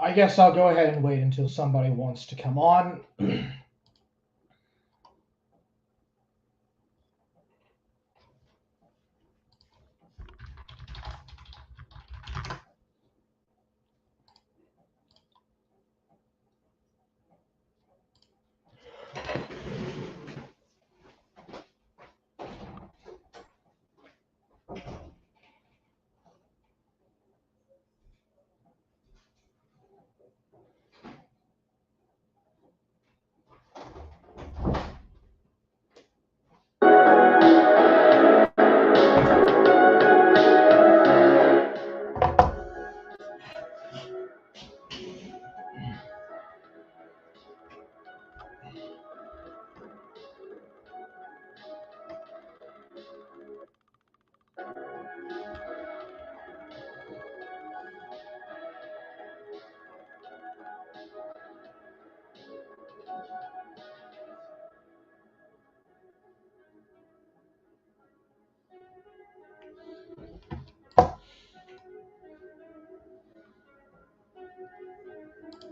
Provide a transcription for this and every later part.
I guess I'll go ahead and wait until somebody wants to come on.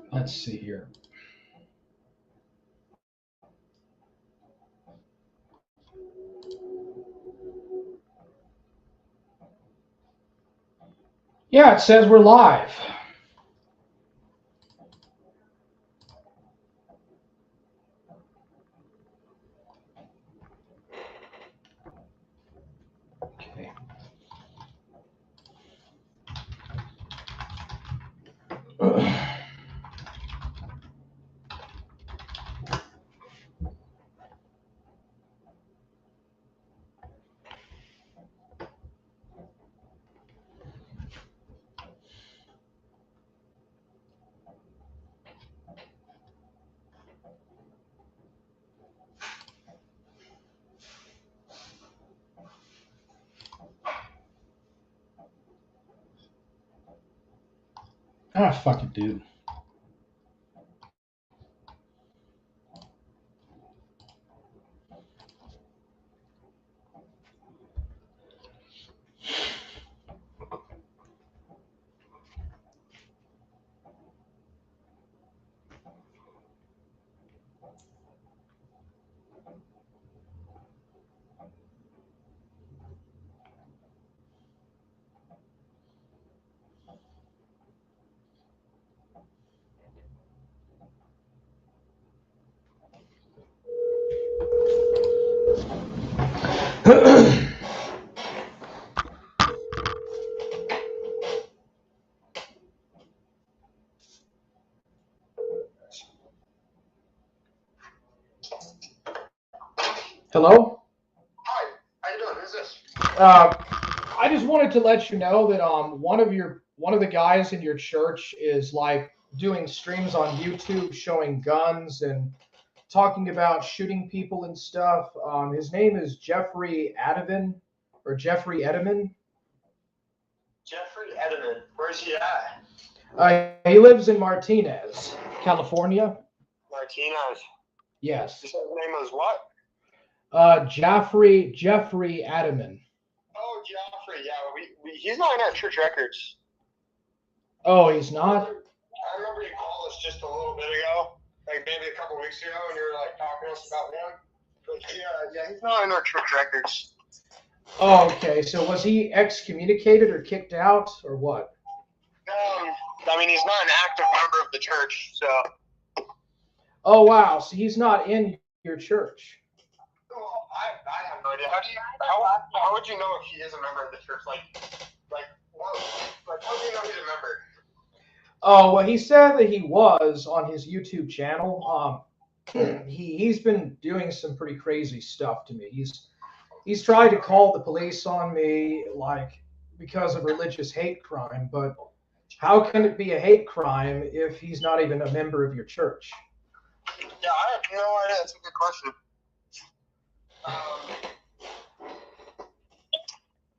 Let's see here. Yeah, it says we're live. Okay. Ah, fuck it, dude. Hello? Hi, how you doing? Who's this? I just wanted to let you know that one of the guys in your church is like doing streams on YouTube showing guns and talking about shooting people and stuff. His name is Jeffrey Ademan or Jeffrey Edelman. Jeffrey Edelman. Where's he at? He lives in Martinez, California. Martinez. Yes. His name was what? Jeffrey Ademan. Oh, Joffrey. Yeah, he's not in our church records. Oh, he's not? I remember you called us just a little bit ago, like maybe a couple weeks ago, and you were like talking to us about him. But yeah, he's not in our church records. Oh, okay. So was he excommunicated or kicked out or what? I mean, he's not an active member of the church, so. Oh, wow. So he's not in your church. Well, I have no idea. How would you know if he is a member of the church? How do you know he's a member? Oh, well, he said that he was on his YouTube channel. He's been doing some pretty crazy stuff to me. He's tried to call the police on me, like, because of religious hate crime, but how can it be a hate crime if he's not even a member of your church? Yeah, I have no idea. That's a good question.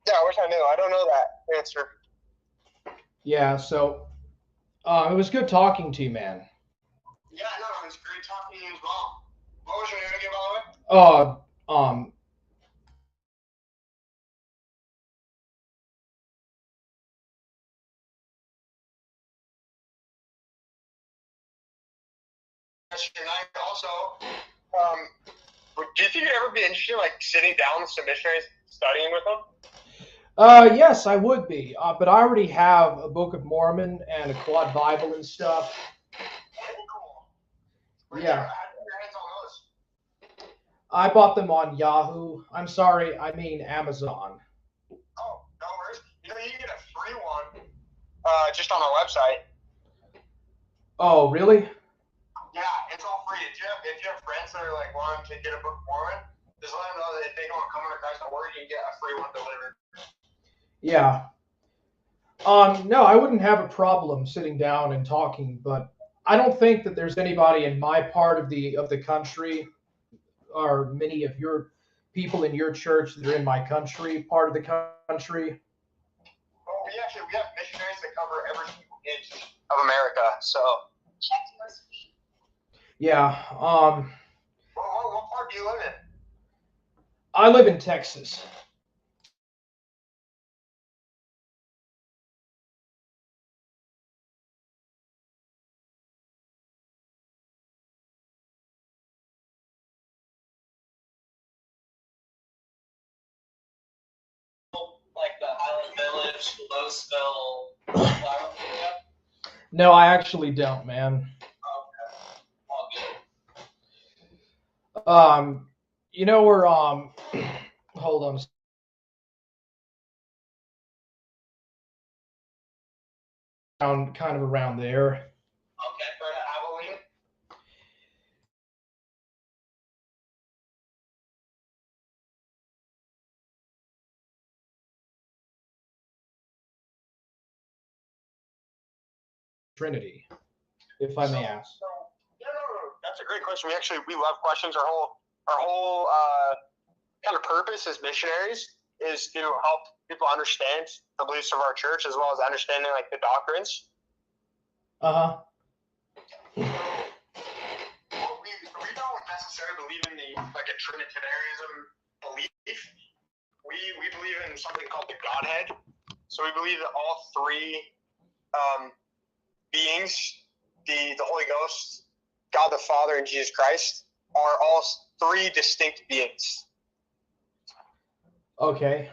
Yeah, I wish I knew. I don't know that answer. Yeah, so it was good talking to you, man. Yeah, no, it was great talking to you as well. What was your name again, by the way? Christian night. Also, do you think you'd ever be interested in like sitting down with some missionaries, studying with them? Yes, I would be, but I already have a Book of Mormon and a Quad Bible and stuff. That'd be cool. Yeah. How did you get your hands on those? I bought them on Yahoo. I'm sorry, I mean Amazon. Oh, no worries. You know, you can get a free one just on our website. Oh, really? Yeah, it's all free. If you have friends that are like wanting to get a Book of Mormon, just let them know that if they don't come into Christ on Word, you can get a free one delivered. Yeah. No, I wouldn't have a problem sitting down and talking, but I don't think that there's anybody in my part of the country, or many of your people in your church that are in my country, part of the country. Well, we have missionaries that cover every single inch of America. So. Yeah. What part do you live in? I live in Texas. Like the Highland Village, Louisville, Flower area? No, I actually don't, man. Okay. All good. You know where hold on. Kind of around there. Okay, for Abilene? Trinity, if I may ask. No. That's a great question. We love questions. Our whole kind of purpose as missionaries is to help people understand the beliefs of our church as well as understanding like the doctrines. Uh-huh. We don't necessarily believe in a Trinitarianism belief. We believe in something called the Godhead. So we believe that all three beings, the Holy Ghost, God the Father, and Jesus Christ, are all three distinct beings. Okay.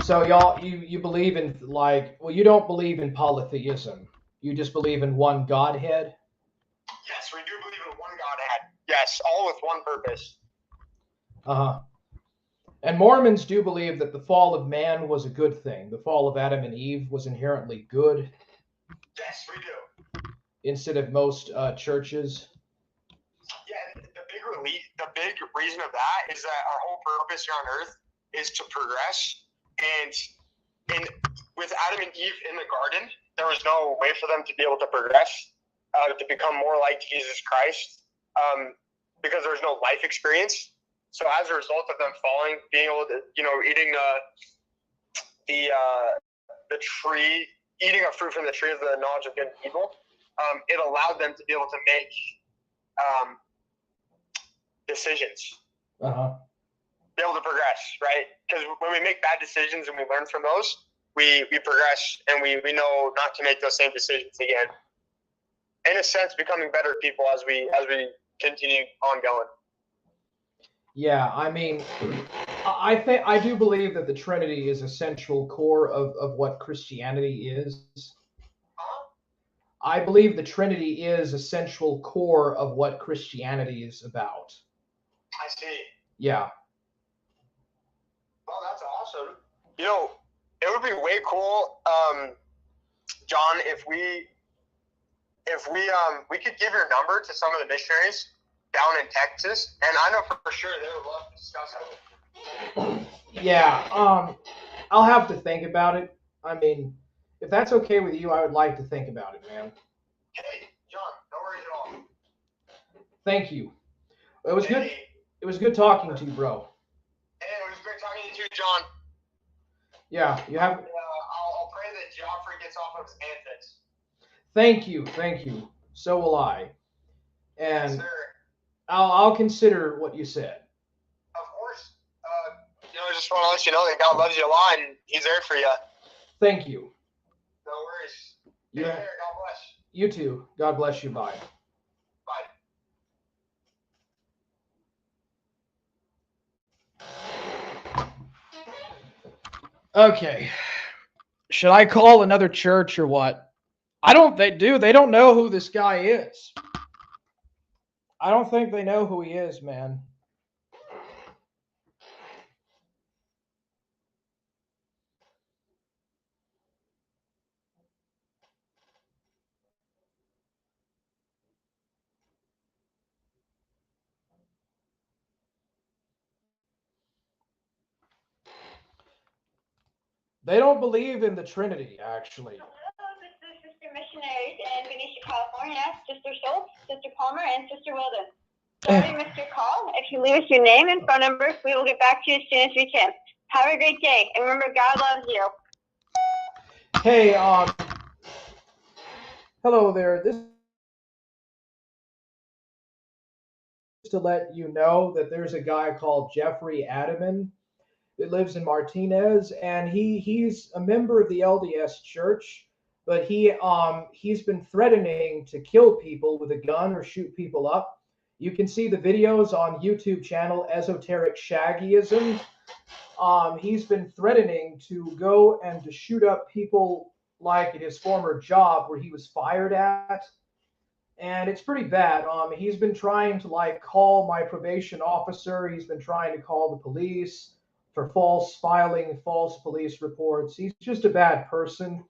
So y'all, you believe in you don't believe in polytheism. You just believe in one Godhead? Yes, we do believe in one Godhead. Yes, all with one purpose. Uh-huh. And Mormons do believe that the fall of man was a good thing. The fall of Adam and Eve was inherently good. Yes, we do. Instead of most churches. Yeah, the big reason of that is that our whole purpose here on earth is to progress. And with Adam and Eve in the garden, there was no way for them to be able to progress, to become more like Jesus Christ, because there was no life experience. So as a result of them falling, being able to, eating the tree, eating a fruit from the tree of the knowledge of good and evil, it allowed them to be able to make decisions. Uh-huh. Be able to progress, right? Because when we make bad decisions and we learn from those, we progress and we know not to make those same decisions again. In a sense, becoming better people as we continue on going. Yeah, I mean, I do believe that the Trinity is a central core of what Christianity is. I believe the Trinity is a central core of what Christianity is about. I see. Yeah. Well, that's awesome. It would be way cool, John, if we could give your number to some of the missionaries down in Texas, and I know for sure they would love to discuss it. Yeah, I'll have to think about it. I mean, if that's okay with you, I would like to think about it, man. Hey, John, no worries at all. Thank you. It was good. It was good talking to you, bro. Hey, it was great talking to you, John. Yeah, you have. I'll pray that Joffrey gets off of his antics. Thank you. So will I. And Yes, sir. I'll consider what you said. Of course. I just want to let you know that God loves you a lot and He's there for you. Thank you. No worries. Yeah. Take care. God bless. You too. God bless you. Bye. Bye. Okay. Should I call another church or what? They don't know who this guy is. I don't think they know who he is, man. They don't believe in the Trinity, actually. Hello, this is Sister Missionaries in Benicia, California. Sister Schultz, Sister Palmer, and Sister Wilden. Sorry, Mr. Call. If you leave us your name and phone number, we will get back to you as soon as we can. Have a great day, and remember, God loves you. Hey, hello there. This is to let you know that there's a guy called Jeffrey Adaman that lives in Martinez, and he's a member of the LDS Church, but he's been threatening to kill people with a gun or shoot people up. You can see the videos on YouTube channel Esoteric Shaggyism. He's been threatening to go and to shoot up people like at his former job where he was fired at. And it's pretty bad. He's been trying to like call my probation officer. He's been trying to call the police for filing false police reports. He's just a bad person.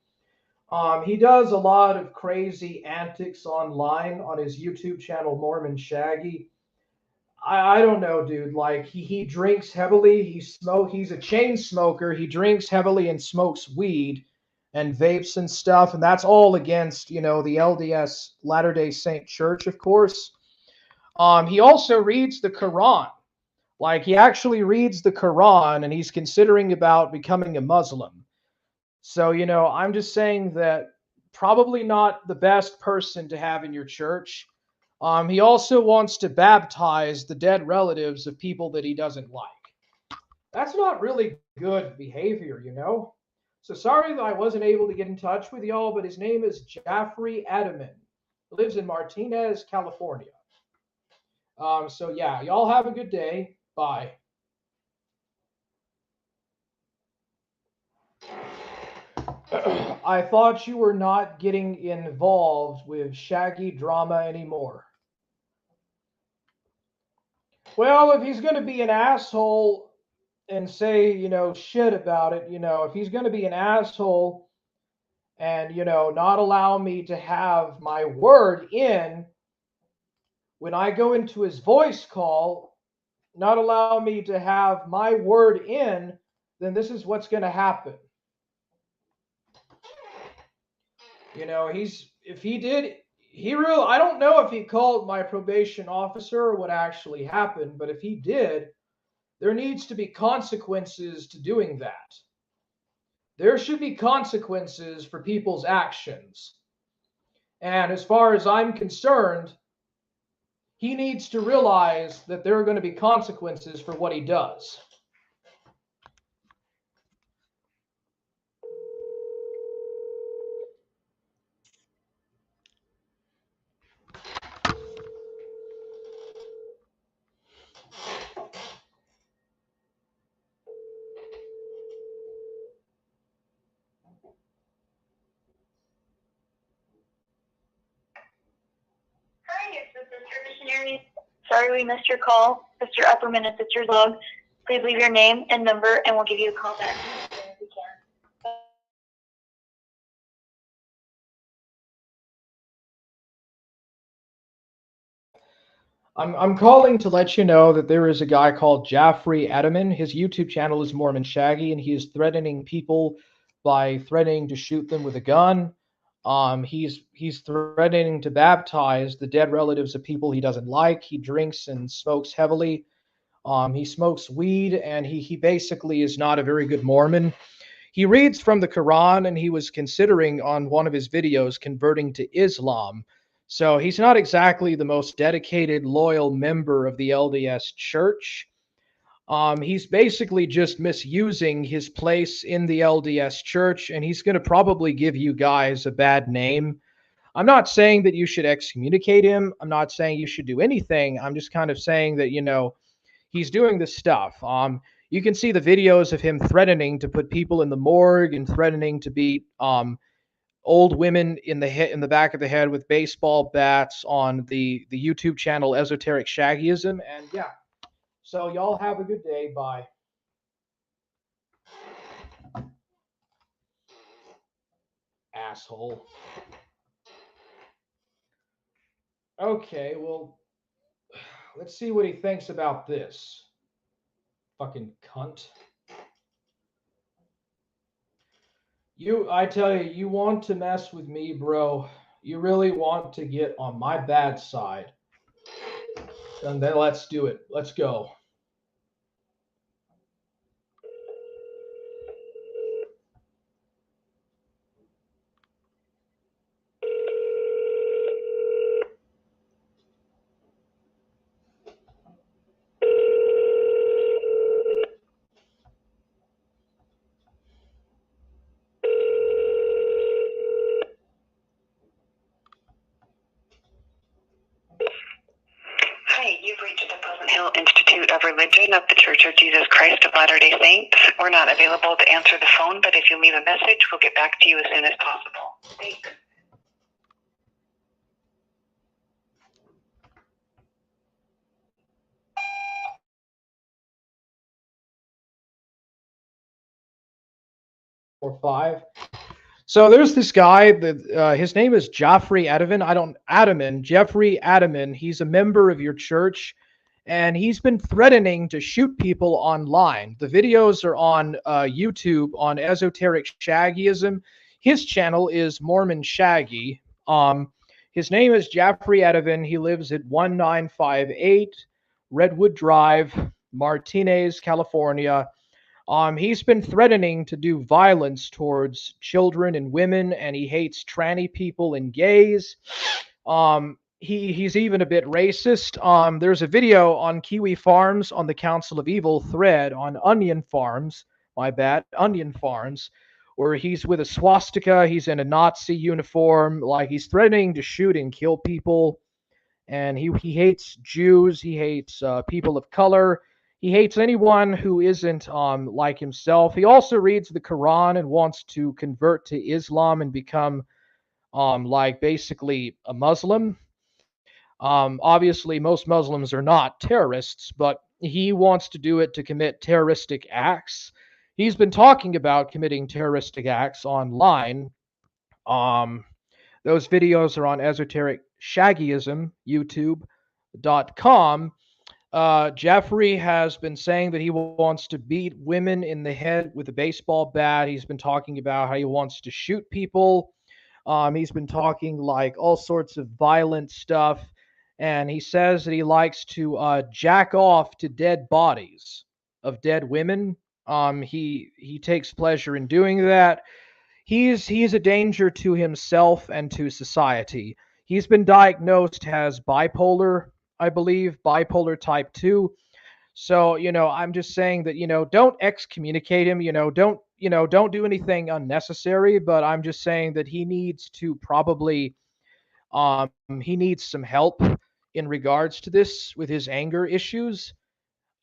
He does a lot of crazy antics online on his YouTube channel, Mormon Shaggy. I don't know, dude. Like he drinks heavily. He's a chain smoker. He drinks heavily and smokes weed and vapes and stuff, and that's all against, the LDS Latter-day Saint Church, of course. He also reads the Quran. Like he actually reads the Quran, and he's considering about becoming a Muslim. So, I'm just saying that probably not the best person to have in your church. He also wants to baptize the dead relatives of people that he doesn't like. That's not really good behavior, So sorry that I wasn't able to get in touch with y'all, but his name is Jeffrey Adaman. He lives in Martinez, California. So yeah, y'all have a good day. Bye. I thought you were not getting involved with Shaggy drama anymore. Well, if he's going to be an asshole and say, shit about it, if he's going to be an asshole and, not allow me to have my word in when I go into his voice call, not allow me to have my word in, then this is what's going to happen. I don't know if he called my probation officer or what actually happened, but if he did, there needs to be consequences to doing that. There should be consequences for people's actions. And as far as I'm concerned, he needs to realize that there are going to be consequences for what he does. Hi, it's the Sister Missionaries. Sorry we missed your call. Sister Upperman and Sister Log. Please leave your name and number, and we'll give you a call back as soon as we can. I'm calling to let you know that there is a guy called Jeffrey Adaman. His YouTube channel is Mormon Shaggy, and he is threatening people by threatening to shoot them with a gun. He's threatening to baptize the dead relatives of people he doesn't like. He drinks and smokes heavily. He smokes weed, and he basically is not a very good Mormon. He reads from the Quran, and he was considering on one of his videos converting to Islam. So he's not exactly the most dedicated, loyal member of the LDS Church. He's basically just misusing his place in the LDS Church, and he's going to probably give you guys a bad name. I'm not saying that you should excommunicate him. I'm not saying you should do anything. I'm just kind of saying that, he's doing this stuff. you can see the videos of him threatening to put people in the morgue and threatening to beat old women in the back of the head with baseball bats on the YouTube channel Esoteric Shaggyism. And yeah, so y'all have a good day. Bye. Asshole. Okay, well, let's see what he thinks about this. Fucking cunt. I tell you, you want to mess with me, bro. You really want to get on my bad side. And then let's do it. Let's go. Hi, you've reached the Pleasant Hill Institute of Religion of the Church of Jesus Christ of Latter-day Saints. We're not available to answer the phone, but if you leave a message, we'll get back to you as soon as possible. Thanks. Or 5. So there's this guy that his name is Jeffrey Adamin. He's a member of your church, and he's been threatening to shoot people online. The videos are on YouTube on Esoteric Shaggyism. His channel is Mormon Shaggy. His name is Jeffrey Adamin. He lives at 1958 Redwood Drive, Martinez, California. He's been threatening to do violence towards children and women, and he hates tranny people and gays. He's even a bit racist. There's a video on Kiwi Farms on the Council of Evil thread on Onion Farms, where he's with a swastika, he's in a Nazi uniform, like he's threatening to shoot and kill people, and he hates Jews, he hates people of color. He hates anyone who isn't like himself. He also reads the Quran and wants to convert to Islam and become like basically a Muslim. Obviously, most Muslims are not terrorists, but he wants to do it to commit terroristic acts. He's been talking about committing terroristic acts online. Those videos are on Esoteric Shaggyism, YouTube.com. Jeffrey has been saying that he wants to beat women in the head with a baseball bat. He's been talking about how he wants to shoot people. He's been talking like all sorts of violent stuff. And he says that he likes to jack off to dead bodies of dead women. He takes pleasure in doing that. He's a danger to himself and to society. He's been diagnosed as bipolar, I believe, bipolar type 2. So, I'm just saying that, don't excommunicate him, don't do anything unnecessary, but I'm just saying that he needs to probably he needs some help in regards to this with his anger issues.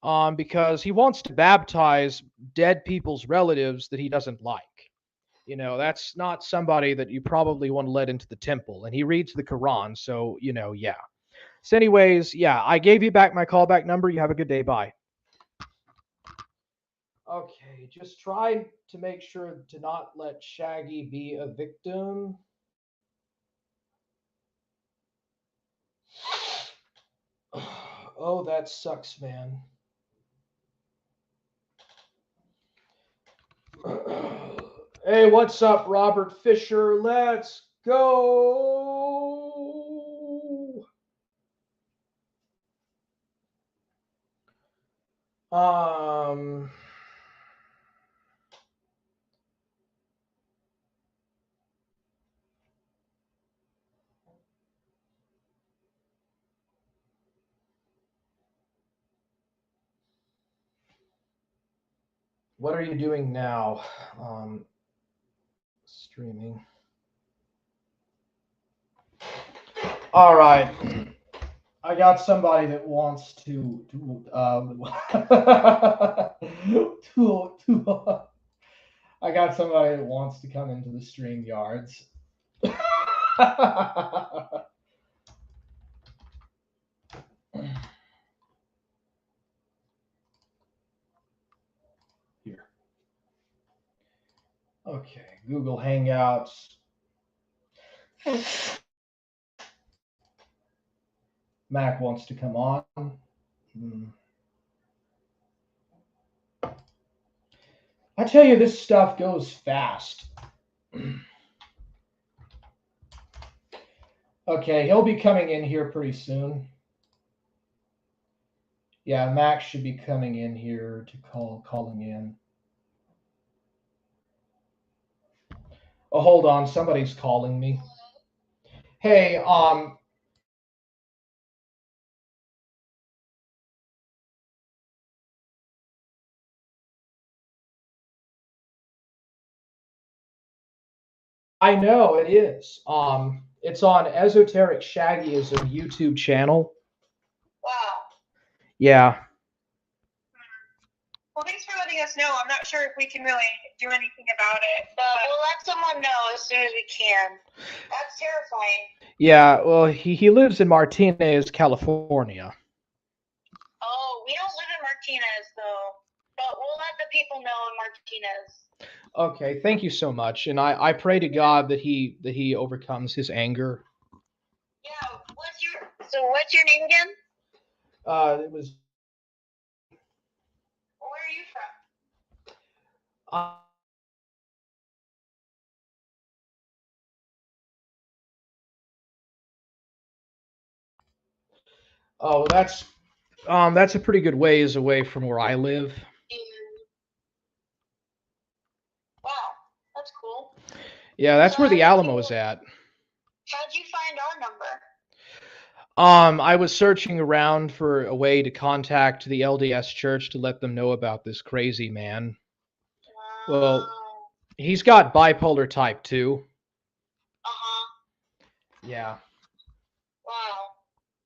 Because he wants to baptize dead people's relatives that he doesn't like. That's not somebody that you probably want to let into the temple. And he reads the Quran, so, yeah. So anyways, yeah, I gave you back my callback number. You have a good day. Bye. Okay, just try to make sure to not let Shaggy be a victim. Oh, that sucks, man. Hey, what's up, Robert Fisher? Let's go. What are you doing now? Streaming. All right. I got somebody that wants to I got somebody that wants to come into the stream yards. Here. Okay, Google Hangouts. Mac wants to come on. I tell you, this stuff goes fast. Okay, he'll be coming in here pretty soon. Yeah, Max should be coming in here to calling in. Oh, hold on, somebody's calling me. Hey, I know it is. It's on Esoteric Shaggyism YouTube channel. Wow. Yeah. Well, thanks for letting us know. I'm not sure if we can really do anything about it. But we'll let someone know as soon as we can. That's terrifying. Yeah, well, he lives in Martinez, California. Oh, we don't live in Martinez, though. But we'll let the people know in Martinez. Okay, thank you so much. And I pray to God that he overcomes his anger. Yeah, what's your name again? It was Where are you from? Oh, that's a pretty good ways away from where I live. Wow, that's cool. Yeah, that's where the Alamo is at. How'd you find our number? I was searching around for a way to contact the LDS Church to let them know about this crazy man. Well, he's got bipolar type 2. Uh-huh. Yeah. Wow.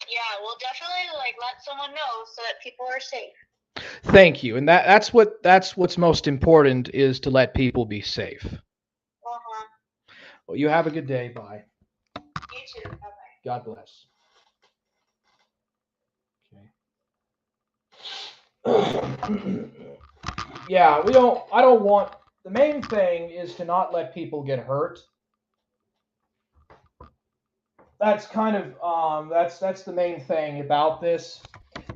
Yeah, we'll definitely let someone know so that people are safe. Thank you. And that's what's most important, is to let people be safe. Uh-huh. Well, you have a good day. Bye. You too. Bye-bye. God bless. Okay. Yeah, I don't want, the main thing is to not let people get hurt. That's kind of that's the main thing about this.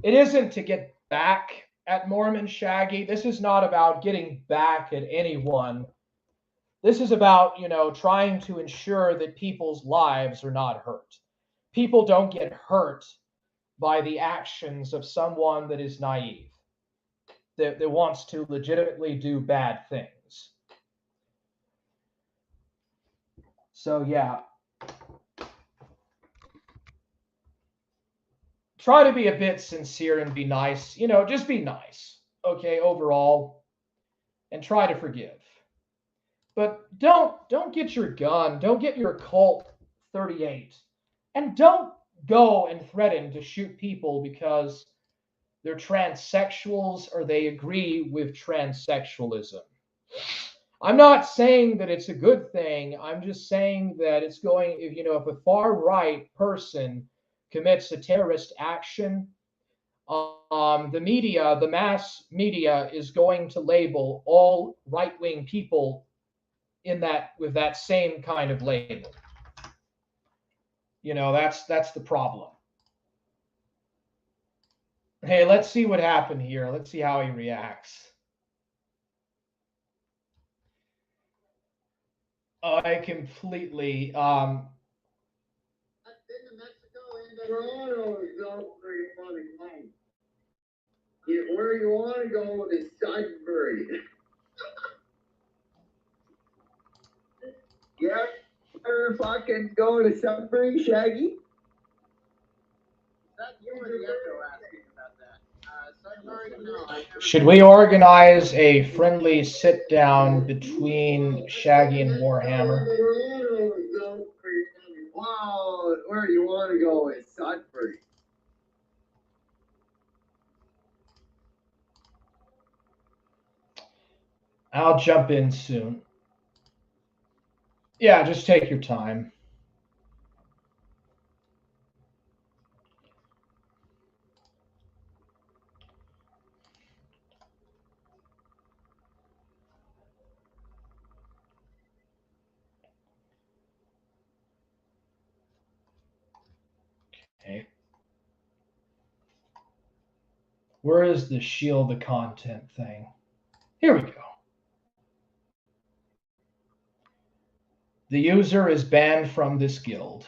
It isn't to get back at Mormon Shaggy. This is not about getting back at anyone. This is about, trying to ensure that people's lives are not hurt. People don't get hurt by the actions of someone that is naive, that wants to legitimately do bad things. So yeah. Try to be a bit sincere and be nice. Just be nice, okay, overall, and try to forgive. But don't get your gun, don't get your Colt 38, and don't go and threaten to shoot people because they're transsexuals or they agree with transsexualism. I'm not saying that it's a good thing. I'm just saying that it's going, if a far right person commits a terrorist action, the media, the mass media, is going to label all right-wing people with that same kind of label. That's the problem. Hey, let's see what happened here. Let's see how he reacts. I completely I've been to Mexico and Toronto. Where you want to go is Sudbury. Yeah, ever fucking go to Sudbury, Shaggy? That you were the echo asking about that. Sudbury, no. Should we organize a friendly sit down between Shaggy and Warhammer? Wow, where you want to go is Sudbury. I'll jump in soon. Yeah, just take your time. Okay. Where is the shield the content thing? Here we go. The user is banned from this guild.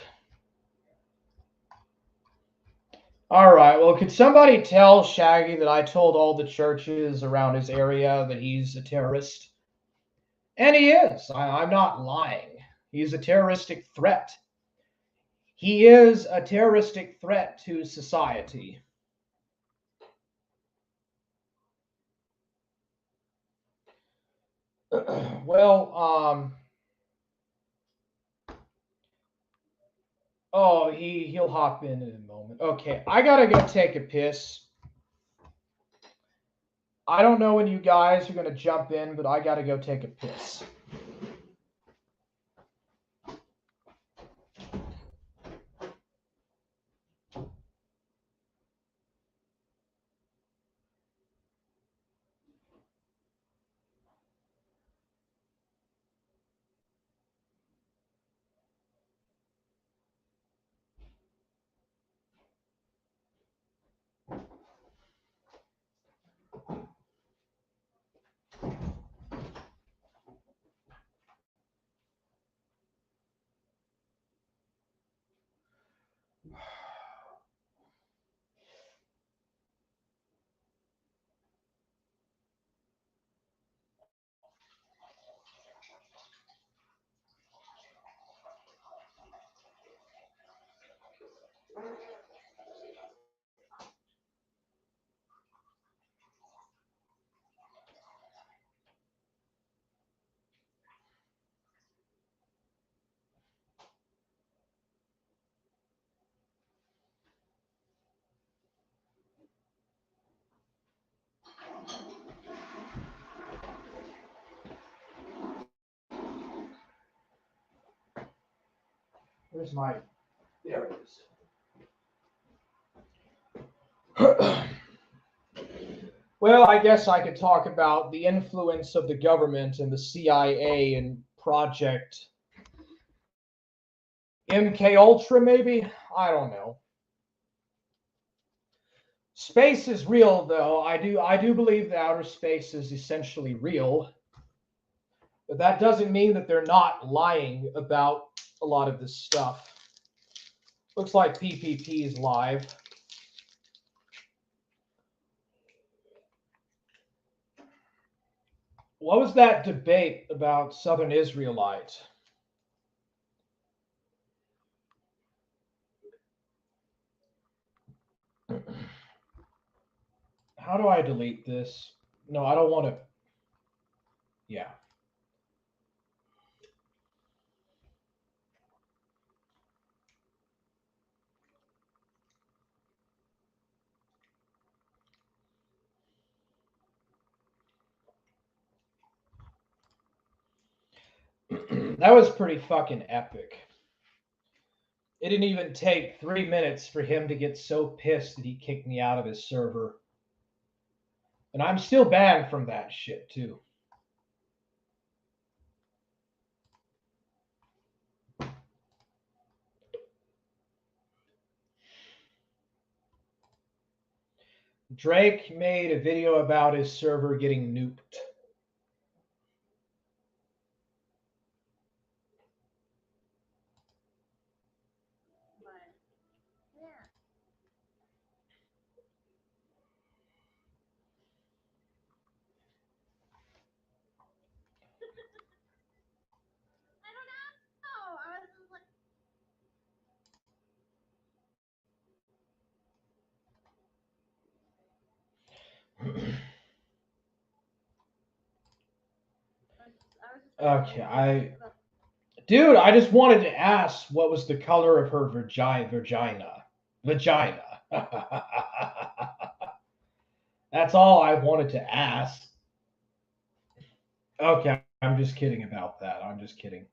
All right. Well, could somebody tell Shaggy that I told all the churches around his area that he's a terrorist? And he is. I'm not lying. He's a terroristic threat. He is a terroristic threat to society. Well, oh, he'll hop in a moment. Okay, I gotta go take a piss. I don't know when you guys are gonna jump in, but I gotta go take a piss. Where's my... There it is. Well, I guess I could talk about the influence of the government and the CIA and Project MK Ultra, maybe? I don't know. Space is real, though. I do believe that outer space is essentially real. But that doesn't mean that they're not lying about a lot of this stuff. Looks like PPP is live. What was that debate about Southern Israelites? How do I delete this? No, I don't want to. Yeah. That was pretty fucking epic. It didn't even take 3 minutes for him to get so pissed that he kicked me out of his server. And I'm still banned from that shit, too. Drake made a video about his server getting nuked. Okay, Dude, I just wanted to ask what was the color of her vagina. That's all I wanted to ask. Okay, I'm just kidding about that. I'm just kidding.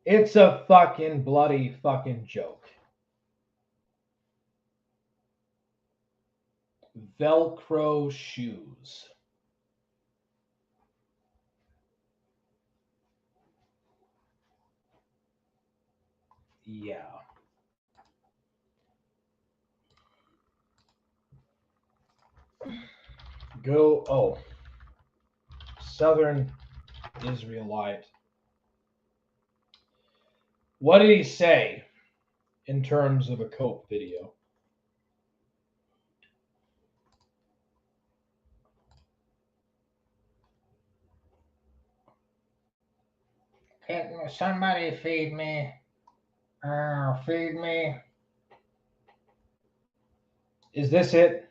It's a fucking bloody fucking joke. Velcro shoes. Yeah. Go. Oh. Southern Israelite. What did he say in terms of a Cope video? Can somebody feed me? Feed me. Is this it?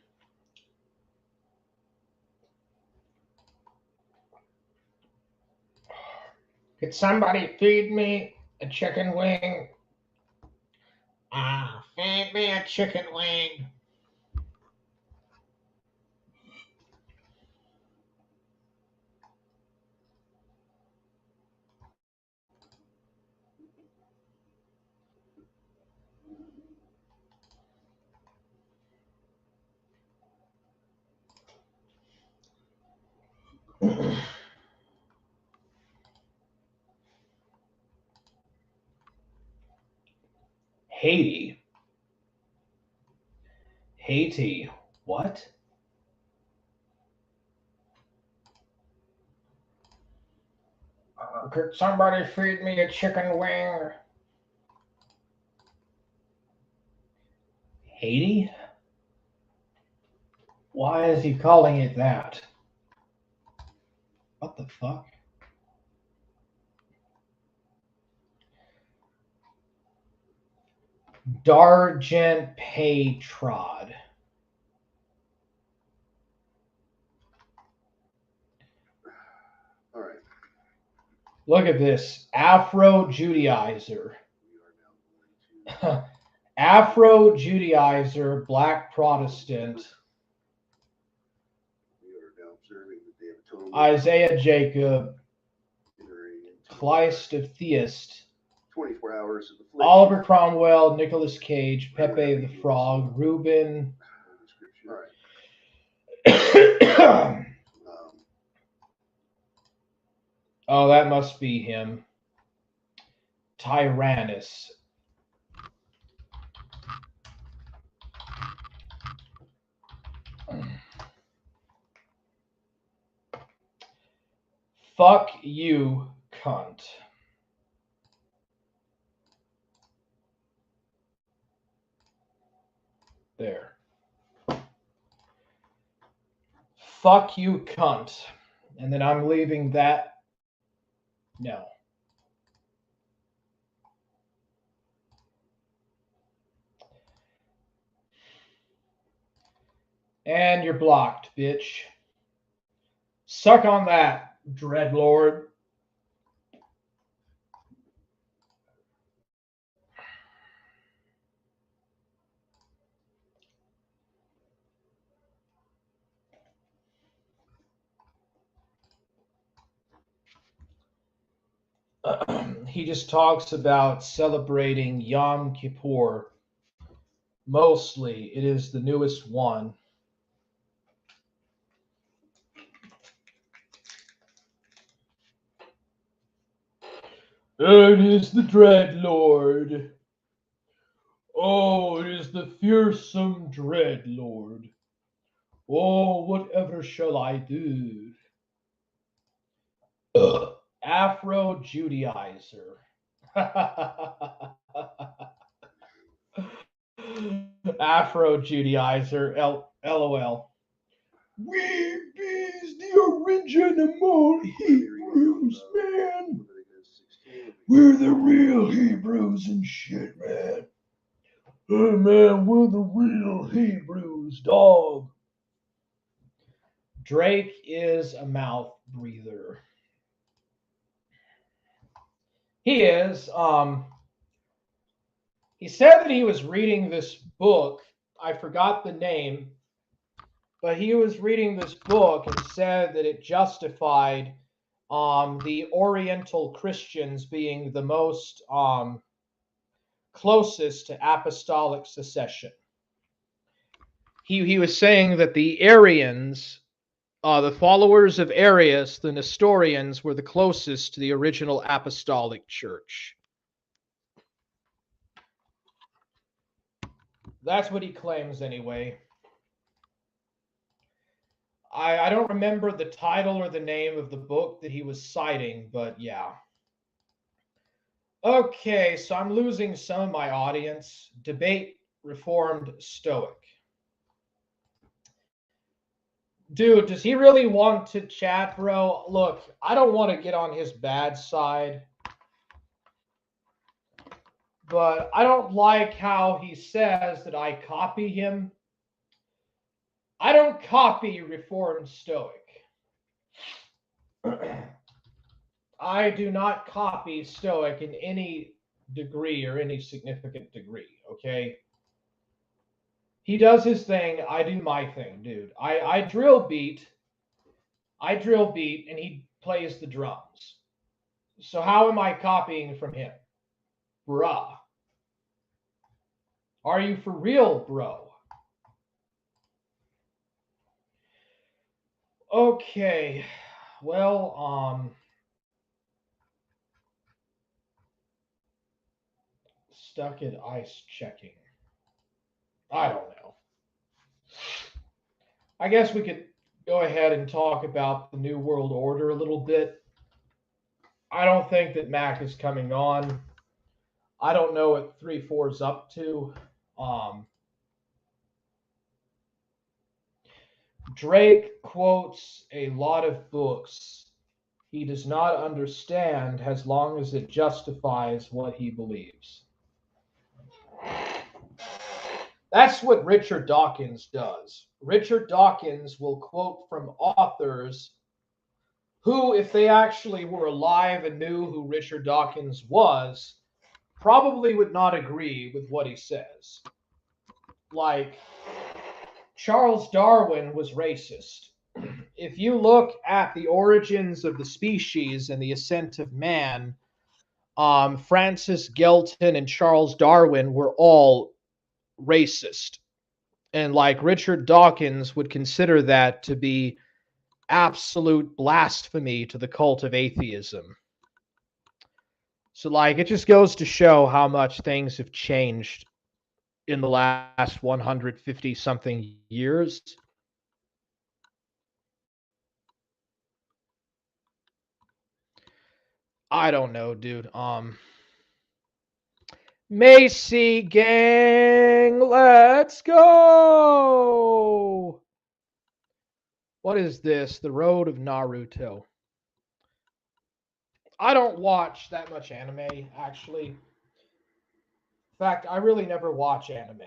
Could somebody feed me a chicken wing? Feed me a chicken wing. Haiti. Haiti. What? Could somebody feed me a chicken wing? Haiti? Why is he calling it that? What the fuck? Dargent Trod. All right. Look at this. Afro Judaizer. Afro Judaizer, Black Protestant. We are now observing that they have a total Isaiah Jacob, entering into Kleist of Theist, 24 hours of affliction. Oliver Cromwell, Nicolas Cage, Pepe the Frog, Ruben. All right. Oh, that must be him. Tyrannus. Fuck you, cunt. There. Fuck you, cunt. And then I'm leaving that. No. And you're blocked, bitch. Suck on that, Dreadlord. He just talks about celebrating Yom Kippur. Mostly, it is the newest one. It is the Dreadlord. Oh, it is the fearsome Dreadlord. Oh, whatever shall I do? Afro Judaizer. Afro Judaizer. LOL. We bees the original Hebrews, man. We're the real Hebrews and shit, man. Hey, man, we're the real Hebrews, dog. Drake is a mouth breather. He is. He said that he was reading this book. I forgot the name. but he was reading this book and said that it justified the Oriental Christians being the most closest to apostolic succession. He was saying that the Arians, the followers of Arius, the Nestorians, were the closest to the original apostolic church. That's what he claims anyway. I don't remember the title or the name of the book that he was citing, but yeah. Okay, so I'm losing some of my audience. Debate Reformed Stoic. Dude, does he really want to chat, bro? Look, I don't want to get on his bad side, but I don't like how he says that I copy him. I don't copy Reformed Stoic. I do not copy Stoic in any degree or any significant degree, okay? He does his thing, I do my thing, dude. I drill beat, and he plays the drums. So how am I copying from him? Bruh. Are you for real, bro? Okay. Well, stuck at ice checking. I don't know. I guess we could go ahead and talk about the New World Order a little bit. I don't think that Mac is coming on. I don't know what 3-4's up to. Drake quotes a lot of books he does not understand as long as it justifies what he believes. That's what Richard Dawkins does. Richard Dawkins will quote from authors who, if they actually were alive and knew who Richard Dawkins was, probably would not agree with what he says. Like, Charles Darwin was racist. If you look at the origins of the species and the ascent of man, Francis Galton and Charles Darwin were all racist. And like Richard Dawkins would consider that to be absolute blasphemy to the cult of atheism. So like it just goes to show how much things have changed in the last 150 something years. I don't know, dude. Macy gang, let's go. What is this? The Road of Naruto. I don't watch that much anime, actually. In fact, I really never watch anime.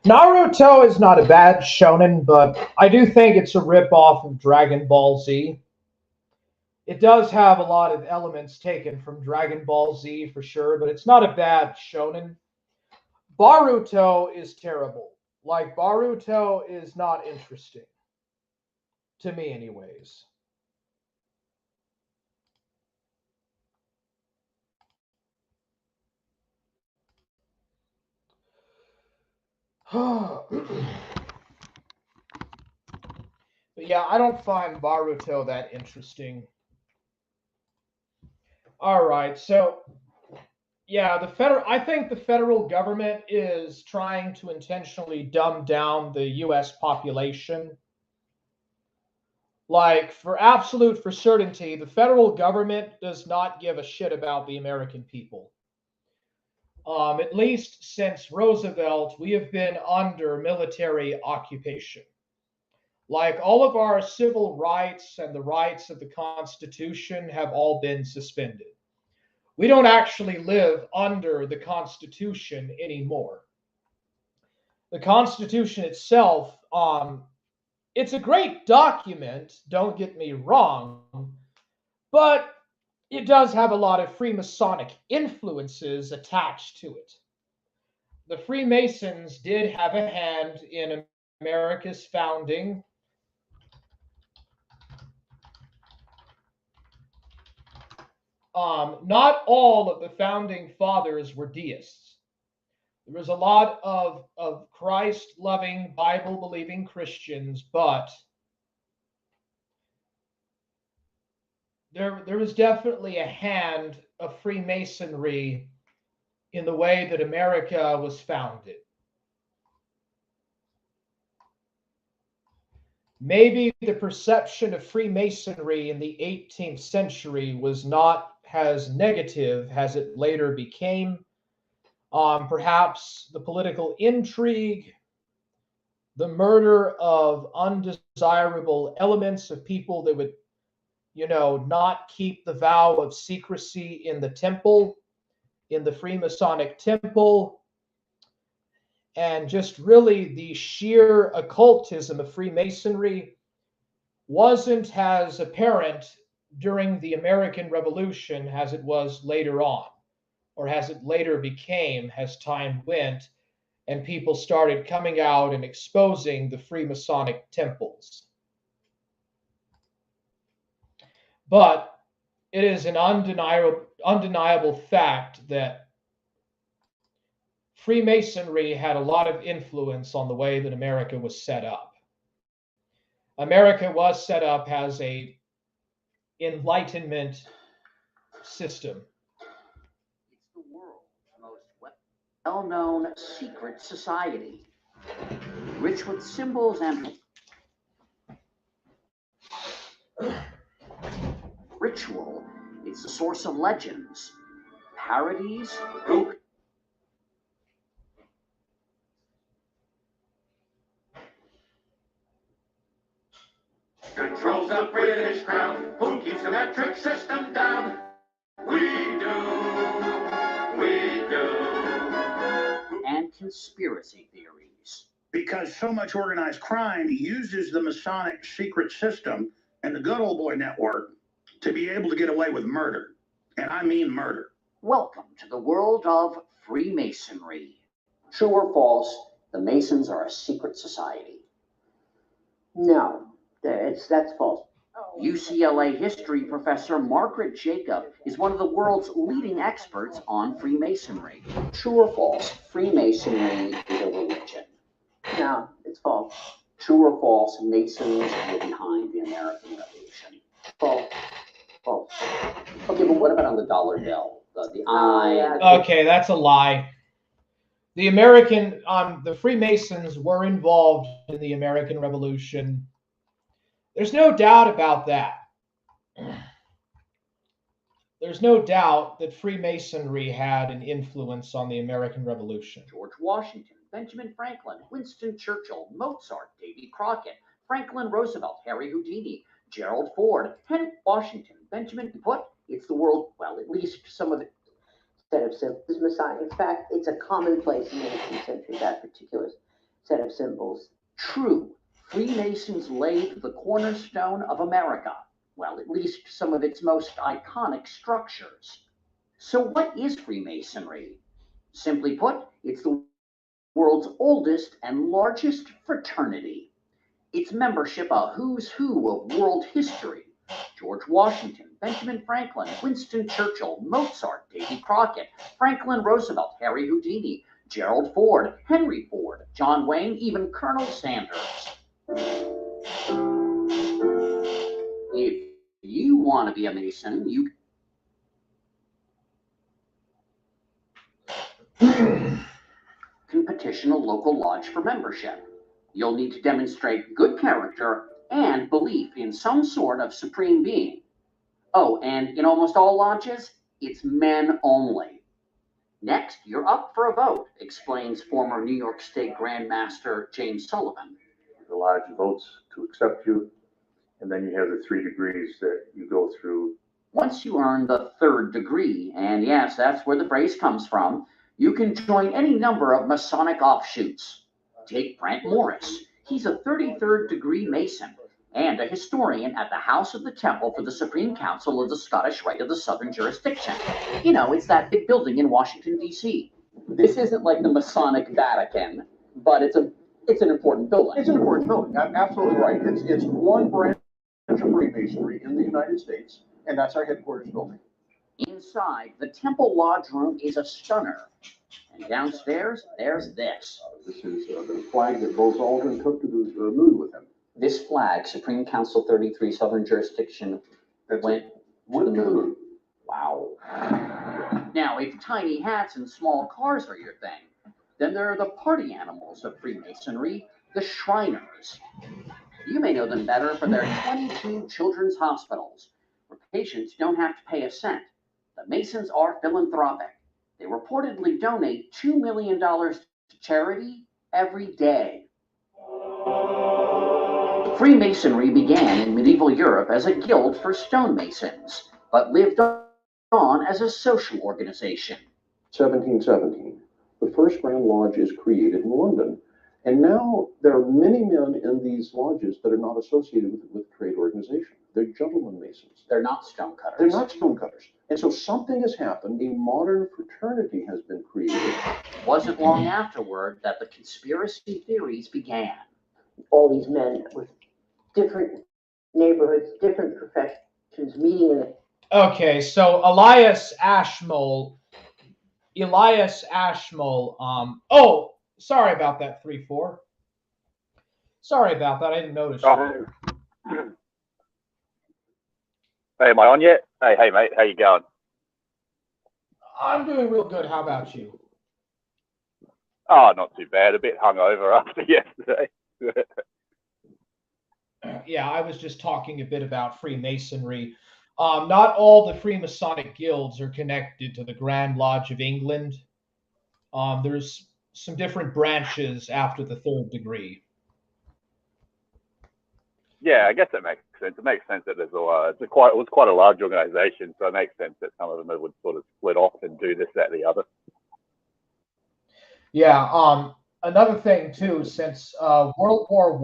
Naruto is not a bad shonen, but I do think it's a ripoff of Dragon Ball Z. It does have a lot of elements taken from Dragon Ball Z for sure, but it's not a bad shonen. Boruto is terrible. Like, Boruto is not interesting. To me, anyways. But yeah, I don't find Boruto that interesting. All right, so yeah, I think the federal government is trying to intentionally dumb down the US population. Like, for certainty, the federal government does not give a shit about the American people. At least since Roosevelt, we have been under military occupation. Like, all of our civil rights and the rights of the Constitution have all been suspended. We don't actually live under the Constitution anymore. The Constitution itself, it's a great document, don't get me wrong, but it does have a lot of Freemasonic influences attached to it. The Freemasons did have a hand in America's founding. Not all of the founding fathers were deists. There was a lot of Christ-loving, Bible-believing Christians, but there was definitely a hand of Freemasonry in the way that America was founded. Maybe the perception of Freemasonry in the 18th century was not as negative as it later became. Perhaps the political intrigue, the murder of undesirable elements of people that would, not keep the vow of secrecy in the temple, in the Freemasonic temple, and just really the sheer occultism of Freemasonry wasn't as apparent during the American Revolution as it was later on, or as it later became as time went and people started coming out and exposing the Freemasonic temples. But it is an undeniable fact that Freemasonry had a lot of influence on the way that America was set up. America was set up as an Enlightenment system. It's the world's most well-known secret society, rich with symbols and ritual. It's the source of legends, parodies, controls the British crown. Who keeps the metric system down? We do. And conspiracy theories. Because so much organized crime uses the Masonic secret system and the good old boy network to be able to get away with murder. And I mean murder. Welcome to the world of Freemasonry. True or false, the Masons are a secret society? No, that's false. UCLA history professor Margaret Jacob is one of the world's leading experts on Freemasonry. True or false, Freemasonry is a religion? No, it's false. True or false, Masons were behind the American Revolution? False. False. Okay, but what about on the dollar bill? The eye. Okay, that's a lie. The Freemasons were involved in the American Revolution. There's no doubt about that. There's no doubt that Freemasonry had an influence on the American Revolution. George Washington, Benjamin Franklin, Winston Churchill, Mozart, Davy Crockett, Franklin Roosevelt, Harry Houdini, Gerald Ford, Henry Washington, Benjamin Put, it's the world, well, at least some of the Set of symbols, Masonic. In fact, it's a commonplace in the 18th century, that particular set of symbols. true. Freemasons laid the cornerstone of America, well, at least some of its most iconic structures. So what is Freemasonry? Simply put, it's the world's oldest and largest fraternity. Its membership a who's who of world history. George Washington, Benjamin Franklin, Winston Churchill, Mozart, Davy Crockett, Franklin Roosevelt, Harry Houdini, Gerald Ford, Henry Ford, John Wayne, even Colonel Sanders. If you want to be a Mason, you can petition a local lodge for membership. You'll need to demonstrate good character and belief in some sort of supreme being. Oh, and in almost all lodges, it's men only. Next, you're up for a vote, explains former New York State Grand Master James Sullivan. The lodge votes to accept you, and then you have the 3 degrees that you go through. Once you earn the 3rd degree, and yes, that's where the phrase comes from, you can join any number of Masonic offshoots. Take Brent Morris. He's a 33rd degree Mason and a historian at the House of the Temple for the Supreme Council of the Scottish Rite of the Southern Jurisdiction. You know, it's that big building in Washington, D.C. This isn't like the Masonic Vatican, but it's an important building. It's an important building. Absolutely right. It's one branch of Freemasonry in the United States, and that's our headquarters building. Inside, the Temple Lodge room is a stunner. And downstairs, there's this. This is the flag that Bose Aldrin took to the moon with him. This flag, Supreme Council 33 Southern Jurisdiction, went to the moon. Wow. Now, if tiny hats and small cars are your thing, then there are the party animals of Freemasonry, the Shriners. You may know them better for their 22 children's hospitals, where patients don't have to pay a cent. The Masons are philanthropic. They reportedly donate $2 million to charity every day. Freemasonry began in medieval Europe as a guild for stonemasons, but lived on as a social organization. 1717. The first Grand Lodge is created in London. And now there are many men in these lodges that are not associated with trade organization. They're gentlemen masons. They're not stonecutters. They're not stonecutters. And so something has happened. A modern fraternity has been created. It wasn't long afterward that the conspiracy theories began. All these men with different neighborhoods, different professions, meeting in the... Okay, so Elias Ashmole, oh, sorry about that, 3-4. Sorry about that, I didn't notice. Oh. Hey, am I on yet? Hey, mate, how you going? I'm doing real good, how about you? Oh, not too bad, a bit hungover after yesterday. Yeah, I was just talking a bit about Freemasonry. Not all the Freemasonic guilds are connected to the Grand Lodge of England. There's some different branches after the 3rd degree. Yeah, I guess that makes sense. It makes sense that there's it was quite a large organization, so it makes sense that some of them would sort of split off and do this, that, and the other. Yeah. Another thing too, since World War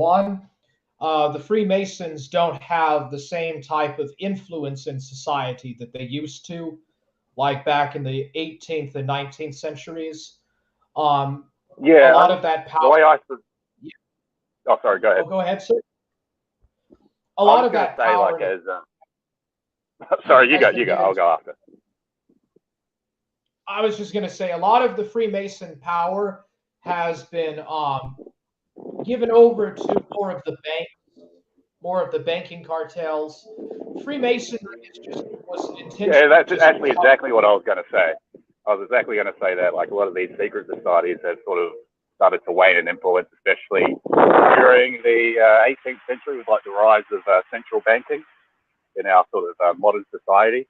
I, the Freemasons don't have the same type of influence in society that they used to, like back in the 18th and 19th centuries. Yeah, a lot of that power. The way oh, sorry. Go ahead. Oh, go ahead, sir. A lot of that power. Sorry, you go. I'll go after. I was just going to say a lot of the Freemason power has been given over to more of the banking cartels. Freemasonry was intentional. Yeah, that's actually exactly what I was going to say. I was exactly going to say that, like, a lot of these secret societies have sort of started to wane in influence, especially during the 18th century with, like, the rise of central banking in our sort of modern society.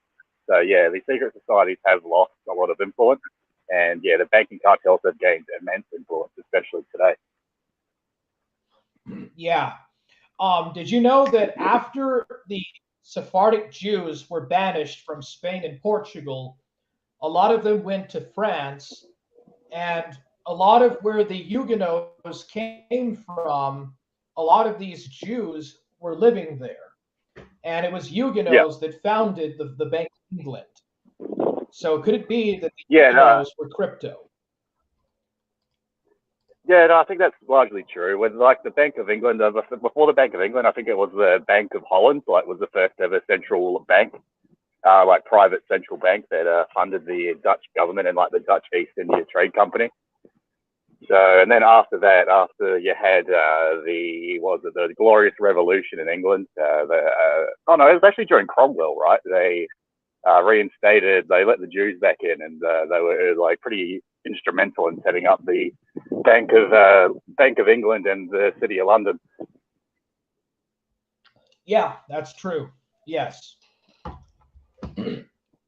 So, yeah, these secret societies have lost a lot of influence. And, yeah, the banking cartels have gained immense influence, especially today. Yeah. Did you know that after the Sephardic Jews were banished from Spain and Portugal. A lot of them went to France, and a lot of where the Huguenots came from, a lot of these Jews were living there. And it was Huguenots that founded the Bank of England. So could it be that the Huguenots were crypto? Yeah, no, I think that's largely true. When like the Bank of England, before the Bank of England, I think it was the Bank of Holland, like was the first ever central bank, like private central bank that funded the Dutch government and like the Dutch East India Trade Company. So, and then after that, after you had the Glorious Revolution in England, it was actually during Cromwell, right? They they let the Jews back in, and they were like pretty instrumental in setting up the Bank of England and the City of London. Yeah, that's true. Yes. The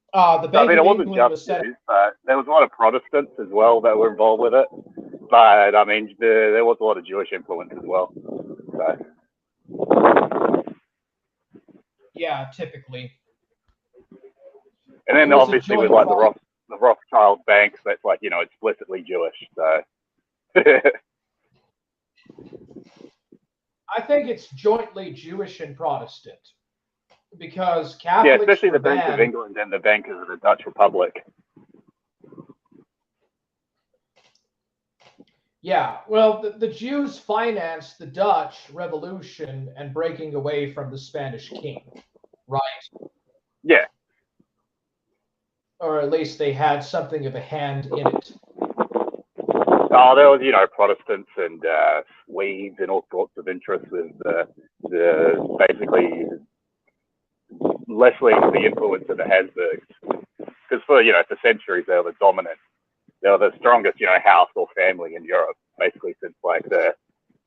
Bank I mean, it wasn't just Jews, but there was a lot of Protestants as well that were involved with it. But I mean, there was a lot of Jewish influence as well. So. Yeah, typically. And then obviously with like the Rothschild banks, that's like, you know, explicitly Jewish. So. I think it's jointly Jewish and Protestant, because Catholics. Yeah, especially the Bank of England and the Bank of the Dutch Republic. Yeah, well, the Jews financed the Dutch Revolution and breaking away from the Spanish king, right? Yeah. Or at least they had something of a hand in it. Oh, there was, you know, Protestants and Swedes and all sorts of interests with the basically lessening the influence of the Habsburgs. Because for centuries they were the dominant. They were the strongest, house or family in Europe, basically since like the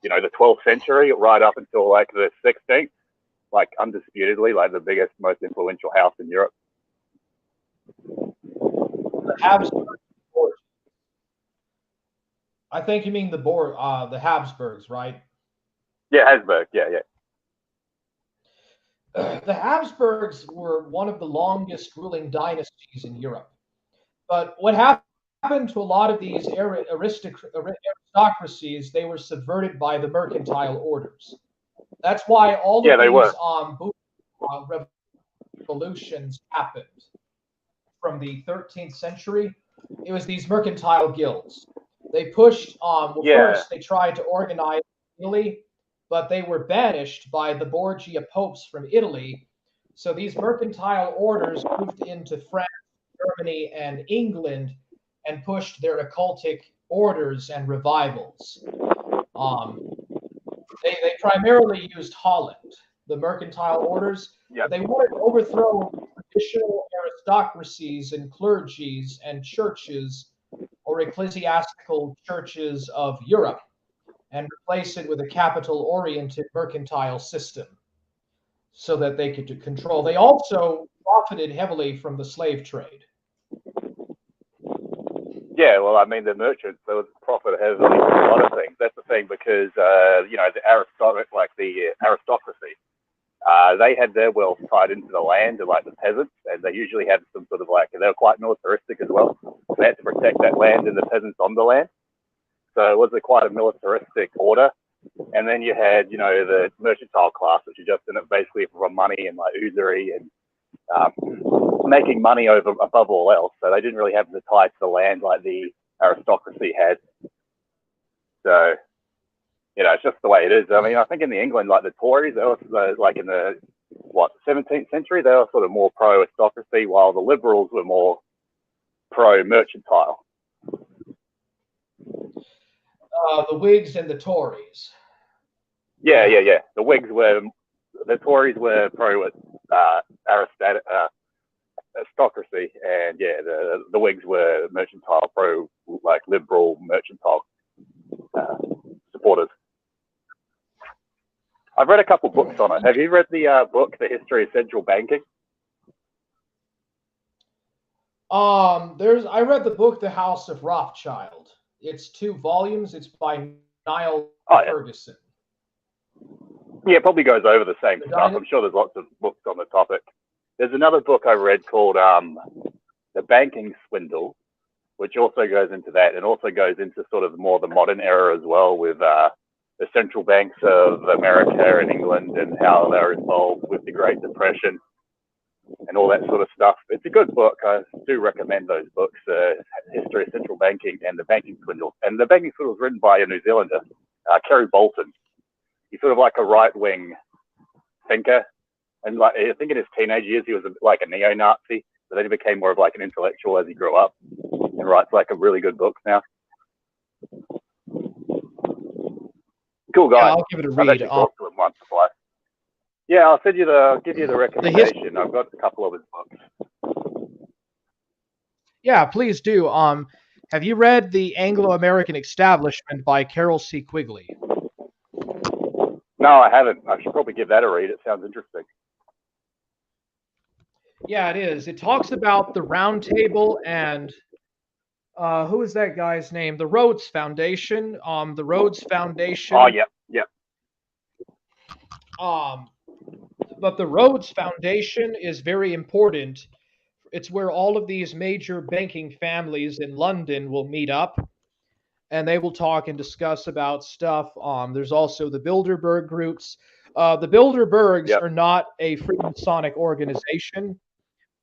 12th century right up until like the 16th, like undisputedly like the biggest, most influential house in Europe. The Habsburgs. I think you mean the Habsburgs, right? Yeah, Habsburg. Yeah. The Habsburgs were one of the longest ruling dynasties in Europe. But what happened to a lot of these aristocracies, they were subverted by the mercantile orders. That's why all of these revolutions happened from the 13th century. It was these mercantile guilds. They pushed first they tried to organize Italy, but they were banished by the Borgia popes from Italy. So these mercantile orders moved into France, Germany, and England and pushed their occultic orders and revivals. They primarily used Holland, the mercantile orders. Yep. They wanted to overthrow traditional aristocracies and clergies and churches or ecclesiastical churches of Europe and replace it with a capital-oriented mercantile system so that they could control. They also profited heavily from the slave trade. Yeah, well, I mean, the merchants, they would profit heavily from a lot of things. That's the thing, because, the aristocracy, they had their wealth tied into the land of, like, the peasants, and they usually had some sort of, like, they were quite militaristic as well. They had to protect that land and the peasants on the land. So it was quite a militaristic order. And then you had, the mercantile class, which is just in it basically for money and, like, usury and making money above all else. So they didn't really have the tie to the land like the aristocracy had. So, it's just the way it is. I mean, I think in England, like the Tories, they were like in the 17th century, they were sort of more pro-aristocracy, while the Liberals were more pro-mercantile. The Whigs and the Tories. Yeah. The Tories were aristocracy, and the Whigs were mercantile, liberal mercantile supporters. I've read a couple books on it. Have you read the book, The History of Central Banking? I read the book, The House of Yeah, it probably goes over the same stuff. I'm sure there's lots of books on the topic. There's another book I read called The Banking Swindle, which also goes into that, and also goes into sort of more the modern era as well, with the central banks of America and England and how they're involved with the Great Depression and all that sort of stuff. It's a good book. I do recommend those books, History of Central Banking and The Banking Swindle. And The Banking Swindle was written by a New Zealander, Kerry Bolton. He's sort of like a right-wing thinker. And like, I think in his teenage years, he was like a neo-Nazi, but then he became more of like an intellectual as he grew up and writes like a really good book now. Cool guy. Yeah, I'll give it a read. I've actually talked to him once or twice. Yeah, I'll give you the recommendation. I've got a couple of his books. Yeah, please do. Have you read The Anglo-American Establishment by Carol C. Quigley? No, I haven't. I should probably give that a read. It sounds interesting. Yeah, it is. It talks about the Round Table and who is that guy's name? The Rhodes Foundation. The Rhodes Foundation. Oh, yeah, yeah. But the Rhodes Foundation is very important. It's where all of these major banking families in London will meet up, and they will talk and discuss about stuff. There's also the Bilderberg groups. The Bilderbergs are not a Freemasonic organization.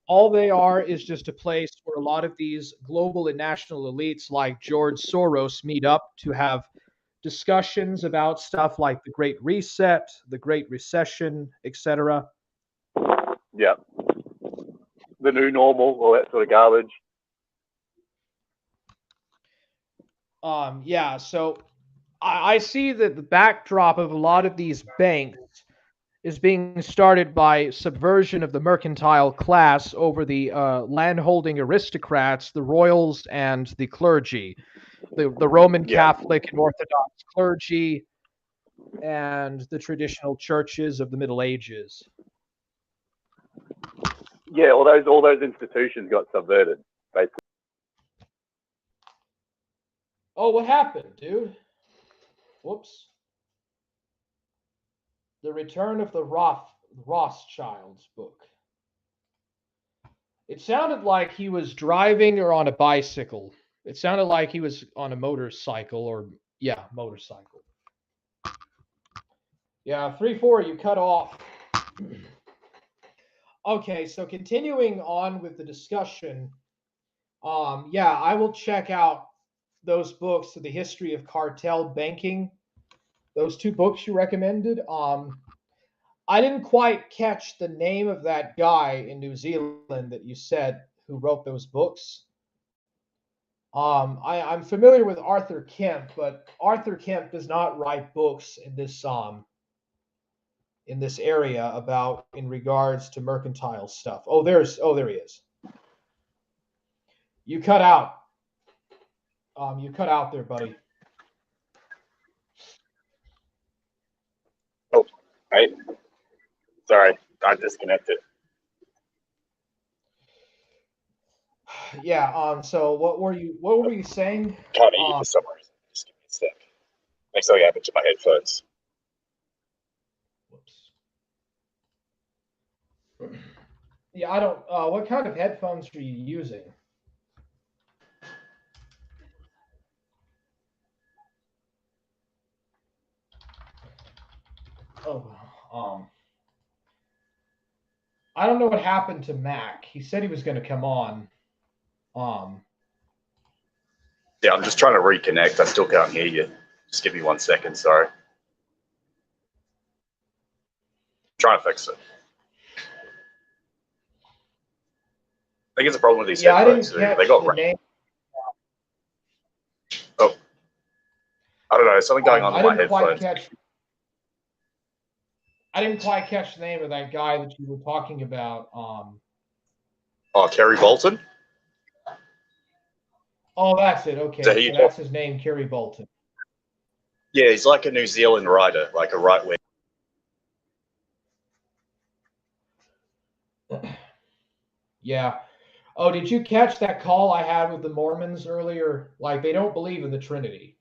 All they are is just a place where a lot of these global and national elites like George Soros meet up to have discussions about stuff like the Great Reset, the Great Recession, etc. Yeah. The new normal, all that sort of garbage. Yeah, so I see that the backdrop of a lot of these banks is being started by subversion of the mercantile class over the landholding aristocrats, the royals, and the clergy, the Roman Catholic and Orthodox clergy, and the traditional churches of the Middle Ages. Yeah, all those institutions got subverted, basically. Oh, what happened, dude? Whoops. The Return of the Rothschilds book. It sounded like he was driving or on a bicycle. It sounded like he was on a motorcycle or, yeah, motorcycle. Yeah, 3-4, you cut off. Okay, so continuing on with the discussion, yeah, I will check out those books, The History of Cartel Banking, those two books you recommended. I didn't quite catch the name of that guy in New Zealand that you said who wrote those books. I'm familiar with Arthur Kemp, but Arthur Kemp does not write books in this area about in regards to mercantile stuff. Oh, there he is. You cut out. You cut out there, buddy. Oh, right. Sorry, I disconnected. Yeah. So what were you saying? Can't hear you for some reason. Just give me a sec. Makes something happen to my headphones. Whoops. Yeah, I don't. What kind of headphones are you using? Oh, I don't know what happened to Mac. He said he was going to come on. Yeah, I'm just trying to reconnect. I still can't hear you. Just give me 1 second. Sorry. Trying to fix it. I think it's a problem with these headphones. They got name. Oh, I don't know. There's something going on with my headphones. I didn't quite catch the name of that guy that you were talking about. Oh, Kerry Bolton? Oh, that's it. Okay, so that's his name, Kerry Bolton. Yeah, he's like a New Zealand writer, like a right-wing. Yeah. Oh, did you catch that call I had with the Mormons earlier? Like, they don't believe in the Trinity.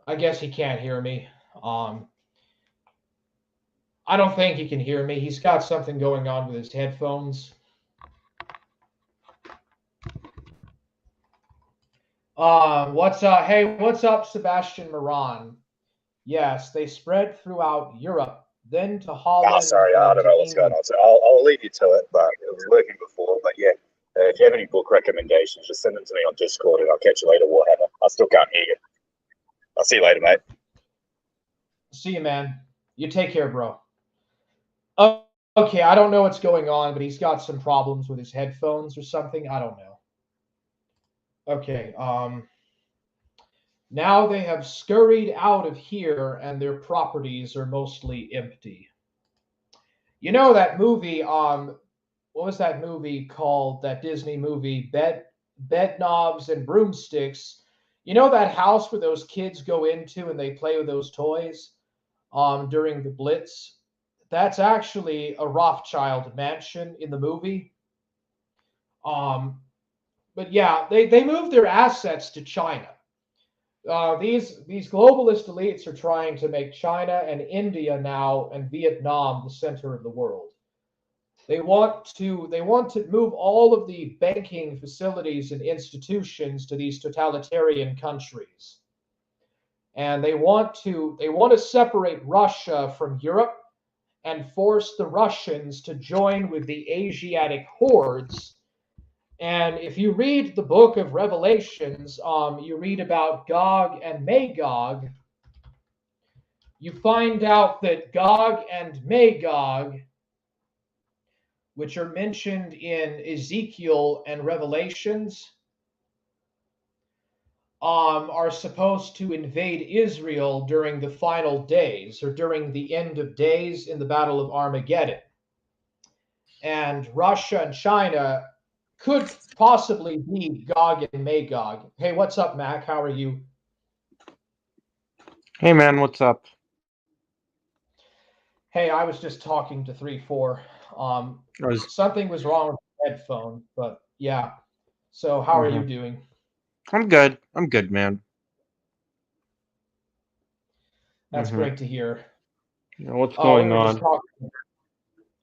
I guess he can't hear me. I don't think he can hear me. He's got something going on with his headphones. What's up? Hey, what's up, Sebastian Moran? Yes, they spread throughout Europe, then to Holland. Oh, sorry, I don't know what's going on. So I'll leave you to it, but it was working before. But yeah, if you have any book recommendations, just send them to me on Discord and I'll catch you later, Warhammer. I still can't hear you. I'll see you later, mate. See you, man. You take care, bro. Okay, I don't know what's going on, but he's got some problems with his headphones or something. I don't know. Okay, now they have scurried out of here and their properties are mostly empty. You know that movie, what was that movie called, that Disney movie, Bedknobs and Broomsticks? You know that house where those kids go into and they play with those toys during the Blitz? That's actually a Rothschild mansion in the movie. But yeah, they moved their assets to China. These globalist elites are trying to make China and India now and Vietnam the center of the world. They want to move all of the banking facilities and institutions to these totalitarian countries. And they want to separate Russia from Europe and force the Russians to join with the Asiatic hordes. And if you read the book of Revelations, you read about Gog and Magog, you find out that Gog and Magog, which are mentioned in Ezekiel and Revelations, are supposed to invade Israel during the final days, or during the end of days in the Battle of Armageddon. And Russia and China could possibly be Gog and Magog. Hey, what's up, Mac? How are you? Hey, man, what's up? Hey, I was just talking to 3-4. Something was wrong with the headphone, but yeah. So how are you doing? I'm good. I'm good, man. That's great to hear. You know, what's going on?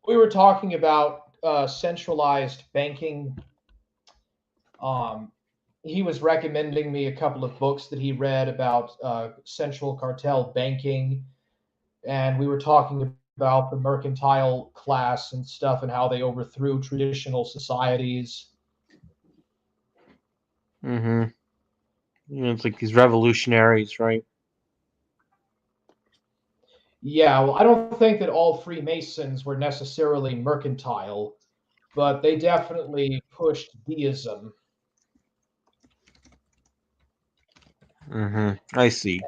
We were talking about centralized banking. He was recommending me a couple of books that he read about central cartel banking, and we were talking about the mercantile class and stuff and how they overthrew traditional societies. You know, it's like these revolutionaries, right? Yeah, well, I don't think that all Freemasons were necessarily mercantile, but they definitely pushed deism. I see.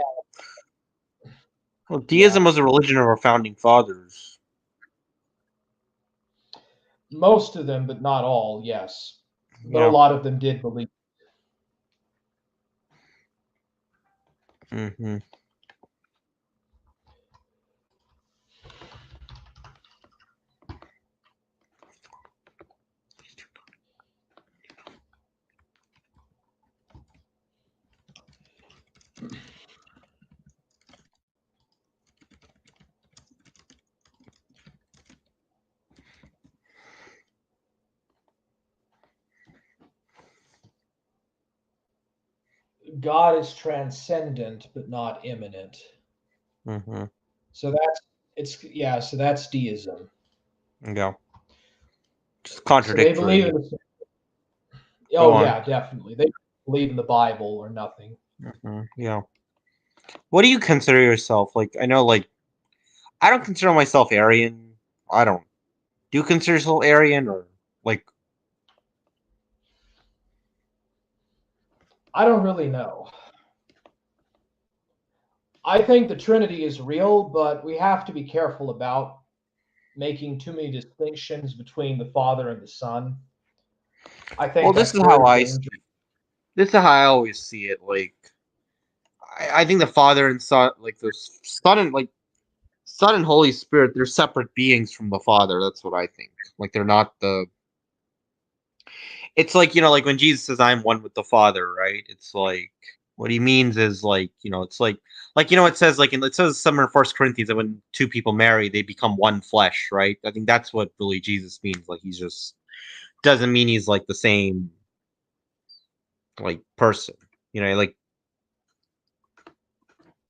Well, deism was a religion of our founding fathers. Most of them, but not all, yes. But a lot of them did believe. God is transcendent, but not immanent. So that's deism. Yeah. Just contradictory. So they believe in definitely. They believe in the Bible or nothing. Yeah. What do you consider yourself? Like, I know, like, I don't consider myself Aryan. I don't. Do you consider yourself Aryan or, like? I don't really know. I think the Trinity is real, but we have to be careful about making too many distinctions between the Father and the Son. I think. Well, this is how I always see it. Like, I think the Father and Son, like the Son and Holy Spirit, they're separate beings from the Father. That's what I think. Like, they're not the. It's like, you know, like when Jesus says, "I'm one with the Father," right? It's like What he means is like, it's like it says it says somewhere in First Corinthians that when two people marry, they become one flesh, right? I think that's what really Jesus means. Like he's just doesn't mean he's like the same like person, like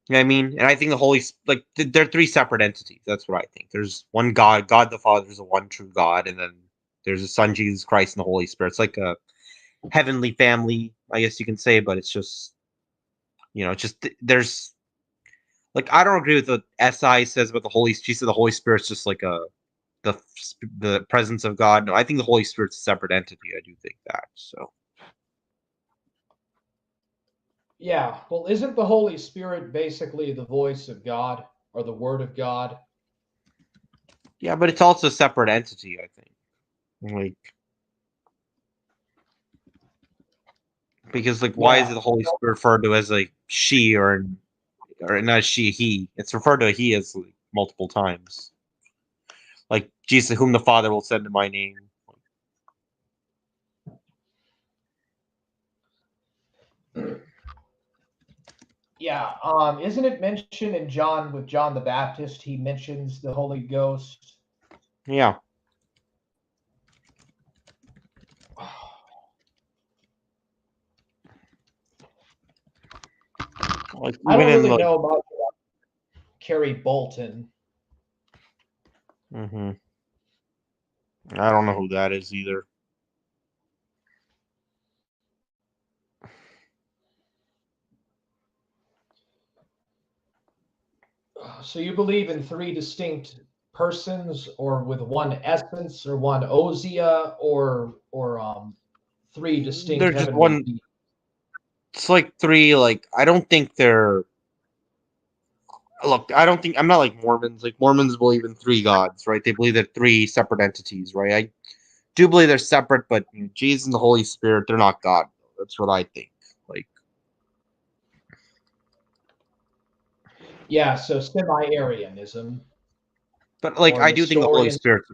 you know what I mean? And I think the they're three separate entities. That's what I think. There's one God, God the Father is the one true God, and then there's the Son Jesus Christ and the Holy Spirit. It's like a heavenly family, I guess you can say, but it's just there's like I don't agree with what SI says about the Holy. She said the Holy Spirit's just like the presence of God. No, I think the Holy Spirit's a separate entity. I do think that. So Yeah, well, isn't the Holy Spirit basically the voice of God or the Word of God? yeah, but it's also a separate entity. I think, because why is Yeah. the Holy Spirit referred to as like she or not she he? It's referred to he as multiple times. Like Jesus, whom the Father will send in my name. Yeah, isn't it mentioned in John with John the Baptist? He mentions the Holy Ghost. Yeah. I don't really know about Kerry Bolton. Mm-hmm. I don't know who that is either. So you believe in three distinct persons, or with one essence, or one ousia, or three distinct They're just heavenly one. beings? It's like three. Like I don't think they're. Look, I don't think I'm not like Mormons. Like Mormons believe in three gods, right? They believe they're three separate entities, right? I do believe they're separate, but Jesus and the Holy Spirit, they're not God. That's what I think. Like, Yeah, so semi-Arianism. but like Or I do think the Holy Nestorian. Spirit.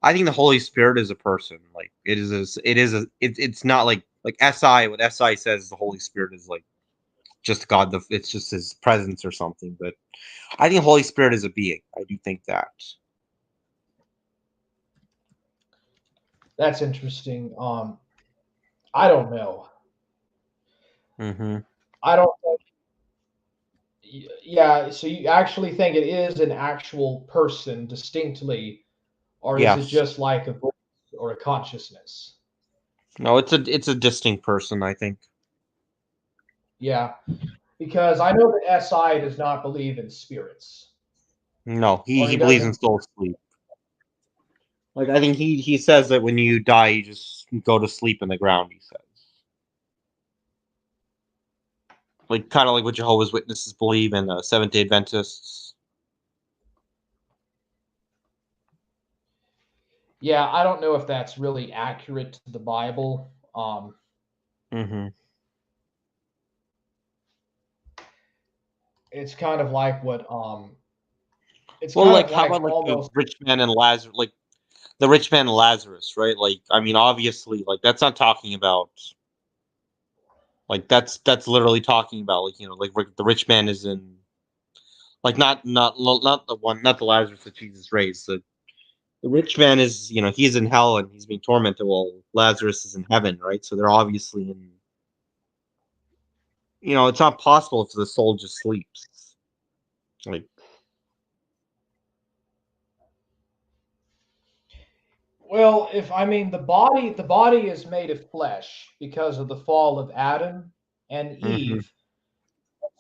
I think the Holy Spirit is a person. Like it's not like SI. What SI says the Holy Spirit is like just God. It's just His presence or something. But I think Holy Spirit is a being. I do think that. That's interesting. I don't know. Mm-hmm. I don't think. Yeah, so you actually think it is an actual person distinctly, or is it Yes. just like a voice or a consciousness? No, it's a distinct person. I think. Yeah, because I know that SI does not believe in spirits, No, or he he believes in doesn't. soul sleep. Like I think he says that when you die, you just go to sleep in the ground. He says, like kind of like what Jehovah's Witnesses believe and Seventh Day Adventists. Yeah, I don't know if that's really accurate to the Bible. Mm-hmm. It's kind of like what it's Well, kind like of how like about like the almost. rich man and Lazarus? Like the rich man and Lazarus, right? Like I mean, obviously, like that's not talking about. Like that's literally talking about like like the rich man is in like not the one, not the Lazarus that Jesus raised. The rich man is he's in hell and he's being tormented while Lazarus is in heaven, right? So they're obviously in. It's not possible if the soul just sleeps. Like Well, if I mean the body is made of flesh because of the fall of Adam and mhm. Eve.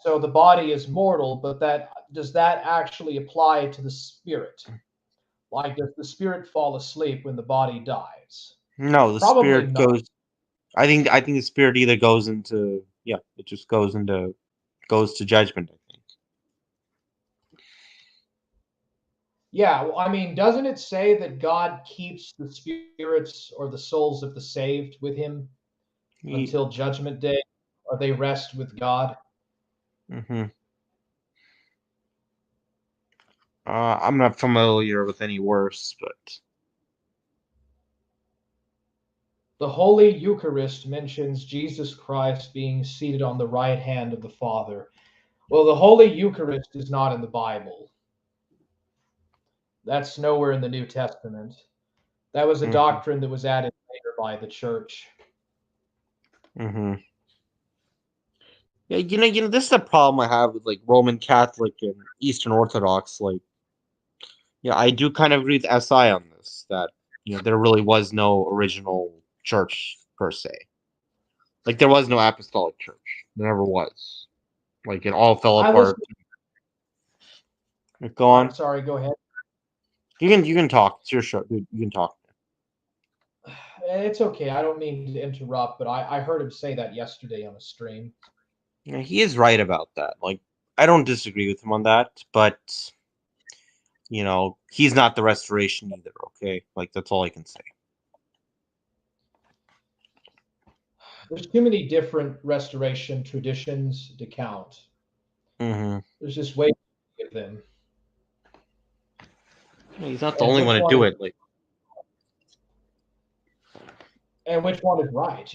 So the body is mortal, but does that actually apply to the spirit? Like, does the spirit fall asleep when the body dies? No, the Probably spirit not. goes. I think the spirit either goes into it just goes to judgment. I think. Yeah, well, I mean, doesn't it say that God keeps the spirits or the souls of the saved with him until judgment day, or they rest with God? Mm-hmm. I'm not familiar with any worse, but The Holy Eucharist mentions Jesus Christ being seated on the right hand of the Father. Well, the Holy Eucharist is not in the Bible. That's nowhere in the New Testament. That was a doctrine that was added later by the church. Mm-hmm. Yeah, this is the problem I have with like Roman Catholic and Eastern Orthodox. Like, yeah, I do kind of agree with SI on this, that there really was no original church per se. Like, there was no apostolic church. There never was. Like, it all fell apart. Go on. Sorry, go ahead. You can talk. It's your show, dude. You can talk. It's okay. I don't mean to interrupt, but I heard him say that yesterday on a stream. Yeah, he is right about that. Like, I don't disagree with him on that, but he's not the restoration either. Okay, like that's all I can say. There's too many different restoration traditions to count. Mm-hmm. There's just way too many of them. Well, he's not the only one to do it. Like, and which one is right?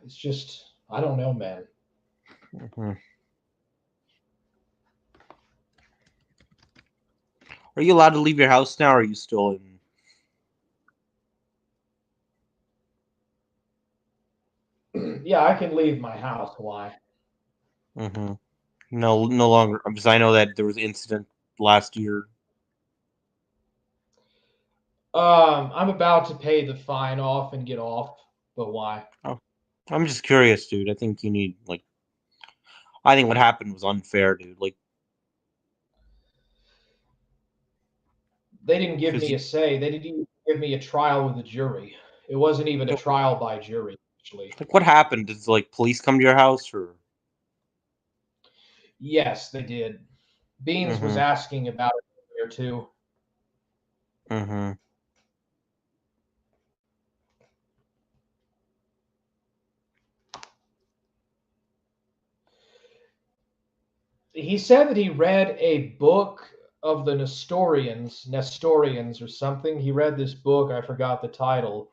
It's just I don't know, man. Mm-hmm. Are you allowed to leave your house now, or are you still in? Yeah, I can leave my house. Why? Mm-hmm. No longer, because I know that there was an incident last year. I'm about to pay the fine off and get off, but why? Oh, I'm just curious, dude. I think you need I think what happened was unfair, dude. Like, they didn't give me a say. They didn't even give me a trial with a jury. It wasn't even a trial by jury, actually. Like, what happened? Did police come to your house, or? Yes, they did. Beans was asking about it earlier too. Mm-hmm. He said that he read a book of the Nestorians or something. He read this book, I forgot the title.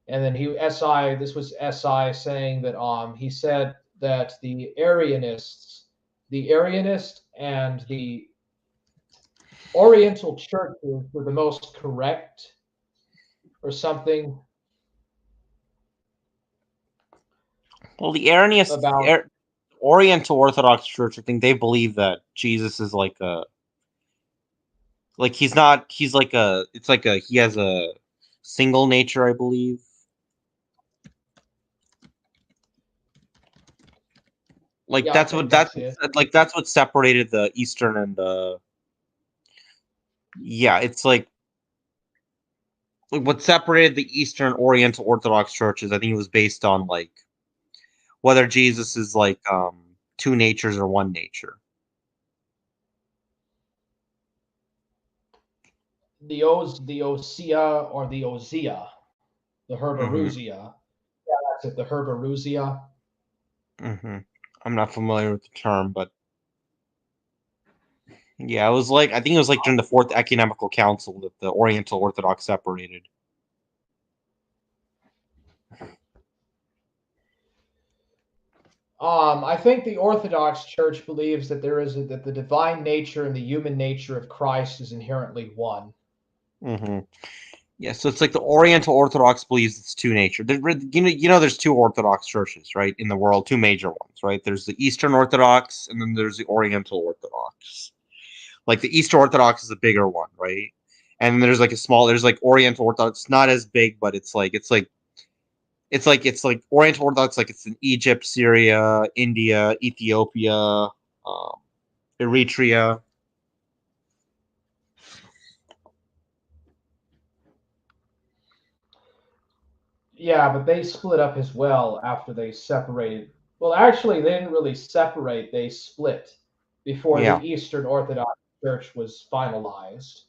And then this was SI saying that he said that the Arianist and the Oriental churches were the most correct or something. Well, the Oriental Orthodox Church, I think they believe that Jesus is he has a single nature, I believe. Like, yeah, that's what separated the Eastern and it's like what separated the Eastern Oriental Orthodox churches. I think it was based on whether Jesus is two natures or one nature. The Osea or the Osea, the Herbaruzia. Yeah, that's it, the Herbaruzia. Mm-hmm. I'm not familiar with the term, but yeah, it was I think it was during the Fourth Ecumenical Council that the Oriental Orthodox separated. I think the Orthodox Church believes that that the divine nature and the human nature of Christ is inherently one. Mm-hmm. Yeah, so it's the Oriental Orthodox believes it's two nature. There's two Orthodox churches, right, in the world, two major ones, right? There's the Eastern Orthodox, and then there's the Oriental Orthodox. The Eastern Orthodox is the bigger one, right? And there's there's Oriental Orthodox, not as big, but it's Oriental Orthodox, it's in Egypt, Syria, India, Ethiopia, Eritrea. Yeah, but they split up as well after they separated. Well, actually, they didn't really separate. They split before the Eastern Orthodox Church was finalized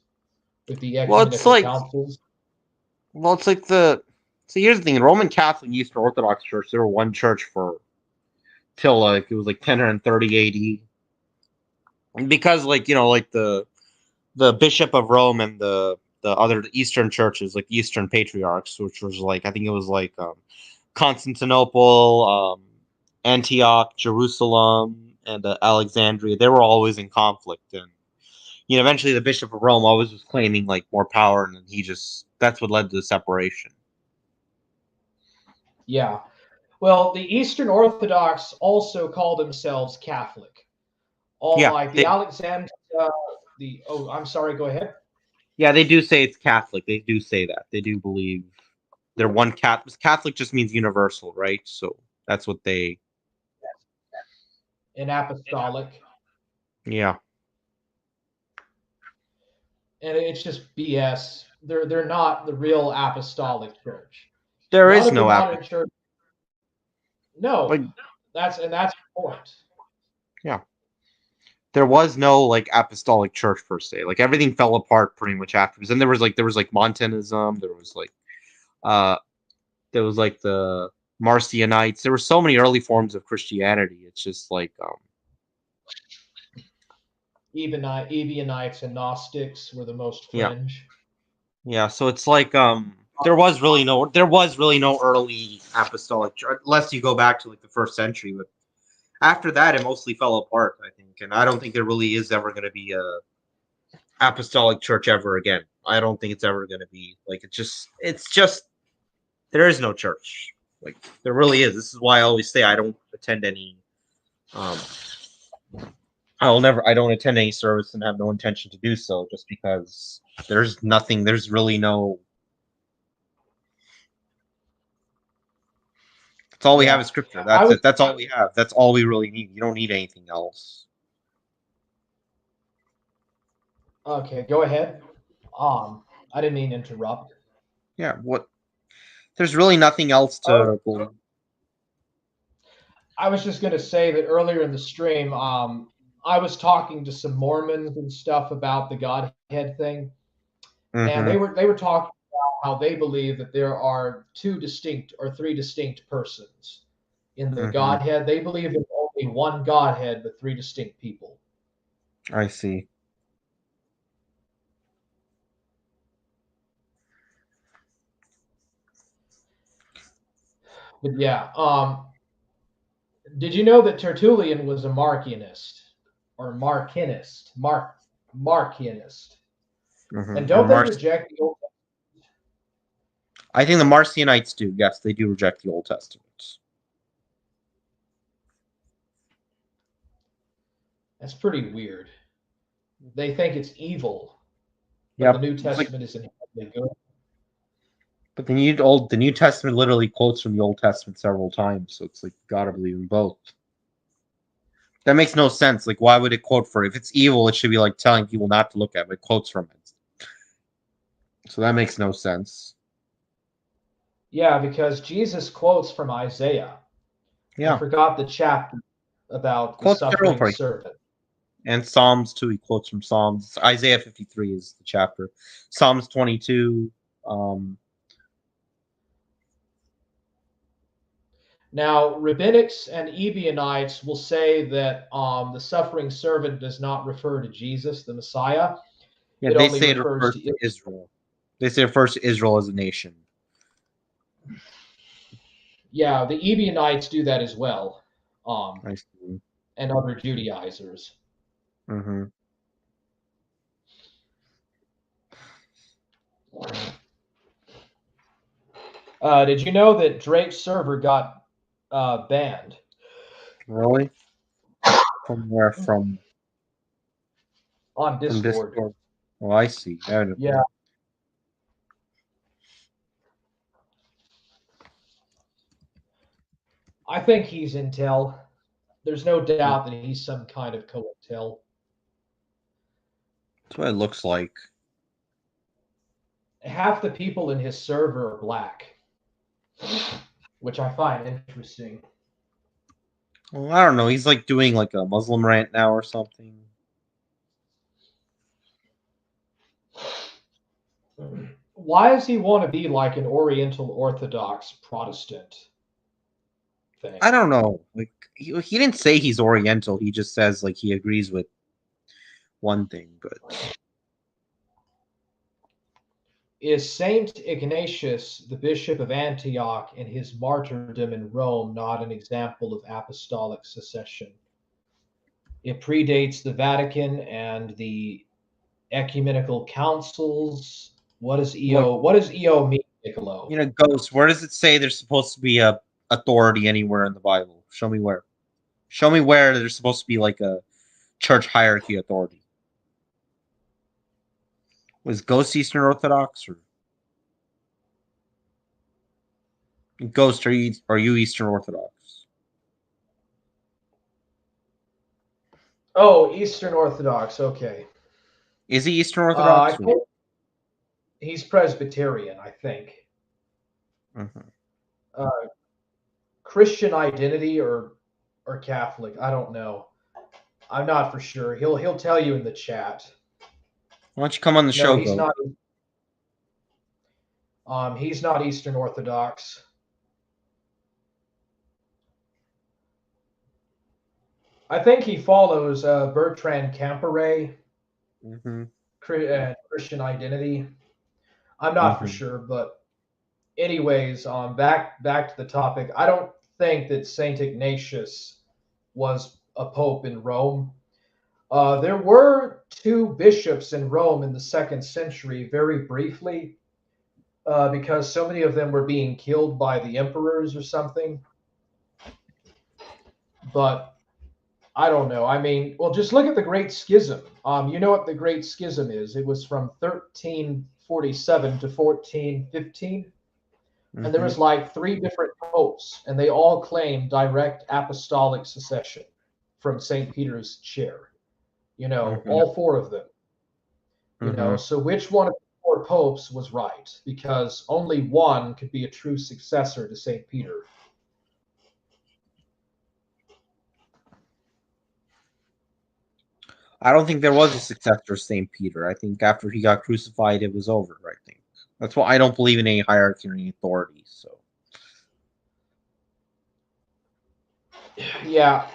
with the ecumenical councils. Well, it's so here's the thing: the Roman Catholic and Eastern Orthodox Church, they were one church till it was 1030 AD, and because the Bishop of Rome and the other Eastern churches, like the Eastern Patriarchs, which was like I think it was like Constantinople, Antioch, Jerusalem, and Alexandria. They were always in conflict, and eventually the Bishop of Rome always was claiming like more power, and that's what led to the separation. Yeah. Well, the Eastern Orthodox also call themselves Catholic. Like the Alexander, I'm sorry, go ahead. Yeah, they do say it's Catholic. They do say that. They do believe they're one Catholic. Catholic just means universal, right? So that's what they. And apostolic. Yeah. And it's just BS. They're not the real apostolic church. There is no apostolic church. No, that's the point. Yeah. There was no like apostolic church per se. Like everything fell apart pretty much afterwards. And there was like Montanism. There was like the Marcionites. There were so many early forms of Christianity. It's just like Ebionites and Gnostics were the most fringe. Yeah. So it's like there was really no early apostolic church unless you go back to like the 1st century. But after that, it mostly fell apart, I think, and I don't think there really is ever going to be a apostolic church ever again. I don't think it's ever going to be like it's just there is no church. Like there really is. This is why I always say I don't attend any. I don't attend any service and have no intention to do so, just because there's nothing. There's really no. That's all we have is scripture. That's it. That's all we have. That's all we really need. You don't need anything else. Okay, go ahead. I didn't mean to interrupt. Yeah, what? There's really nothing else to believe. I was just going to say that earlier in the stream, I was talking to some Mormons and stuff about the Godhead thing, and they were talking about how they believe that there are 2 distinct or 3 distinct persons in the Godhead. They believe there's only one Godhead but 3 distinct people. I see. But yeah, did you know that Tertullian was a Marcionist or Marcinist? Marcionist. And don't they reject the Old Testament? I think the Marcionites do. Yes, they do reject the Old Testament. That's pretty weird. They think it's evil. But Yeah, the New Testament is inherently good. But the New Testament literally quotes from the Old Testament several times, so it's like you gotta believe in both. That makes no sense. Like, why would it quote for it? If it's evil, it should be like telling people not to look at it. It quotes from it. So that makes no sense. Yeah, because Jesus quotes from Isaiah. Yeah. I forgot the chapter about the suffering servant. And Psalms too. He quotes from Psalms. Isaiah 53 is the chapter. Psalms 22. Now, Rabbinics and Ebionites will say that the suffering servant does not refer to Jesus, the Messiah. Yeah, they say it refers to Israel. They say it refers to Israel as a nation. Yeah, the Ebionites do that as well. I see. And other Judaizers. Mm-hmm. Did you know that Drake's server got banned? Really? From where? From on Discord. Oh, I see. Yeah. I think he's intel. There's no doubt that he's some kind of co-intel. That's what it looks like. Half the people in his server are black, which I find interesting. Well, I don't know. He's like doing like a Muslim rant now or something. Why does he want to be like an Oriental Orthodox Protestant thing? I don't know. Like he didn't say he's Oriental. He just says like he agrees with one thing, but is Saint Ignatius, the Bishop of Antioch, and his martyrdom in Rome not an example of apostolic succession? It predates the Vatican and the ecumenical councils. What does EO? What does EO mean, Niccolo? You know, Ghost, where does it say there's supposed to be a authority anywhere in the Bible? Show me where. Show me where there's supposed to be like a church hierarchy authority. Was Ghost Eastern Orthodox or Ghost? Are you Eastern Orthodox? Oh, Eastern Orthodox. Okay. Is he Eastern Orthodox? I think he's Presbyterian, I think. Christian identity or Catholic? I don't know. I'm not for sure. He'll tell you in the chat. Why don't you come on the show, he's Ghost? not. He's not Eastern Orthodox. I think he follows Bertrand Campere, Christian identity. I'm not for sure, but anyways, back to the topic. I don't think that Saint Ignatius was a pope in Rome. There were 2 bishops in Rome in the 2nd century, very briefly, because so many of them were being killed by the emperors or something. But I don't know. I mean, well, just look at the Great Schism. You know what the Great Schism is? It was from 1347 to 1415. And there was like 3 different popes, and they all claimed direct apostolic succession from St. Peter's chair. You know, all 4 of them. You know, so which one of the 4 popes was right? Because only one could be a true successor to St. Peter. I don't think there was a successor of St. Peter. I think after he got crucified, it was over, I think. That's why I don't believe in any hierarchy or any authority. So, yeah,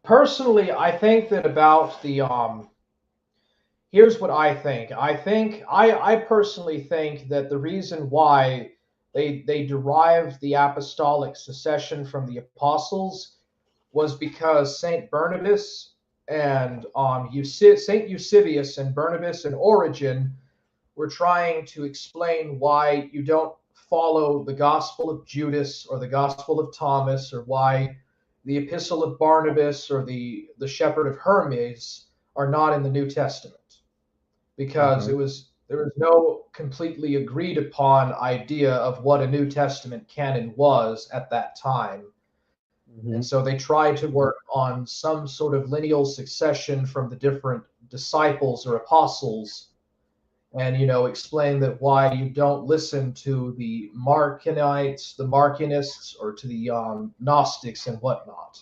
personally, I think that about the here's what I think. I personally think that the reason why they derived the apostolic succession from the apostles was because Saint Barnabas and Saint Eusebius and Barnabas and Origen were trying to explain why you don't follow the Gospel of Judas or the Gospel of Thomas, or why the Epistle of Barnabas or the Shepherd of Hermes are not in the New Testament, because there was no completely agreed upon idea of what a New Testament canon was at that time. And so they tried to work on some sort of lineal succession from the different disciples or apostles, and, you know, explain that why you don't listen to the Marcionites, the Marcionists, or to the Gnostics and whatnot.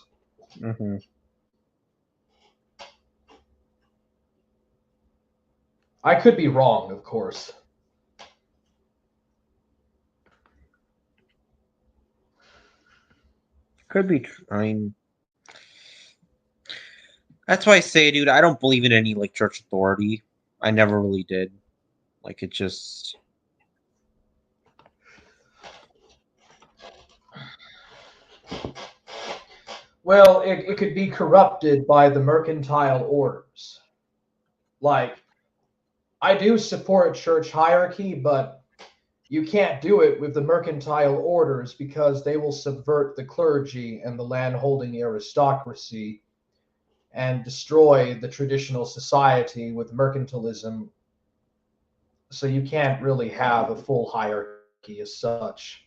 I could be wrong, of course. could be. I mean, that's why I say, dude, I don't believe in any like church authority. I never really did. Like, it just. Well, it could be corrupted by the mercantile orders. Like, I do support church hierarchy, but you can't do it with the mercantile orders, because they will subvert the clergy and the land-holding aristocracy and destroy the traditional society with mercantilism. So you can't really have a full hierarchy as such.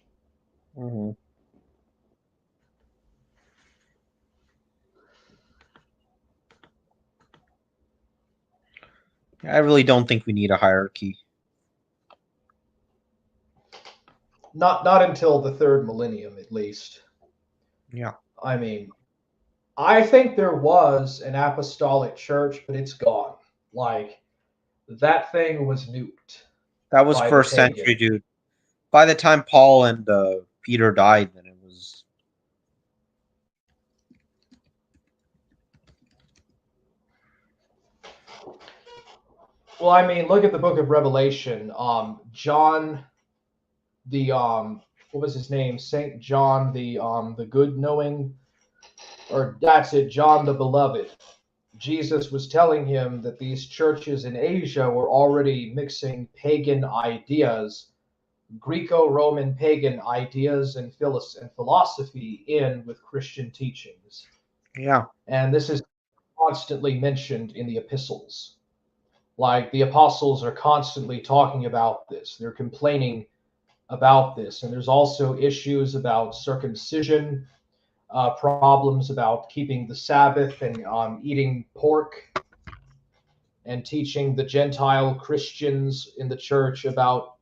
I really don't think we need a hierarchy. Not until the 3rd millennium, at least. Yeah. I mean, I think there was an apostolic church, but it's gone. Like, that thing was nuked. That was 1st century, dude. By the time Paul and Peter died, then it was. Well, I mean, look at the book of Revelation. John, the what was his name? Saint John, the good knowing, or that's it, John the beloved. Jesus was telling him that these churches in Asia were already mixing pagan ideas, Greco-Roman pagan ideas and philosophy in with Christian teachings. Yeah. And this is constantly mentioned in the epistles. Like the apostles are constantly talking about this. They're complaining about this. And there's also issues about circumcision, problems about keeping the Sabbath and eating pork, and teaching the Gentile Christians in the church about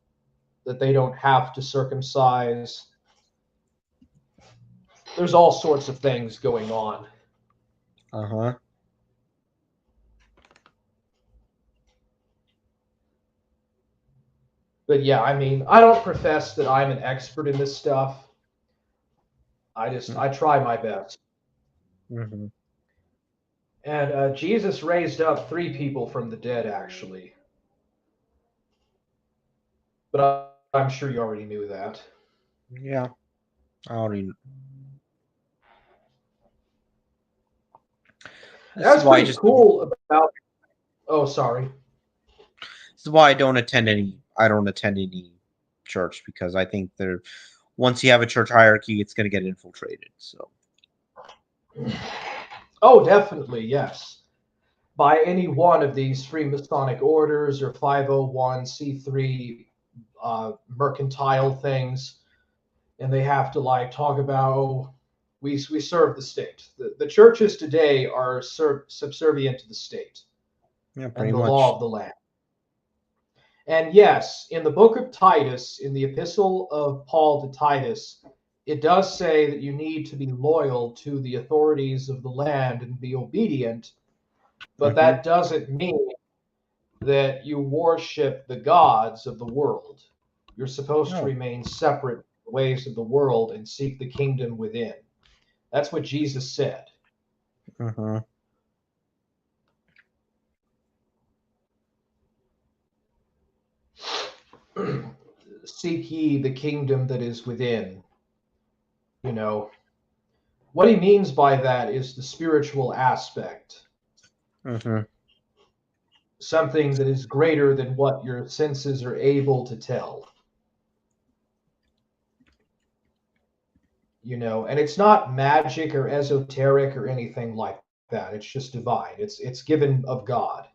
that they don't have to circumcise. There's all sorts of things going on. Uh-huh. But yeah, I mean, I don't profess that I'm an expert in this stuff. I try my best. Mm-hmm. And Jesus raised up 3 people from the dead, actually. But I'm sure you already knew that. Yeah. I already. That's pretty cool about. Oh, sorry. This is why I don't attend any. I don't attend any church, because I think once you have a church hierarchy, it's going to get infiltrated. So. Oh, definitely, yes. By any one of these Freemasonic orders or 501c3 mercantile things, and they have to like talk about, oh, we serve the state. The churches today are subservient to the state Yeah, and the law of the land. And yes, in the book of Titus, in the epistle of Paul to Titus, it does say that you need to be loyal to the authorities of the land and be obedient, but that doesn't mean that you worship the gods of the world. You're supposed to remain separate from the ways of the world and seek the kingdom within. That's what Jesus said. Uh-huh. Seek ye the kingdom that is within. You know, what he means by that is the spiritual aspect. Uh-huh. Something that is greater than what your senses are able to tell. You know, and it's not magic or esoteric or anything like that. It's just divine. It's given of God.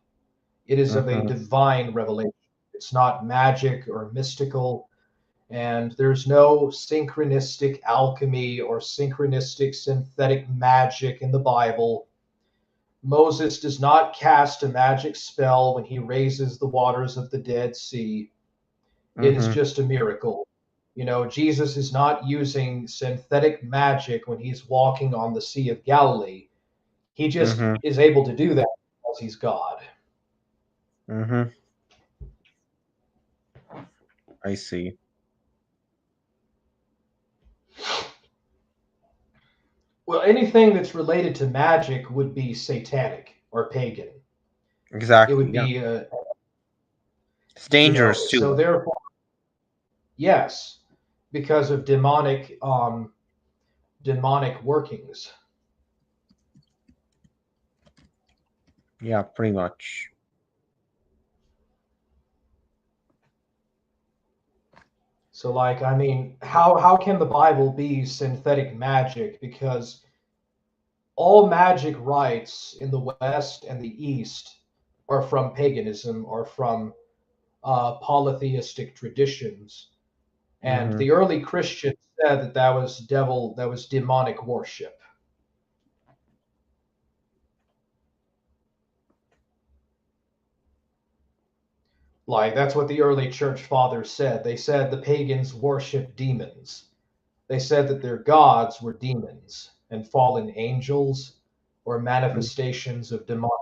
It is of a divine revelation. It's not magic or mystical, and there's no synchronistic alchemy or synchronistic synthetic magic in the Bible. Moses does not cast a magic spell when he raises the waters of the Dead Sea. It is just a miracle. You know, Jesus is not using synthetic magic when he's walking on the Sea of Galilee. He just is able to do that because he's God. I see. Well, anything that's related to magic would be satanic or pagan. Exactly. It would be it's dangerous too. So therefore, yes, because of demonic workings. Yeah, pretty much. So, like, I mean, how can the Bible be synthetic magic? Because all magic rites in the West and the East are from paganism or from polytheistic traditions. And the early Christians said that was demonic worship. Like, that's what the early church fathers said. They said the pagans worshiped demons. They said that their gods were demons and fallen angels or manifestations of demonic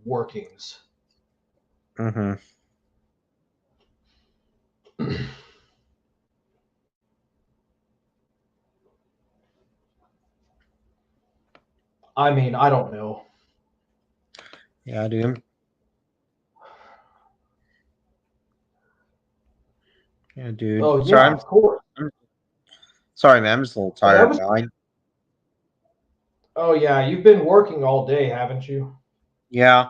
workings. I mean, I don't know. Yeah, dude. Yeah, dude. Oh Sorry, yeah, of course. sorry, man. I'm just a little Oh, that tired was. now. Oh yeah, you've been working all day, haven't you? Yeah,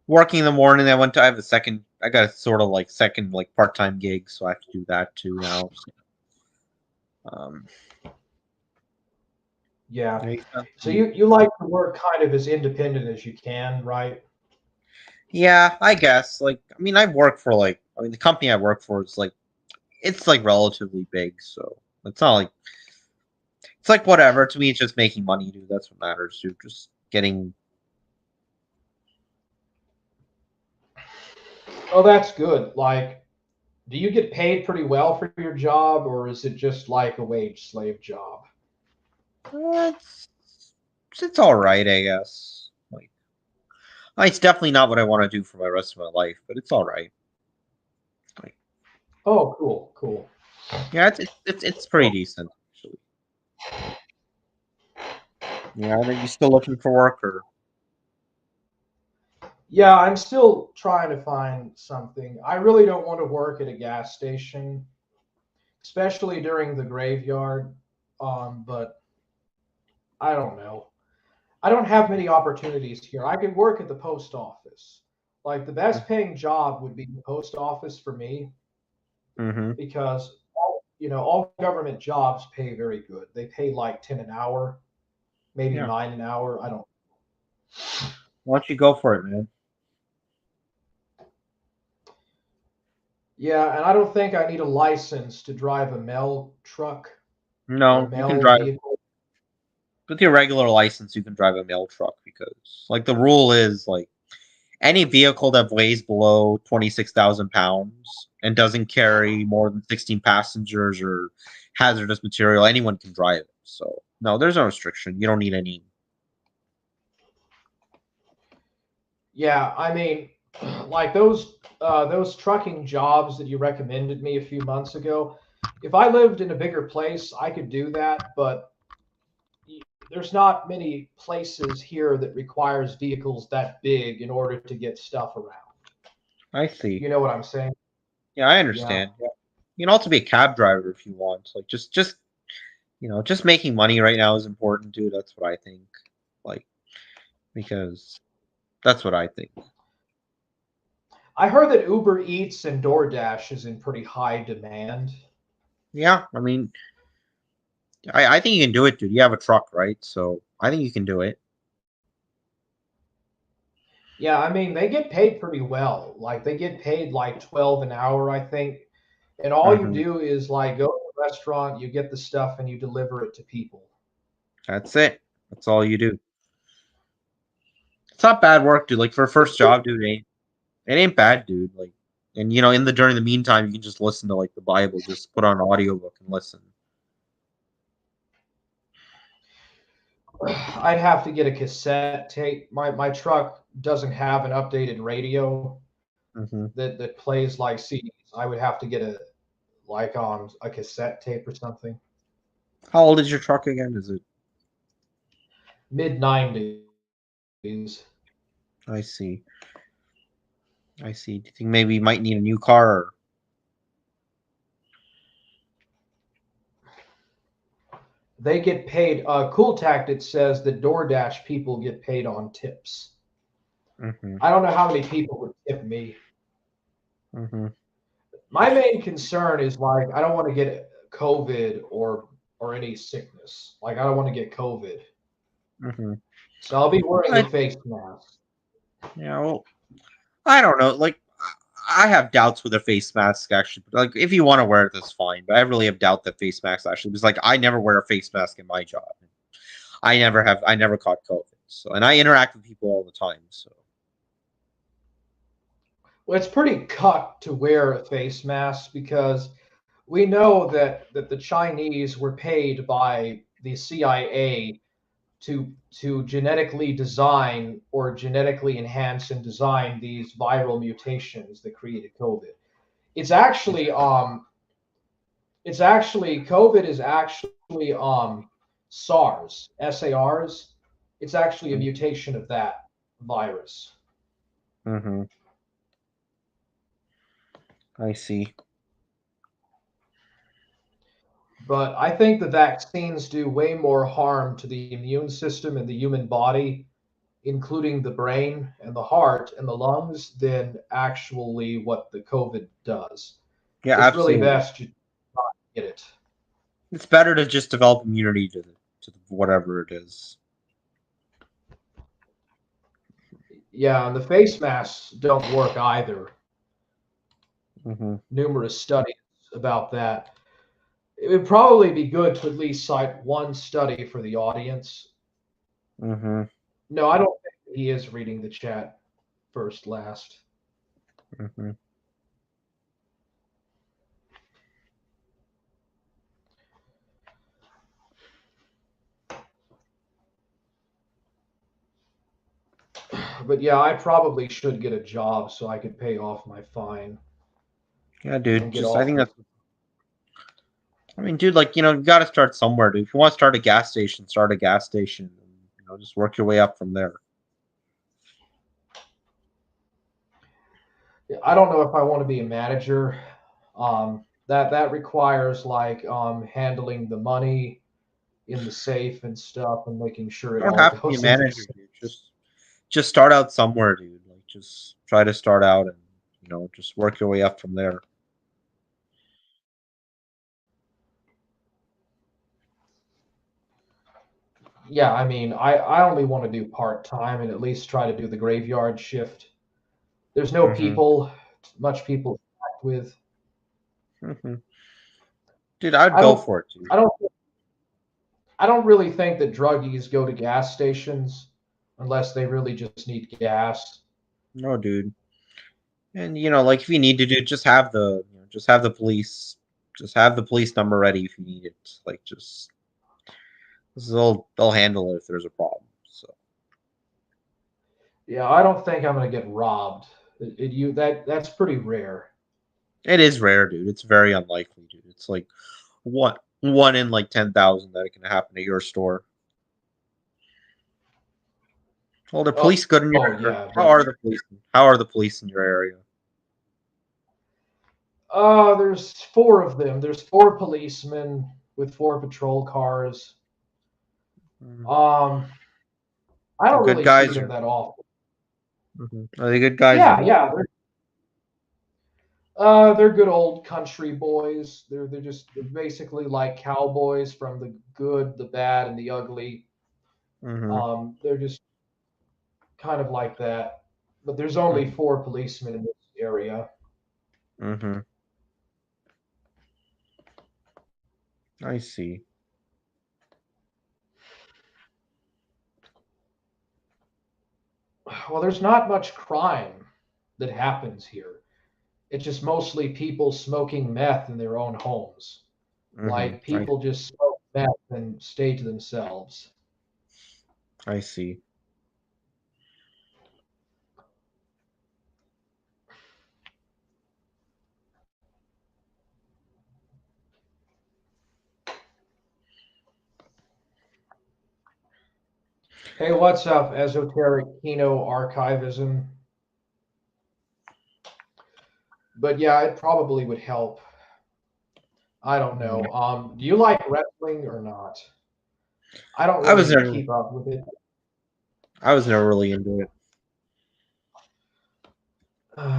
working in the morning. I have a second. I got a sort of like second like part-time gig, so I have to do that too now. So, um, Yeah. yeah, So you like to work kind of as independent as you can, right? yeah, I guess. Like, I mean, the company I work for is like, it's like relatively big, so it's not like it's like whatever. To me, it's just making money, dude. That's what matters, dude. Just getting. Oh, that's good. Like, do you get paid pretty well for your job, or is it just like a wage slave job? It's it's all right, I guess. Like, it's definitely not what I want to do for my rest of my life, but it's all right. Like, Oh, cool, cool. yeah, it's pretty decent actually. Yeah, are you still looking for work or? Yeah, I'm still trying to find something. I really don't want to work at a gas station, especially during the graveyard. But I don't know. I don't have many opportunities here. I could work at the post office. Like the best paying job would be the post office for me Mm-hmm. because all government jobs pay very good. They pay like 10 an hour, maybe Yeah. 9 an hour. I don't. Why don't you go for it, man? Yeah, and I don't think I need a license to drive a mail truck or No, you can mail drive vehicle. with your regular license. You can drive a mail truck because, like, the rule is like any vehicle that weighs below 26,000 pounds and doesn't carry more than 16 passengers or hazardous material, anyone can drive it. So no, there's no restriction. You don't need any. Yeah, I mean, like those trucking jobs that you recommended me a few months ago. If I lived in a bigger place, I could do that, but there's not many places here that requires vehicles that big in order to get stuff around. I see. You know what I'm saying? Yeah, I Yeah. understand. Yeah. You can also be a cab driver if you want. Like just making money right now is important, dude. That's what I think. Like because that's what I think. I heard that Uber Eats and DoorDash is in pretty high demand. Yeah, I mean, I think you can do it, dude. You have a truck, right? So I think you can do it. Yeah, I mean, they get paid pretty well. Like they get paid like 12 an hour, I think. And all you Hmm. do is like go to the restaurant, you get the stuff and you deliver it to people. That's it. That's all you do. It's not bad work, dude. Like for a first job, dude, it ain't bad, dude. Like, and during the meantime, you can just listen to like the Bible. Just put on an audiobook and listen. I'd have to get a cassette tape. My truck doesn't have an updated radio Hmm. that plays like CDs. I would have to get a cassette tape or something. How old is your truck again? Is it? Mid 90s. I see. I see. Do you think maybe you might need a new car? Or... They get paid. Cool Tactic says that DoorDash people get paid on tips. Hmm. I don't know how many people would tip me. Hmm. My main concern is like I don't want to get COVID or any sickness. Like I don't want to get COVID. Hmm. So I'll be wearing a face mask. Yeah, well, I don't know. Like, I have doubts with a face mask actually. Like, if you want to wear it, that's fine. But I really have doubt that face masks actually, because like I never wear a face mask in my job. I never have. I never caught COVID. So, and I interact with people all the time. So, Well, it's pretty cut to wear a face mask because we know that the Chinese were paid by the CIA to genetically design or genetically enhance and design these viral mutations that created COVID. It's actually COVID is actually SARS, SARS. It's actually a mutation of that virus. I see. But I think the vaccines do way more harm to the immune system and the human body, including the brain and the heart and the lungs, than actually what the COVID does. Yeah, It's really absolutely. best you not get it. It's better to just develop immunity to whatever it is. Yeah, and the face masks don't work either. Mm-hmm. Numerous studies about that. It would probably be good to at least cite one study for the audience. Mm-hmm. No, I don't think he is reading the chat first last. Mm-hmm. But yeah, I probably should get a job so I could pay off my fine. Yeah, dude. And get Just off I think the- that's. I mean, dude, like, you know, you got to start somewhere, dude. If you want to start a gas station, start a gas station. You know, just work your way up from there. I don't know if I want to be a manager. That requires like handling the money in the safe and stuff and making sure it You don't all have to be a goes into the manager, safe. dude. Just start out somewhere, dude. Like, just try to start out and, you know, just work your way up from there. Yeah, I mean, I only want to do part-time and at least try to do the graveyard shift. There's no much people to act with. Mm-hmm. Dude, I'd go for it, dude. I don't really think that druggies go to gas stations unless they really just need gas. No, dude. And, you know, like, if you need to do, just have the police, number ready if you need it. Like, just they'll handle it if there's a problem. So. Yeah, I don't think I'm gonna get robbed. That's pretty rare. It is rare, dude. It's very unlikely, dude. It's like one in like 10,000 that it can happen at your store. Well, the police good in your area. Yeah, How are the police? How are the police in your area? There's 4 of them. There's 4 policemen with 4 patrol cars. I don't Good really guys see them that often. Are they good guys? Yeah. They're good old country boys. They're basically like cowboys from the good, the bad, and the ugly. They're just kind of like that. But there's only 4 policemen in this area. Mm-hmm. I see. Well, there's not much crime that happens here. It's just mostly people smoking meth in their own homes. Like people just smoke meth and stay to themselves. I see. Hey, what's up, Esoteric Kino Archivism? But yeah, it probably would help. I don't know. Do you like wrestling or not? I don't really keep up with it. I was never really into it.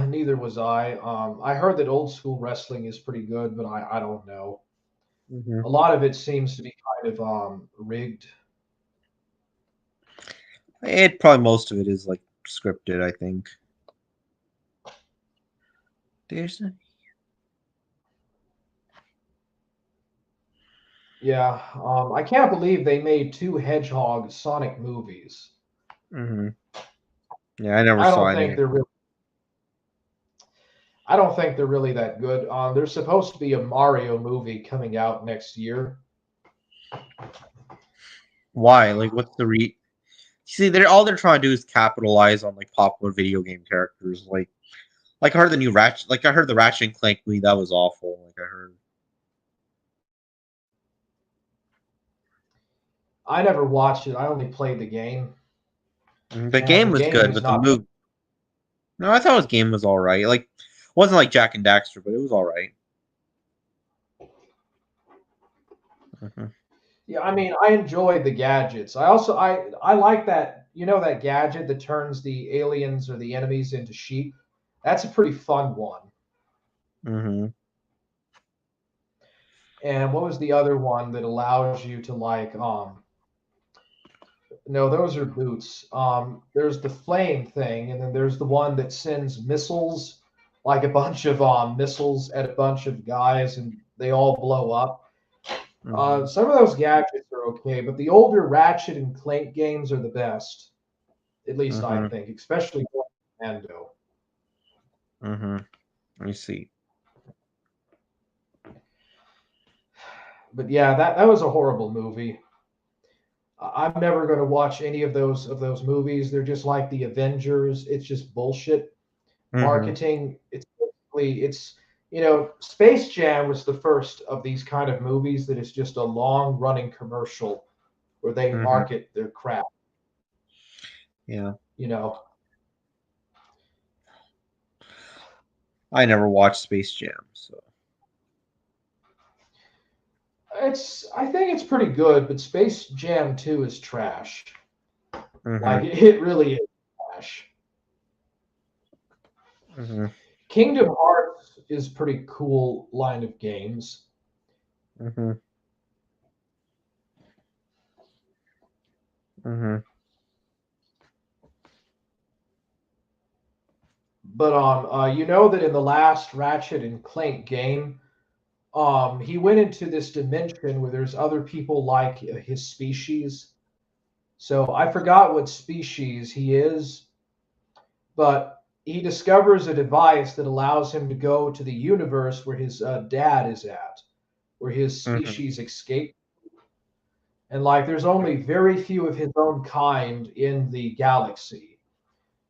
Neither was I. I heard that old school wrestling is pretty good, but I don't know. A lot of it seems to be kind of rigged. Most of it is like scripted, I think. Yeah, I can't believe they made 2 Hedgehog Sonic movies. Yeah, I never saw any. I don't think they're really that good. There's supposed to be a Mario movie coming out next year. Why? Like, what's the See, all they're trying to do is capitalize on like popular video game characters. Like I heard the new Ratchet. Like I heard the Ratchet and Clank movie that was awful. Like I heard. I never watched it. I only played the game. The game was good, but the movie. No, I thought the game was all right. Like, it wasn't like Jak and Daxter, but it was all right. Mhm. Yeah, I mean, I enjoyed the gadgets. I like that, that gadget that turns the aliens or the enemies into sheep. That's a pretty fun one. Mhm. And what was the other one that allows you to no, those are boots. There's the flame thing, and then there's the one that sends missiles, like a bunch of missiles at a bunch of guys, and they all blow up. Mhm. Some of those gadgets are okay, but the older Ratchet and Clank games are the best. At least I Mhm. think, especially Commando. Mhm. Let me see. But yeah, that was a horrible movie. I'm never going to watch any of those movies. They're just like the Avengers. It's just bullshit Mhm. marketing. It's Space Jam was the first of these kind of movies that is just a long running commercial where they Mhm. market their crap. Yeah. You know, I never watched Space Jam, so. I think it's pretty good, but Space Jam 2 is trash. Like Mhm. it really is trash. Mhm. Kingdom Hearts is pretty cool line of games. Mhm. Mhm. But you know that in the last Ratchet and Clank game, he went into this dimension where there's other people like his species. So I forgot what species he is, but he discovers a device that allows him to go to the universe where his dad is at, where his Mhm. species escaped. And like, there's only very few of his own kind in the galaxy.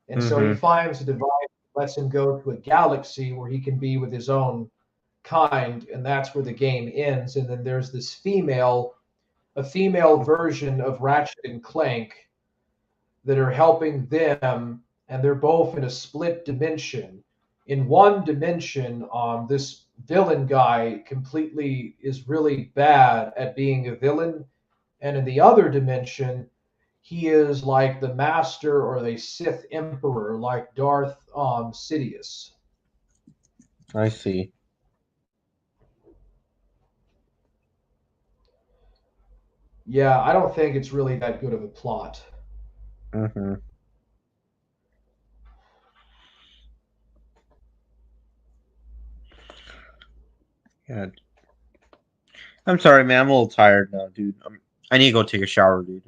And so he Mhm. finds a device that lets him go to a galaxy where he can be with his own kind, and that's where the game ends. And then there's a female version of Ratchet and Clank that are helping them, and they're both in a split dimension. In one dimension, this villain guy completely is really bad at being a villain, and in the other dimension, he is like the master or the Sith Emperor, like Darth Sidious. I see. Yeah, I don't think it's really that good of a plot. Mhm. Yeah. I'm sorry, man. I'm a little tired now, dude. I need to go take a shower, dude.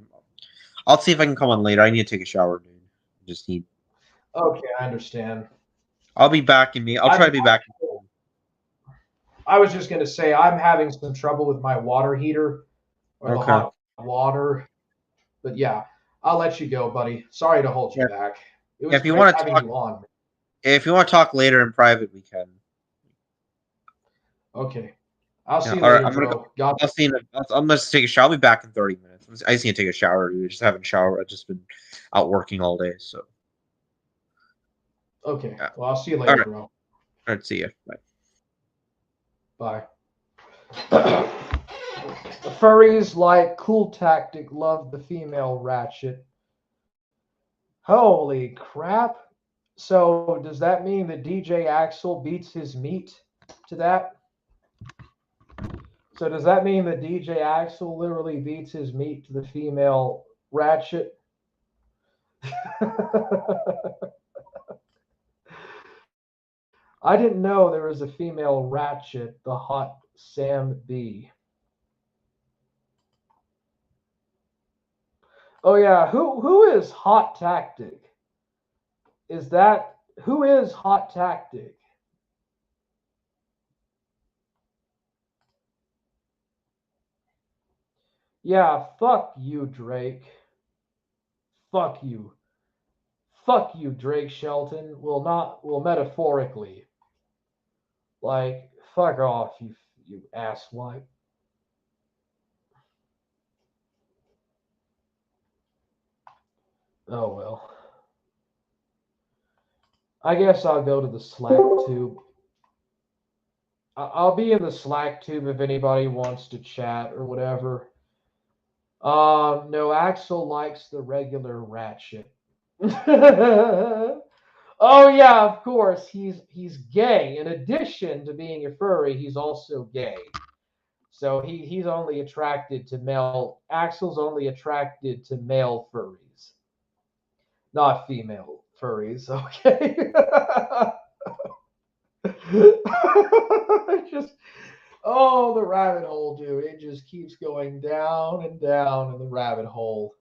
I'll see if I can come on later. I need to take a shower, dude. Just need. Okay, I understand. I'll be back in me. I'll try to be back. I was just going to say I'm having some trouble with my water heater or the Okay. hot water. But yeah, I'll let you go, buddy. Sorry to hold you Yeah. back. It Yeah. was If you great want to having talk, you on. if you want to talk later in private, we can. Okay. I'll Yeah. see you All right. later, I'm gonna go. bro. God. I'll see you. I'm gonna take a shower. I'll be back in 30 minutes. I just need to take a shower, dude. Just haven't showered. I've just been out working all day, so. Okay. Yeah. Well, I'll see you All later, right. bro. All right. See you. Bye. Bye. The furries like Cool Tactic love the female Ratchet. Holy crap. So does that mean that DJ Axel beats his meat to that? So does that mean that DJ Axel literally beats his meat to the female Ratchet? I didn't know there was a female Ratchet, the hot Sam B. Oh yeah, who is Hot Tactic? Is that who is Hot Tactic? Yeah, fuck you, Drake. Fuck you. Fuck you, Drake Shelton. Well, metaphorically. Like, fuck off, you asswipe. Oh well. I guess I'll go to the Slack tube. I'll be in the Slack tube if anybody wants to chat or whatever. No, Axel likes the regular Ratchet. Oh yeah, of course. He's gay. In addition to being a furry, he's also gay. So he's only attracted to male. Axel's only attracted to male furries, not female furries. Okay. Just the rabbit hole, dude. It just keeps going down and down in the rabbit hole.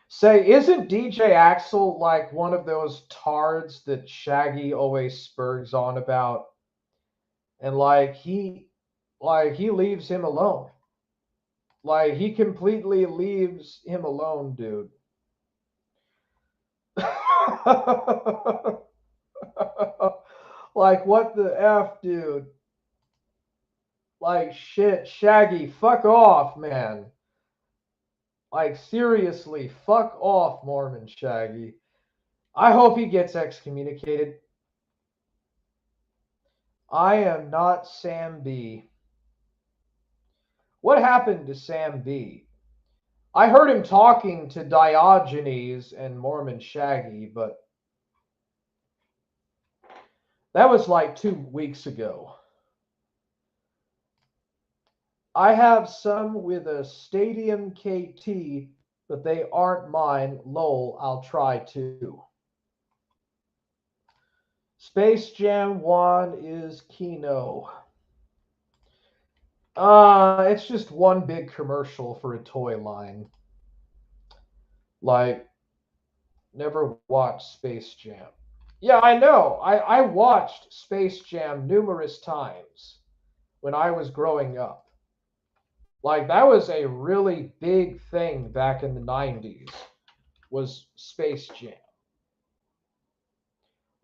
Say, isn't DJ Axel like one of those tards that Shaggy always spurgs on about? And he leaves him alone. Like he completely leaves him alone, dude. Like what the F, dude? Like shit, Shaggy, fuck off, man. Like seriously, fuck off, Mormon Shaggy. I hope he gets excommunicated. I am not Sam B. What happened to Sam B? I heard him talking to Diogenes and Mormon Shaggy, but that was like 2 weeks ago. I have some with a Stadium KT, but they aren't mine. Lol, I'll try to. Space Jam 1 is Kino. It's just one big commercial for a toy line. Like, never watched Space Jam. Yeah, I know. I watched Space Jam numerous times when I was growing up. Like, that was a really big thing back in the 90s, was Space Jam.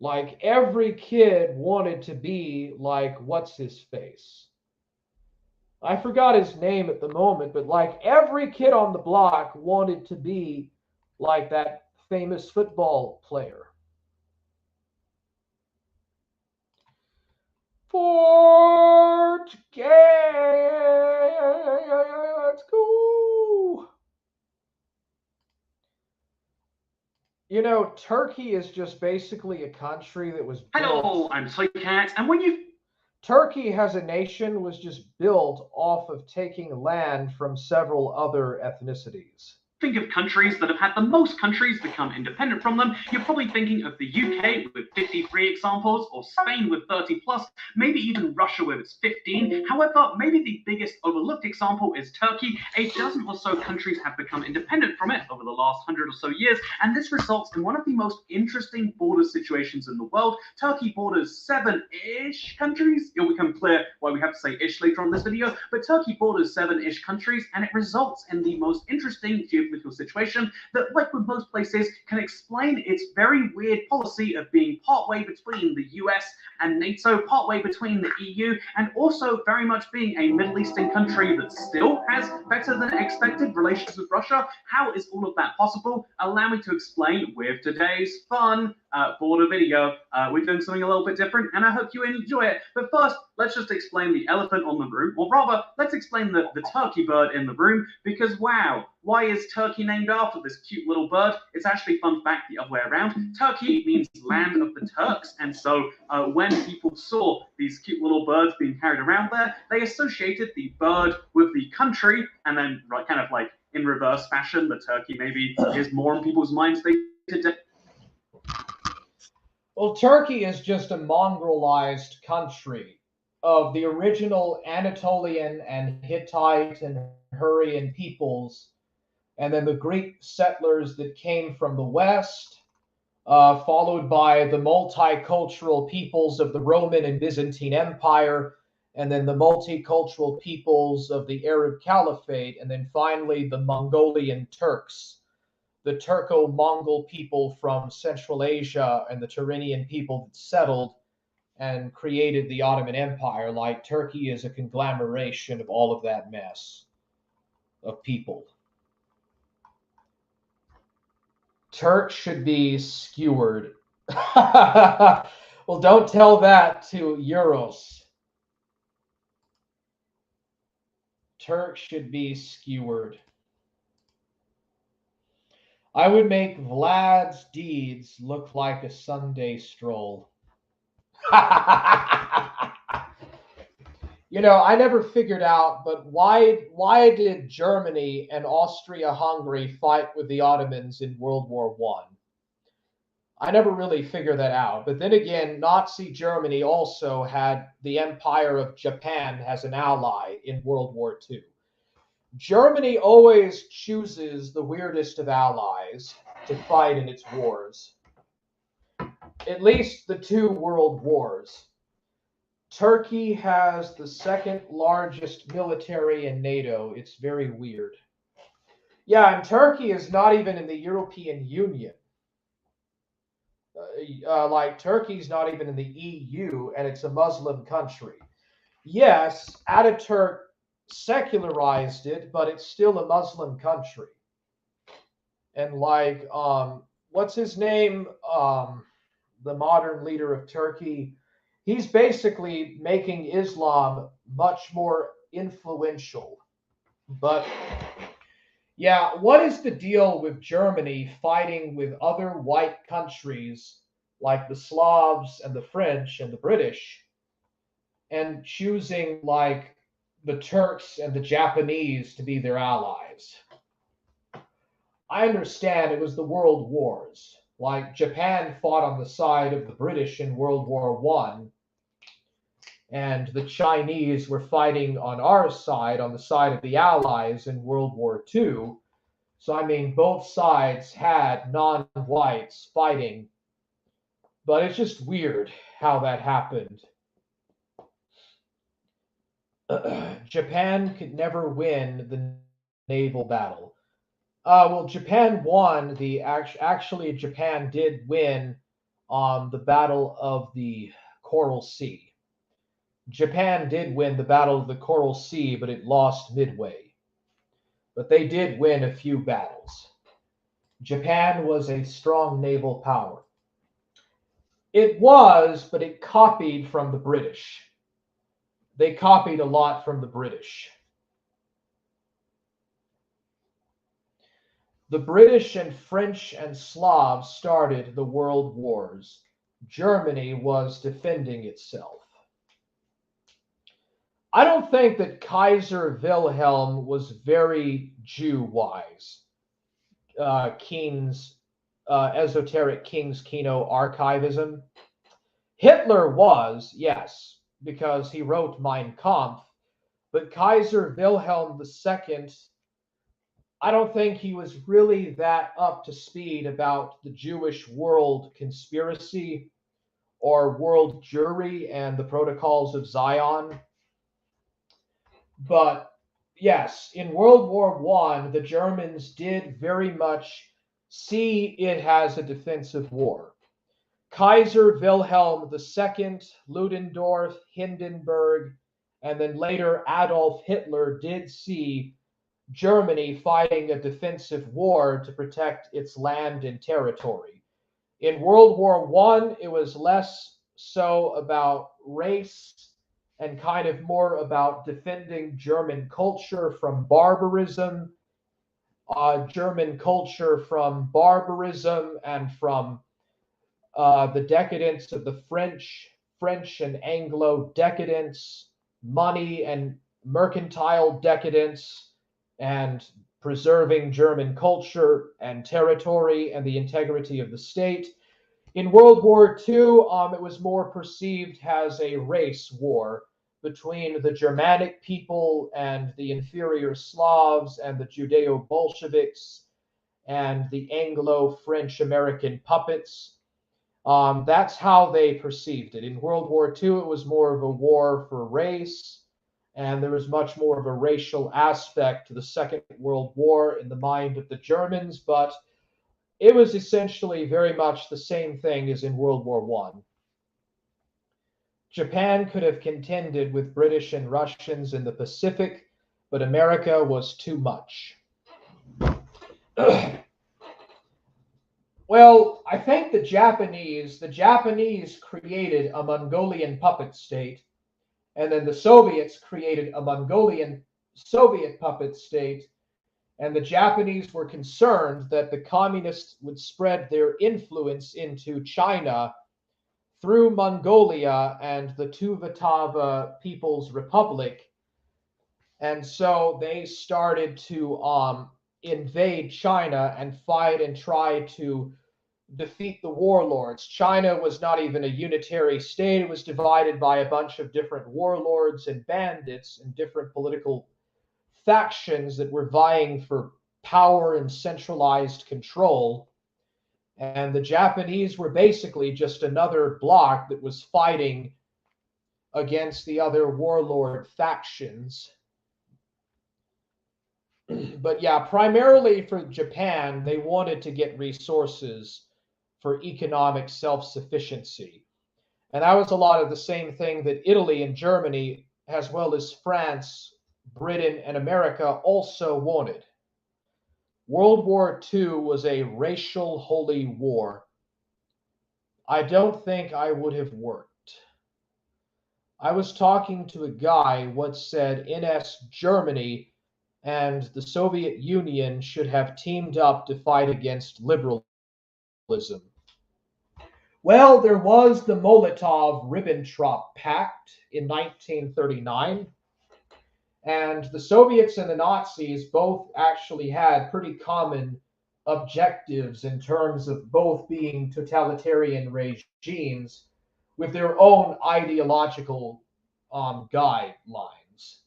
Like, every kid wanted to be like, what's his face? I forgot his name at the moment, but like every kid on the block wanted to be like that famous football player. Fort Gay, let's go. You know, Turkey is just basically a country that was built. Hello, I'm Soycat, and when you... Turkey as a nation was just built off of taking land from several other ethnicities. Think of countries that have had the most countries become independent from them, you're probably thinking of the UK with 53 examples, or Spain with 30 plus, maybe even Russia with its 15. However, maybe the biggest overlooked example is Turkey. A dozen or so countries have become independent from it over the last 100 or so years, and this results in one of the most interesting border situations in the world. Turkey borders 7-ish countries. It'll become clear why we have to say ish later on this video, but Turkey borders 7-ish countries, and it results in the most interesting geopolitical situation that, like with most places, can explain its very weird policy of being partway between the US and NATO, partway between the EU, and also very much being a Middle Eastern country that still has better than expected relations with Russia. How is all of that possible? Allow me to explain with today's fun border video. We're doing something a little bit different, and I hope you enjoy it. But first, let's just explain the elephant on the room, or rather, let's explain the turkey bird in the room, because wow, why is Turkey named after this cute little bird? It's actually, fun fact, the other way around. Turkey means land of the Turks, and so when people saw these cute little birds being carried around there, they associated the bird with the country, and then kind of like in reverse fashion, the turkey maybe is more in people's minds today. Well, Turkey is just a mongrelized country of the original Anatolian and Hittite and Hurrian peoples, and then the Greek settlers that came from the west, followed by the multicultural peoples of the Roman and Byzantine Empire, and then the multicultural peoples of the Arab Caliphate, and then finally the Mongolian Turks, the Turco-Mongol people from Central Asia, and the Turanian people that settled and created the Ottoman Empire. Like, Turkey is a conglomeration of all of that mess of people. Turks should be skewered. Well, don't tell that to Euros. Turk should be skewered. I would make Vlad's deeds look like a Sunday stroll. You know, I never figured out, but why did Germany and Austria-Hungary fight with the Ottomans in World War I never really figured that out. But then again, Nazi Germany also had the Empire of Japan as an ally in World War II. Germany always chooses the weirdest of allies to fight in its wars. At least the 2 world wars. Turkey has the second largest military in NATO. It's very weird. Yeah, and Turkey is not even in the European Union. Like Turkey's not even in the EU, and it's a Muslim country. Yes, Ataturk secularized it, but it's still a Muslim country. And like, what's his name? The modern leader of Turkey. He's basically making Islam much more influential. But yeah, what is the deal with Germany fighting with other white countries like the Slavs and the French and the British and choosing like the Turks and the Japanese to be their allies? I understand it was the world wars. Like Japan fought on the side of the British in World War I, and the Chinese were fighting on our side, on the side of the Allies in World War II. So, I mean, both sides had non-whites fighting, but it's just weird how that happened. Japan could never win the naval battle. Well, Japan won actually Japan did win the Battle of the Coral Sea. Japan did win the Battle of the Coral Sea, but it lost midway. But they did win a few battles. Japan was a strong naval power. It was, but it copied from the British. They copied a lot from the British. The British and French and Slavs started the world wars. Germany was defending itself. I don't think that Kaiser Wilhelm was very Jew-wise. Esoteric King's Kino archivism. Hitler was, yes, because he wrote Mein Kampf, but Kaiser Wilhelm II, I don't think he was really that up to speed about the Jewish world conspiracy or world Jewry and the protocols of Zion. But yes, in World War I, the Germans did very much see it as a defensive war. Kaiser Wilhelm II, Ludendorff, Hindenburg, and then later Adolf Hitler did see Germany fighting a defensive war to protect its land and territory. In World War I, it was less so about race and kind of more about defending German culture from barbarism, and from the decadence of the French and Anglo decadence, money and mercantile decadence, and preserving German culture and territory and the integrity of the state. In World War II, it was more perceived as a race war between the Germanic people and the inferior Slavs and the Judeo-Bolsheviks and the Anglo-French-American puppets. That's how they perceived it. In World War II, it was more of a war for race, and there was much more of a racial aspect to the Second World War in the mind of the Germans, but it was essentially very much the same thing as in World War I. Japan could have contended with British and Russians in the Pacific, but America was too much. Well, I think the Japanese created a Mongolian puppet state, and then the Soviets created a Mongolian Soviet puppet state, and the Japanese were concerned that the communists would spread their influence into China through Mongolia and the Tuvatava People's Republic. And so they started to invade China and fight and try to defeat the warlords. China was not even a unitary state. It was divided by a bunch of different warlords and bandits and different political factions that were vying for power and centralized control. And the Japanese were basically just another bloc that was fighting against the other warlord factions. But yeah, primarily for Japan, they wanted to get resources for economic self-sufficiency. And that was a lot of the same thing that Italy and Germany, as well as France, Britain, and America also wanted. World War II was a racial holy war. I don't think I would have worked. I was talking to a guy once said NS Germany and the Soviet Union should have teamed up to fight against liberalism. Well, there was the Molotov-Ribbentrop Pact in 1939, and the Soviets and the Nazis both actually had pretty common objectives in terms of both being totalitarian regimes with their own ideological guidelines.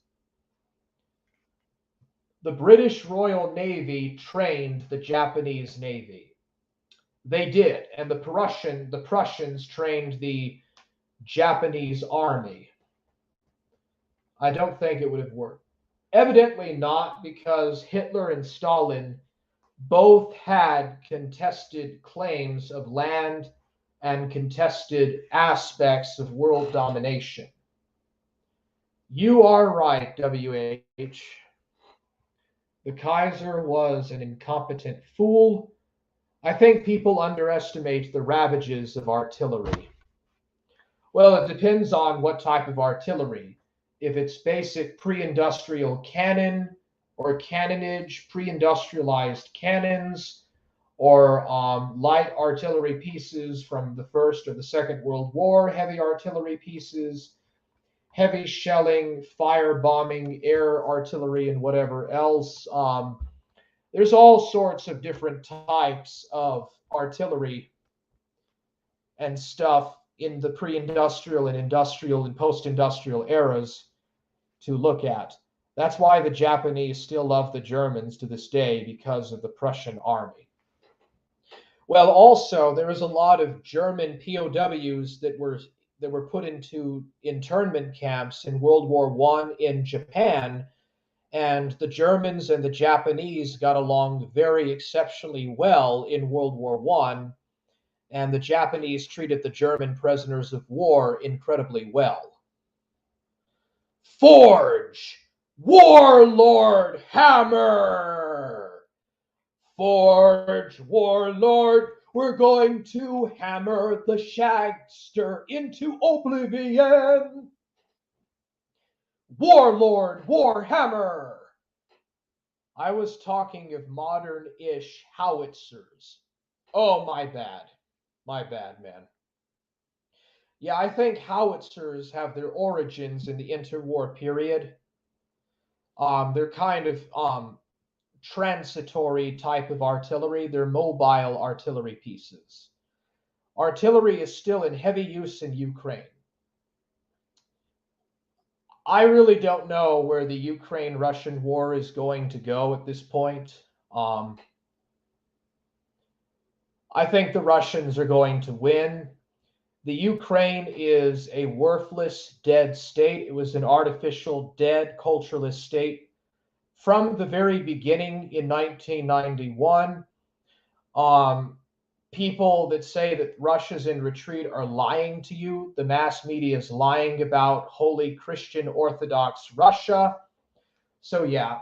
The British Royal Navy trained the Japanese Navy. They did, and the Prussians trained the Japanese Army. I don't think it would have worked. Evidently not, because Hitler and Stalin both had contested claims of land and contested aspects of world domination. You are right, WH. The Kaiser was an incompetent fool. I think people underestimate the ravages of artillery. Well, it depends on what type of artillery. If it's basic pre-industrial cannon or cannonage, pre-industrialized cannons, or light artillery pieces from the First or the Second World War, heavy artillery pieces, heavy shelling, fire bombing, air artillery, and whatever else. There's all sorts of different types of artillery and stuff in the pre-industrial and industrial and post-industrial eras to look at. That's why the Japanese still love the Germans to this day, because of the Prussian army. Well, also, there was a lot of German POWs that were put into internment camps in World War I in Japan, and the Germans and the Japanese got along very exceptionally well in World War I, and the Japanese treated the German prisoners of war incredibly well. Forge! Warlord hammer! Forge, warlord, we're going to hammer the shagster into oblivion. Warlord, warhammer. I was talking of modern-ish howitzers. Oh, my bad. My bad, man. Yeah, I think howitzers have their origins in the interwar period. They're kind of transitory type of artillery. They're mobile artillery pieces. Artillery is still in heavy use in Ukraine. I really don't know where the Ukraine-Russian war is going to go at this point. I think the Russians are going to win. The Ukraine is a worthless, dead state. It was an artificial, dead, cultureless state from the very beginning in 1991. People that say that Russia's in retreat are lying to you. The mass media is lying about holy Christian Orthodox Russia. So yeah.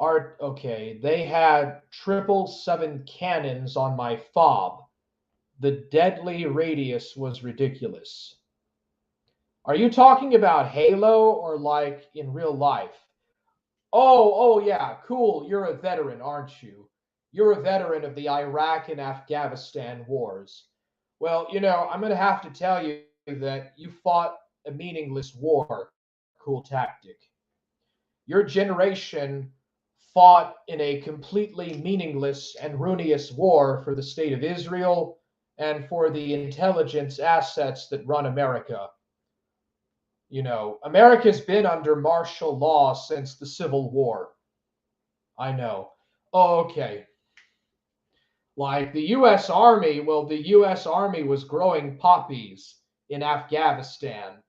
Okay, they had 777 cannons on my fob. The deadly radius was ridiculous. Are you talking about Halo or like in real life? Oh yeah, cool. You're a veteran, aren't you? You're a veteran of the Iraq and Afghanistan wars. Well, I'm going to have to tell you that you fought a meaningless war, Cool Tactic. Your generation fought in a completely meaningless and ruinous war for the state of Israel and for the intelligence assets that run America. America's been under martial law since the Civil War. I know. Oh, okay. Like the U.S. Army, well, the U.S. Army was growing poppies in Afghanistan.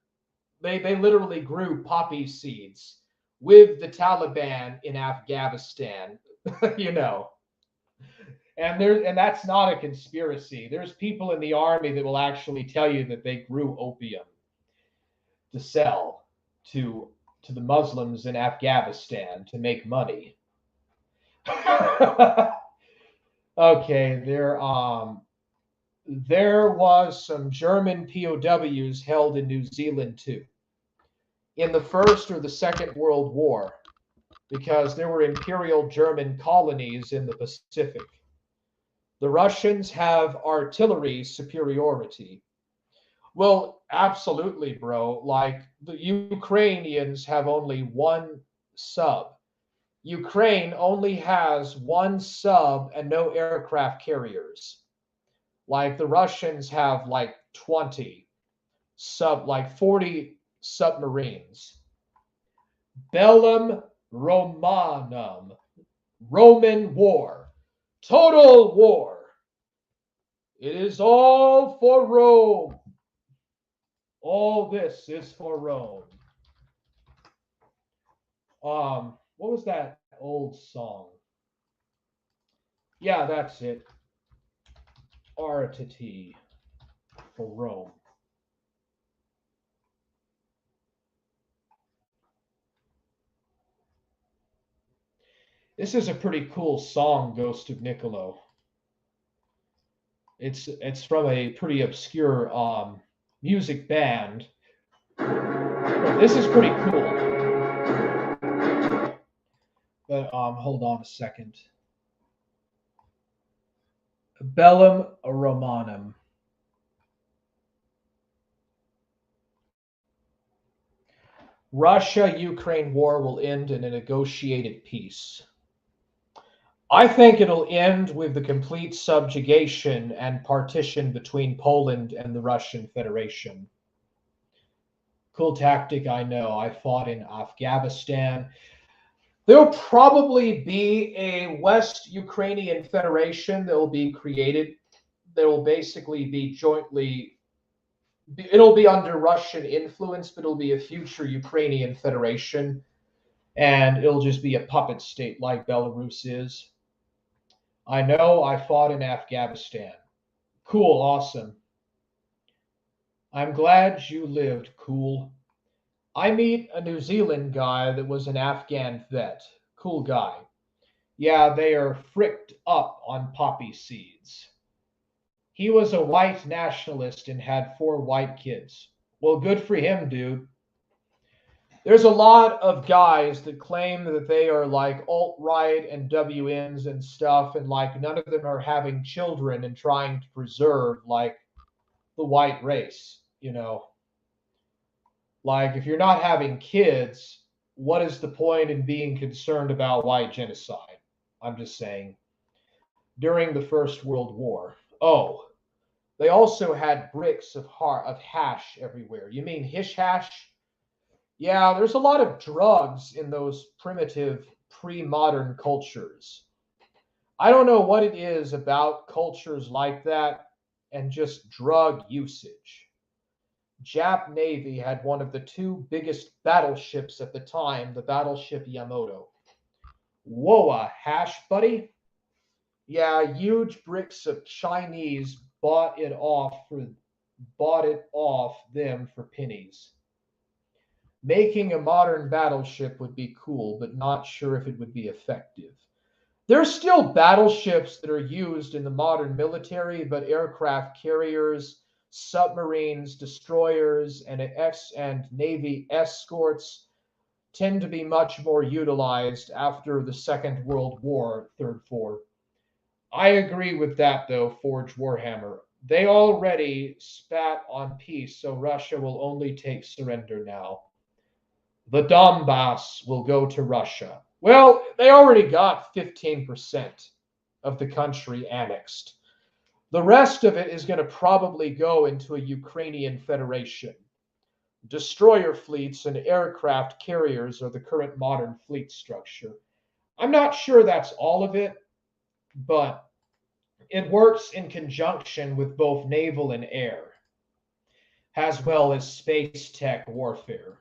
They literally grew poppy seeds with the Taliban in Afghanistan, And that's not a conspiracy. There's people in the army that will actually tell you that they grew opium to sell to the Muslims in Afghanistan to make money. Okay, there was some German POWs held in New Zealand too, in the First or the Second World War, because there were Imperial German colonies in the Pacific. The Russians have artillery superiority. Well, absolutely, bro. Like the Ukrainians have only one sub. Ukraine only has one sub and no aircraft carriers. Like the Russians have like 40 submarines. Bellum Romanum. Roman war. Total war. It is all for Rome. All this is for Rome. What was that old song? Yeah, that's it. Artity for Rome. This is a pretty cool song, Ghost of Nicolo. It's from a pretty obscure music band. But this is pretty cool. But hold on a second. Bellum Romanum. Russia-Ukraine war will end in a negotiated peace. I think it'll end with the complete subjugation and partition between Poland and the Russian Federation. Cool tactic, I know. I fought in Afghanistan. There'll probably be a West Ukrainian Federation that will be created. That will basically be it'll be under Russian influence, but it'll be a future Ukrainian Federation. And it'll just be a puppet state like Belarus is. I know I fought in Afghanistan. Cool, awesome. I'm glad you lived, cool. I meet a New Zealand guy that was an Afghan vet. Cool guy. Yeah, they are fricked up on poppy seeds. He was a white nationalist and had 4 white kids. Well, good for him, dude. There's a lot of guys that claim that they are like alt-right and WNs and stuff, and like none of them are having children and trying to preserve like the white race, Like if you're not having kids, what is the point in being concerned about white genocide? I'm just saying. During the First World War. Oh, they also had bricks of hash everywhere. You mean hish hash? Yeah, there's a lot of drugs in those primitive pre-modern cultures. I don't know what it is about cultures like that and just drug usage. Jap Navy had one of the 2 biggest battleships at the time, the battleship Yamato. Whoa, a hash, buddy? Yeah, huge bricks of Chinese bought it off them for pennies. Making a modern battleship would be cool, but not sure if it would be effective. There's still battleships that are used in the modern military, but aircraft carriers, submarines, destroyers, and Navy escorts tend to be much more utilized after the Second World War, Third Four. I agree with that, though, Forge Warhammer. They already spat on peace, so Russia will only take surrender now. The Donbass will go to Russia. Well, they already got 15% of the country annexed. The rest of it is going to probably go into a Ukrainian federation. Destroyer fleets and aircraft carriers are the current modern fleet structure. I'm not sure that's all of it, but it works in conjunction with both naval and air, as well as space tech warfare.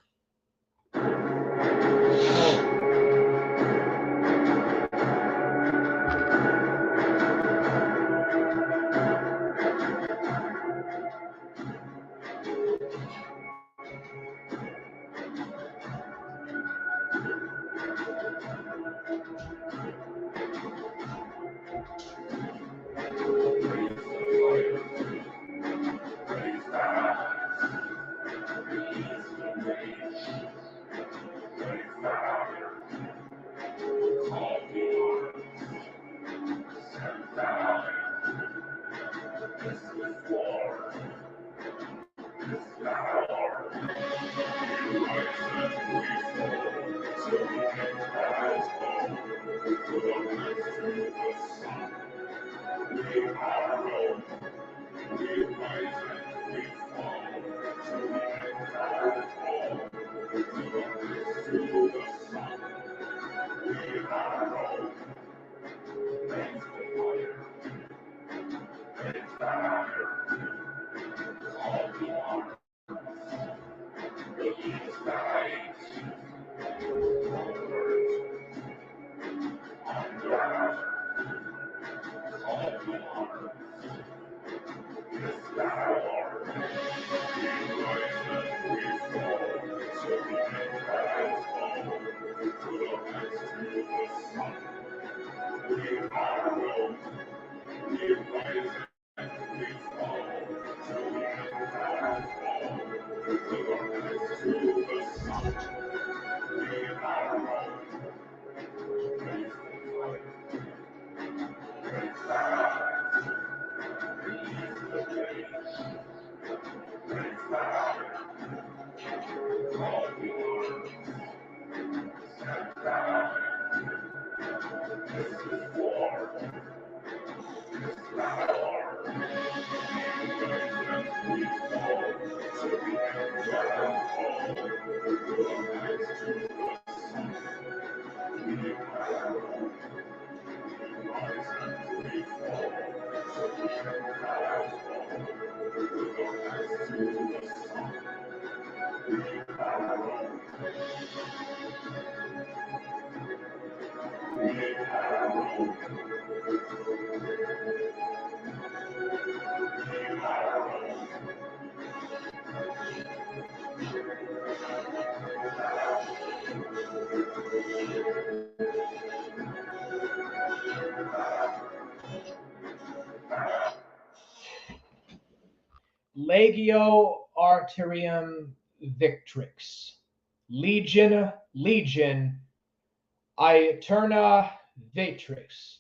Legio Arterium Victrix. Legion Aeterna Victrix.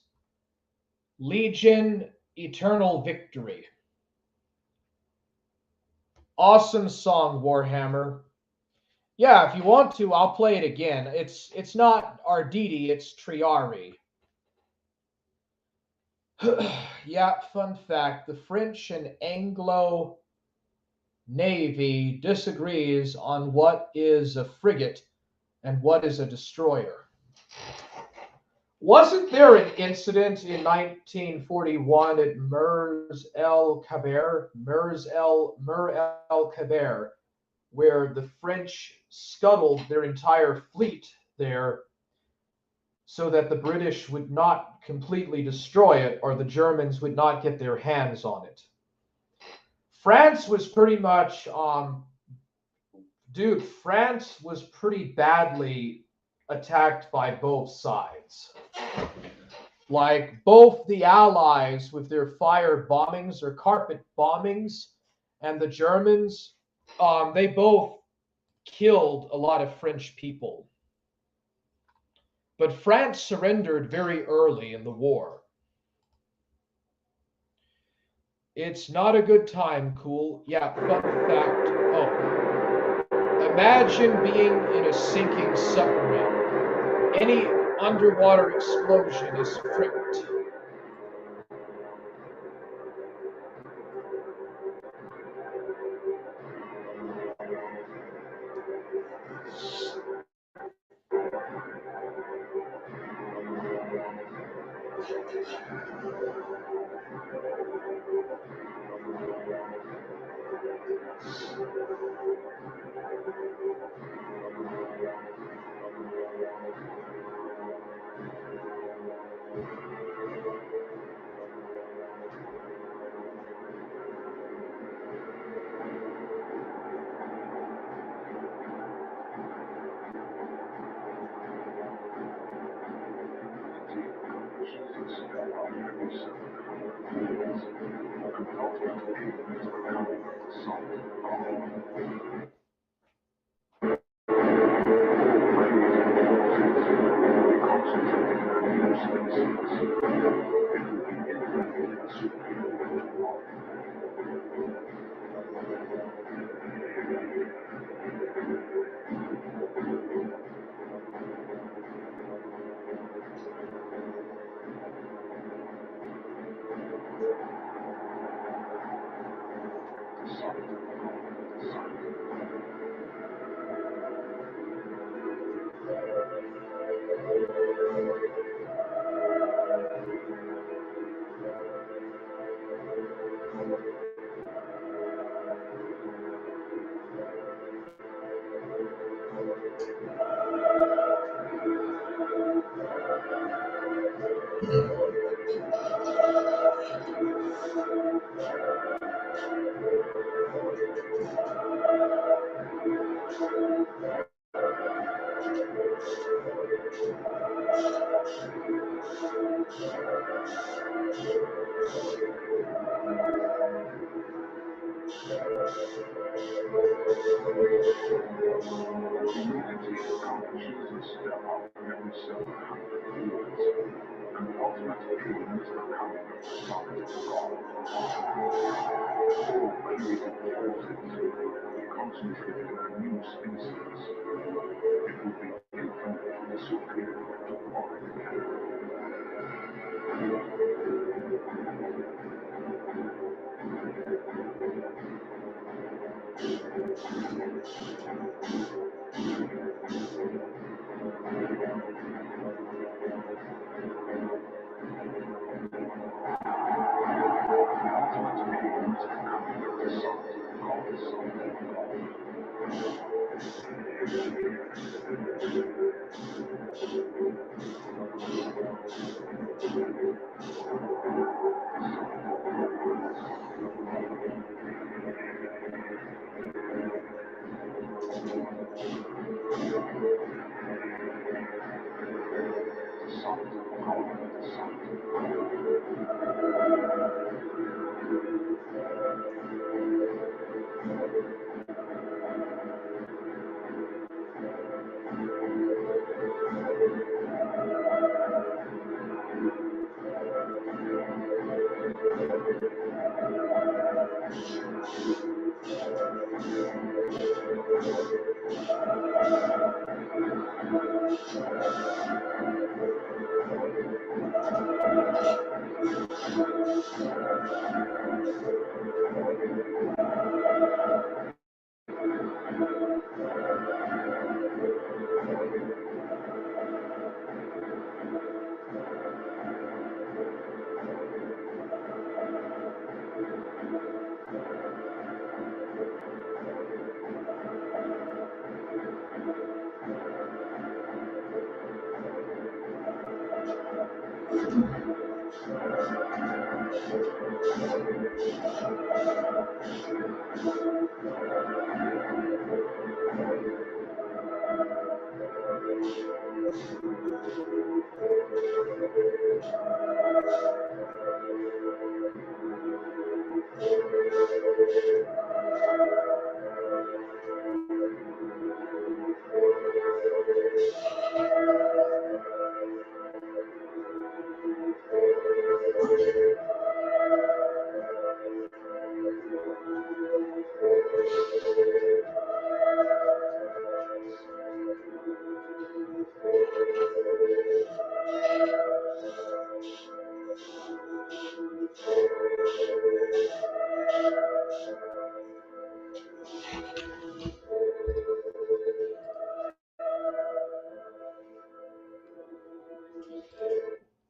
Legion Eternal Victory. Awesome song, Warhammer. Yeah, if you want to, I'll play it again. It's not Arditi, it's Triari. Yeah, fun fact. The French and Anglo Navy disagrees on what is a frigate and what is a destroyer. Wasn't there an incident in 1941 at Mers El Kaber, where the French scuttled their entire fleet there so that the British would not completely destroy it or the Germans would not get their hands on it? France was pretty much Dude, France was pretty badly attacked by both sides. Like both the Allies with their fire bombings or carpet bombings, and the Germans, they both killed a lot of French people. But France surrendered very early in the war. It's not a good time, cool. Yeah, fun fact. Oh. Imagine being in a sinking submarine. Any underwater explosion is fricked.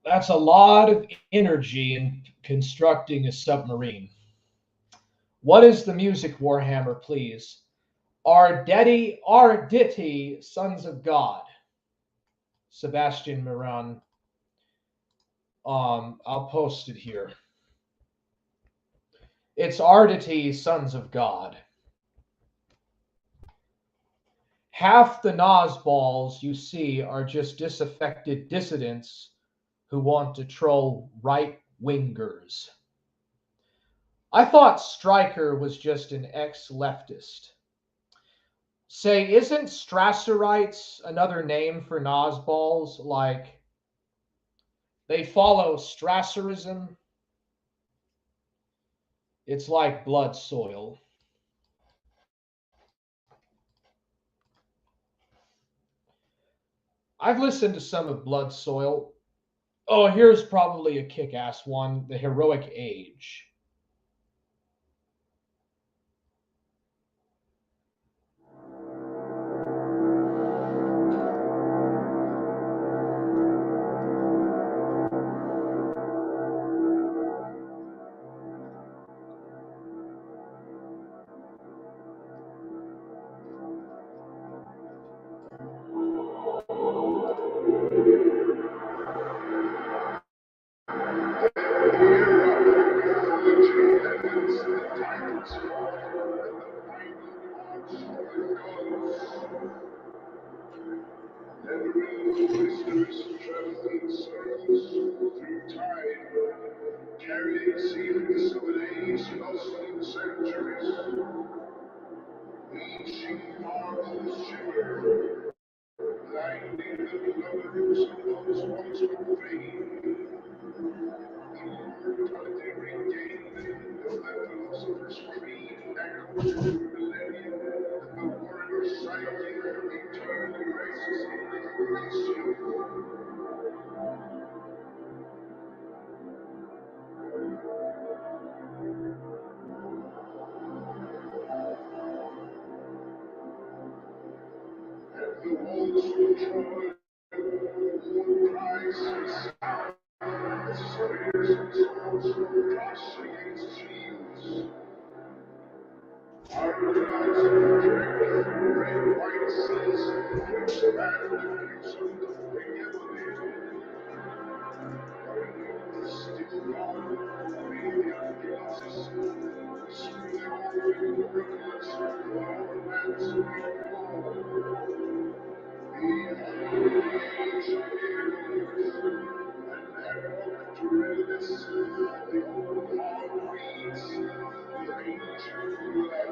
That's a lot of energy in constructing a submarine. What is the music, Warhammer, please? Arditi, Sons of God. Sebastian Miran. I'll post it here. It's Arditi, Sons of God. Half the Nosballs you see are just disaffected dissidents who want to troll right-wingers. I thought Stryker was just an ex-leftist. Say, isn't Strasserites another name for Nosballs? Like, they follow Strasserism? It's like blood soil. I've listened to some of Blood Soil. Oh, here's probably a kick-ass one, The Heroic Age. Carrying secrets of an age lost in centuries, reaching marvelous shimmer, blinding the lovers of those once with fame. Immortality regained, though that philosopher's creed echoed through millennia, the warrior sighting eternal races consumed. And the walls were drawn, war cries and sound, as spears and swords were crossed against shields. Armed gods of dread, red, white seas, which man the crimson regalia. The still gone, radiant glasses, whisper their open oracles, for man's great fall. Beyond the age of heroes, and heroic dreadness, the old heart reads the ancient blood.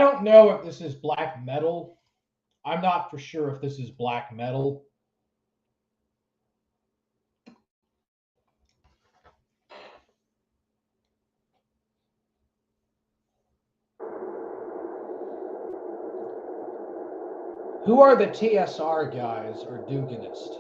don't know if this is black metal. I'm not for sure if this is black metal. Who are the TSR guys or Duganist?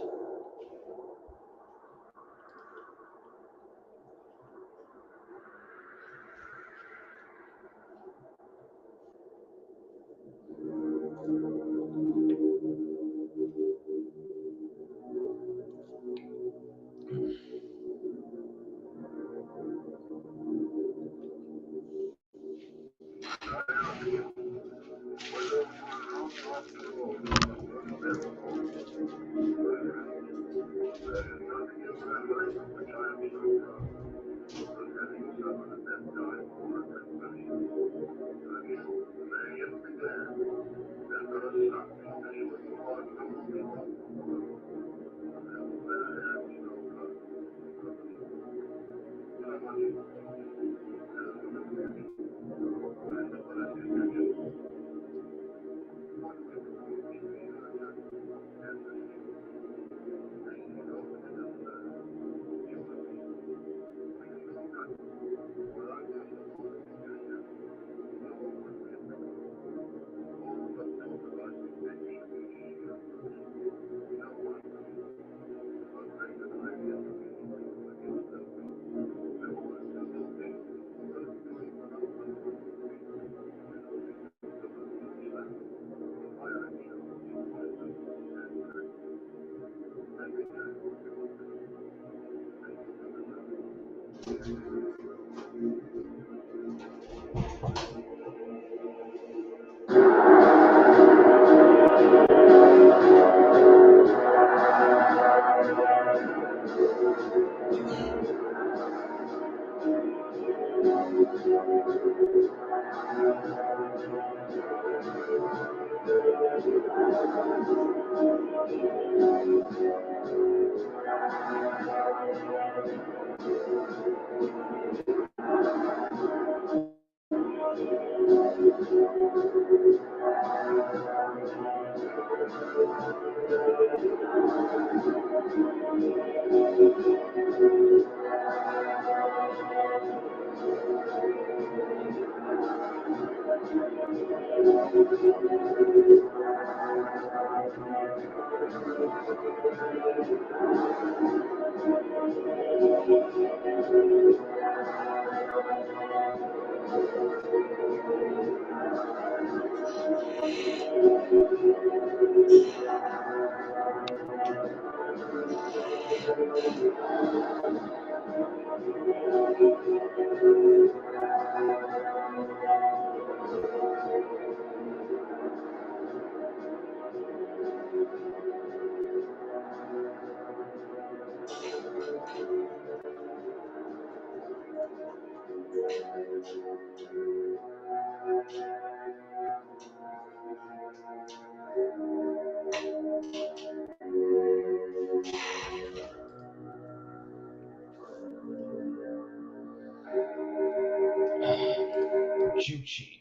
Juchi.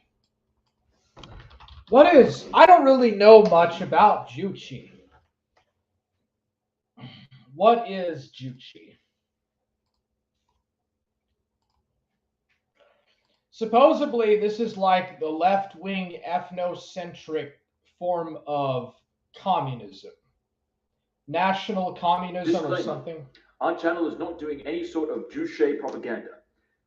What is? I don't really know much about Juchi. What is Juchi? Supposedly, this is like the left-wing ethnocentric form of communism. National communism or something. Our channel is not doing any sort of Juche propaganda.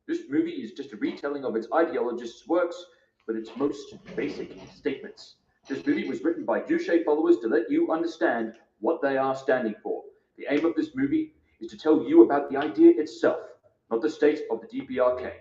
This movie is just a retelling of its ideologists' works, but its most basic statements. This movie was written by Juche followers to let you understand what they are standing for. The aim of this movie is to tell you about the idea itself, not the state of the DPRK.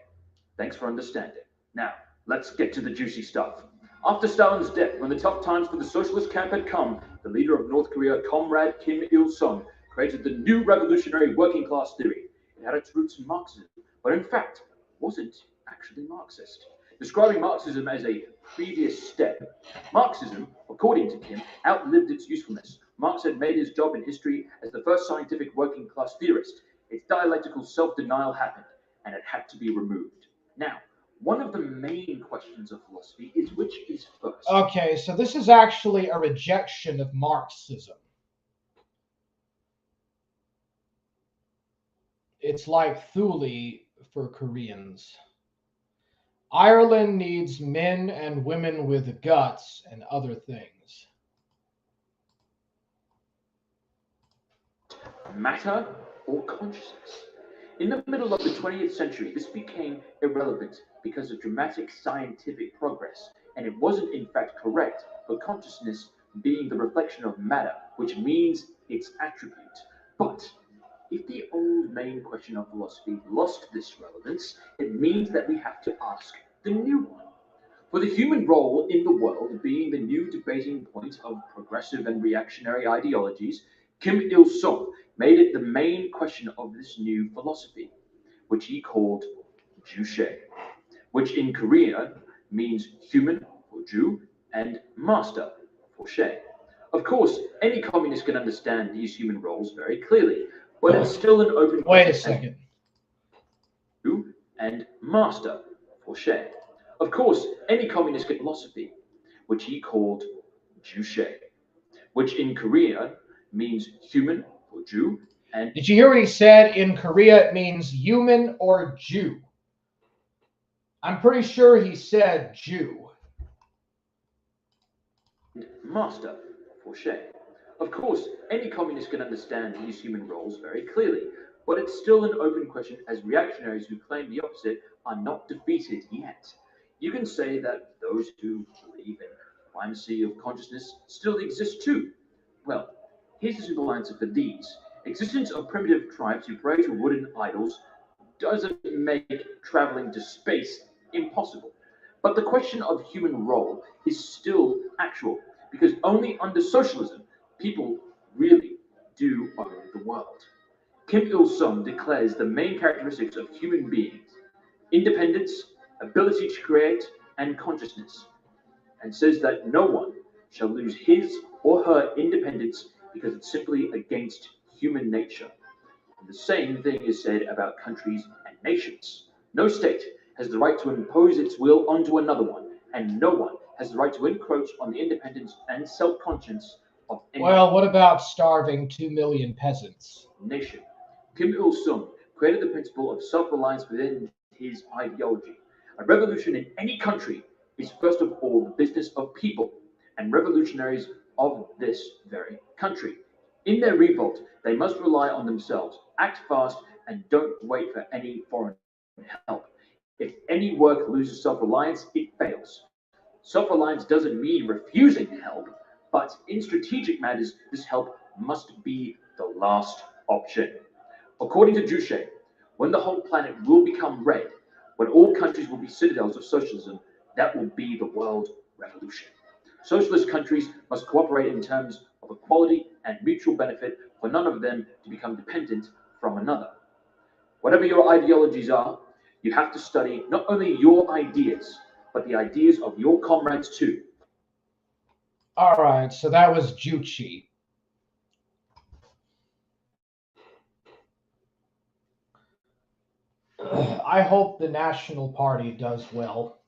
Thanks for understanding. Now, let's get to the juicy stuff. After Stalin's death, when the tough times for the socialist camp had come, the leader of North Korea, Comrade Kim Il-sung, created the new revolutionary working class theory. It had its roots in Marxism, but in fact, wasn't actually Marxist. Describing Marxism as a previous step. Marxism, according to Kim, outlived its usefulness. Marx had made his job in history as the first scientific working class theorist. Its dialectical self-denial happened, and it had to be removed. Now, One of the main questions of philosophy is which is first. Okay, so this is actually a rejection of Marxism. It's like Thule for Koreans. Ireland needs men and women with guts and other things. Matter or consciousness? In the middle of the 20th century, this became irrelevant because of dramatic scientific progress, and it wasn't in fact correct for consciousness being the reflection of matter, which means its attribute. But if the old main question of philosophy lost this relevance, it means that we have to ask the new one. For the human role in the world being the new debating point of progressive and reactionary ideologies, Kim Il-sung made it the main question of this new philosophy, which he called Juche, which in Korean means human for Jew and master for She. Of course, any communist can understand these human roles very clearly, but it's still an open question. Wait a second. Jew and master for She. Of course, any communist can philosophy, which he called Juche, which in Korean means human for Jew and... Did you hear what he said? In Korea, it means human or Jew. I'm pretty sure he said Jew. Master for She. Of course, any communist can understand these human roles very clearly, but it's still an open question as reactionaries who claim the opposite are not defeated yet. You can say that those who believe in primacy of consciousness still exist too. Well, here's a simple answer for these. Existence of primitive tribes who pray to wooden idols doesn't make traveling to space impossible. But the question of human role is still actual, because only under socialism people really do own the world. Kim Il-sung declares the main characteristics of human beings: independence, ability to create, and consciousness, and says that no one shall lose his or her independence because it's simply against human nature. And the same thing is said about countries and nations. No state has the right to impose its will onto another one, and no one has the right to encroach on the independence and self-conscience of any Well, what about starving 2 million peasants? nation. Kim Il-sung created the principle of self-reliance within his ideology. A revolution in any country is first of all the business of people and revolutionaries of this very country. In their revolt, they must rely on themselves, act fast, and don't wait for any foreign help. If any work loses self-reliance, it fails. Self-reliance doesn't mean refusing help, but in strategic matters, this help must be the last option. According to Juche, when the whole planet will become red, when all countries will be citadels of socialism, that will be the world revolution. Socialist countries must cooperate in terms of equality and mutual benefit for none of them to become dependent from another. Whatever your ideologies are, you have to study not only your ideas, but the ideas of your comrades too. All right, so that was Juche. I hope the National Party does well.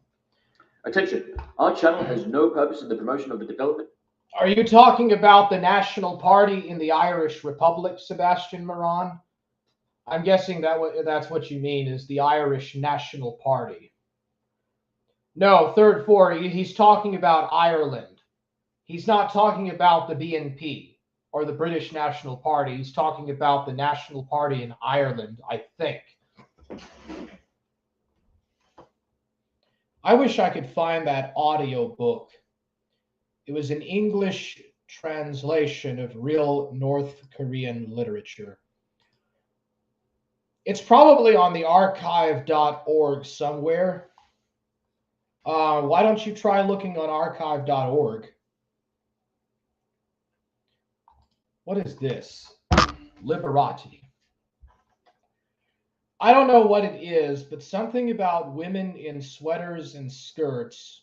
Attention, our channel has no purpose in the promotion of the development. Are you talking about the National Party in the Irish Republic, Sebastian Moran? I'm guessing that's what you mean, is the Irish National Party. No, third four, he's talking about Ireland. He's not talking about the BNP or the British National Party. He's talking about the National Party in Ireland, I think. I wish I could find that audio book. It was an English translation of real North Korean literature. It's probably on the archive.org somewhere. Why don't you try looking on archive.org? What is this? Liberati. I don't know what it is, but something about women in sweaters and skirts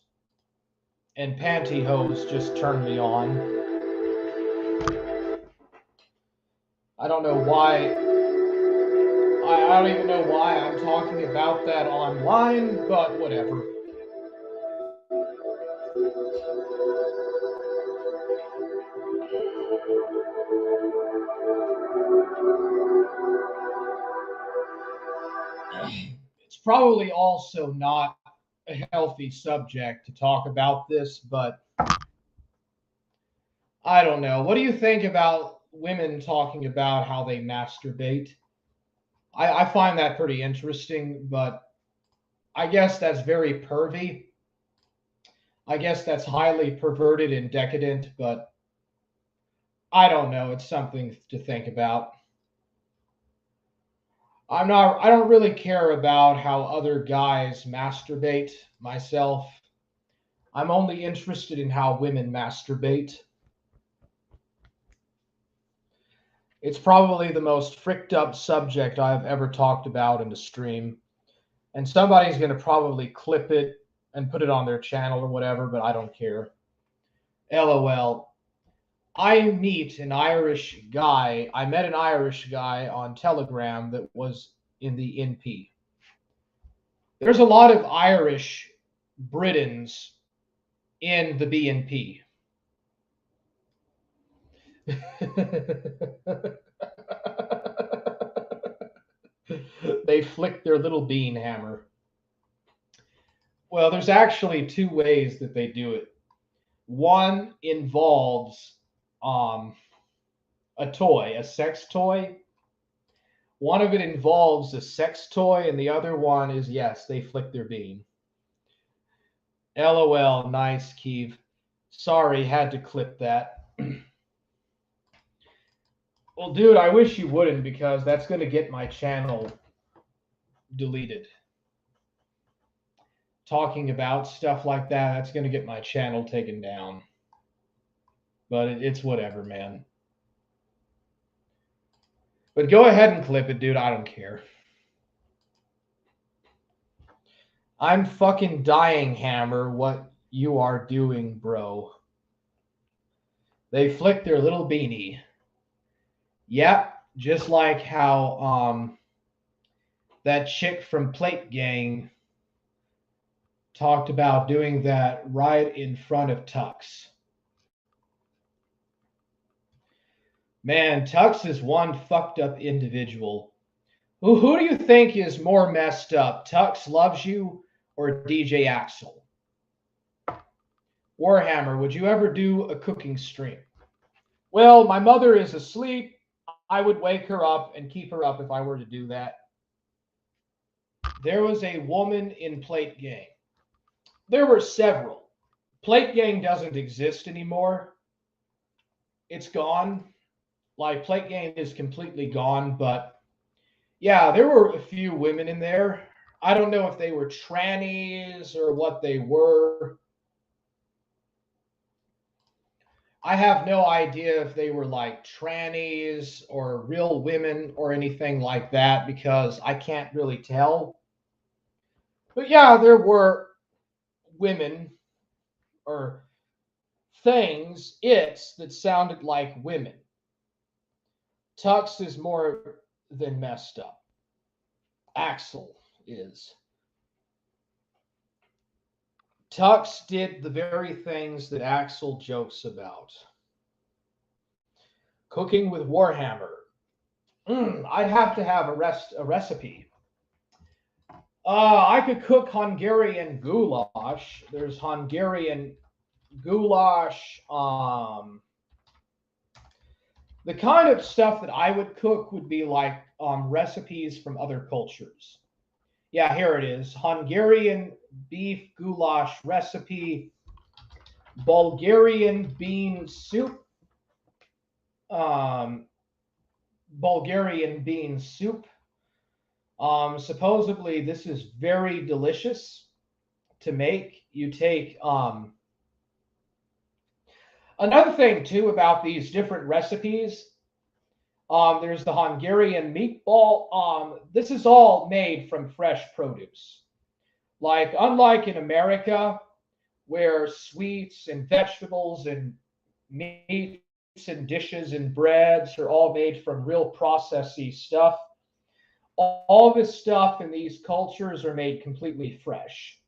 and pantyhose just turned me on. I don't know why I don't even know why I'm talking about that online, but whatever. It's probably also not a healthy subject to talk about this, but I don't know. What do you think about women talking about how they masturbate? I find that pretty interesting, but I guess that's very pervy. I guess that's highly perverted and decadent, but I don't know. It's something to think about. I don't really care about how other guys masturbate myself. I'm only interested in how women masturbate. It's probably the most fricked up subject I've ever talked about in the stream. And somebody's going to probably clip it and put it on their channel or whatever, but I don't care. LOL. I met an Irish guy on Telegram that was in the NP. There's a lot of Irish Britons in the BNP. They flick their little bean hammer. Well, there's actually two ways that they do it. One involves a toy, a sex toy. One of it involves a sex toy, and the other one is, yes, they flick their bean. LOL, nice, Keeve. Sorry, had to clip that. Well, dude, I wish you wouldn't, because that's going to get my channel deleted. Talking about stuff like that, that's going to get my channel taken down. But it's whatever, man. But go ahead and clip it, dude. I don't care. I'm fucking dying, Hammer, what you are doing, bro. They flick their little beanie. Yep, just like how that chick from Plate Gang talked about doing that right in front of Tux. Man, Tux is one fucked up individual. Who do you think is more messed up? Tux Loves You or DJ Axel? Warhammer, would you ever do a cooking stream? Well, my mother is asleep. I would wake her up and keep her up if I were to do that. There was a woman in Plate Gang. There were several. Plate Gang doesn't exist anymore. It's gone. Like, Plate Gang is completely gone, but yeah, there were a few women in there. I don't know if they were trannies or what they were. I have no idea if they were like trannies or real women or anything like that, because I can't really tell. But yeah, there were women or things, that sounded like women. Tux is more than messed up. Axel is. Tux did the very things that Axel jokes about. Cooking with Warhammer. I'd have to have a recipe. I could cook Hungarian goulash. There's Hungarian goulash. The kind of stuff that I would cook would be like recipes from other cultures. Yeah, here it is. Hungarian beef goulash recipe. Bulgarian bean soup. Bulgarian bean soup. Supposedly this is very delicious to make. You take another thing too about these different recipes. There's the Hungarian meatball. This is all made from fresh produce. Like, unlike in America, where sweets and vegetables and meats and dishes and breads are all made from real processy stuff, all this stuff in these cultures are made completely fresh.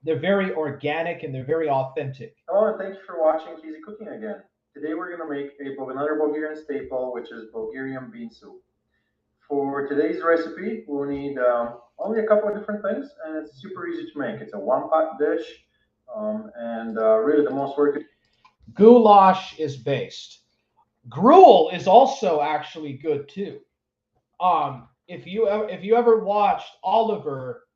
They're very organic and they're very authentic. Hello, and thank you for watching Cheesy Cooking again. Today we're going to make another Bulgarian staple, which is Bulgarian bean soup. For today's recipe, we'll need only a couple of different things, and it's super easy to make. It's a one-pot dish, and really the most work. Goulash is based. Gruel is also actually good too. If you ever watched Oliver,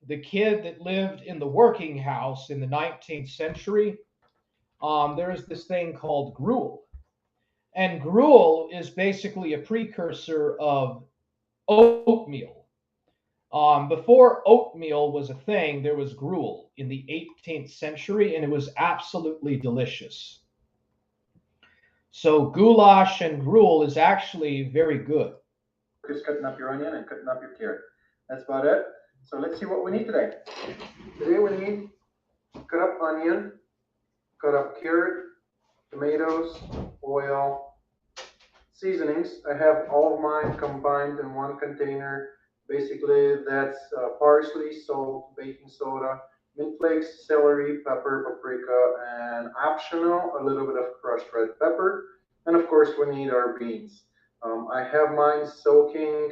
the kid that lived in the working house in the 19th century, there's this thing called gruel. And gruel is basically a precursor of oatmeal. Before oatmeal was a thing, there was gruel in the 18th century, and it was absolutely delicious. So goulash and gruel is actually very good. Just cutting up your onion and cutting up your carrot. That's about it. So let's see what we need today. Today we need cut up onion, cut up carrot, tomatoes, oil, seasonings. I have all of mine combined in one container. Basically, that's parsley, salt, baking soda, mint flakes, celery, pepper, paprika, and optional, a little bit of crushed red pepper. And of course, we need our beans. I have mine soaking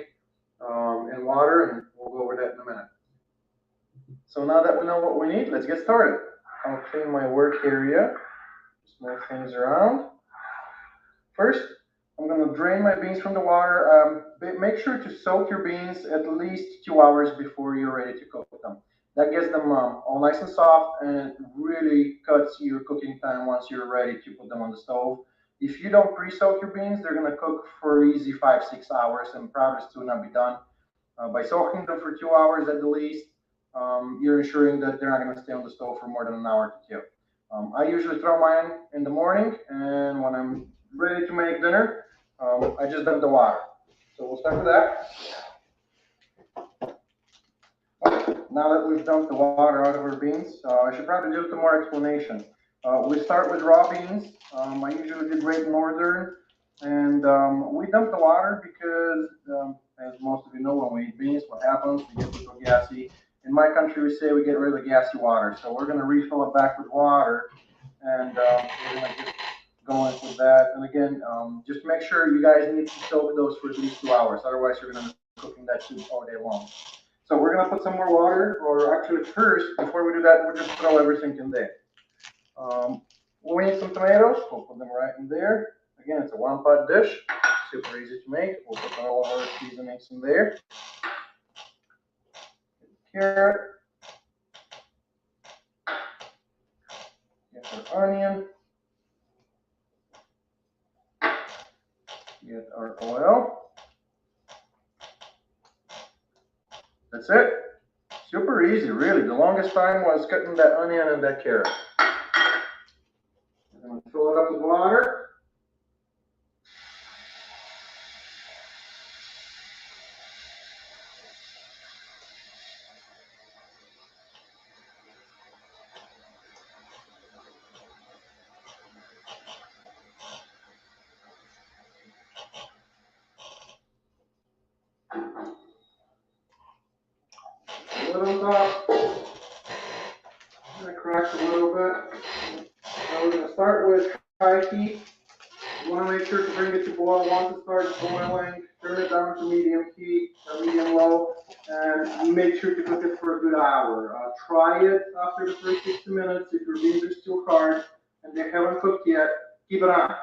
in water, and we'll go over that in a minute. So now that we know what we need, let's get started. I'll clean my work area, just move things around. First, I'm going to drain my beans from the water. Make sure to soak your beans at least 2 hours before you're ready to cook them. That gets them all nice and soft, and it really cuts your cooking time once you're ready to put them on the stove. If you don't pre-soak your beans, they're going to cook for easy 5-6 hours and probably still not be done. By soaking them for 2 hours at the least, you're ensuring that they're not going to stay on the stove for more than an hour to cook. I usually throw mine in the morning, and when I'm ready to make dinner, I just dump the water. So we'll start with that. Okay, now that we've dumped the water out of our beans, I should probably do some more explanation. We start with raw beans. I usually do Great Northern, and we dump the water because, as most of you know, when we eat beans, what happens? We get a little gassy. In my country, we say we get really gassy water, so we're going to refill it back with water, and we're going to just go in with that. And again, just make sure you guys need to soak those for at least 2 hours, otherwise you're going to be cooking that soup all day long. So we're going to put some more water, or actually first, before we do that, we'll just throw everything in there. We need some tomatoes. We'll put them right in there. Again, it's a one-pot dish. Super easy to make. We'll put all of our seasonings in there. Carrot. Get our onion. Get our oil. That's it. Super easy, really. The longest time was cutting that onion and that carrot. I'm going to fill it up with water. Lid on top. It cracks a little bit. Now we're going to start with high heat. You want to make sure to bring it to boil. Once it starts boiling, turn it down to medium heat or medium low, and make sure to cook it for a good hour. Try it after the first 60 minutes. If your beans are still hard and they haven't cooked yet, keep it on.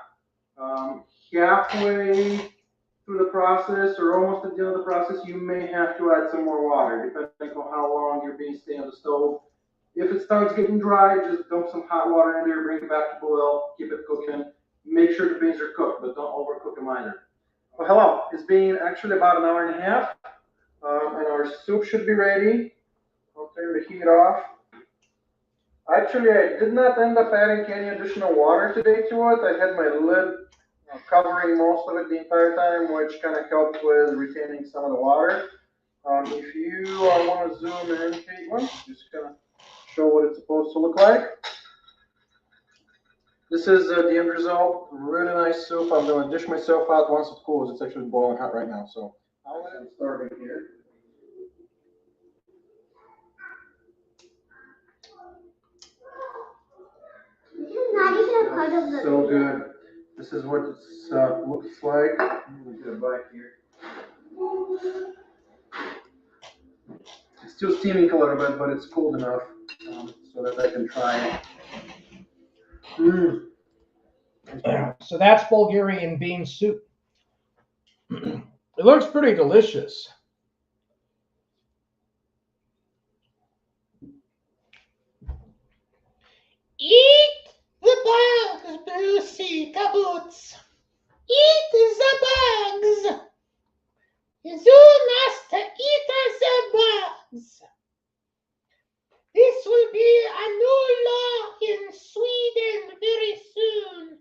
Halfway through the process or almost at the end of the process, you may have to add some more water, depending on how long your beans stay on the stove. If it starts getting dry, just dump some hot water in there, bring it back to boil, keep it cooking. Make sure the beans are cooked, but don't overcook them either. Well, hello, it's been actually about an hour and a half, and our soup should be ready. I'll turn the heat off. Actually, I did not end up adding any additional water today to it. I had my lid covering most of it the entire time, which kind of helped with retaining some of the water. If you want to zoom in, Caitlin, just kind of show what it's supposed to look like. This is the end result. Really nice soup. I'm going to dish myself out once it cools. It's actually boiling hot right now, so I'm starving here. This is not even a part of the So video. good. This is what it looks like. I'm gonna get it back here. It's still steaming a little bit, but it's cold enough so that I can try it. So that's Bulgarian bean soup. It looks pretty delicious. Eat the bugs, Brucey Caboots. Eat the bugs. You must eat the bugs. This will be a new law in Sweden very soon.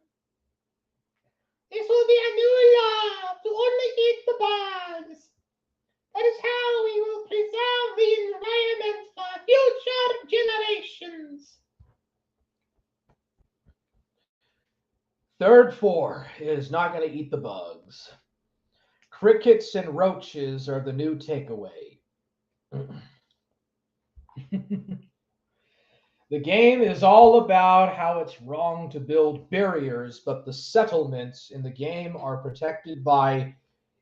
This will be a new law to only eat the bugs. That is how we will preserve the environment for future generations. Third four is not going to eat the bugs. Crickets and roaches are the new takeaway. The game is all about how it's wrong to build barriers, but the settlements in the game are protected by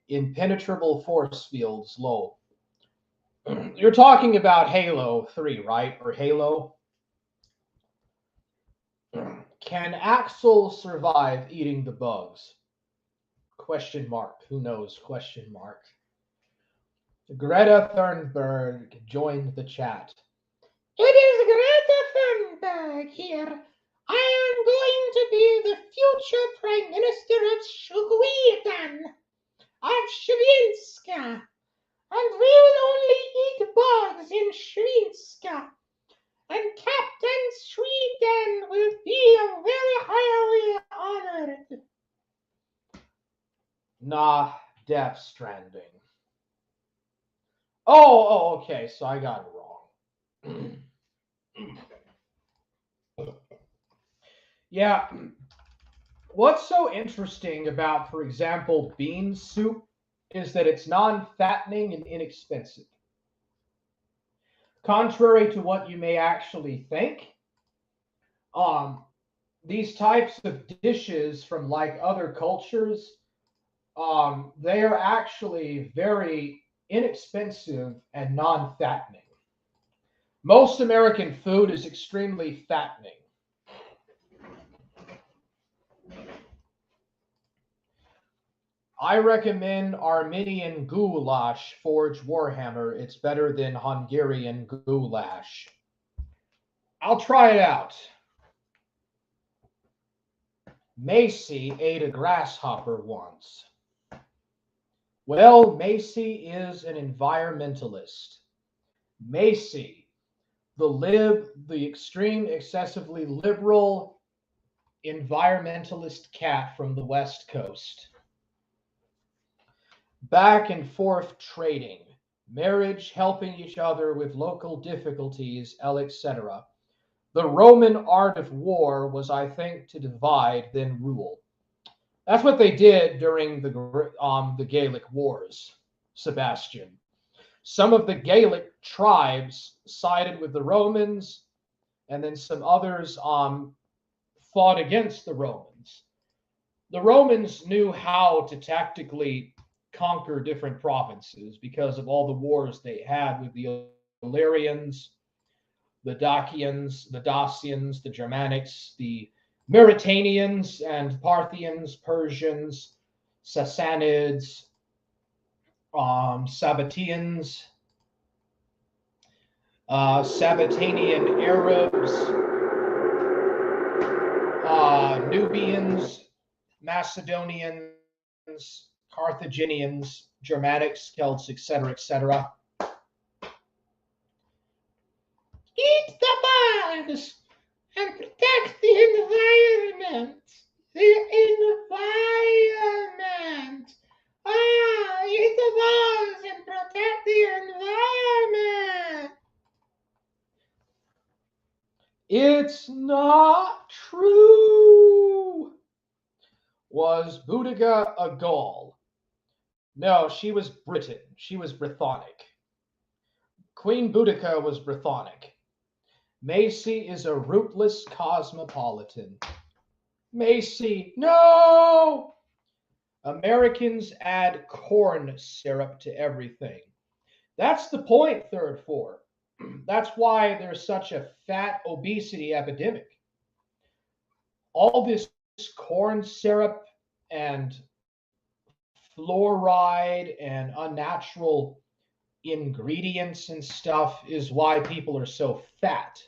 impenetrable force fields low. You're talking about Halo 3, right? Or Halo? Can Axel survive eating the bugs? Question mark. Who knows? Question mark. Greta Thunberg joined the chat. It is Greta Thunberg here. I am going to be the future Prime Minister of Sweden, of Srinska, and we will only eat bugs in Srinska. And Captain Sweden will be very highly honored. Nah, Death Stranding. Oh, okay, so I got it wrong. Yeah, what's so interesting about, for example, bean soup is that it's non-fattening and inexpensive. Contrary to what you may actually think, these types of dishes from like other cultures, they are actually very inexpensive and non-fattening. Most American food is extremely fattening. I recommend Armenian goulash Forge Warhammer. It's better than Hungarian goulash. I'll try it out. Macy ate a grasshopper once. Well, Macy is an environmentalist. Macy, the extreme, excessively liberal environmentalist cat from the West Coast. Back and forth trading, marriage, helping each other with local difficulties, etc. The Roman art of war was, I think, to divide, then rule. That's what they did during the Gaelic Wars, Sebastian. Some of the Gaelic tribes sided with the Romans, and then some others fought against the Romans. The Romans knew how to tactically conquer different provinces because of all the wars they had with the Illyrians, the Dacians, the Dacians, the Germanics, the Mauritanians and Parthians, Persians, Sassanids, Sabbateans, Sabbatanian Arabs, Nubians, Macedonians, Carthaginians, Germanics, Celts, etc., etc. Eat the bugs and protect the environment. The environment. Eat the bugs and protect the environment. It's not true. Was Boudica a Gaul? No, she was Briton. She was Brythonic. Queen Boudica was Brythonic. Macy is a rootless cosmopolitan. Macy, no! Americans add corn syrup to everything. That's the point, Third Four. That's why there's such a fat obesity epidemic. All this corn syrup and fluoride and unnatural ingredients and stuff is why people are so fat.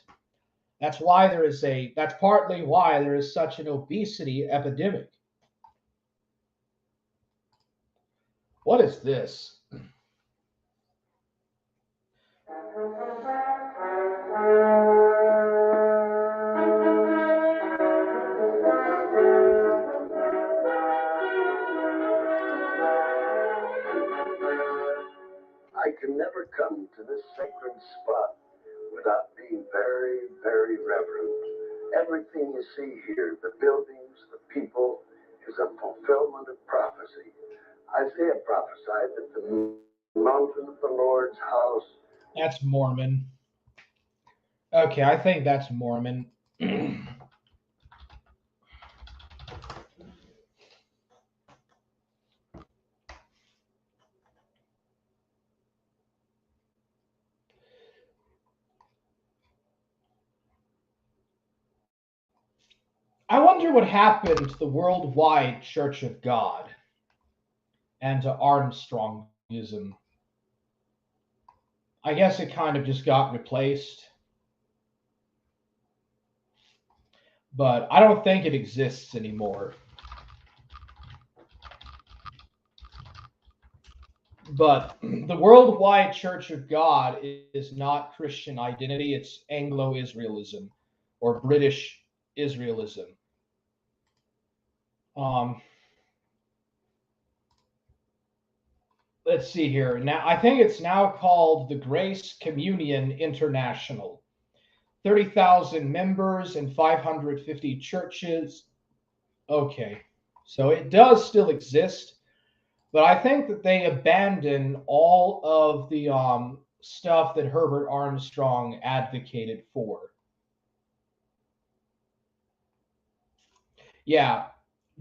That's partly why there is such an obesity epidemic. What is this? I can never come to this sacred spot without being very, very reverent. Everything you see here, the buildings, the people, is a fulfillment of prophecy. Isaiah prophesied that the mountain of the Lord's house. That's Mormon. Okay, I think that's Mormon. I wonder what happened to the worldwide Church of God and to Armstrongism. I guess it kind of just got replaced. But I don't think it exists anymore. But the worldwide Church of God is not Christian identity, it's Anglo-Israelism or British Israelism. Let's see here. Now, I think it's now called the Grace Communion International. 30,000 members and 550 churches. Okay, so it does still exist, but I think that they abandon all of the stuff that Herbert Armstrong advocated for. Yeah,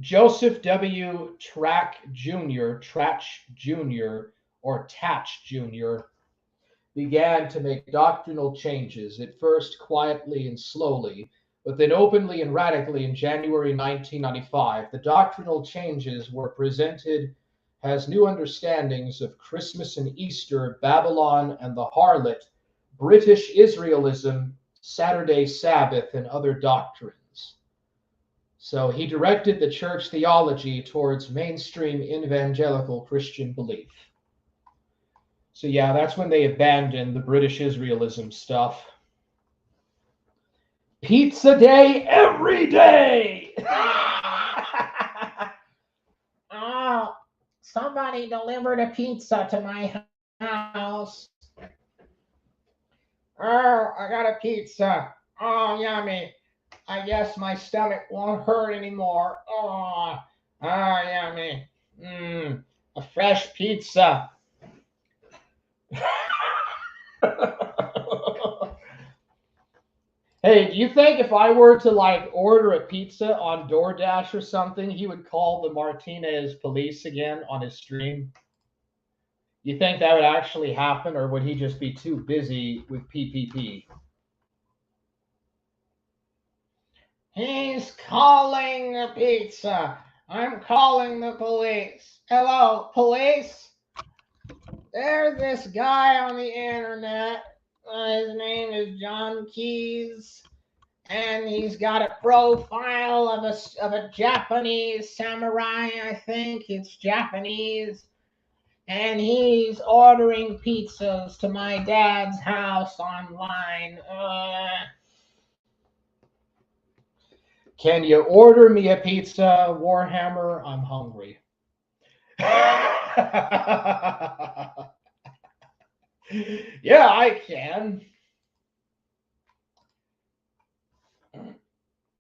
Joseph W. Trach Jr., or Tatch Jr., began to make doctrinal changes, at first quietly and slowly, but then openly and radically in January 1995. The doctrinal changes were presented as new understandings of Christmas and Easter, Babylon and the harlot, British Israelism, Saturday Sabbath, and other doctrines. So he directed the church theology towards mainstream evangelical Christian belief. So yeah, that's when they abandoned the British Israelism stuff. Pizza day every day! Oh, somebody delivered a pizza to my house. Oh, I got a pizza. Oh, yummy. I guess my stomach won't hurt anymore. Oh, yummy. A fresh pizza. Hey, do you think if I were to order a pizza on DoorDash or something, he would call the Martinez police again on his stream? You think that would actually happen, or would he just be too busy with PPP? He's calling the pizza. I'm calling the police. Hello, police? There's this guy on the internet. His name is John Keys, and he's got a profile of a Japanese samurai. I think it's Japanese, and he's ordering pizzas to my dad's house online. Can you order me a pizza, Warhammer? I'm hungry. Yeah, I can.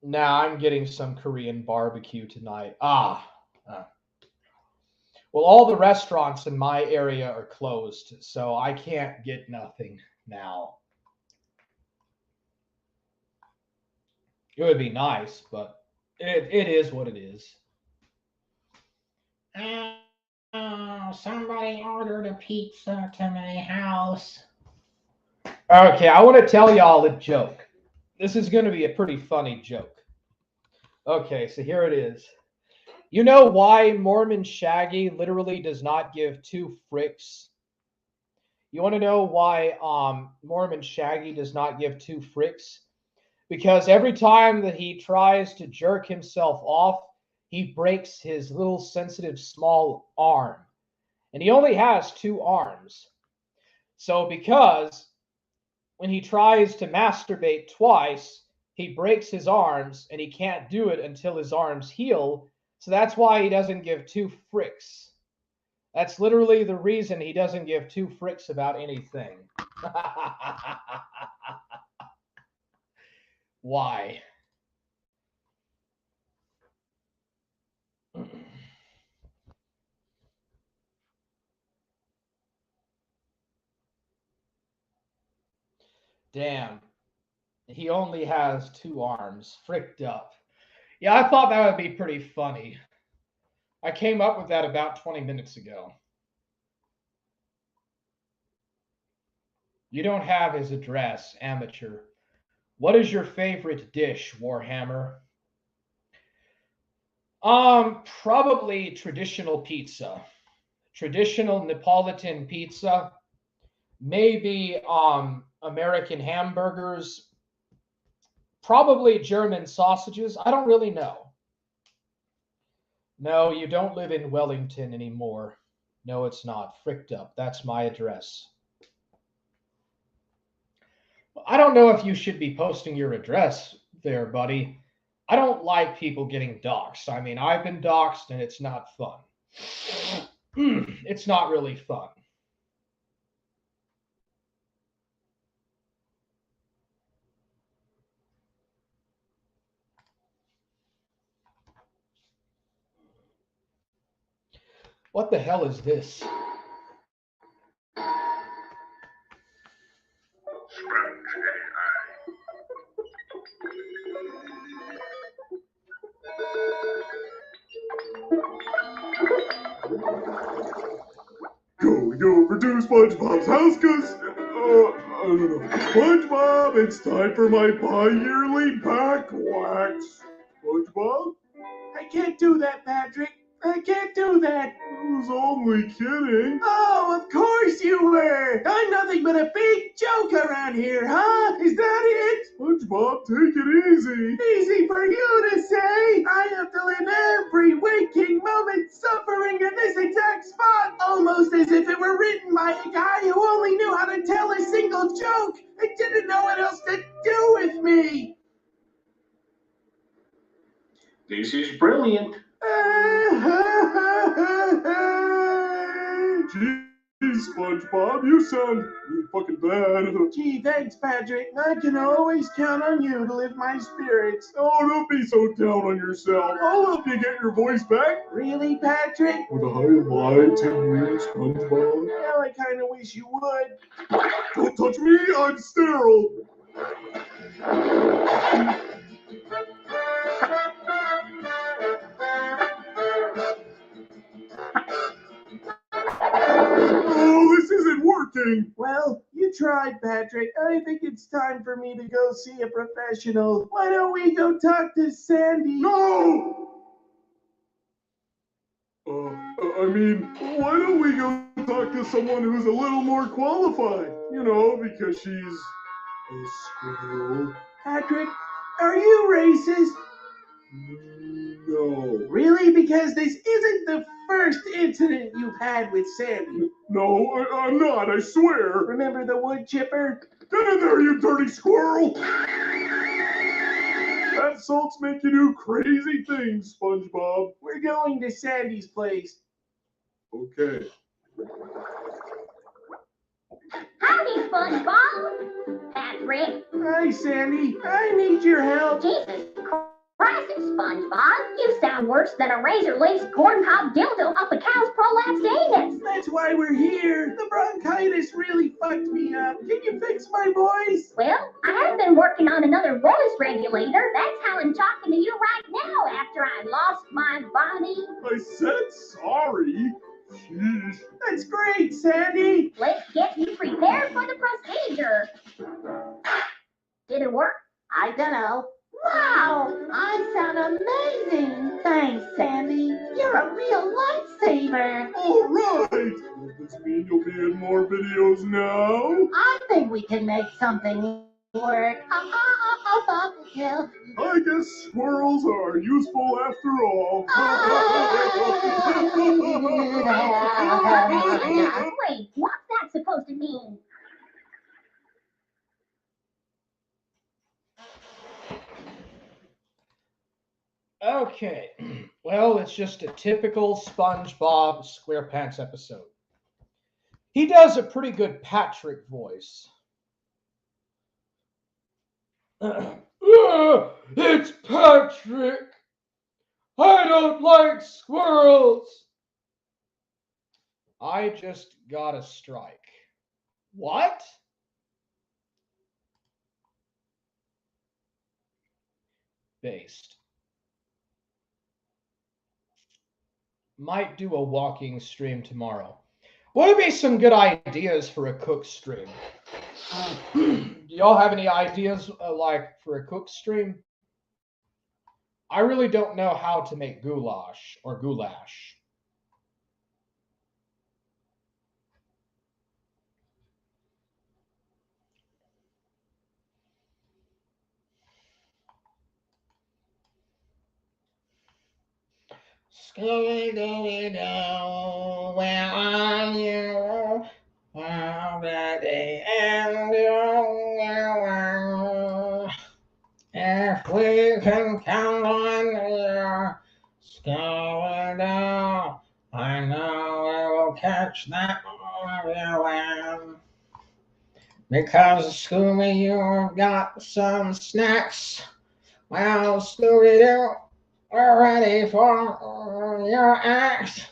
Now I'm getting some Korean barbecue tonight. Well, all the restaurants in my area are closed, so I can't get nothing now. It would be nice, but it is what it is. Somebody ordered a pizza to my house. Okay, I want to tell y'all a joke. This is going to be a pretty funny joke. Okay, so here it is. You know why Mormon Shaggy literally does not give two fricks? You want to know why Mormon Shaggy does not give two fricks? Because every time that he tries to jerk himself off, he breaks his little sensitive small arm. And he only has two arms. So because when he tries to masturbate twice, he breaks his arms and he can't do it until his arms heal. So that's why he doesn't give two fricks. That's literally the reason he doesn't give two fricks about anything. Why? Damn. He only has two arms. Fricked up. Yeah, I thought that would be pretty funny. I came up with that about 20 minutes ago. You don't have his address, amateur. What is your favorite dish, Warhammer? Probably traditional pizza. Traditional Neapolitan pizza. Maybe American hamburgers. Probably German sausages. I don't really know. No, you don't live in Wellington anymore. No, it's not. Fricked up. That's my address. I don't know if you should be posting your address there, buddy. I don't like people getting doxxed. I mean, I've been doxxed and it's not fun. It's not really fun. What the hell is this? Yo, produce SpongeBob's house, cause, I don't know. SpongeBob, it's time for my bi-yearly back wax. SpongeBob? I can't do that, Patrick. I can't do that. I was only kidding. Oh, of course you were. I'm nothing but a big joke around here, huh? Is that it? SpongeBob, take it easy. Easy for you to say. I have to live every waking moment suffering in this exact spot, almost as if it were written by a guy who only knew how to tell a single joke and didn't know what else to do with me. This is brilliant. Jeez, SpongeBob, you sound fucking bad. Gee, thanks, Patrick. I can always count on you to lift my spirits. Oh, don't be so down on yourself. I'll help you get your voice back. Really, Patrick? With a highlight to you, SpongeBob. Well, I kind of wish you would. Don't touch me, I'm sterile. Oh, this isn't working. Well, you tried, Patrick. I think it's time for me to go see a professional. Why don't we go talk to Sandy? No! I mean, why don't we go talk to someone who's a little more qualified? You know, because she's a squirrel. Patrick, are you racist? No. Really? Because this isn't the first incident you've had with Sandy. No, I'm not, I swear. Remember the wood chipper? Get in there, you dirty squirrel! That salt's make you do crazy things, SpongeBob. We're going to Sandy's place. Okay. Howdy, SpongeBob. Patrick. Hi, Sandy. I need your help. Jesus Impressive, SpongeBob. You sound worse than a razor-laced corncob dildo up a cow's prolapsed anus. That's why we're here. The bronchitis really fucked me up. Can you fix my voice? Well, I have been working on another voice regulator. That's how I'm talking to you right now after I lost my body. I said sorry. Sheesh. That's great, Sandy. Let's get you prepared for the procedure. Did it work? I don't know. Wow, I sound amazing. Thanks, Sandy. You're a real lifesaver. All right. Does this mean you'll be in more videos now? I think we can make something work. Yeah. I guess squirrels are useful after all. Wait, what's that supposed to mean? Okay, well, it's just a typical SpongeBob SquarePants episode. He does a pretty good Patrick voice. It's Patrick. I don't like squirrels. I just got a strike. What? Based. Might do a walking stream tomorrow. What would be some good ideas for a cook stream? Do y'all have any ideas like for a cook stream? I really don't know how to make goulash or goulash. Scooby-Dooby-Doo, where are you? Already and you. If we can count on you, Scooby-Doo, I know we will catch that one. Because Scooby, you've got some snacks. Well, Scooby-Doo, we're ready for your act.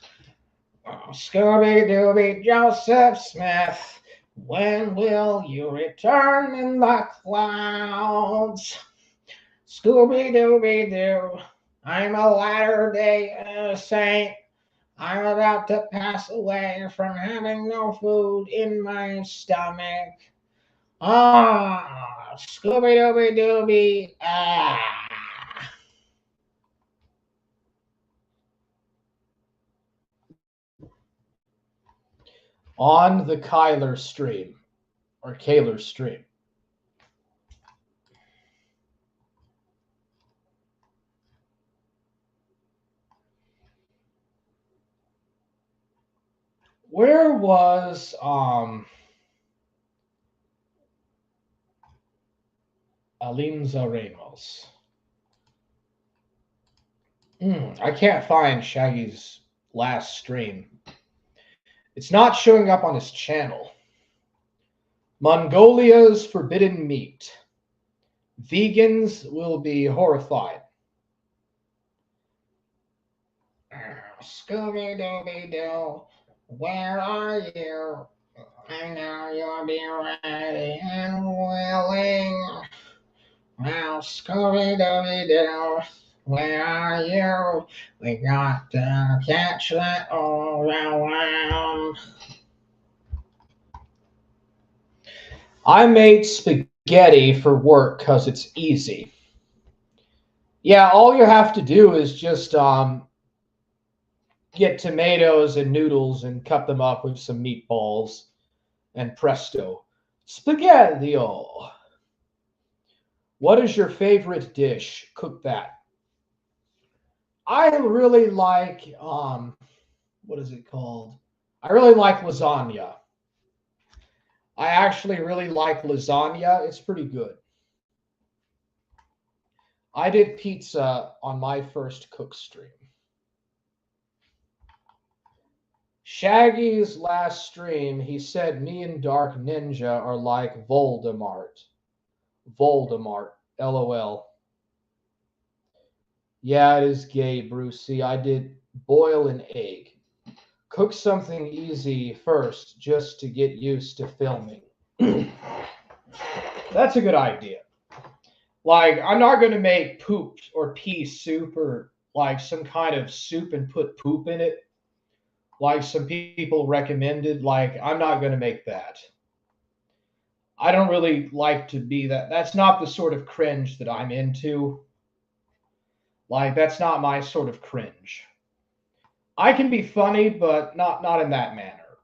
Scooby-Dooby Joseph Smith, when will you return in the clouds? Scooby-Dooby-Doo, I'm a Latter-day Saint. I'm about to pass away from having no food in my stomach. Ah, Scooby-Dooby-Dooby, ah. On the Kyler stream, or Kaler stream. Where was Alinza Ramos? I can't find Shaggy's last stream. It's not showing up on his channel. Mongolia's forbidden meat. Vegans will be horrified. Scooby-Dooby-Doo, where are you? I know you'll be ready and willing. Well, Scooby-Dooby-Doo, where are you? We got to catch that all around. I made spaghetti for work because it's easy. Yeah, all you have to do is just get tomatoes and noodles and cut them up with some meatballs, and presto, spaghetti-o. What is your favorite dish? Cook that. I really like, what is it called? I really like lasagna. I actually really like lasagna. It's pretty good. I did pizza on my first cook stream. Shaggy's last stream, he said me and Dark Ninja are like Voldemort. Voldemort, LOL. Yeah, it is gay, Brucey. I did boil an egg. Cook something easy first just to get used to filming. That's a good idea. Like, I'm not going to make poop or pea soup or like some kind of soup and put poop in it. Like some people recommended. Like, I'm not going to make that. I don't really like to be that. That's not the sort of cringe that I'm into. Like, that's not my sort of cringe. I can be funny, but not in that manner.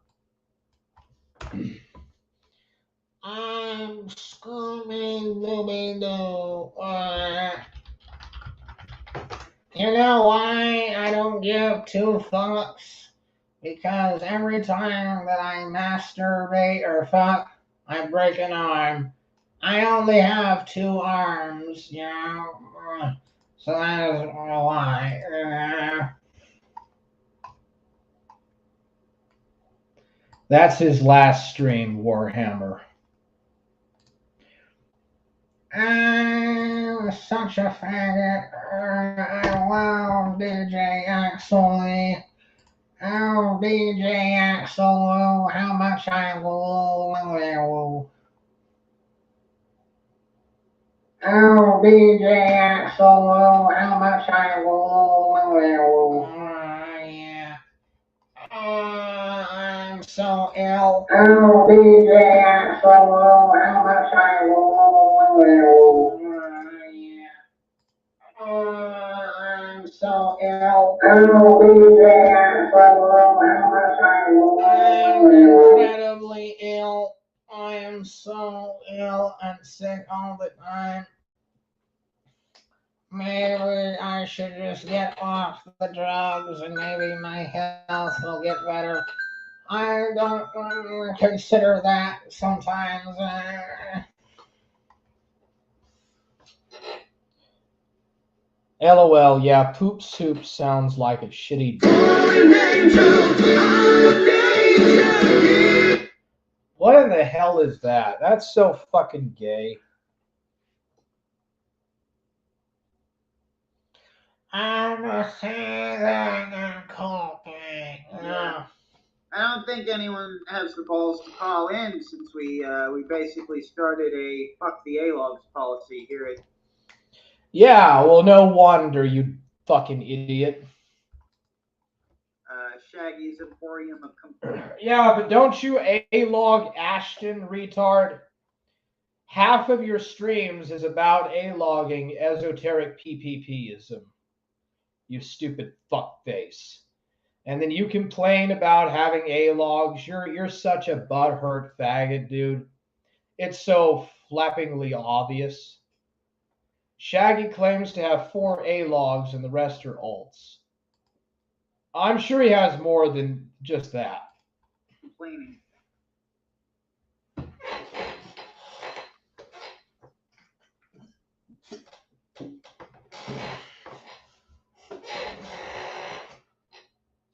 I'm Scooby-Dooby-Doo. You know why I don't give two fucks? Because every time that I masturbate or fuck, I break an arm. I only have 2 arms, you know? So that is why. That's his last stream, Warhammer. I'm such a faggot. I love DJ Axel. Oh, DJ Axel, how much I will. Oh, DJ Axel, how much I will. Yeah. I'm so ill. Oh, DJ Axel, how much I will. Yeah. I'm so ill. Oh, DJ Axel, how much I will. I'm incredibly ill. I am so ill and sick all the time. Maybe I should just get off the drugs and maybe my health will get better. I don't consider that sometimes. LOL, yeah, poop soup sounds like a shitty. What in the hell is that? That's so fucking gay. I'm a season and coping. I don't think anyone has the balls to call in since we basically started a fuck the A-logs policy here at. Yeah, well, no wonder, you fucking idiot. Shaggy's Emporium of Comfort. Yeah, but don't you A-log Ashton, retard? Half of your streams is about A-logging esoteric PPPism. You stupid fuckface. And then you complain about having A-logs. You're such a butthurt faggot, dude. It's so flappingly obvious. Shaggy claims to have 4 A-logs and the rest are alts. I'm sure he has more than just that. Complaining.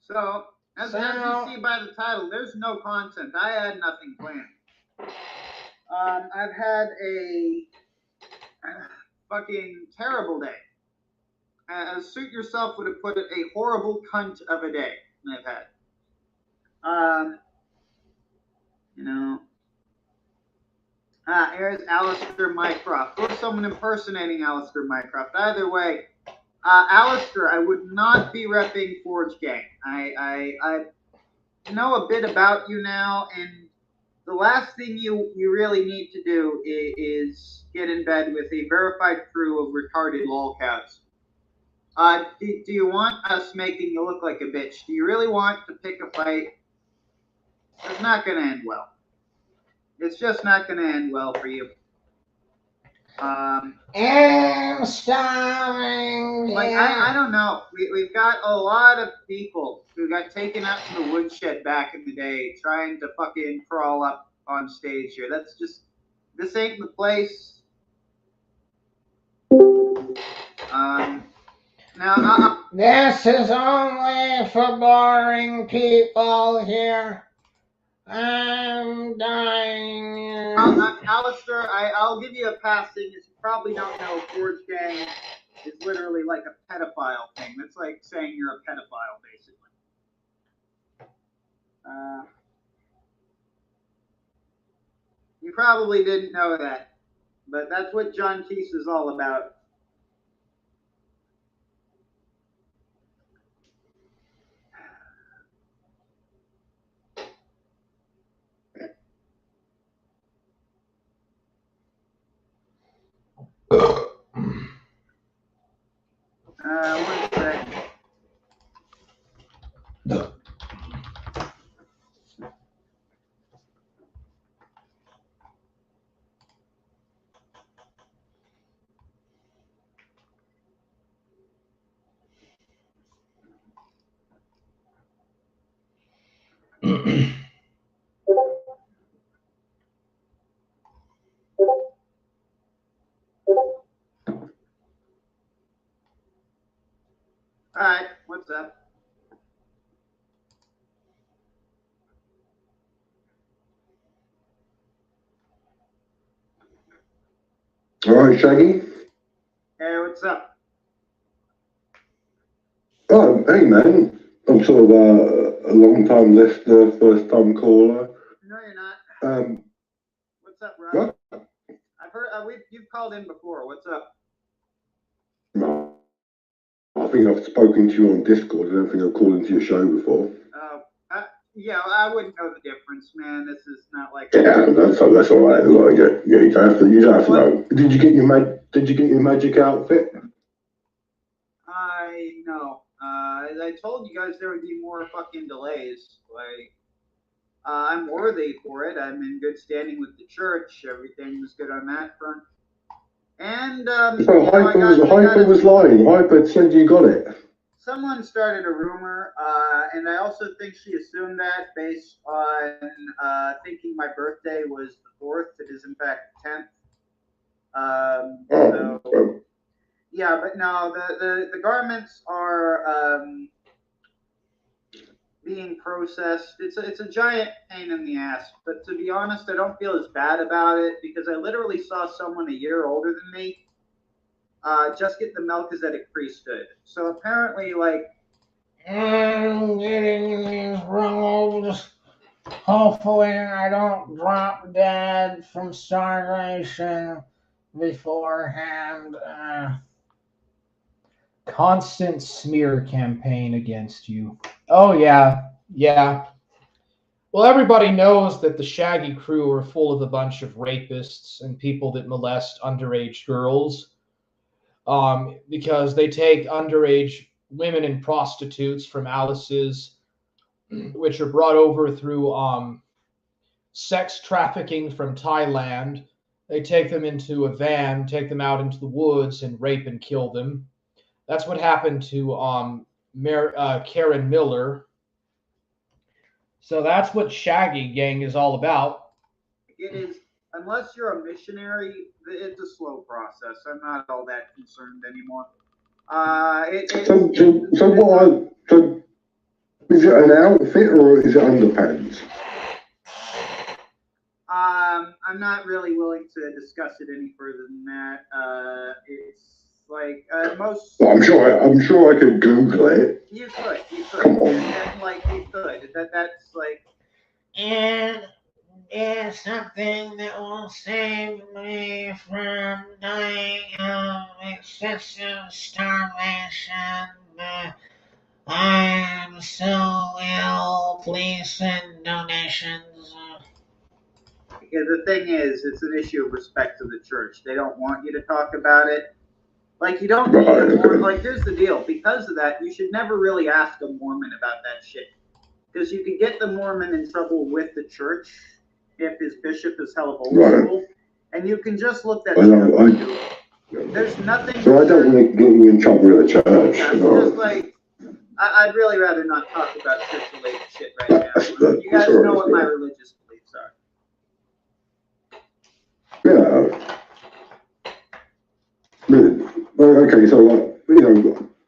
So, as you see by the title, there's no content. I had nothing planned. I've had a fucking terrible day. As Suit Yourself would have put it, a horrible cunt of a day I've had. Here's Alistair Mycroft, or someone impersonating Alistair Mycroft. Either way, Alistair, I would not be repping Forge Gang. I know a bit about you now, and the last thing you really need to do is get in bed with a verified crew of retarded lolcows. Do you want us making you look like a bitch? Do you really want to pick a fight? It's not going to end well. It's just not going to end well for you. I'm starving. Like, I don't know. We've got a lot of people who got taken out to the woodshed back in the day trying to fucking crawl up on stage here. That's just, this ain't the place. Now, this is only for boring people here. I'm dying. Alistair, I'll give you a passing, as you probably don't know, Forge Gang is literally like a pedophile thing. That's like saying you're a pedophile, basically. You probably didn't know that, but that's what John Keese is all about. One sec. All right, what's up? All right, Shaggy. Hey, what's up? Oh, hey, man. I'm sort of a long-time listener, first-time caller. No, you're not. What's up, Rob? What? I've heard you've called in before. What's up? No, I think I've spoken to you on Discord. I don't think I've called into your show before. Yeah, I wouldn't know the difference, man. This is not like. Yeah, that's all right. Like, yeah, you don't have to know. Did you get your magic outfit? No. As I told you guys, there would be more fucking delays. Like, I'm worthy for it. I'm in good standing with the church. Everything was good on that front. And So Hyper was lying. Hyper said you got it. someone started a rumor, and I also think she assumed that based on thinking my birthday was the 4th. It is in fact the 10th. Yeah, but no, the garments are being processed. It's a giant pain in the ass. But to be honest, I don't feel as bad about it because I literally saw someone a year older than me just get the Melchizedek priesthood. So apparently, like, I'm getting these robes. Hopefully I don't drop dead from starvation beforehand. Constant smear campaign against you. Oh, yeah. Well, everybody knows that the Shaggy crew are full of a bunch of rapists and people that molest underage girls. Because they take underage women and prostitutes from Alice's, which are brought over through sex trafficking from Thailand. They take them into a van, take them out into the woods, and rape and kill them. That's what happened to Karen Miller. So that's what Shaggy Gang is all about. it is, unless you're a missionary, it's a slow process. I'm not all that concerned anymore. So is it an outfit or is it underpants? I'm not really willing to discuss it any further than that. It's like most. Well, I'm sure I could Google it. You could. Come on. And, like, you could. That's like. And there's something that will save me from dying of excessive starvation. I'm so ill. Please send donations. Because the thing is, it's an issue of respect to the church. They don't want you to talk about it. Like, you don't need a Mormon. Like, here's the deal. Because of that, you should never really ask a Mormon about that shit. Because you could get the Mormon in trouble with the church if his bishop is held old school. And you can just look that shit. There's nothing. So I don't want to get you in trouble with the church. Yeah, just like, I'd really rather not talk about church-related shit right now. You guys know what my religious beliefs are. Yeah. Okay, so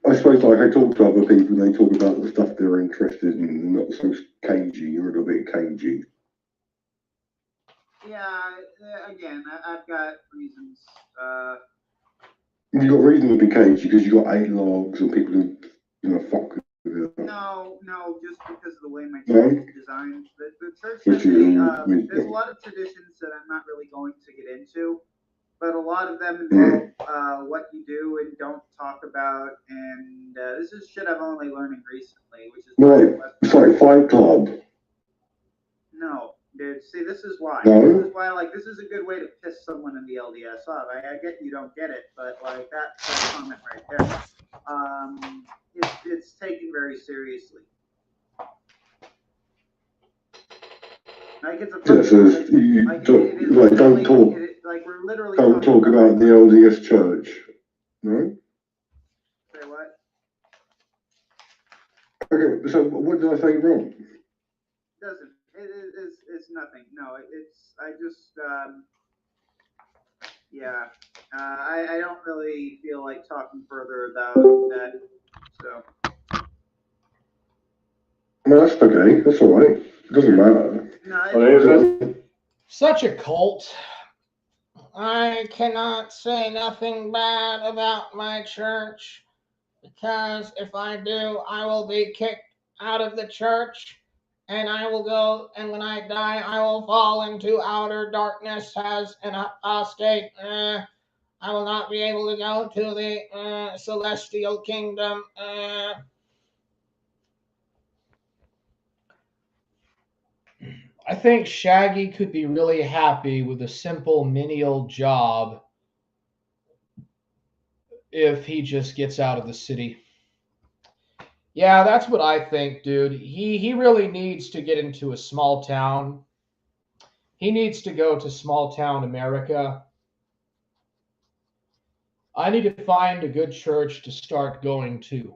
I suppose like I talk to other people and they talk about the stuff they're interested in, not so cagey. You're a little bit cagey. Yeah, again, I've got reasons. You got reason to be cagey because you got 8 logs and people who, fuck with it. No, just because of the way my No? church is designed. The church Which has there's a is, lot of traditions that I'm not really going to get into, but a lot of them involve what you do and don't talk about, and this is shit I've only learning recently, which is no, it's like Fight Club. no, dude. See, this is why. No? This is why, like, this is a good way to piss someone in the LDS off. I get you don't get it, but like that comment right there, it's taken very seriously. Like it's a Yeah, so don't talk. like we're literally Don't talk about the LDS Church. No? Say what? Okay, so what did I say wrong? Doesn't. It's nothing. No, I just, yeah. I don't really feel like talking further about that, so. No, that's okay. That's all right. It doesn't matter. No, Such a cult. I cannot say nothing bad about my church, because if I do, I will be kicked out of the church, and I will go, and when I die, I will fall into outer darkness as an apostate. I will not be able to go to the celestial kingdom. I think Shaggy could be really happy with a simple menial job if he just gets out of the city. Yeah, that's what I think, dude. He really needs to get into a small town. He needs to go to small town America. I need to find a good church to start going to.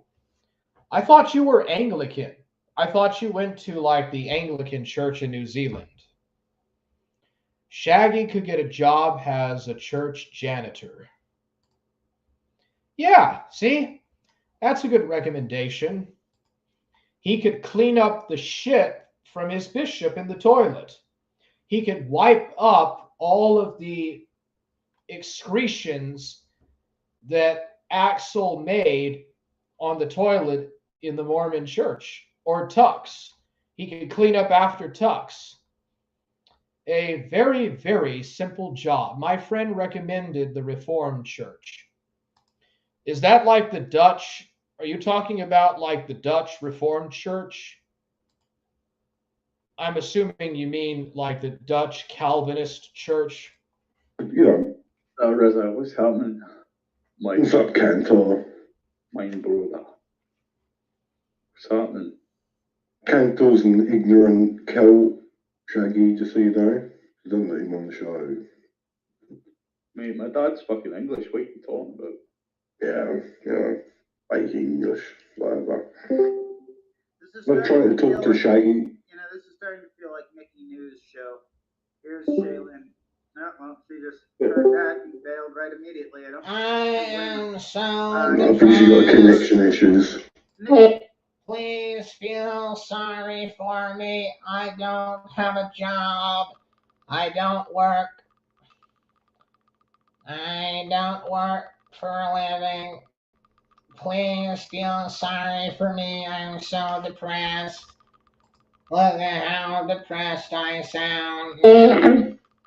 I thought you were Anglican. I thought you went to like the Anglican church in New Zealand. Shaggy could get a job as a church janitor. Yeah, see? That's a good recommendation. He could clean up the shit from his bishop in the toilet. He could wipe up all of the excretions that Axel made on the toilet in the Mormon church, or Tux. He could clean up after Tux. A very, very simple job. My friend recommended the Reformed Church. Is that like the Dutch? Are you talking about like the Dutch Reformed Church? I'm assuming you mean like the Dutch Calvinist Church. Reza, what's happening? What's up, Cantor? Mein Bruder. What's happening? Cantor's an ignorant Celt, Shaggy, just so you know. Don't let him on the show. Mate, my dad's fucking English. What are you talking about? Yeah, fake English, whatever. This is I'm trying to talk to Shaggy. This is starting to feel like Mickey News show. Here's Shaylin. No, well, she just heard that and bailed right immediately. I am so I think she got connection issues. Please feel sorry for me. I don't have a job. I don't work. I don't work for a living. Please feel sorry for me. I'm so depressed. Look at how depressed I sound.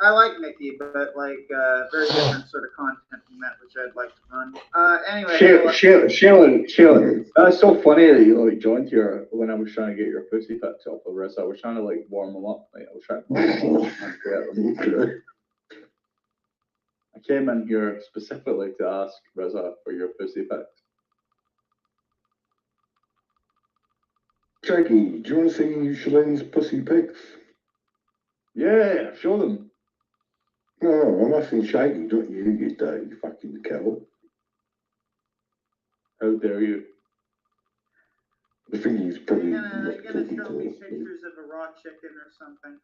I like Mickey, but like very different sort of content from that, which I'd like to run. Anyway. Shaylin, that's so funny that you like joined here when I was trying to get your pussy pics off of Reza. I was trying to like warm them up. Like, I was trying to warm them up and get them. I came in here specifically to ask Reza for your pussy pics. Shaggy, do you want to see Shalen's pussy pics? Yeah, show them. No, I'm asking Shaggy, don't you dirty fucking Celt. How dare you? I think he's probably You're not gonna talking show to me us. pictures of a raw chicken or something?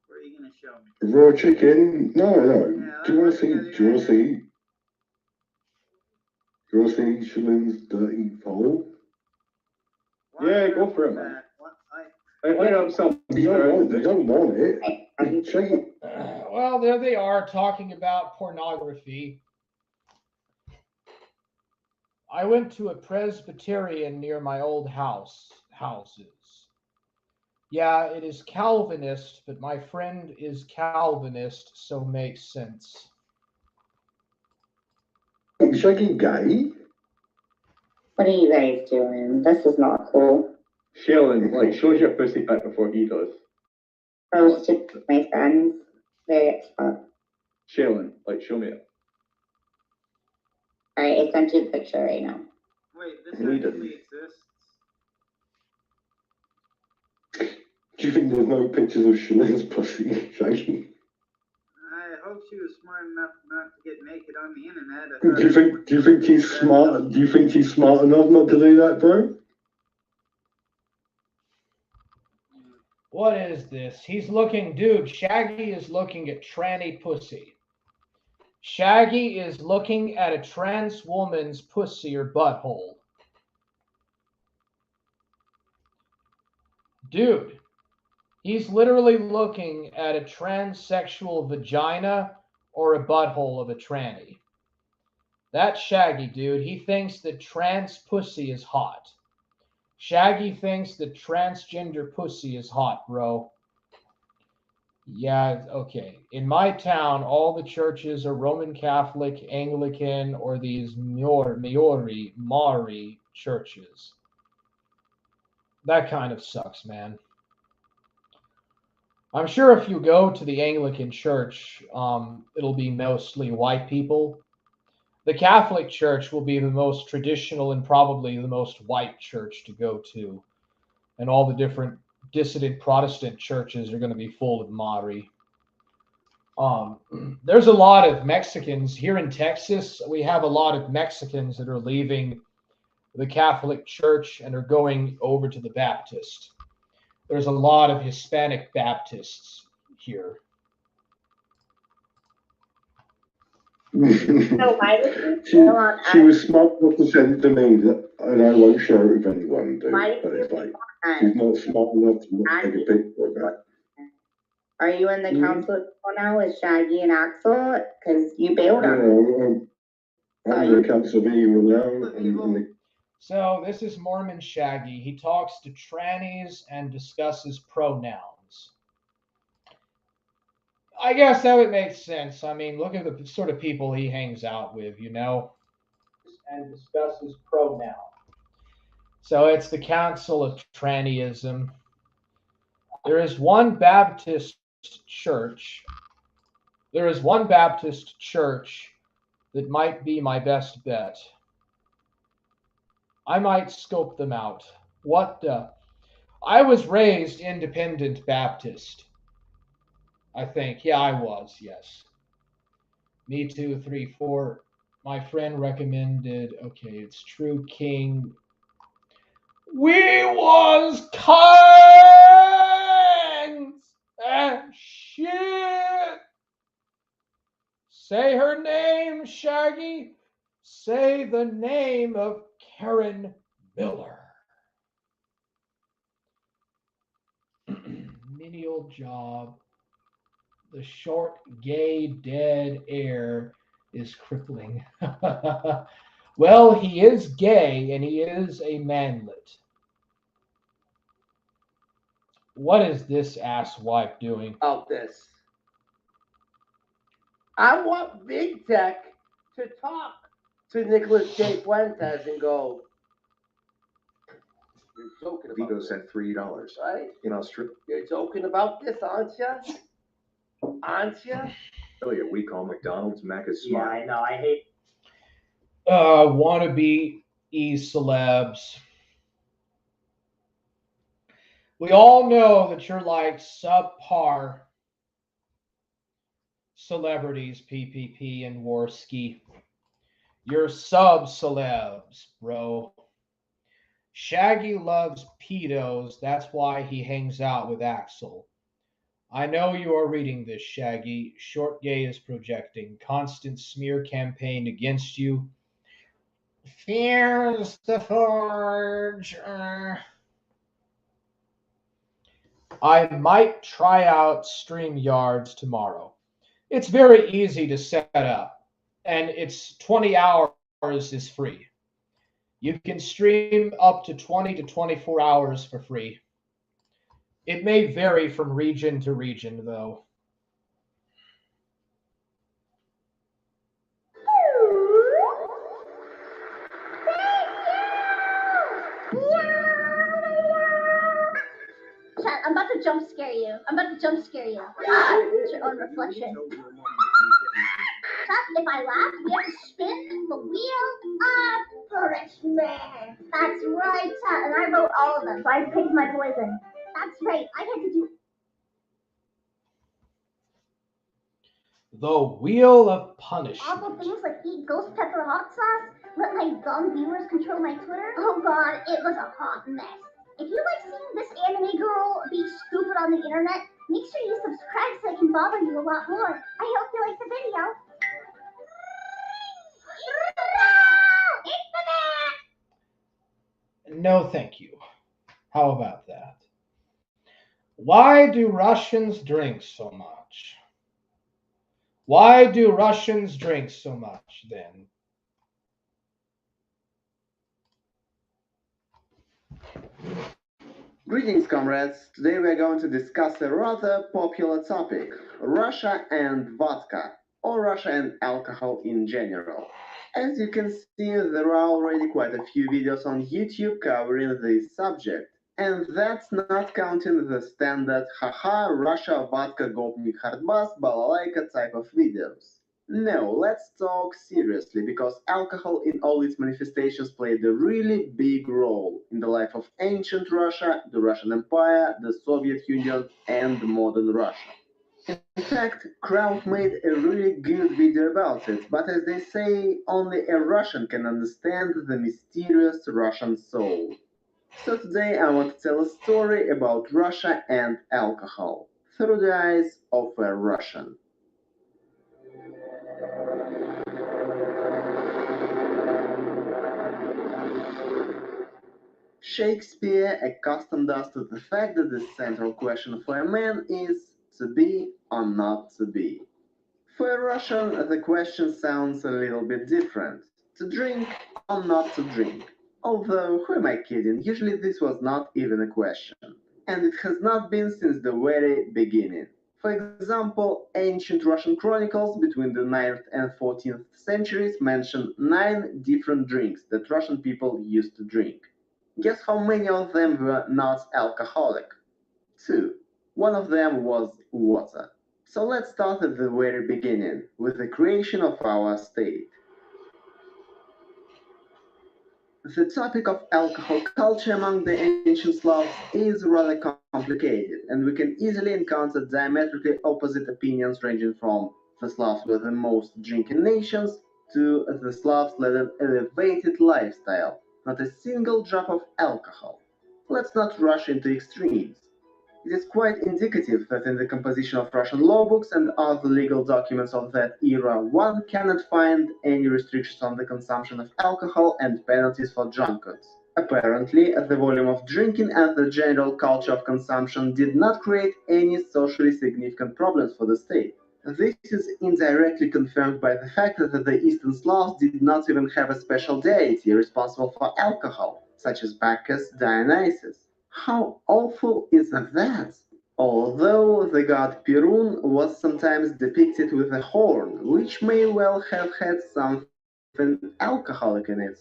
What are you gonna show me? Raw chicken? No. Do you want to see Shalen's dirty hole? Yeah, go for it, man. I have some. You don't want it. Shaggy. Well, there they are talking about pornography. I went to a Presbyterian near my old houses. Yeah, it is Calvinist, but my friend is Calvinist, so makes sense. Is Shaggy gay? What are you guys doing? This is not cool. Sheldon, like, shows your pussy back before he does. Roasted my friends. Very upset. Sheldon, like, show me it. Alright, I sent you the picture right now. Wait, this He actually exists? Do you think there's no pictures of Shania's pussy, Shaggy? I hope she was smart enough not to get naked on the internet. Do you think he's smart? Do you think he's smart enough not to do that, bro? What is this? He's looking, dude. Shaggy is looking at tranny pussy. Shaggy is looking at a trans woman's pussy or butthole. Dude, he's literally looking at a transsexual vagina or a butthole of a tranny. That's Shaggy, dude. He thinks that trans pussy is hot. Shaggy thinks that transgender pussy is hot, bro. Yeah, okay. In my town, all the churches are Roman Catholic, Anglican, or these Maori churches. That kind of sucks, man. I'm sure if you go to the Anglican church, it'll be mostly white people. The Catholic Church will be the most traditional and probably the most white church to go to. And all the different dissident Protestant churches are going to be full of Maori. There's a lot of Mexicans here in Texas. We have a lot of Mexicans that are leaving the Catholic Church and are going over to the Baptist. There's a lot of Hispanic Baptists here. So why was he still on She was smart enough to send it to me, that, and I won't share it with anyone, dude. Why But did it's you like, on? she's not smart enough to not take a picture of that. Are you in the council now with Shaggy and Axel? Because you bailed Yeah, on I'm the council meeting now, and So this is Mormon Shaggy. He talks to trannies and discusses pronouns. I guess that would make sense. I mean, look at the sort of people he hangs out with, you know, and discusses pronouns. So it's the Council of Trannyism. There is one Baptist church. There is one Baptist church that might be my best bet. I might scope them out. What the? I was raised Independent Baptist. I think. Yeah, I was. Yes. Me too. 3, 4. My friend recommended. Okay, it's True King. We was kings and shit. Say her name, Shaggy. Say the name of Karen Miller. Menial job. The short, gay, dead air is crippling. Well, he is gay and he is a manlet. What is this asswipe doing? About this. I want Big Tech to talk to Nicholas J. Fuentes and go, you're joking about Vito this, sent $3, right? in Australia. You're joking about this, aren't you? Aren't you? Earlier, we call McDonald's Mac is smart. Yeah, I know. I hate. Wannabe celebs. We all know that you're like subpar celebrities, PPP and Warski. You're sub-celebs, bro. Shaggy loves pedos. That's why he hangs out with Axel. I know you are reading this, Shaggy. Short Gay is projecting. Constant smear campaign against you. Fears the Forge. I might try out StreamYards tomorrow. It's very easy to set up, and it's 20 hours is free. You can stream up to 20 to 24 hours for free. It may vary from region to region, though. Chat, I'm about to jump scare you. It's your own reflection. Chat, if I laugh, we have to spin the wheel of punishment. That's right, Chat, and I wrote all of them, so I picked my poison. That's right, I had to do. The Wheel of Punishment. Awful things like eat ghost pepper hot sauce, let my dumb viewers control my Twitter. Oh god, it was a hot mess. If you like seeing this anime girl be stupid on the internet, make sure you subscribe so I can bother you a lot more. I hope you like the video. No, thank you. How about that? Why do Russians drink so much? Why do Russians drink so much, then? Greetings, comrades. Today we are going to discuss a rather popular topic, Russia and vodka, or Russia and alcohol in general. As you can see, there are already quite a few videos on YouTube covering this subject. And that's not counting the standard haha Russia vodka gopnik hardbass balalaika type of videos. No, let's talk seriously, because alcohol in all its manifestations played a really big role in the life of ancient Russia, the Russian Empire, the Soviet Union, and modern Russia. In fact, Kraut made a really good video about it, but as they say, only a Russian can understand the mysterious Russian soul. So today I want to tell a story about Russia and alcohol, through the eyes of a Russian. Shakespeare accustomed us to the fact that the central question for a man is to be or not to be. For a Russian, the question sounds a little bit different. To drink or not to drink. Although, who am I kidding? Usually this was not even a question. And it has not been since the very beginning. For example, ancient Russian chronicles between the 9th and 14th centuries mention 9 different drinks that Russian people used to drink. Guess how many of them were not alcoholic? 2. One of them was water. So let's start at the very beginning, with the creation of our state. The topic of alcohol culture among the ancient Slavs is rather complicated, and we can easily encounter diametrically opposite opinions ranging from the Slavs were the most drinking nations to the Slavs led an elevated lifestyle, not a single drop of alcohol. Let's not rush into extremes. It is quite indicative that in the composition of Russian law books and other legal documents of that era, one cannot find any restrictions on the consumption of alcohol and penalties for drunkards. Apparently, the volume of drinking and the general culture of consumption did not create any socially significant problems for the state. This is indirectly confirmed by the fact that the Eastern Slavs did not even have a special deity responsible for alcohol, such as Bacchus Dionysus. How awful is that? Although the god Perun was sometimes depicted with a horn, which may well have had something alcoholic in it.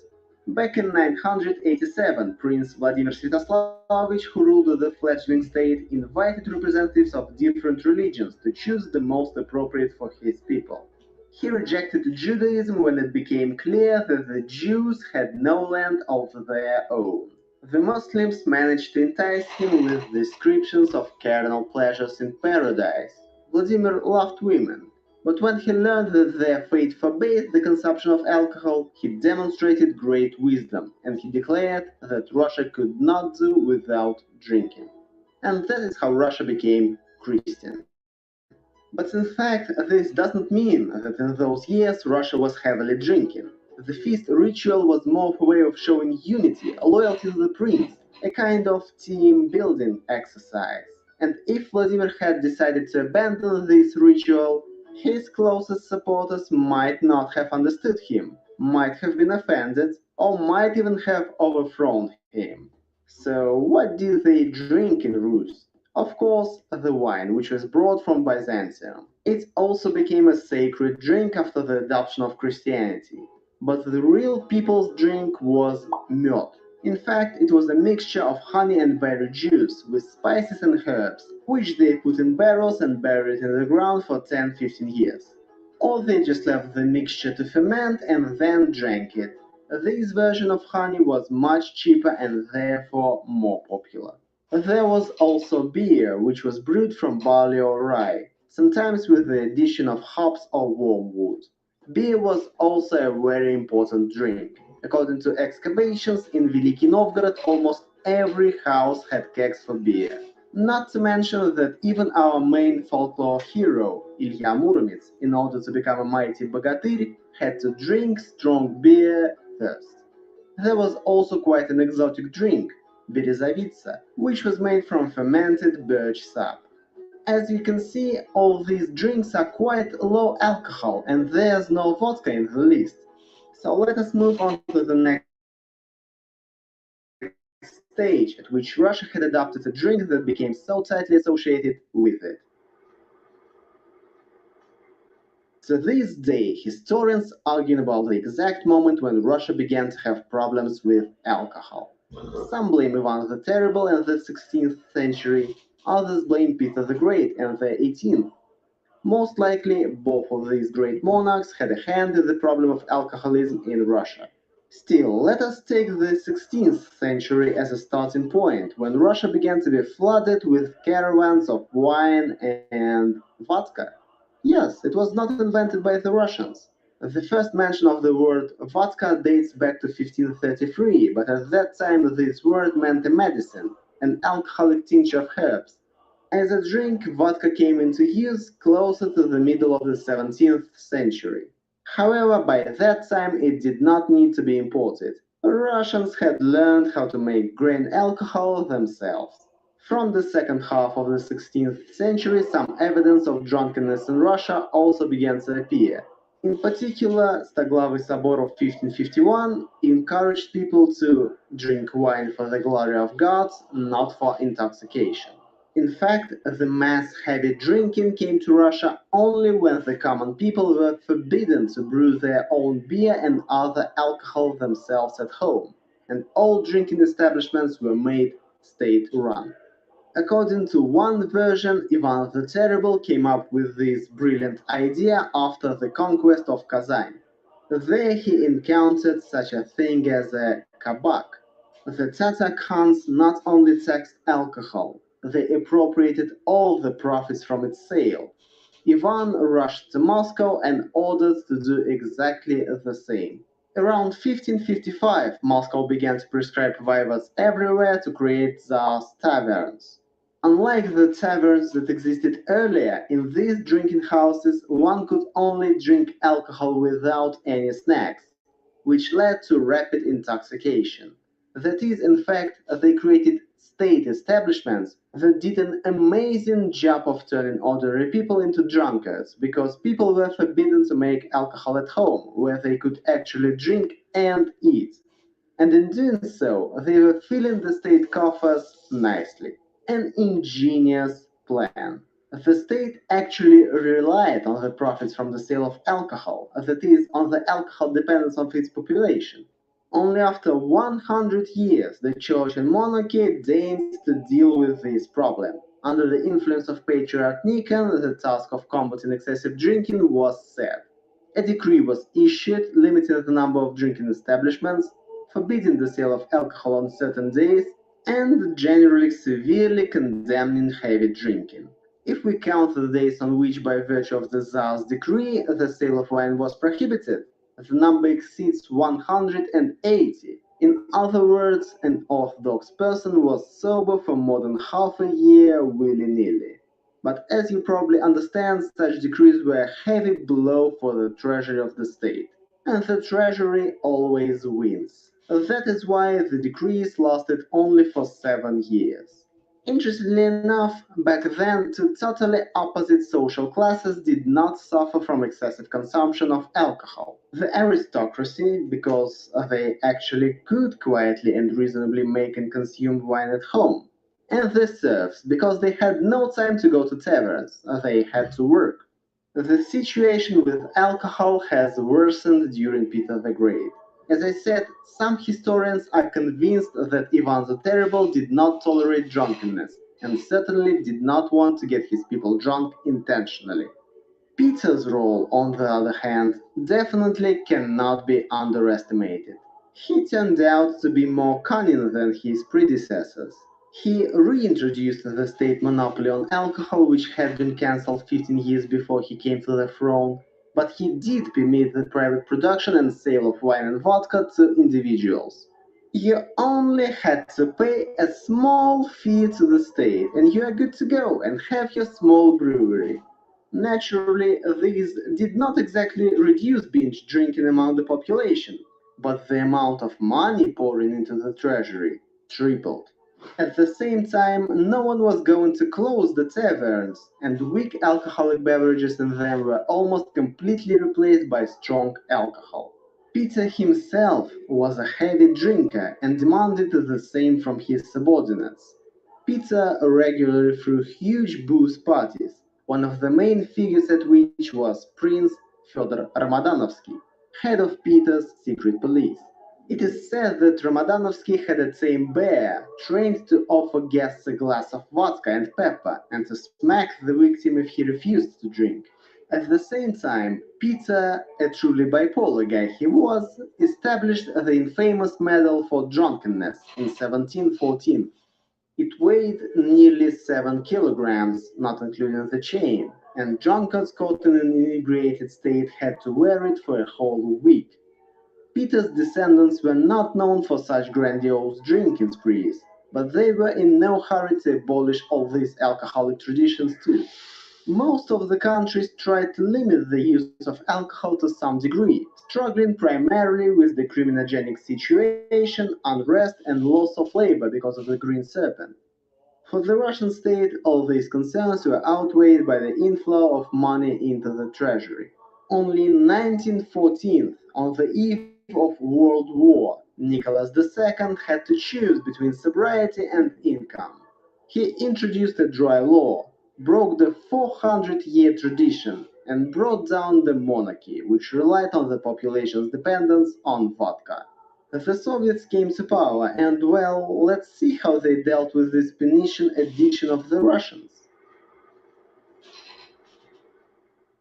Back in 987, Prince Vladimir Sviatoslavich, who ruled the fledgling state, invited representatives of different religions to choose the most appropriate for his people. He rejected Judaism when it became clear that the Jews had no land of their own. The Muslims managed to entice him with descriptions of carnal pleasures in paradise. Vladimir loved women, but when he learned that their fate forbade the consumption of alcohol, he demonstrated great wisdom, and he declared that Russia could not do without drinking. And that is how Russia became Christian. But in fact, this doesn't mean that in those years Russia was heavily drinking. The feast ritual was more of a way of showing unity, loyalty to the prince, a kind of team-building exercise. And if Vladimir had decided to abandon this ritual, his closest supporters might not have understood him, might have been offended, or might even have overthrown him. So, what did they drink in Rus? Of course, the wine, which was brought from Byzantium. It also became a sacred drink after the adoption of Christianity. But the real people's drink was mead. In fact, it was a mixture of honey and berry juice with spices and herbs, which they put in barrels and buried in the ground for 10-15 years. Or they just left the mixture to ferment and then drank it. This version of honey was much cheaper and therefore more popular. There was also beer, which was brewed from barley or rye, sometimes with the addition of hops or wormwood. Beer was also a very important drink. According to excavations in Veliki Novgorod, almost every house had kegs for beer. Not to mention that even our main folklore hero, Ilya Muromets, in order to become a mighty bogatyr, had to drink strong beer first. There was also quite an exotic drink, berezovitsa, which was made from fermented birch sap. As you can see, all these drinks are quite low alcohol and there's no vodka in the list. So let us move on to the next stage at which Russia had adopted a drink that became so tightly associated with it. To this day, historians argue about the exact moment when Russia began to have problems with alcohol. Some blame Ivan the Terrible and the 16th century, others blame Peter the Great and the 18th. Most likely, both of these great monarchs had a hand in the problem of alcoholism in Russia. Still, let us take the 16th century as a starting point, when Russia began to be flooded with caravans of wine and vodka. Yes, it was not invented by the Russians. The first mention of the word vodka dates back to 1533, but at that time this word meant a medicine, an alcoholic tincture of herbs. As a drink, vodka came into use closer to the middle of the 17th century. However, by that time it did not need to be imported. Russians had learned how to make grain alcohol themselves. From the second half of the 16th century, some evidence of drunkenness in Russia also began to appear. In particular, Staglavy Sabor of 1551 encouraged people to drink wine for the glory of gods, not for intoxication. In fact, the mass heavy drinking came to Russia only when the common people were forbidden to brew their own beer and other alcohol themselves at home, and all drinking establishments were made state-run. According to one version, Ivan the Terrible came up with this brilliant idea after the conquest of Kazan. There he encountered such a thing as a kabak. The Tatar Khans not only taxed alcohol, they appropriated all the profits from its sale. Ivan rushed to Moscow and ordered to do exactly the same. Around 1555, Moscow began to prescribe voivodes everywhere to create Tsar's taverns. Unlike the taverns that existed earlier, in these drinking houses one could only drink alcohol without any snacks, which led to rapid intoxication. That is, in fact, they created state establishments that did an amazing job of turning ordinary people into drunkards, because people were forbidden to make alcohol at home, where they could actually drink and eat. And in doing so, they were filling the state coffers nicely. An ingenious plan. The state actually relied on the profits from the sale of alcohol, that is, on the alcohol dependence of its population. Only after 100 years, the church and monarchy deigned to deal with this problem. Under the influence of Patriarch Nikon, the task of combating excessive drinking was set. A decree was issued limiting the number of drinking establishments, forbidding the sale of alcohol on certain days, and generally severely condemning heavy drinking. If we count the days on which, by virtue of the Tsar's decree, the sale of wine was prohibited, the number exceeds 180. In other words, an Orthodox person was sober for more than half a year willy-nilly. But as you probably understand, such decrees were a heavy blow for the treasury of the state. And the treasury always wins. That is why the decrees lasted only for 7 years. Interestingly enough, back then, two totally opposite social classes did not suffer from excessive consumption of alcohol. The aristocracy, because they actually could quietly and reasonably make and consume wine at home. And the serfs, because they had no time to go to taverns, they had to work. The situation with alcohol has worsened during Peter the Great. As I said, some historians are convinced that Ivan the Terrible did not tolerate drunkenness, and certainly did not want to get his people drunk intentionally. Peter's role, on the other hand, definitely cannot be underestimated. He turned out to be more cunning than his predecessors. He reintroduced the state monopoly on alcohol, which had been cancelled 15 years before he came to the throne, but he did permit the private production and sale of wine and vodka to individuals. You only had to pay a small fee to the state, and you are good to go and have your small brewery. Naturally, these did not exactly reduce binge drinking among the population, but the amount of money pouring into the treasury tripled. At the same time, no one was going to close the taverns, and weak alcoholic beverages in them were almost completely replaced by strong alcohol. Peter himself was a heavy drinker and demanded the same from his subordinates. Peter regularly threw huge booze parties, one of the main figures at which was Prince Fyodor Ramadanovsky, head of Peter's secret police. It is said that Ramadanovsky had a tame bear trained to offer guests a glass of vodka and pepper and to smack the victim if he refused to drink. At the same time, Peter, a truly bipolar guy he was, established the infamous medal for drunkenness in 1714. It weighed nearly 7 kilograms, not including the chain, and drunkards caught in an inebriated state had to wear it for a whole week. Peter's descendants were not known for such grandiose drinking sprees, but they were in no hurry to abolish all these alcoholic traditions too. Most of the countries tried to limit the use of alcohol to some degree, struggling primarily with the criminogenic situation, unrest, and loss of labor because of the Green Serpent. For the Russian state, all these concerns were outweighed by the inflow of money into the treasury. Only in 1914, on the eve of World War, Nicholas II had to choose between sobriety and income. He introduced a dry law, broke the 400-year tradition, and brought down the monarchy, which relied on the population's dependence on vodka. The Soviets came to power, and well, let's see how they dealt with this pernicious addiction of the Russians.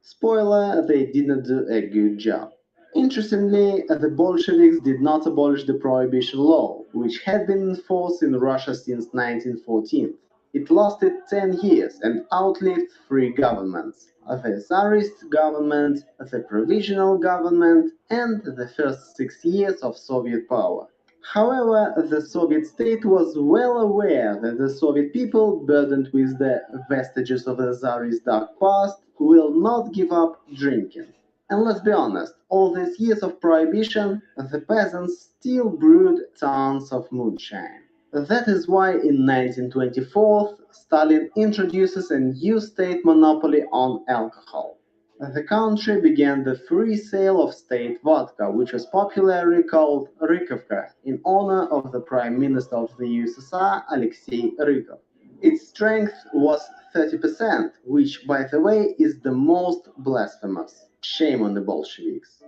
Spoiler, they didn't do a good job. Interestingly, the Bolsheviks did not abolish the prohibition law, which had been enforced in Russia since 1914. It lasted 10 years and outlived 3 governments: the Tsarist government, the Provisional government, and the first 6 years of Soviet power. However, the Soviet state was well aware that the Soviet people, burdened with the vestiges of the Tsarist dark past, will not give up drinking. And let's be honest, all these years of prohibition, the peasants still brewed tons of moonshine. That is why in 1924, Stalin introduces a new state monopoly on alcohol. The country began the free sale of state vodka, which was popularly called Rykovka, in honor of the Prime Minister of the USSR, Alexei Rykov. Its strength was 30%, which, by the way, is the most blasphemous. Shame on the Bolsheviks.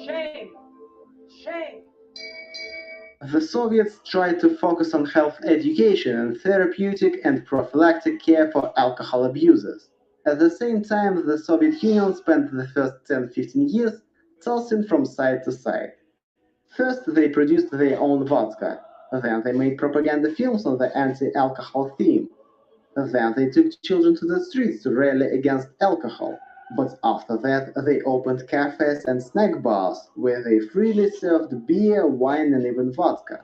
Shame! Shame! The Soviets tried to focus on health education and therapeutic and prophylactic care for alcohol abusers. At the same time, the Soviet Union spent the first 10-15 years tossing from side to side. First, they produced their own vodka. Then they made propaganda films on the anti-alcohol theme. Then they took children to the streets to rally against alcohol. But after that, they opened cafes and snack bars where they freely served beer, wine, and even vodka.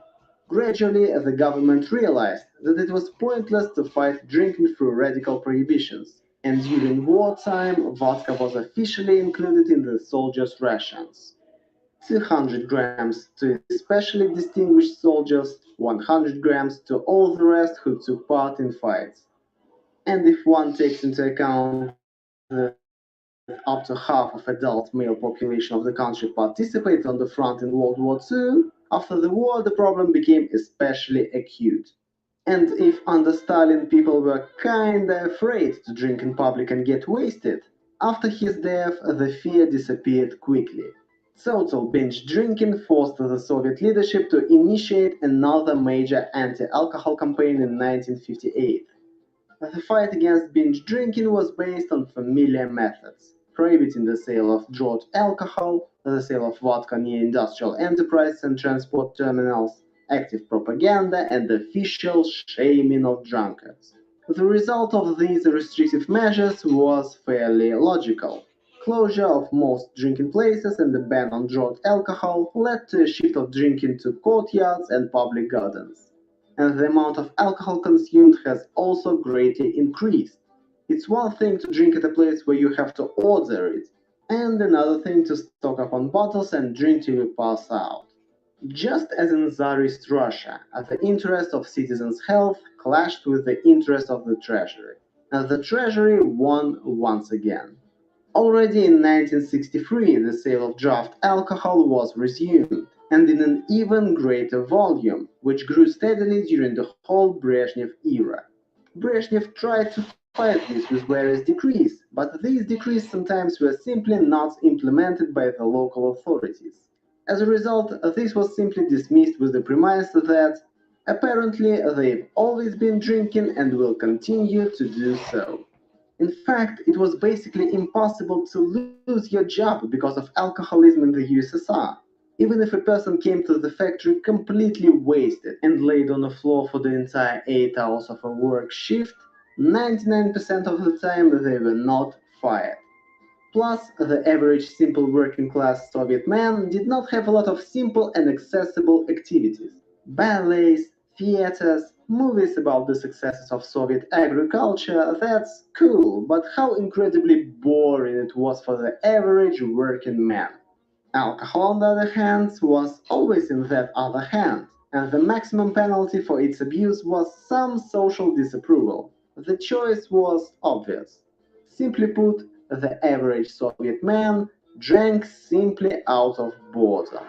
Gradually, the government realized that it was pointless to fight drinking through radical prohibitions, and during wartime, vodka was officially included in the soldiers' rations. 200 grams to especially distinguished soldiers, 100 grams to all the rest who took part in fights. And if one takes into account that up to half of adult male population of the country participated on the front in World War II, after the war the problem became especially acute. And if under Stalin people were kinda afraid to drink in public and get wasted, after his death the fear disappeared quickly. Total binge drinking forced the Soviet leadership to initiate another major anti-alcohol campaign in 1958. The fight against binge drinking was based on familiar methods: prohibiting the sale of draught alcohol, the sale of vodka near industrial enterprises and transport terminals, active propaganda, and official shaming of drunkards. The result of these restrictive measures was fairly logical. Closure of most drinking places and the ban on draught alcohol led to a shift of drinking to courtyards and public gardens. And the amount of alcohol consumed has also greatly increased. It's one thing to drink at a place where you have to order it, and another thing to stock up on bottles and drink till you pass out. Just as in Tsarist Russia, the interest of citizens' health clashed with the interest of the treasury, and the treasury won once again. Already in 1963, the sale of draft alcohol was resumed, and in an even greater volume, which grew steadily during the whole Brezhnev era. Brezhnev tried to fight this with various decrees, but these decrees sometimes were simply not implemented by the local authorities. As a result, this was simply dismissed with the premise that apparently they've always been drinking and will continue to do so. In fact, it was basically impossible to lose your job because of alcoholism in the USSR. Even if a person came to the factory completely wasted and laid on the floor for the entire 8 hours of a work shift, 99% of the time they were not fired. Plus, the average simple working class Soviet man did not have a lot of simple and accessible activities. Ballets, theaters, movies about the successes of Soviet agriculture, that's cool, but how incredibly boring it was for the average working man. Alcohol, on the other hand, was always in that other hand, and the maximum penalty for its abuse was some social disapproval. The choice was obvious. Simply put, the average Soviet man drank simply out of boredom.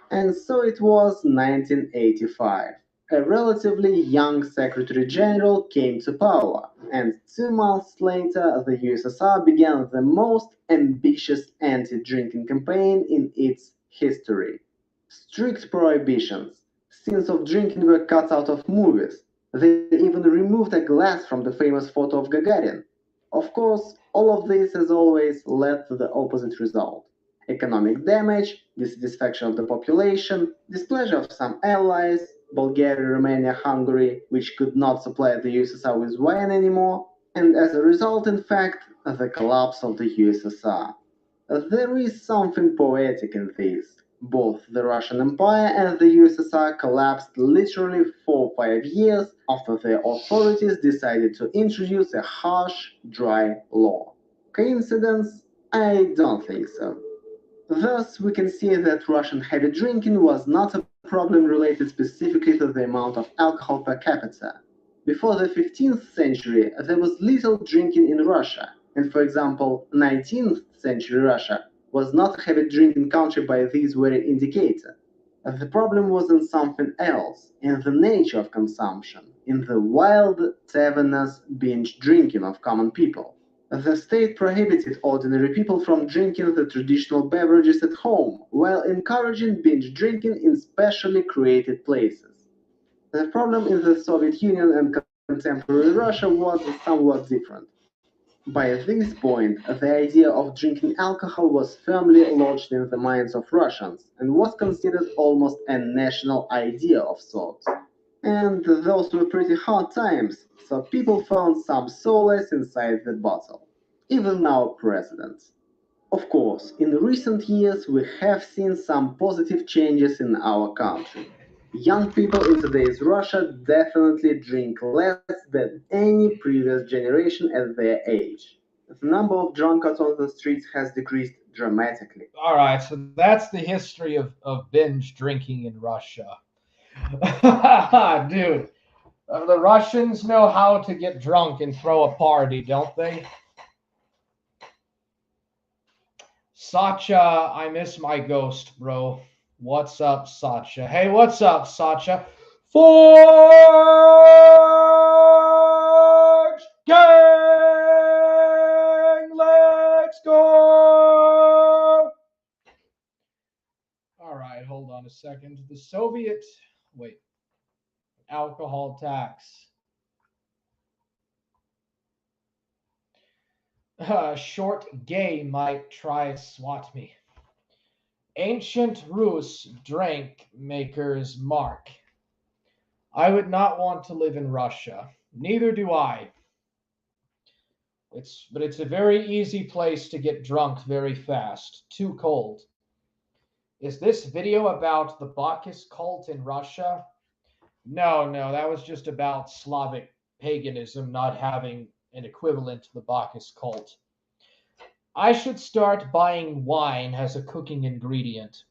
And so it was 1985. A relatively young Secretary General came to power, and 2 months later the USSR began the most ambitious anti-drinking campaign in its history. Strict prohibitions. Scenes of drinking were cut out of movies. They even removed a glass from the famous photo of Gagarin. Of course, all of this, as always, led to the opposite result. Economic damage, dissatisfaction of the population, displeasure of some allies, Bulgaria, Romania, Hungary, which could not supply the USSR with wine anymore, and as a result, in fact, the collapse of the USSR. There is something poetic in this. Both the Russian Empire and the USSR collapsed literally 4 or 5 years after the authorities decided to introduce a harsh, dry law. Coincidence? I don't think so. Thus, we can see that Russian heavy drinking was not a problem related specifically to the amount of alcohol per capita. Before the 15th century, there was little drinking in Russia, and for example, 19th century Russia was not a heavy drinking country by this very indicator. The problem was in something else, in the nature of consumption, in the wild, tavernous binge drinking of common people. The state prohibited ordinary people from drinking the traditional beverages at home, while encouraging binge drinking in specially created places. The problem in the Soviet Union and contemporary Russia was somewhat different. By this point, the idea of drinking alcohol was firmly lodged in the minds of Russians and was considered almost a national idea of sorts. And those were pretty hard times, so people found some solace inside the bottle. Even our president. Of course, in recent years we have seen some positive changes in our country. Young people in today's Russia definitely drink less than any previous generation at their age. The number of drunkards on the streets has decreased dramatically. All right, so that's the history of binge drinking in Russia. Dude, the Russians know how to get drunk and throw a party, don't they? Sacha, I miss my ghost, bro. What's up, Sacha? Hey, what's up, Sacha? Forge Gang! Let's go! All right, hold on a second. The Soviet, wait, alcohol tax. Short gay might try swat me. Ancient Rus drink maker's mark. I would not want to live in Russia. Neither do I. But it's a very easy place to get drunk very fast. Too cold. Is this video about the Bacchus cult in Russia? No, that was just about Slavic paganism not having an equivalent to the Bacchus cult. I should start buying wine as a cooking ingredient.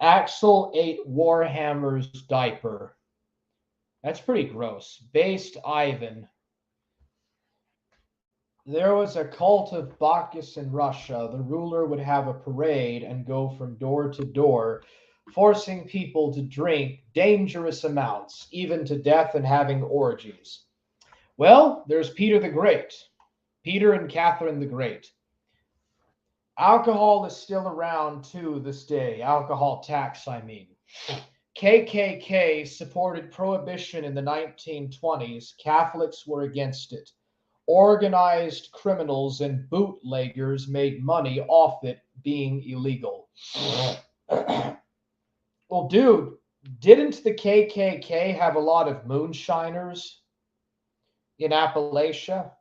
Axel ate Warhammer's diaper. That's pretty gross. Based Ivan. There was a cult of Bacchus in Russia. The ruler would have a parade and go from door to door, forcing people to drink dangerous amounts, even to death, and having orgies. Well, there's Peter the Great. Peter and Catherine the Great. Alcohol is still around to this day. Alcohol tax, I mean. KKK supported prohibition in the 1920s. Catholics were against it. Organized criminals and bootleggers made money off it being illegal. Well, dude, didn't the KKK have a lot of moonshiners in Appalachia?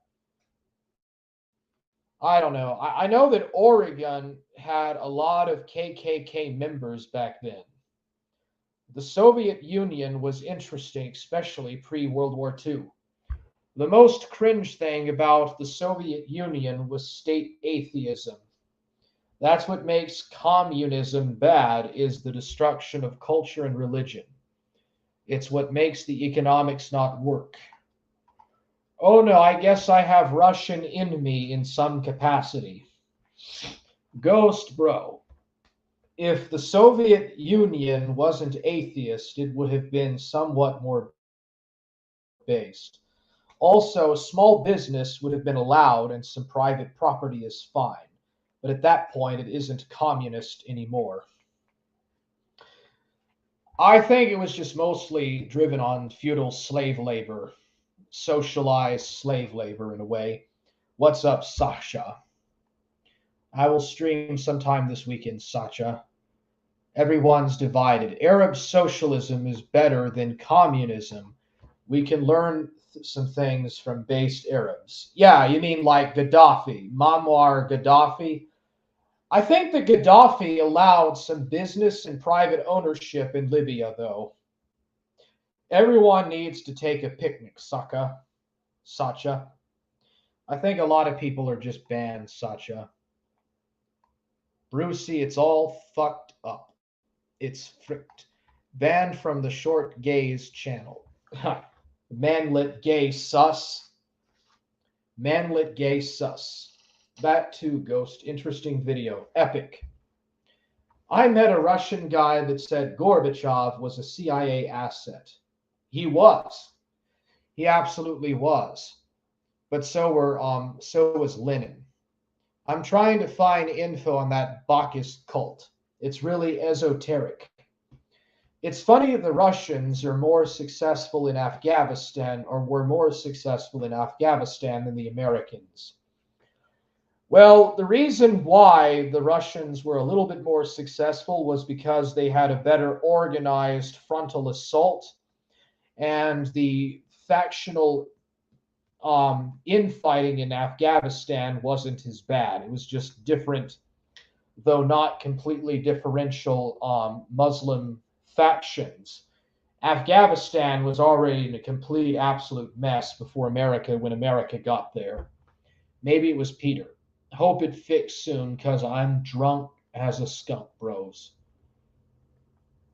I don't know. I know that Oregon had a lot of KKK members back then. The Soviet Union was interesting, especially pre-World War II. The most cringe thing about the Soviet Union was state atheism. That's what makes communism bad, is the destruction of culture and religion. It's what makes the economics not work. Oh no, I guess I have Russian in me in some capacity. Ghost bro. If the Soviet Union wasn't atheist, it would have been somewhat more based. Also, small business would have been allowed and some private property is fine. But at that point, it isn't communist anymore. I think it was just mostly driven on feudal slave labor. Socialized slave labor in a way. What's up, Sasha? I will stream sometime this weekend, Sacha. Everyone's divided. Arab socialism is better than communism. We can learn some things from based Arabs. Yeah, you mean like Gaddafi, Muammar Gaddafi? I think that Gaddafi allowed some business and private ownership in Libya, though. Everyone needs to take a picnic, Sacha. I think a lot of people are just banned, Sacha. Brucey, it's all fucked up. It's fricked. Banned from the Short Gaze channel. Manlet gay sus. Manlet gay sus. That too, Ghost. Interesting video. Epic. I met a Russian guy that said Gorbachev was a CIA asset. He was. He absolutely was. But so was Lenin. I'm trying to find info on that Bacchus cult. It's really esoteric. It's funny the Russians are more successful in Afghanistan, or were more successful in Afghanistan than the Americans. Well, the reason why the Russians were a little bit more successful was because they had a better organized frontal assault, and the factional infighting in Afghanistan wasn't as bad. It was just different, though not completely differential Muslim factions. Afghanistan was already in a complete absolute mess before America, when America got there. Maybe it was Peter. Hope it fixed soon, 'cause I'm drunk as a skunk, bros.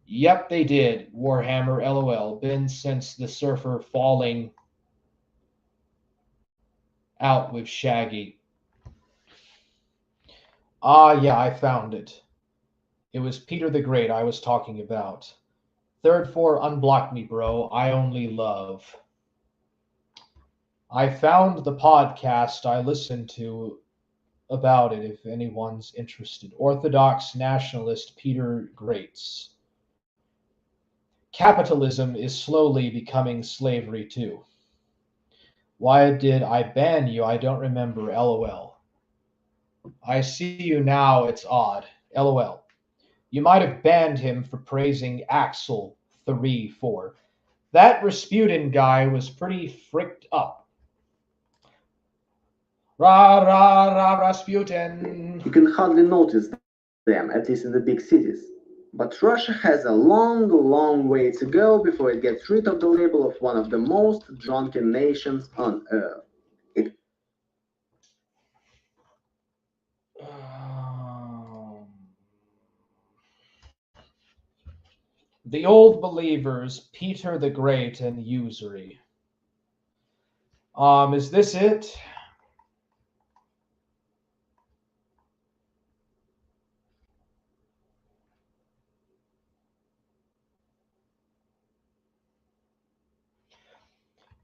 Yep, they did. Warhammer LOL. Been since the surfer falling out with Shaggy. Ah, yeah, I found it. It was Peter the Great I was talking about. Third Four, unblock me, bro. I only love. I found the podcast I listened to about it if anyone's interested. Orthodox nationalist Peter Greats. Capitalism is slowly becoming slavery too. Why did I ban you? I don't remember. LOL. I see you now. It's odd. LOL. You might have banned him for praising Axel 3-4. That Rasputin guy was pretty fricked up. Ra ra ra Rasputin. You can hardly notice them, at least in the big cities. But Russia has a long, long way to go before it gets rid of the label of one of the most drunken nations on earth. The Old Believers, Peter the Great, and usury. Is this it?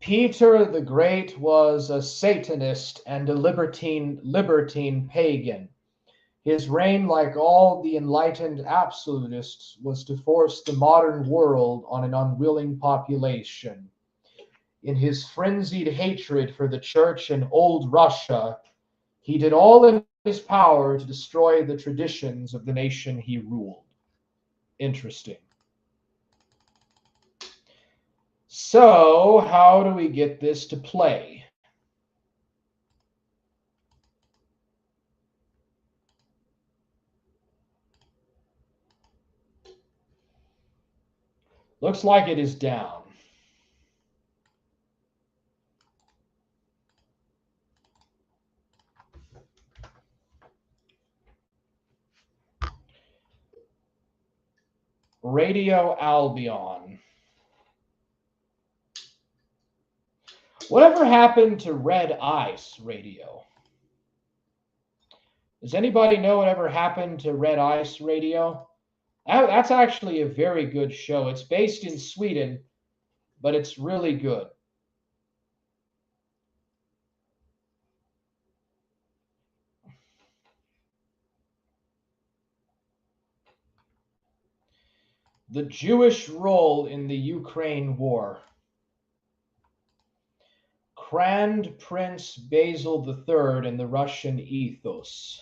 Peter the Great was a Satanist and a libertine pagan. His reign, like all the enlightened absolutists, was to force the modern world on an unwilling population. In his frenzied hatred for the church and old Russia, he did all in his power to destroy the traditions of the nation he ruled. Interesting. So, how do we get this to play? Looks like it is down. Radio Albion. Whatever happened to Red Ice Radio? Does anybody know whatever happened to Red Ice Radio? That's actually a very good show. It's based in Sweden, but it's really good. The Jewish role in the Ukraine war. Grand Prince Basil III and the Russian ethos.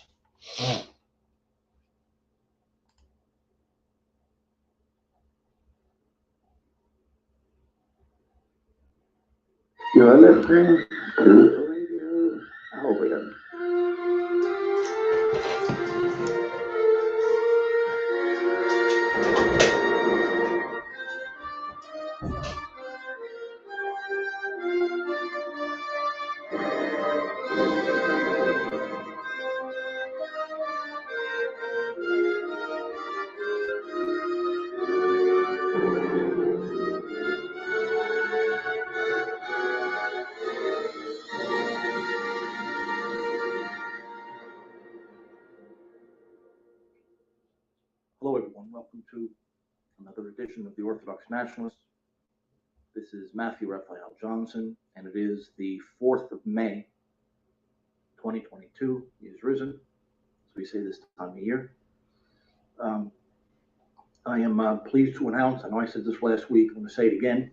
You are listening to Radio Albion. Hello, everyone. Welcome to another edition of the Orthodox Nationalists. This is Matthew Raphael Johnson, and it is the 4th of May, 2022. He is risen, as we say this time of year. I am pleased to announce, I know I said this last week, I'm going to say it again,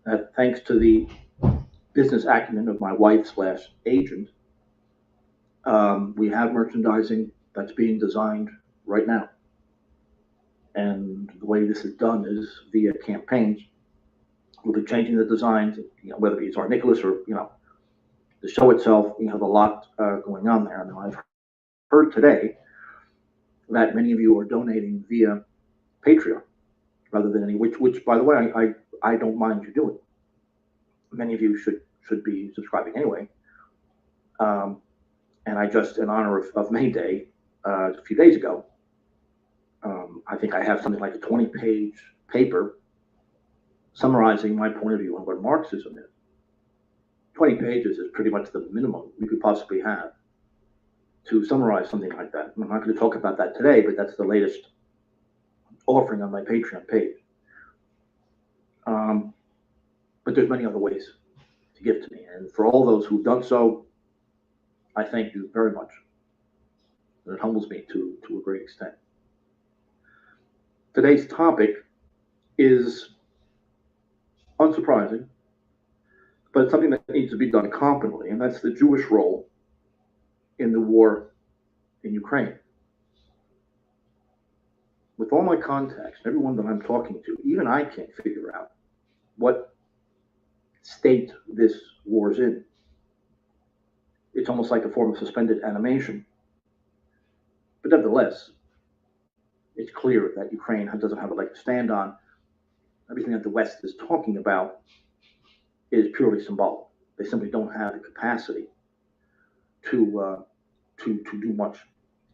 that thanks to the business acumen of my wife/agent, we have merchandising that's being designed right now. And the way this is done is via campaigns. We'll be changing the designs, whether it's our Nicholas or, the show itself, there's a lot going on there. Now, I've heard today that many of you are donating via Patreon rather than which by the way, I don't mind you doing. Many of you should be subscribing anyway. And I just, in honor of May Day, a few days ago, I think I have something like a 20-page paper summarizing my point of view on what Marxism is. 20 pages is pretty much the minimum we could possibly have to summarize something like that. I'm not going to talk about that today, but that's the latest offering on my Patreon page. But there's many other ways to give to me. And for all those who've done so, I thank you very much. And it humbles me to a great extent. Today's topic is unsurprising, but it's something that needs to be done competently, and that's the Jewish role in the war in Ukraine. With all my contacts, everyone that I'm talking to, even I can't figure out what state this war is in. It's almost like a form of suspended animation. But nevertheless, it's clear that Ukraine doesn't have a leg to stand on. Everything that the West is talking about is purely symbolic. They simply don't have the capacity to do much.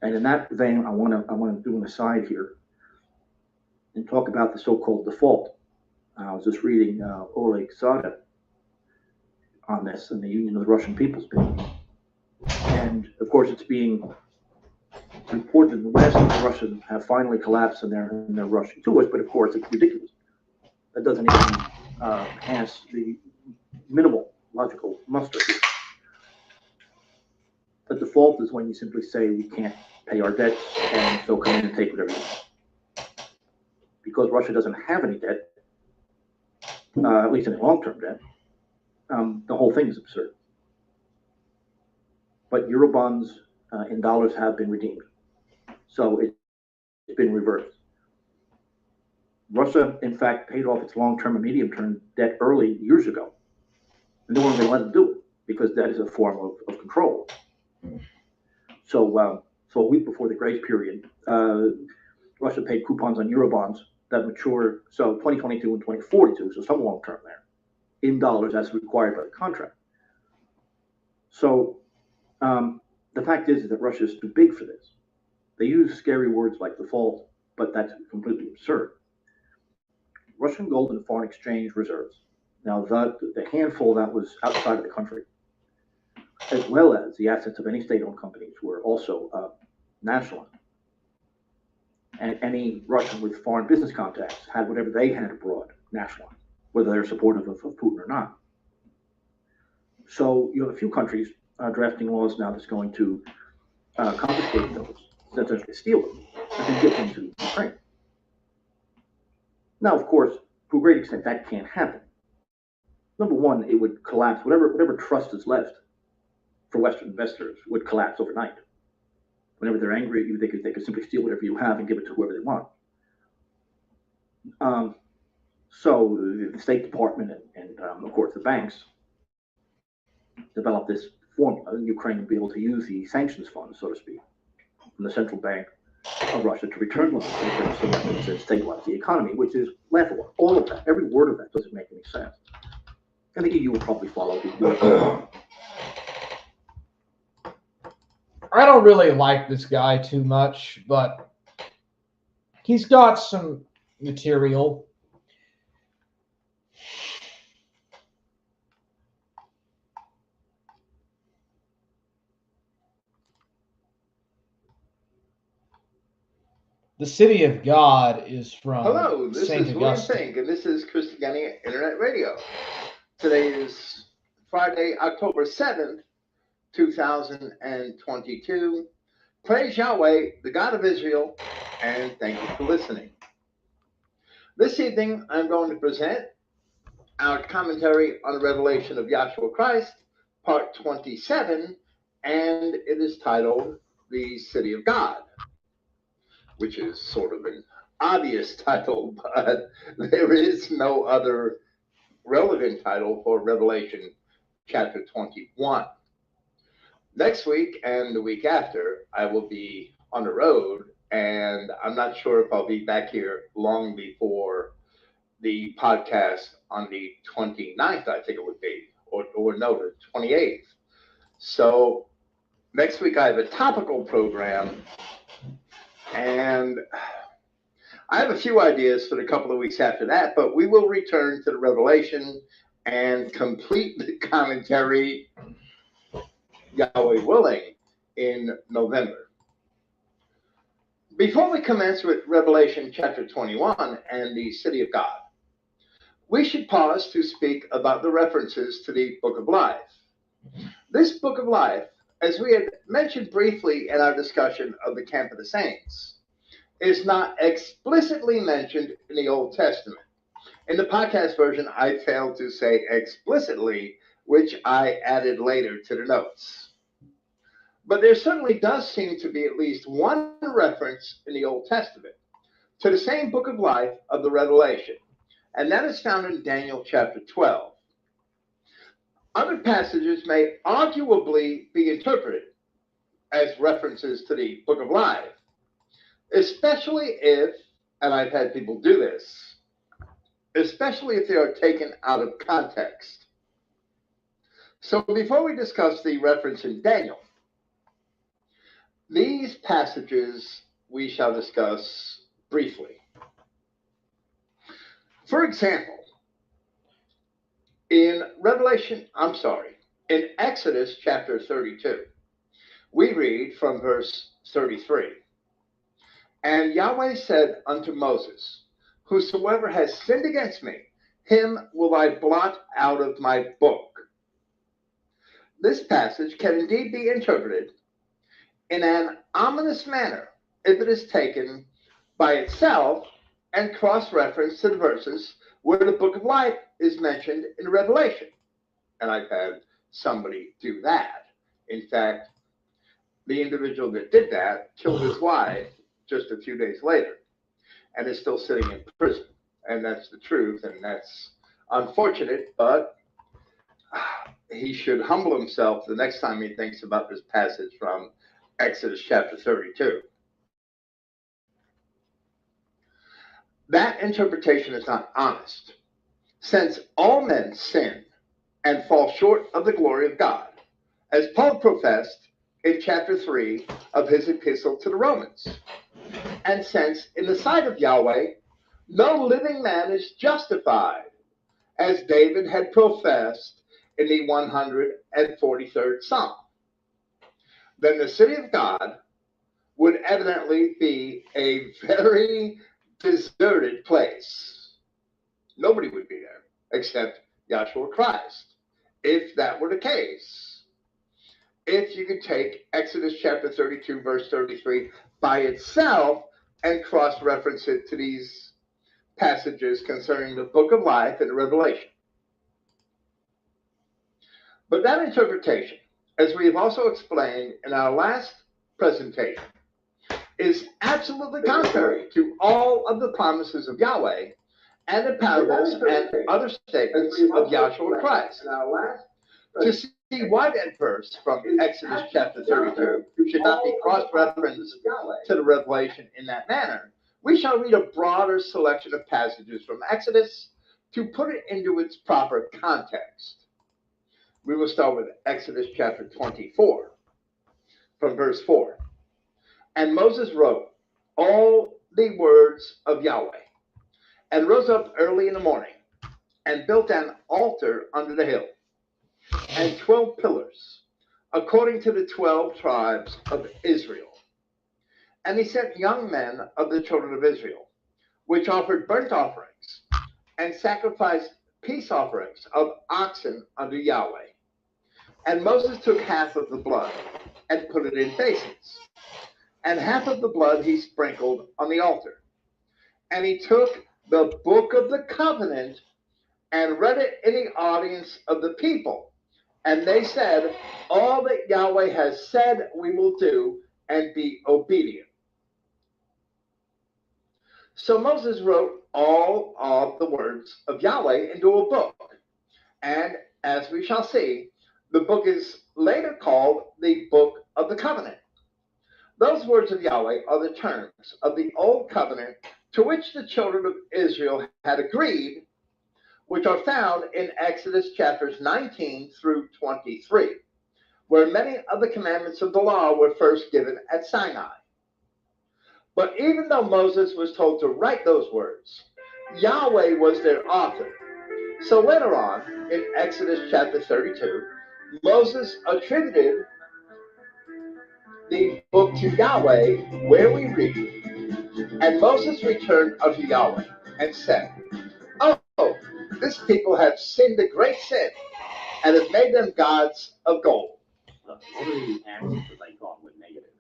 And in that vein, I want to do an aside here and talk about the so-called default. I was just reading Oleg Sada on this in the Union of the Russian People's page. And of course, it's being reported in the West that the Russians have finally collapsed and they're rushing to us, but of course, it's ridiculous. That doesn't even pass the minimal logical muster here. The default is when you simply say we can't pay our debts and so come in and take whatever you want. Because Russia doesn't have any debt, at least any long-term debt, the whole thing is absurd. But Eurobonds in dollars have been redeemed. So it's been reversed. Russia, in fact, paid off its long-term and medium-term debt early years ago. And no one going to let them do it because that is a form of control. So a week before the grace period, Russia paid coupons on Eurobonds that mature, so 2022 and 2042, so some long-term there, in dollars as required by the contract. So the fact is that Russia is too big for this. They use scary words like default, but that's completely absurd. Russian gold and foreign exchange reserves. Now, the handful that was outside of the country, as well as the assets of any state-owned companies, were also nationalized. And any Russian with foreign business contacts had whatever they had abroad nationalized, whether they're supportive of Putin or not. So you have a few countries drafting laws now that's going to confiscate those, essentially steal them, and then give them to Ukraine. Now, of course, to a great extent, that can't happen. Number one, it would collapse. Whatever trust is left for Western investors would collapse overnight. Whenever they're angry at you, they could simply steal whatever you have and give it to whoever they want. So the State Department and of course, the banks developed this formula. Ukraine would be able to use the sanctions funds, so to speak, from the central bank of Russia to return loans to stabilize the economy, which is laughable. All of that, every word of that doesn't make any sense. And the EU will probably follow the I don't really like this guy too much, but he's got some material. The City of God is from Hello, this St. is William Augustine. Fink, and this is Christianity Internet Radio. Today is Friday, October 7th, 2022. Praise Yahweh, the God of Israel, and thank you for listening. This evening, I'm going to present our commentary on the revelation of Yahshua Christ, part 27, and it is titled The City of God, which is sort of an obvious title, but there is no other relevant title for Revelation chapter 21. Next week and the week after, I will be on the road, and I'm not sure if I'll be back here long before the podcast on the 29th, I think it would be, or no, the 28th. So Next week I have a topical program, and I have a few ideas for the couple of weeks after that, but we will return to the Revelation and complete the commentary, Yahweh willing, in November. Before we commence with Revelation chapter 21 and the city of God, we should pause to speak about the references to the Book of Life. This Book of Life, as we had mentioned briefly in our discussion of the Camp of the Saints, is not explicitly mentioned in the Old Testament. In the podcast version, I failed to say explicitly, which I added later to the notes. But there certainly does seem to be at least one reference in the Old Testament to the same Book of Life of the Revelation, and that is found in Daniel chapter 12. Other passages may arguably be interpreted as references to the Book of Life, especially if, and I've had people do this, especially if they are taken out of context. So before we discuss the reference in Daniel, these passages we shall discuss briefly. For example, in Exodus chapter 32, we read from verse 33, "And Yahweh said unto Moses, Whosoever has sinned against me, him will I blot out of my book." This passage can indeed be interpreted in an ominous manner if it is taken by itself and cross-referenced to the verses where the Book of Life is mentioned in Revelation. And I've had somebody do that. In fact, the individual that did that killed his wife just a few days later and is still sitting in prison. And that's the truth, and that's unfortunate, but he should humble himself the next time he thinks about this passage from Exodus chapter 32. That interpretation is not honest, since all men sin and fall short of the glory of God, as Paul professed in chapter 3 of his epistle to the Romans. And since in the sight of Yahweh, no living man is justified, as David had professed in the 143rd Psalm, then the city of God would evidently be a very deserted place. Nobody would be there except Yahshua Christ, if that were the case. If you could take Exodus chapter 32, verse 33 by itself and cross-reference it to these passages concerning the Book of Life and Revelation. But that interpretation, as we have also explained in our last presentation, is absolutely contrary to all of the promises of Yahweh and the parables and other statements of Yahshua Christ. To see why that verse from Exodus chapter 32 should not be cross-referenced to the Revelation in that manner, we shall read a broader selection of passages from Exodus to put it into its proper context. We will start with Exodus chapter 24, from verse 4. "And Moses wrote all the words of Yahweh, and rose up early in the morning, and built an altar under the hill, and 12 pillars, according to the 12 tribes of Israel. And he sent young men of the children of Israel, which offered burnt offerings, and sacrificed peace offerings of oxen unto Yahweh. And Moses took half of the blood, and put it in basins, and half of the blood he sprinkled on the altar. And he took the book of the covenant and read it in the audience of the people. And they said, all that Yahweh has said we will do, and be obedient." So Moses wrote all of the words of Yahweh into a book. And as we shall see, the book is later called the Book of the Covenant. Those words of Yahweh are the terms of the old covenant to which the children of Israel had agreed, which are found in Exodus chapters 19 through 23, where many of the commandments of the law were first given at Sinai. But even though Moses was told to write those words, Yahweh was their author. So later on, in Exodus chapter 32, Moses attributed the book to Yahweh, where we read, "And Moses returned unto Yahweh, and said, Oh, this people have sinned a great sin, and have made them gods of gold." A lot of the answers that they got were negative.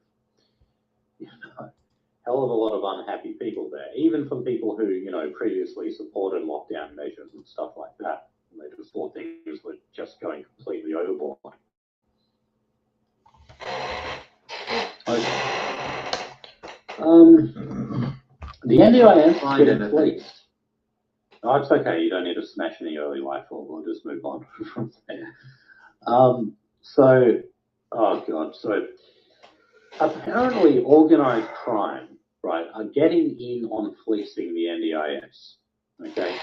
Hell of a lot of unhappy people there, even from people who, previously supported lockdown measures and stuff like that. And they just thought things were just going completely overboard. The NDIS getting fleeced. Oh, it's okay. You don't need to smash any early life, or we'll just move on from there. So apparently organized crime, right, are getting in on fleecing the NDIS. Okay.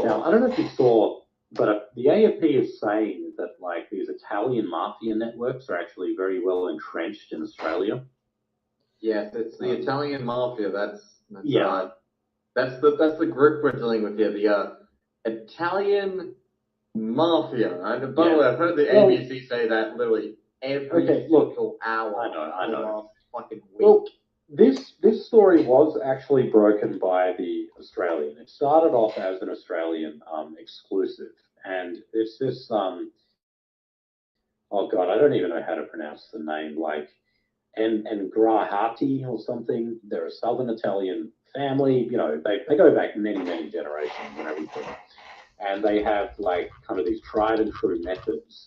Now, I don't know if you saw, but the AFP is saying that like these Italian mafia networks are actually very well entrenched in Australia. Yes, it's the Italian mafia. That's yeah. That's the group we're dealing with here. The Italian mafia. And by the way, I've heard the ABC say that literally every single hour. I know. Last fucking week. Well, this story was actually broken by the Australian. It started off as an Australian exclusive, and it's this oh god, I don't even know how to pronounce the name, like Grahati or something. They're a southern Italian family. They go back many generations and everything, and they have like kind of these tried and true methods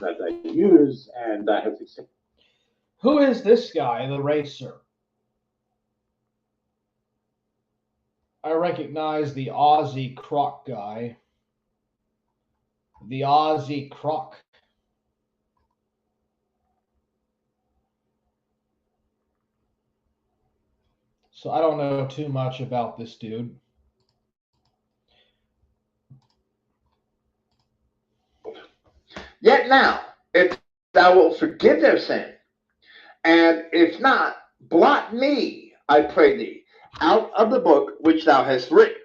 that they use, and they have success. Who is this guy, the racer? I recognize the Aussie Croc guy. The Aussie Croc. So I don't know too much about this dude. Yet now, if thou wilt forgive their sin, and if not, blot me, I pray thee, out of the book which thou hast written.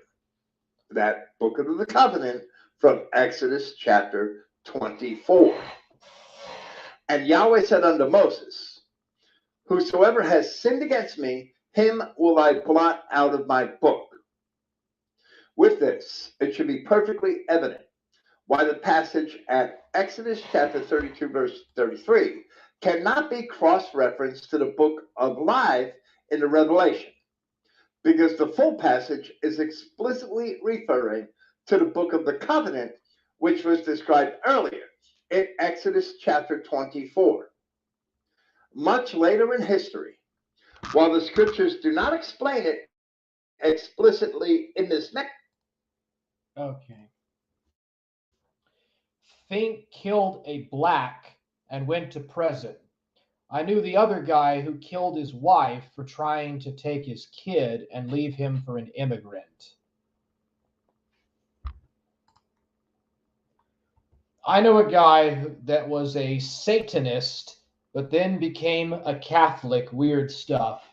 That book of the covenant from Exodus chapter 24. And Yahweh said unto Moses, whosoever has sinned against me, him will I blot out of my book. With this, it should be perfectly evident why the passage at Exodus chapter 32, verse 33, cannot be cross-referenced to the book of life in the Revelation, because the full passage is explicitly referring to the book of the covenant, which was described earlier in Exodus chapter 24. Much later in history, while the scriptures do not explain it explicitly in this next. Okay. Fink killed a black and went to prison. I knew the other guy who killed his wife for trying to take his kid and leave him for an immigrant. I know a guy that was a Satanist, but then became a Catholic. Weird stuff.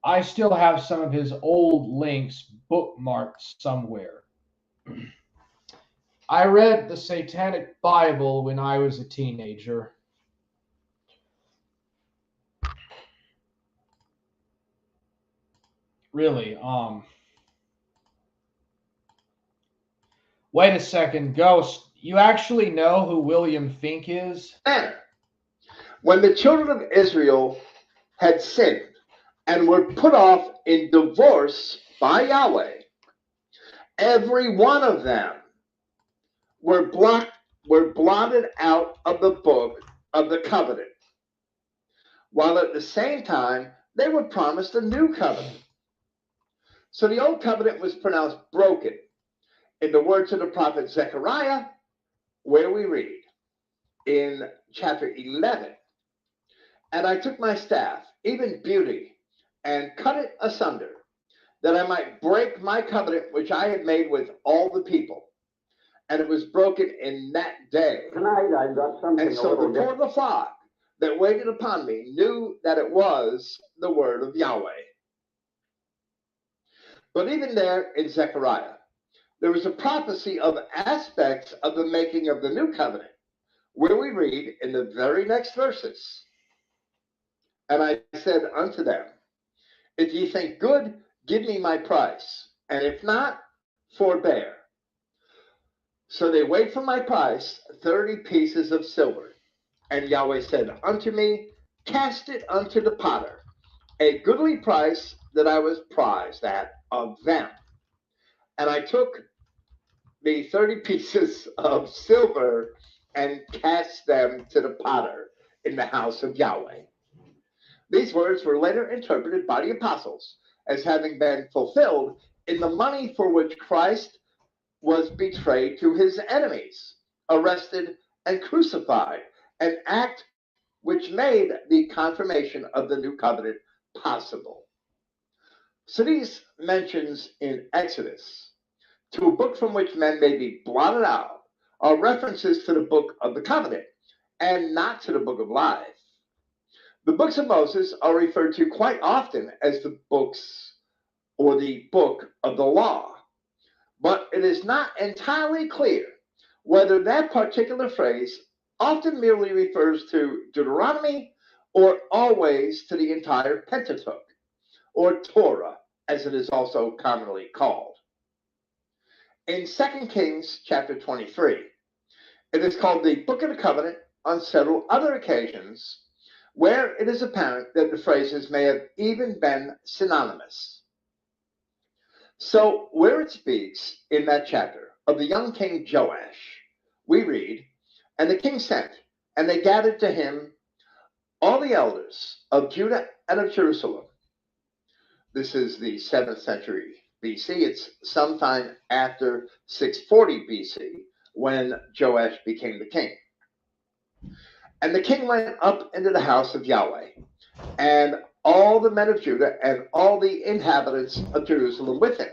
I still have some of his old links bookmarked somewhere. I read the Satanic Bible when I was a teenager. Really, wait a second, Ghost. You actually know who William Fink is? When the children of Israel had sinned and were put off in divorce by Yahweh, every one of them were blotted out of the book of the covenant, while at the same time they were promised a new covenant. So the old covenant was pronounced broken. In the words of the prophet Zechariah, where we read in chapter 11, and I took my staff, even beauty, and cut it asunder, that I might break my covenant which I had made with all the people. and it was broken in that day. Tonight I've got something And so the poor of the flock that waited upon me knew that it was the word of Yahweh. But even there in Zechariah, there was a prophecy of aspects of the making of the new covenant, where we read in the very next verses, "And I said unto them, if ye think good, give me my price, and if not, forbear. So they weighed for my price 30 pieces of silver. And Yahweh said unto me, cast it unto the potter, a goodly price that I was prized at of them. And I took the 30 pieces of silver and cast them to the potter in the house of Yahweh." These words were later interpreted by the apostles as having been fulfilled in the money for which Christ was betrayed to his enemies, arrested, and crucified, an act which made the confirmation of the new covenant possible. So these mentions in Exodus to a book from which men may be blotted out are references to the book of the covenant and not to the book of life. The books of Moses are referred to quite often as the books or the book of the law, but it is not entirely clear whether that particular phrase often merely refers to Deuteronomy or always to the entire Pentateuch, or Torah, as it is also commonly called. In 2 Kings chapter 23, it is called the Book of the Covenant on several other occasions, where it is apparent that the phrases may have even been synonymous. So, where it speaks in that chapter of the young king Joash, we read, "And the king sent, and they gathered to him all the elders of Judah and of Jerusalem." This is the 7th century BC. It's sometime after 640 BC when Joash became the king. "And the king went up into the house of Yahweh, and all the men of Judah and all the inhabitants of Jerusalem with him,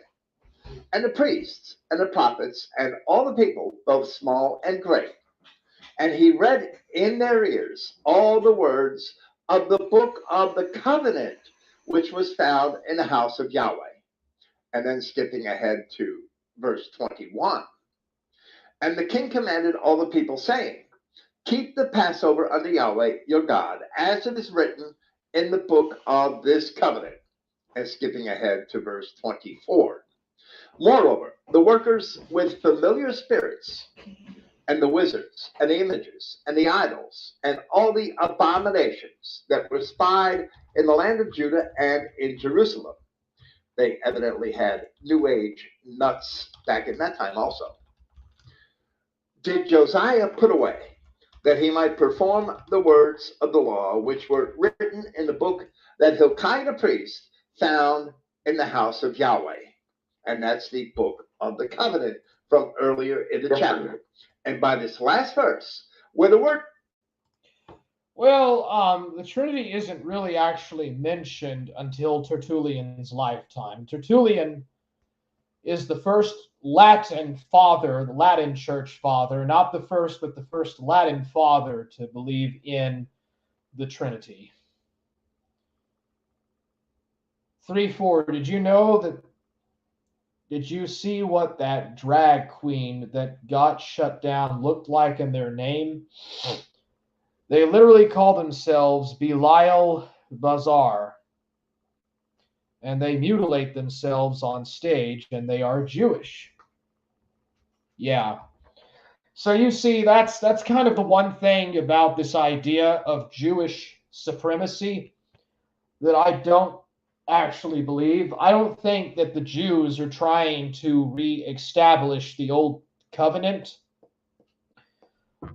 and the priests and the prophets and all the people, both small and great. And he read in their ears all the words of the book of the covenant, which was found in the house of Yahweh." And then skipping ahead to verse 21. "And the king commanded all the people, saying, keep the Passover unto Yahweh your God, as it is written in the book of this covenant." And skipping ahead to verse 24. "Moreover, the workers with familiar spirits, and the wizards, and the images, and the idols, and all the abominations that were spied in the land of Judah and in Jerusalem." They evidently had New Age nuts back in that time also. "Did Josiah put away, that he might perform the words of the law which were written in the book that Hilkiah the priest found in the house of Yahweh." And that's the book of the covenant from earlier in the chapter. And by this last verse, where the word... Well, the Trinity isn't really actually mentioned until Tertullian's lifetime. Tertullian is the first Latin father, the Latin church father, not the first, but the first Latin father to believe in the Trinity. 3:4, did you know that? Did you see what that drag queen that got shut down looked like in their name? They literally call themselves Belial Bazaar. And they mutilate themselves on stage, and they are Jewish. Yeah. So you see, that's kind of the one thing about this idea of Jewish supremacy that I don't actually believe. I don't think that the Jews are trying to re-establish the old covenant.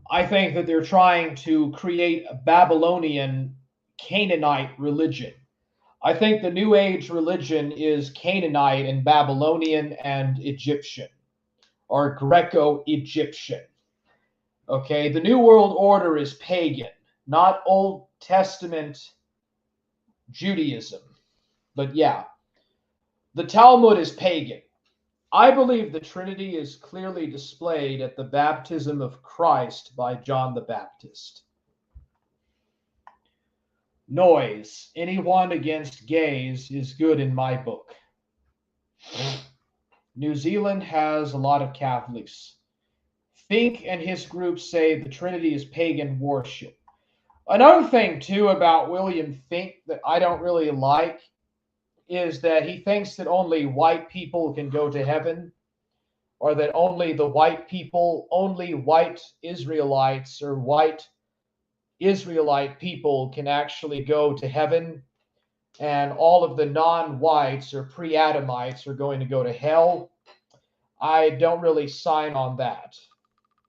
I think that they're trying to create a Babylonian Canaanite religion. I think the New Age religion is Canaanite and Babylonian and Egyptian, or Greco-Egyptian. Okay, the New World Order is pagan, not Old Testament Judaism. But yeah, the Talmud is pagan. I believe the Trinity is clearly displayed at the baptism of Christ by John the Baptist. Noise. Anyone against gays is good in my book. New Zealand has a lot of Catholics. Fink and his group say the Trinity is pagan worship. Another thing, too, about William Fink that I don't really like is that he thinks that only white people can go to heaven, or that only the white people, only white Israelites or white Israelite people can actually go to heaven, and all of the non-whites or pre-Adamites are going to go to hell. I don't really sign on that.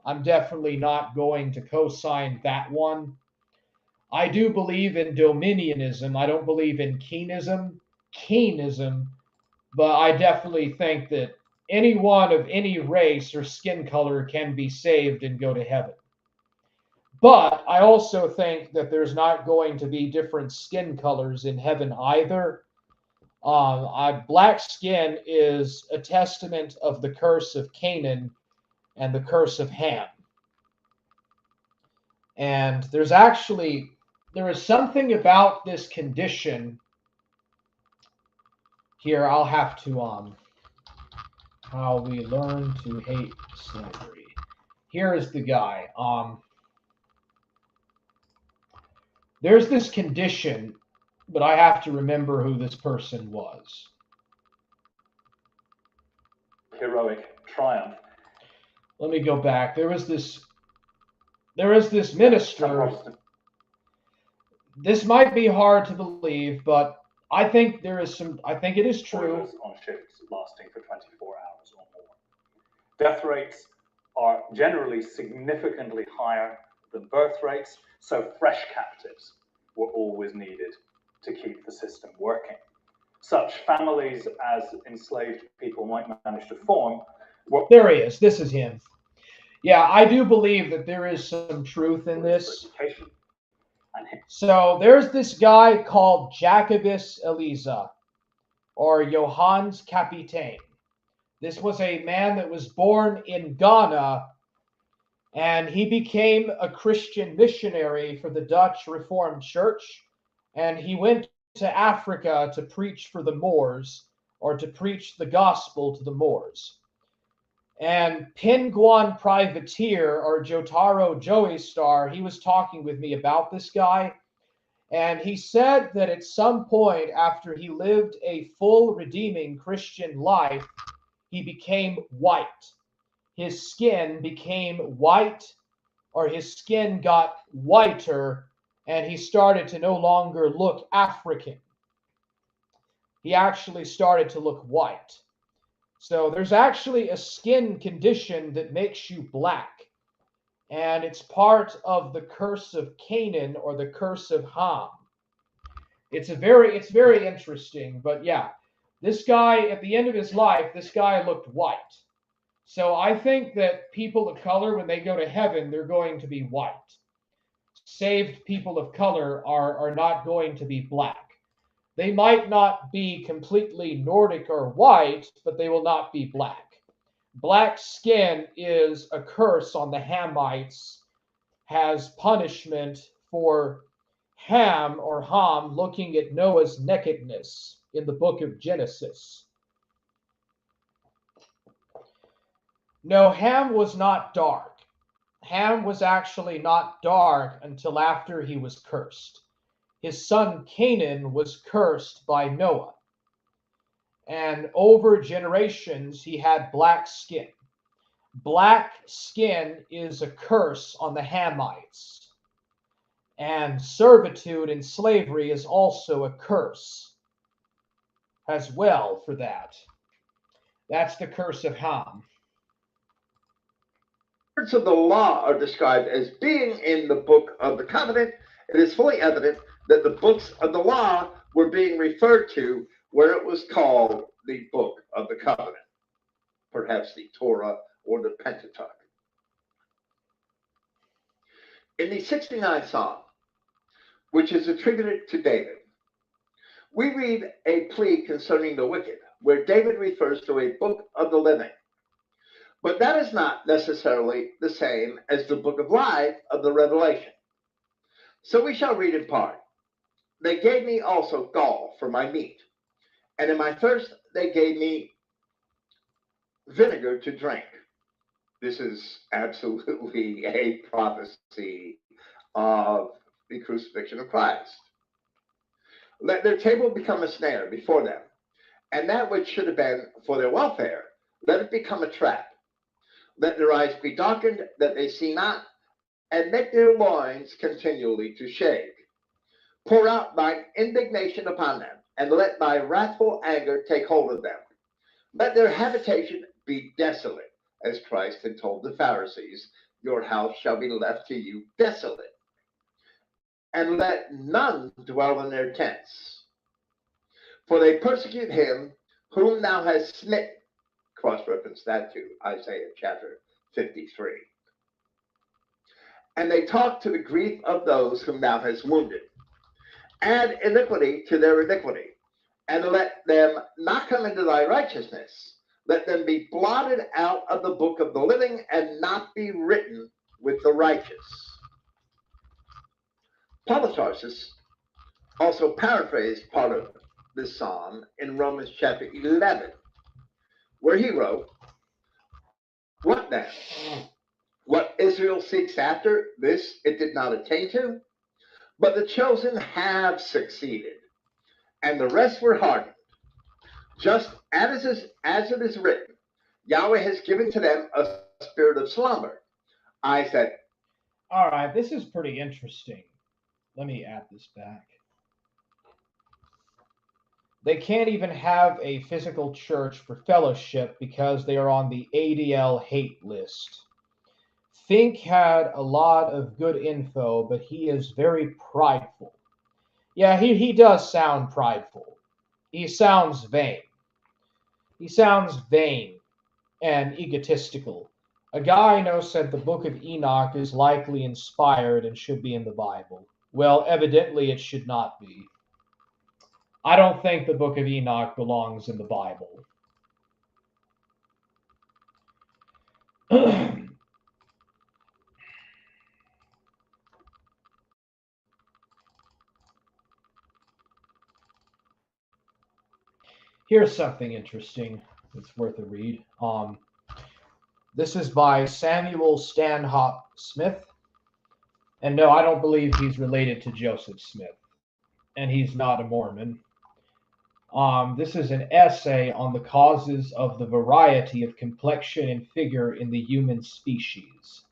I'm definitely not going to co-sign that one. I do believe in dominionism. I don't believe in Keanism, but I definitely think that anyone of any race or skin color can be saved and go to heaven. But I also think that there's not going to be different skin colors in heaven either. Black skin is a testament of the curse of Canaan and the curse of Ham. And there is something about this condition here. I'll have to, how we learn to hate slavery. Here is the guy. There's this condition, but I have to remember who this person was. Heroic triumph. Let me go back. There is this minister. This might be hard to believe, but I think it is true. On shifts lasting for 24 hours or more. Death rates are generally significantly higher than birth rates, so fresh captives were always needed to keep the system working. Such families as enslaved people might manage to form. There he is. This is him. Yeah, I do believe that there is some truth in this. So there's this guy called Jacobus Eliza, or Johannes Kapitein. This was a man that was born in Ghana, and he became a Christian missionary for the Dutch Reformed Church, and he went to Africa to preach for the Moors, or to preach the gospel to the Moors. And Penguin Privateer, or Jotaro Joestar, he was talking with me about this guy, and he said that at some point after he lived a full redeeming Christian life, he became white. His skin became white, or his skin got whiter, and he started to no longer look African. He actually started to look white. So there's actually a skin condition that makes you black, and it's part of the curse of Canaan, or the curse of Ham. It's very interesting, but yeah, this guy, at the end of his life, this guy looked white. So I think that people of color, when they go to heaven, they're going to be white. Saved people of color are not going to be black. They might not be completely Nordic or white, but they will not be black. Black skin is a curse on the Hamites, has punishment for Ham or Ham looking at Noah's nakedness in the book of Genesis. No, Ham was not dark. Ham was actually not dark until after he was cursed. His son Canaan was cursed by Noah. And over generations, he had black skin. Black skin is a curse on the Hamites. And servitude and slavery is also a curse as well for that. That's the curse of Ham. Words of the law are described as being in the book of the covenant. It is fully evident that the books of the law were being referred to where it was called the book of the covenant, perhaps the Torah or the Pentateuch. In the 69th Psalm, which is attributed to David, we read a plea concerning the wicked where David refers to a book of the living. But that is not necessarily the same as the book of life of the Revelation. So we shall read in part. They gave me also gall for my meat, and in my thirst they gave me vinegar to drink. This is absolutely a prophecy of the crucifixion of Christ. Let their table become a snare before them, and that which should have been for their welfare, let it become a trap. Let their eyes be darkened, that they see not, and make their loins continually to shake. Pour out thine indignation upon them, and let thy wrathful anger take hold of them. Let their habitation be desolate, as Christ had told the Pharisees, your house shall be left to you desolate. And let none dwell in their tents. For they persecute him whom thou hast smitten. Cross-reference that to Isaiah chapter 53. And they talk to the grief of those whom thou hast wounded. Add iniquity to their iniquity, and let them not come into thy righteousness. Let them be blotted out of the book of the living, and not be written with the righteous. Polycarpus also paraphrased part of this psalm in Romans chapter 11, where he wrote, what then? What Israel seeks after, this it did not attain to, but the chosen have succeeded, and the rest were hardened. Just as it is written, Yahweh has given to them a spirit of slumber. I said, all right, this is pretty interesting. Let me add this back. They can't even have a physical church for fellowship because they are on the ADL hate list. Fink had a lot of good info, but he is very prideful. Yeah, he does sound prideful. He sounds vain. He sounds vain and egotistical. A guy I know said the Book of Enoch is likely inspired and should be in the Bible. Well, evidently it should not be. I don't think the Book of Enoch belongs in the Bible. Here's something interesting that's worth a read. This is by Samuel Stanhope Smith. And no, I don't believe he's related to Joseph Smith. And he's not a Mormon. This is an essay on the causes of the variety of complexion and figure in the human species.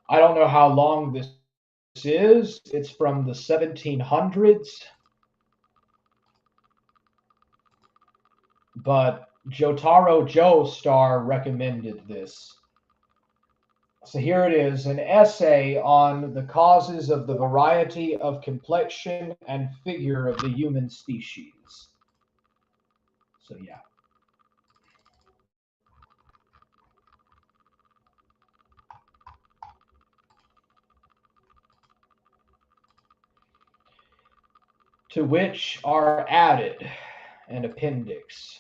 I don't know how long this is. It's from the 1700s. But Jotaro Joestar recommended this. So here it is, an essay on the causes of the variety of complexion and figure of the human species. So yeah. To which are added an appendix.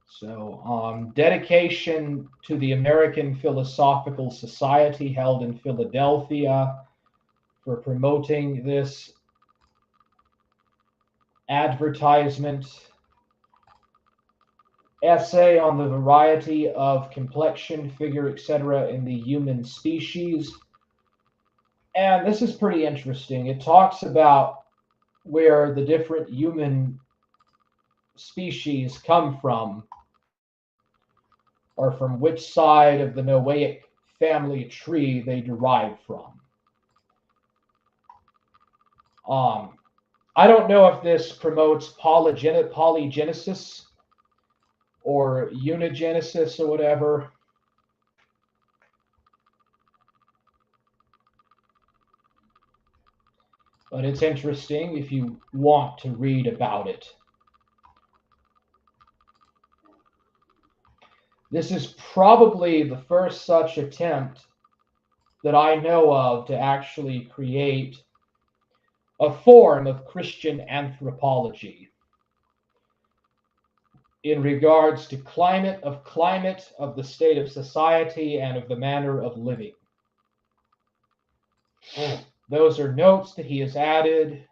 So, dedication to the American Philosophical Society held in Philadelphia for promoting this advertisement. Essay on the variety of complexion, figure, etc. in the human species. And this is pretty interesting. It talks about where the different human species come from, or from which side of the Noahic family tree they derive from. I don't know if this promotes polygenesis or unigenesis or whatever. But it's interesting if you want to read about it. This is probably the first such attempt that I know of to actually create a form of Christian anthropology. in regards to climate, of the state of society, and of the manner of living. Those are notes that he has added.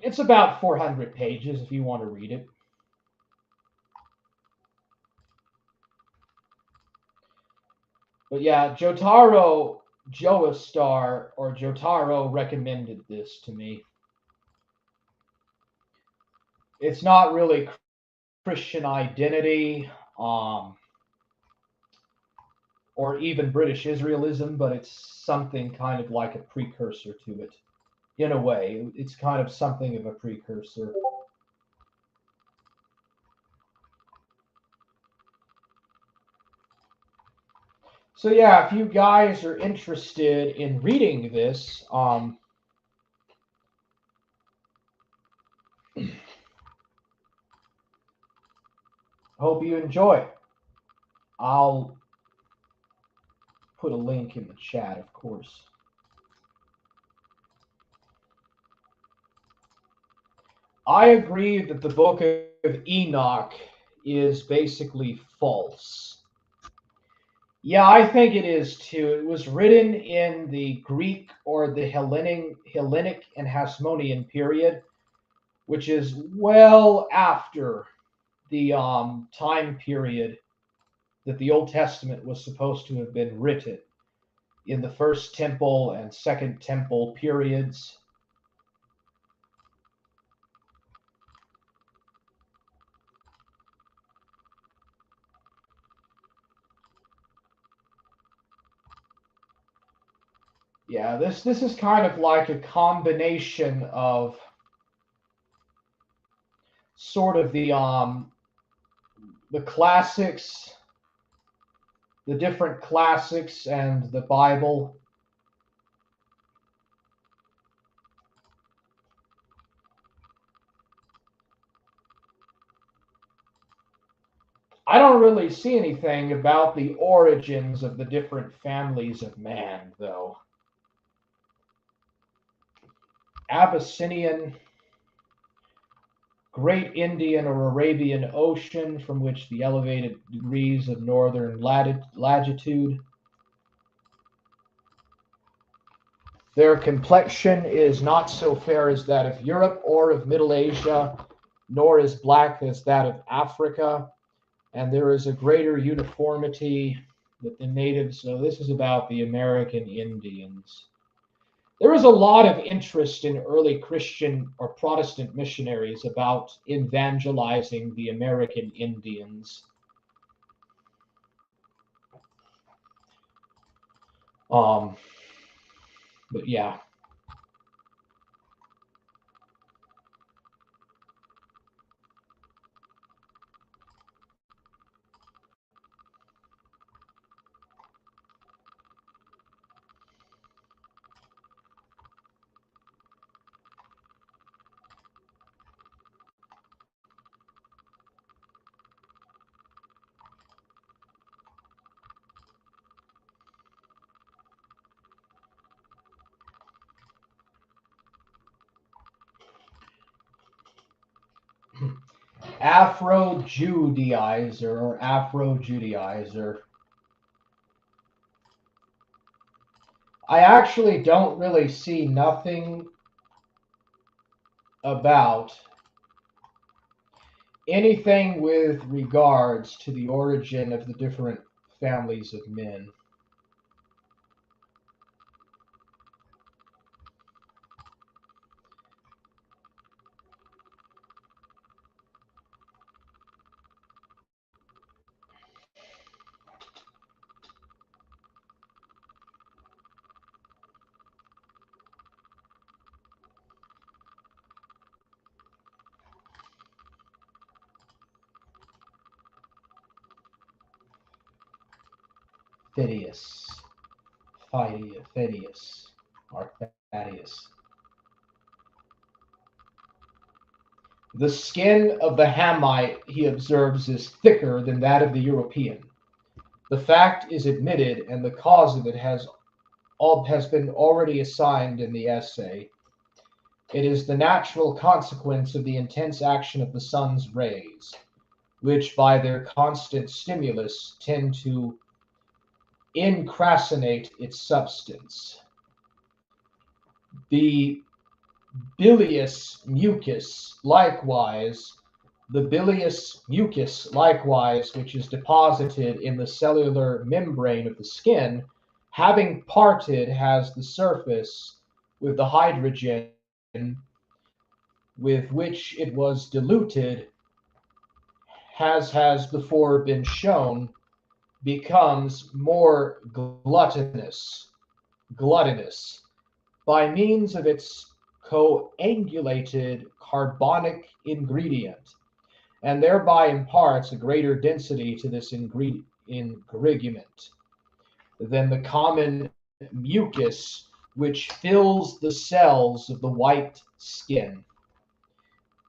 It's about 400 pages if you want to read it. But yeah, Jotaro recommended this to me. It's not really Christian identity or even British Israelism, but it's something kind of like a precursor to it. In a way, it's kind of something of a precursor. So yeah, if you guys are interested in reading this, hope you enjoy. I'll put a link in the chat, of course. I agree that the Book of Enoch is basically false. Yeah, I think it is too. It was written in the Greek or the Hellenic and Hasmonean period, which is well after the time period that the Old Testament was supposed to have been written, in the First Temple and Second Temple periods. Yeah, this is kind of like a combination of sort of the classics, the different classics, and the Bible. I don't really see anything about the origins of the different families of man, though. Abyssinian, Great Indian or Arabian Ocean, from which the elevated degrees of northern latitude. Their complexion is not so fair as that of Europe or of Middle Asia, nor as black as that of Africa, and there is a greater uniformity with the natives. So this is about the American Indians. There was a lot of interest in early Christian or Protestant missionaries about evangelizing the American Indians. But yeah. Afro-Judaizer or Afro-Judaizer. I actually don't really see nothing about anything with regards to the origin of the different families of men. Phidias, or Thaddeus. The skin of the Hamite, he observes, is thicker than that of the European. The fact is admitted, and the cause of it has been already assigned in the essay. It is the natural consequence of the intense action of the sun's rays, which by their constant stimulus tend to incrastinate its substance. The bilious mucus, likewise, which is deposited in the cellular membrane of the skin, having parted, has the surface with the hydrogen with which it was diluted, has before been shown, becomes more gluttonous by means of its coagulated carbonic ingredient, and thereby imparts a greater density to this ingredient than the common mucus which fills the cells of the white skin.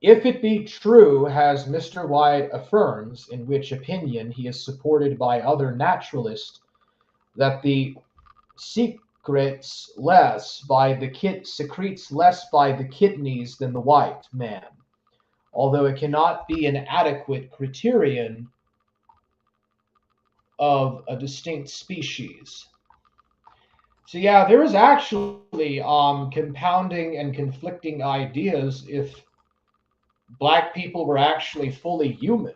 If it be true, as Mr. White affirms, in which opinion he is supported by other naturalists, that the secretes less by the kidneys than the white man, although it cannot be an adequate criterion of a distinct species. So yeah, there is actually compounding and conflicting ideas if black people were actually fully human.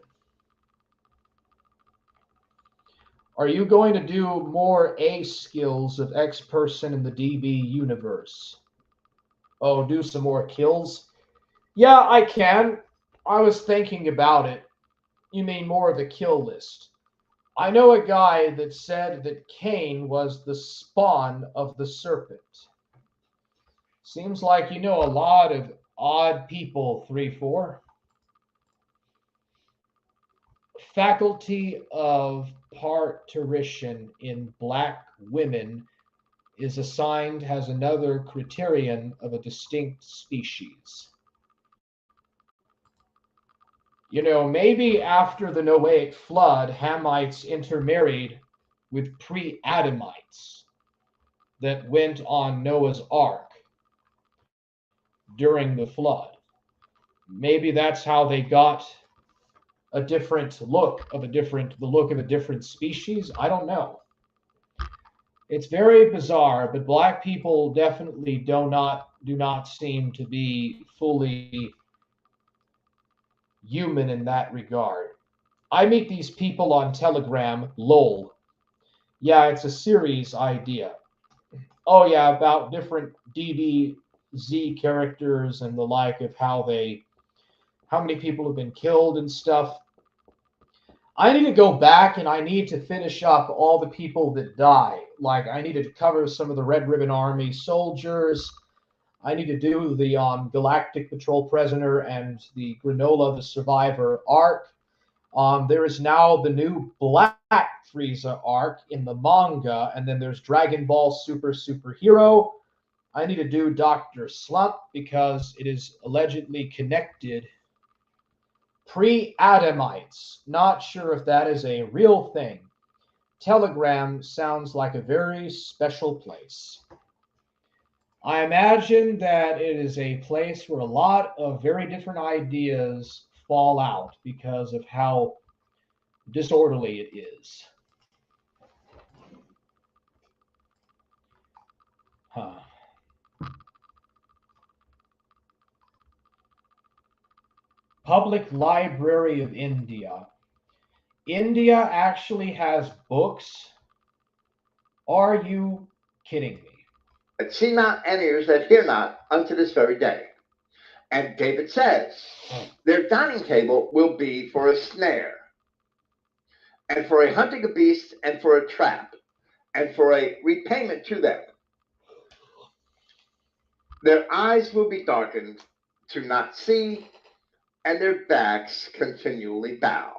Are you going to do more A skills of X person in the DB universe? Oh, do some more kills? Yeah, I can. I was thinking about it. You mean more of the kill list. I know a guy that said that Cain was the spawn of the serpent. Seems like you know a lot of odd people, 3-4. Faculty of parturition in black women is assigned as another criterion of a distinct species. You know, maybe after the Noahic flood, Hamites intermarried with pre-Adamites that went on Noah's Ark during the flood. Maybe that's how they got a different look of a different species. I don't know. It's very bizarre, but black people definitely do not seem to be fully human in that regard. I meet these people on Telegram, lol. Yeah, it's a series idea. Oh yeah, about different DBZ characters and the like, of how many people have been killed and stuff. I need to go back and I need to finish up all the people that die. Like, I need to cover some of the Red Ribbon Army soldiers. I need to do the Galactic Patrol Prisoner and the Granola the Survivor arc. There is now the new Black Frieza arc in the manga, and then there's Dragon Ball Superhero. I need to do Dr. Slump because it is allegedly connected. Pre-Adamites. Not sure if that is a real thing. Telegram sounds like a very special place. I imagine that it is a place where a lot of very different ideas fall out because of how disorderly it is. Public Library of India. India actually has books? Are you kidding me? That see not, and ears that hear not, unto this very day. And David says, their dining table will be for a snare, and for a hunting of beasts, and for a trap, and for a repayment to them. Their eyes will be darkened to not see, and their backs continually bow.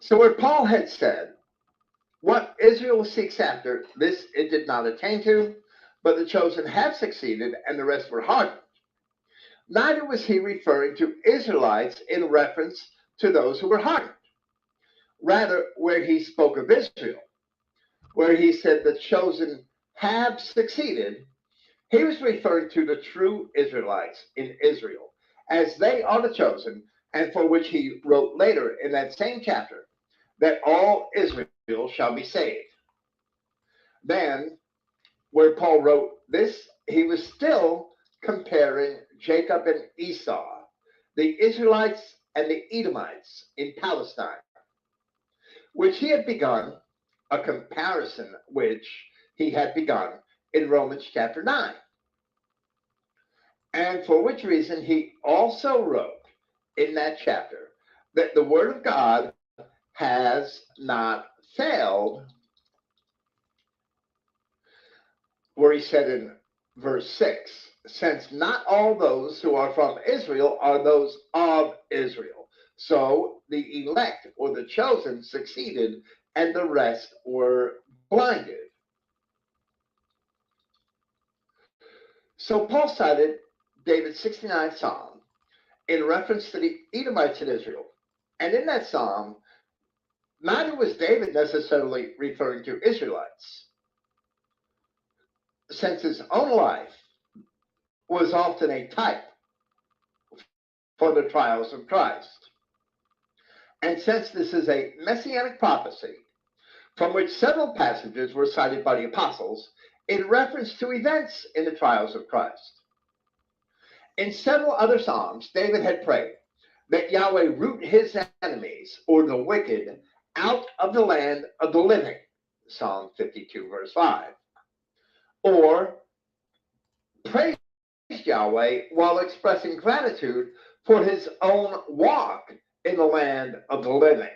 So where Paul had said, what Israel seeks after, this it did not attain to, but the chosen have succeeded, and the rest were hardened. Neither was he referring to Israelites in reference to those who were hardened. Rather, where he spoke of Israel, where he said the chosen have succeeded, he was referring to the true Israelites in Israel, as they are the chosen, and for which he wrote later in that same chapter that all Israel shall be saved. Then, where Paul wrote this, he was still comparing Jacob and Esau, the Israelites and the Edomites in Palestine, which he had begun, a comparison which he had begun in Romans chapter 9. And for which reason he also wrote in that chapter that the word of God has not failed, where he said in verse 6, since not all those who are from Israel are those of Israel. So the elect or the chosen succeeded and the rest were blinded. So Paul cited David's 69th Psalm in reference to the Edomites in Israel. And in that Psalm, neither was David necessarily referring to Israelites, since his own life was often a type for the trials of Christ. And since this is a messianic prophecy, from which several passages were cited by the apostles in reference to events in the trials of Christ. In several other Psalms, David had prayed that Yahweh root his enemies, or the wicked, out of the land of the living, Psalm 52, verse 5. Or praised Yahweh while expressing gratitude for his own walk in the land of the living,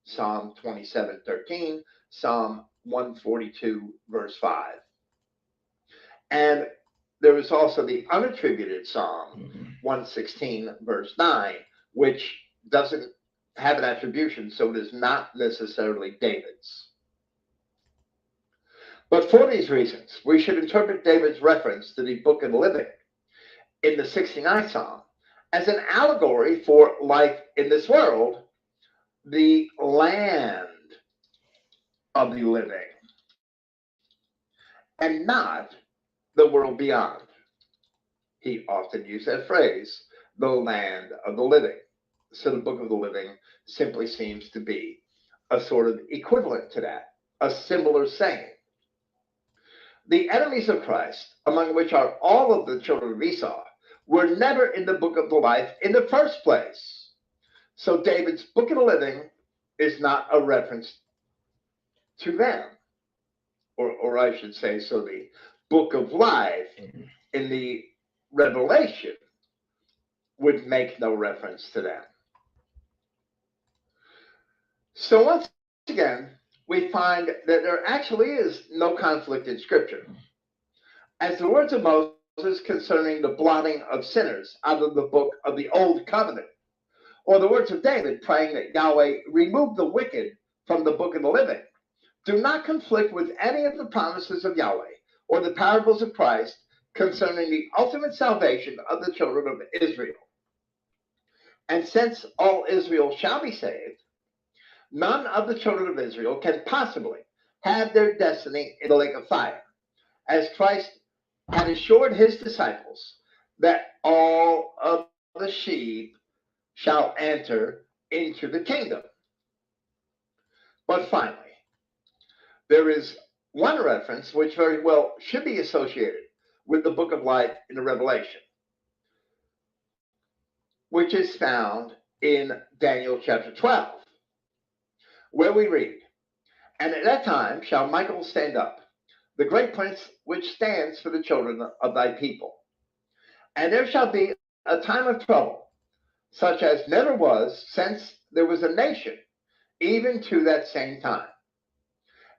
Psalm 27:13, Psalm 142, verse 5. And there is also the unattributed Psalm 116, verse 9, which doesn't have an attribution, so it is not necessarily David's. But for these reasons, we should interpret David's reference to the book of the living in the 69th Psalm as an allegory for life in this world, the land of the living, and not the world beyond. He often used that phrase, the land of the living. So the book of the living simply seems to be a sort of equivalent to that, a similar saying. The enemies of Christ, among which are all of the children of Esau, were never in the book of the life in the first place. So David's book of the living is not a reference to them. Or I should say, so the book of life in the Revelation would make no reference to them. So once again, we find that there actually is no conflict in Scripture. As the words of Moses concerning the blotting of sinners out of the book of the Old Covenant, or the words of David praying that Yahweh remove the wicked from the book of the living, do not conflict with any of the promises of Yahweh or the parables of Christ concerning the ultimate salvation of the children of Israel. And since all Israel shall be saved, none of the children of Israel can possibly have their destiny in the lake of fire, as Christ had assured his disciples that all of the sheep shall enter into the kingdom. But finally, there is one reference which very well should be associated with the book of life in the Revelation, which is found in Daniel chapter 12, where we read, and at that time shall Michael stand up, the great prince which stands for the children of thy people. And there shall be a time of trouble, such as never was since there was a nation, even to that same time.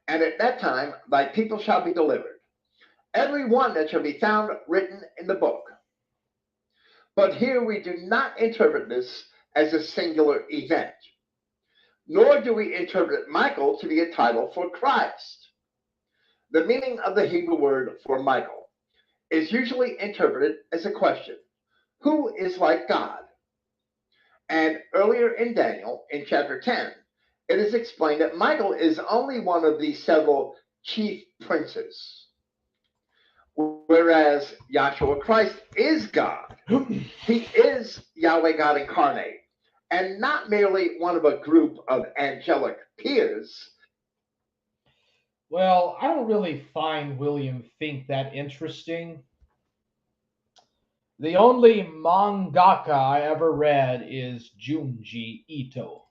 And at that time thy people shall be delivered, every one that shall be found written in the book. But here we do not interpret this as a singular event, nor do we interpret Michael to be a title for Christ. The meaning of the Hebrew word for Michael is usually interpreted as a question: who is like God? And earlier in Daniel, in chapter 10, it is explained that Michael is only one of the several chief princes, whereas Yahshua Christ is God. He is Yahweh God incarnate, and not merely one of a group of angelic peers. Well, I don't really find William Fink that interesting. The only mangaka I ever read is Junji Ito.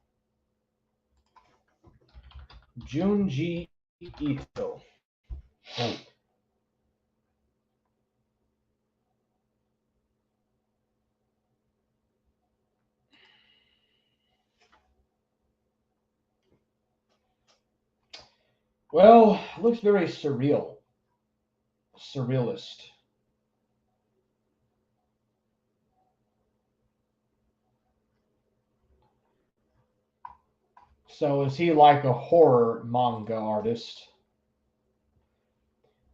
Junji Ito. Well, it looks very surreal. Surrealist. So is he like a horror manga artist?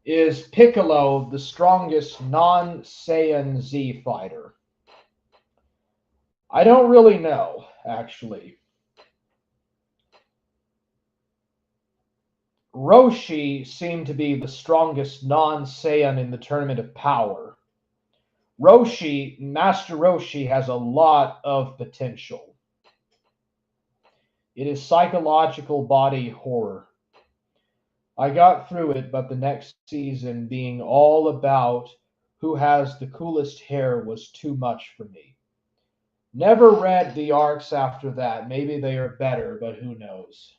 Is Piccolo the strongest non-Saiyan Z fighter? I don't really know, actually. Roshi seemed to be the strongest non-Saiyan in the Tournament of Power. Roshi, Master Roshi, has a lot of potential. It is psychological body horror. I got through it, but the next season being all about who has the coolest hair was too much for me. Never read the arcs after that. Maybe they are better, but who knows?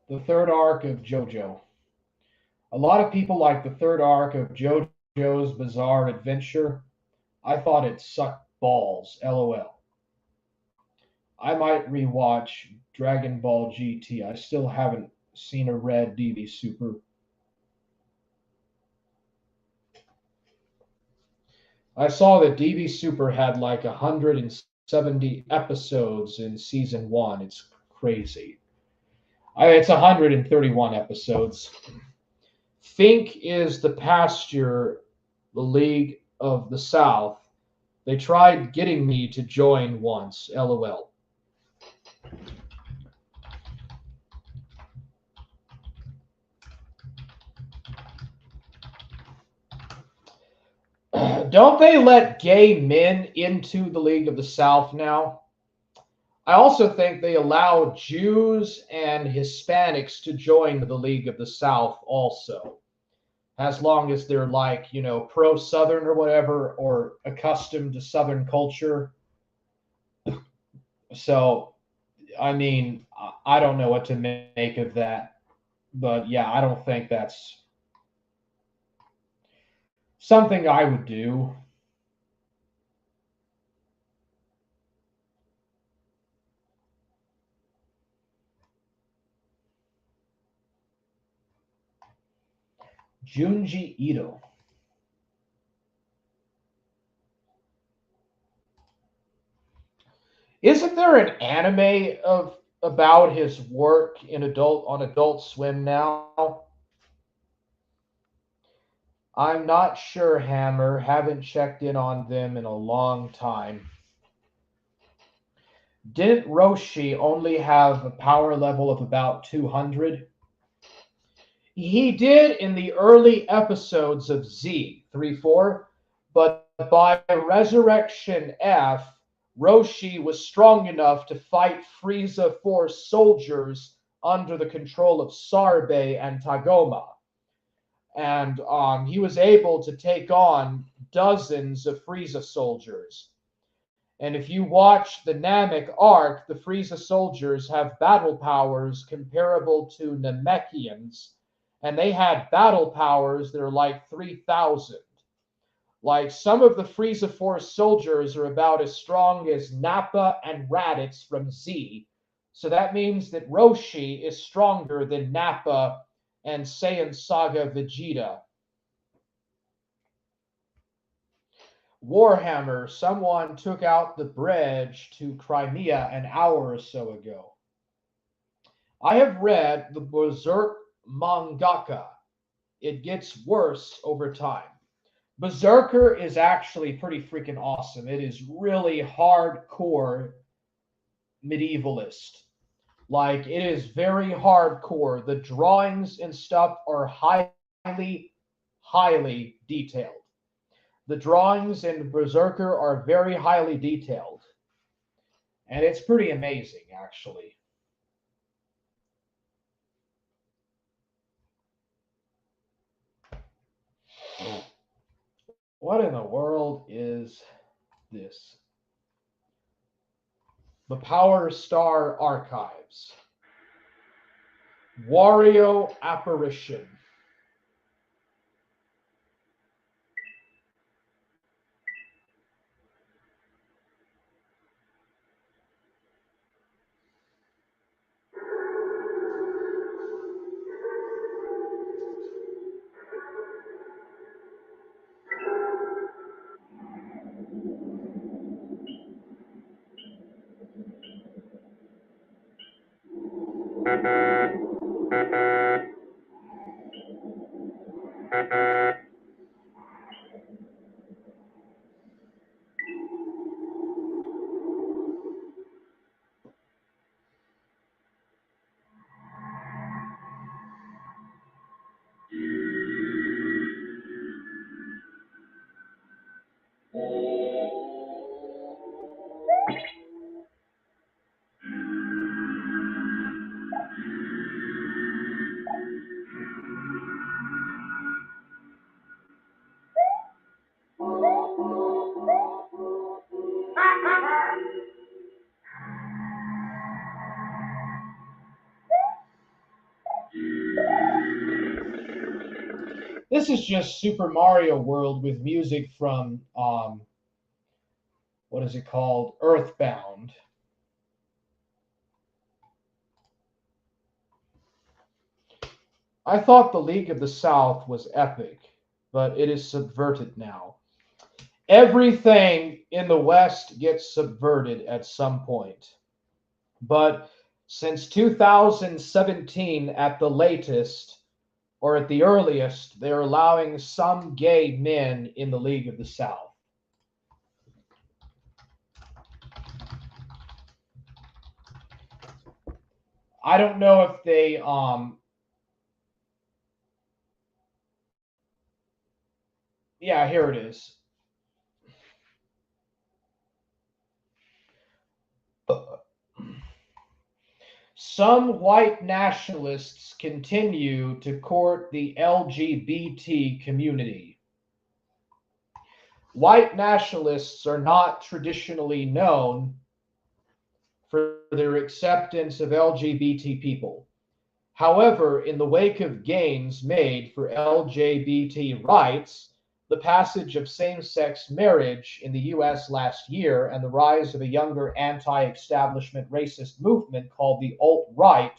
The third arc of JoJo. A lot of people like the third arc of JoJo's Bizarre Adventure. I thought it sucked balls, LOL. I might rewatch Dragon Ball GT. I still haven't seen a red DB Super. I saw that DB Super had like 170 episodes in season 1. It's crazy. It's 131 episodes. Fink is the pasture, the League of the South. They tried getting me to join once, LOL. Don't they let gay men into the League of the South now? I also think they allow Jews and Hispanics to join the League of the South also, as long as they're like, pro-Southern or whatever, or accustomed to Southern culture. So, I mean, I don't know what to make of that. But yeah, I don't think that's something I would do. Junji Ito. Isn't there an anime about his work on Adult Swim now? I'm not sure, Hammer. Haven't checked in on them in a long time. Didn't Roshi only have a power level of about 200? He did in the early episodes of Z 3-4, but by Resurrection F, Roshi was strong enough to fight Frieza Force soldiers under the control of Sarbe and Tagoma. And he was able to take on dozens of Frieza soldiers. And if you watch the Namek arc, the Frieza soldiers have battle powers comparable to Namekians, and they had battle powers that are like 3,000. Like, some of the Frieza Force soldiers are about as strong as Nappa and Raditz from Z. So that means that Roshi is stronger than Nappa and Saiyan Saga Vegeta. Warhammer, someone took out the bridge to Crimea an hour or so ago. I have read the Berserk mangaka. It gets worse over time. Berserker is actually pretty freaking awesome. It is really hardcore medievalist. Like, it is very hardcore. The drawings and stuff are highly, highly detailed. The drawings in Berserker are very highly detailed. And it's pretty amazing, actually. What in the world is this? The Power Star Archives. Wario Apparition. This is just Super Mario World with music from, what is it called? Earthbound. I thought the League of the South was epic, but it is subverted now. Everything in the West gets subverted at some point. But since 2017 at the latest, or at the earliest, they're allowing some gay men in the League of the South. I don't know if they yeah, here it is. Some white nationalists continue to court the LGBT community. White nationalists are not traditionally known for their acceptance of LGBT people. However, in the wake of gains made for LGBT rights, the passage of same-sex marriage in the US last year, and the rise of a younger anti-establishment racist movement called the alt-right,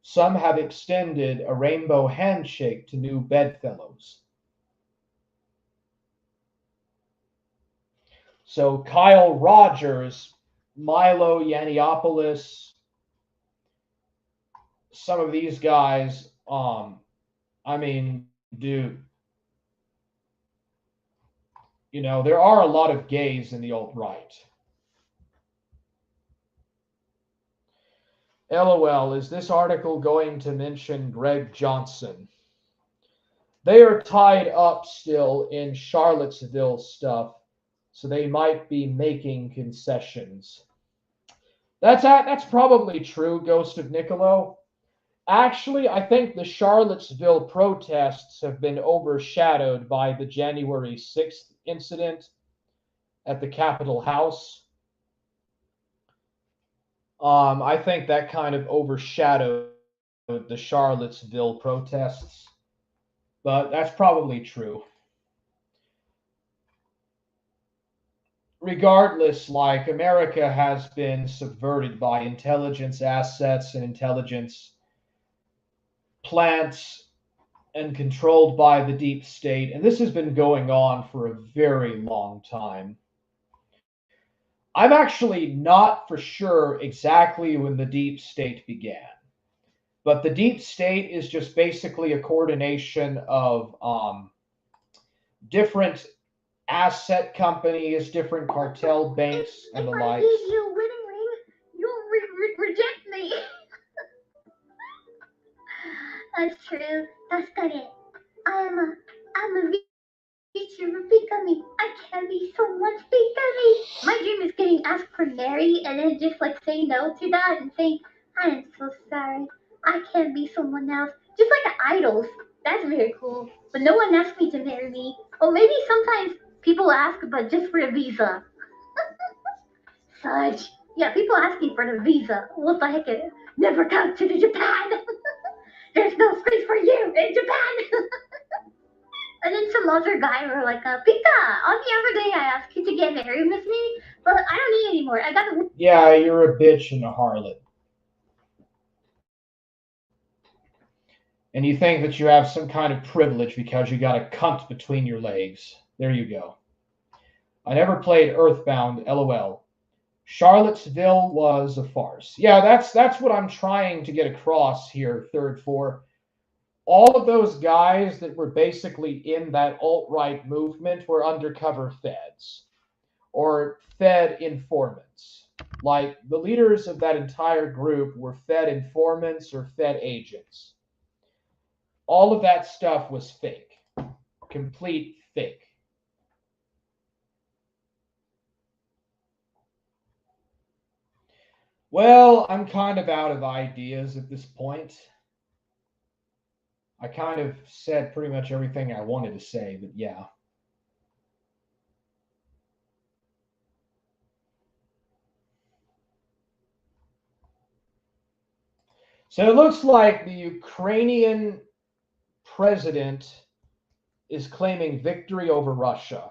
some have extended a rainbow handshake to new bedfellows. So Kyle Rogers, Milo Yiannopoulos, some of these guys, I mean, dude, you know, there are a lot of gays in the alt-right. LOL, is this article going to mention Greg Johnson? They are tied up still in Charlottesville stuff, so they might be making concessions. That's probably true, Ghost of Niccolo. Actually, I think the Charlottesville protests have been overshadowed by the January 6th incident at the Capitol House. I think that kind of overshadowed the Charlottesville protests, but that's probably true. Regardless, like, America has been subverted by intelligence assets and intelligence plants and controlled by the deep state, and this has been going on for a very long time. I'm actually not for sure exactly when the deep state began, but the deep state is just basically a coordination of different asset companies, different cartel banks, and the If I likes. give you a wedding ring, you'll reject me. That's true. That's got it. I'm a future Pikami. I can be so much Pikami. My dream is getting asked for marry and then just like saying no to that and saying, I am so sorry. I can't be someone else. Just like the idols. That's very cool. But no one asked me to marry me. Or maybe sometimes people ask, but just for a visa. Such. Yeah, people asking for the visa. What the heck? Never come to the Japan. There's no space for you in Japan. And then some other guy were like, Pika, on the other day I asked you to get married with me, but I don't need anymore. I got a... Yeah, you're a bitch and a harlot. And you think that you have some kind of privilege because you got a cunt between your legs. There you go. I never played Earthbound, LOL. Charlottesville was a farce. Yeah, that's what I'm trying to get across here, Third Four. All of those guys that were basically in that alt-right movement were undercover feds or fed informants. Like, the leaders of that entire group were fed informants or fed agents. All of that stuff was fake. Complete fake. Well, I'm kind of out of ideas at this point. I kind of said pretty much everything I wanted to say, but yeah. So it looks like the Ukrainian president is claiming victory over Russia.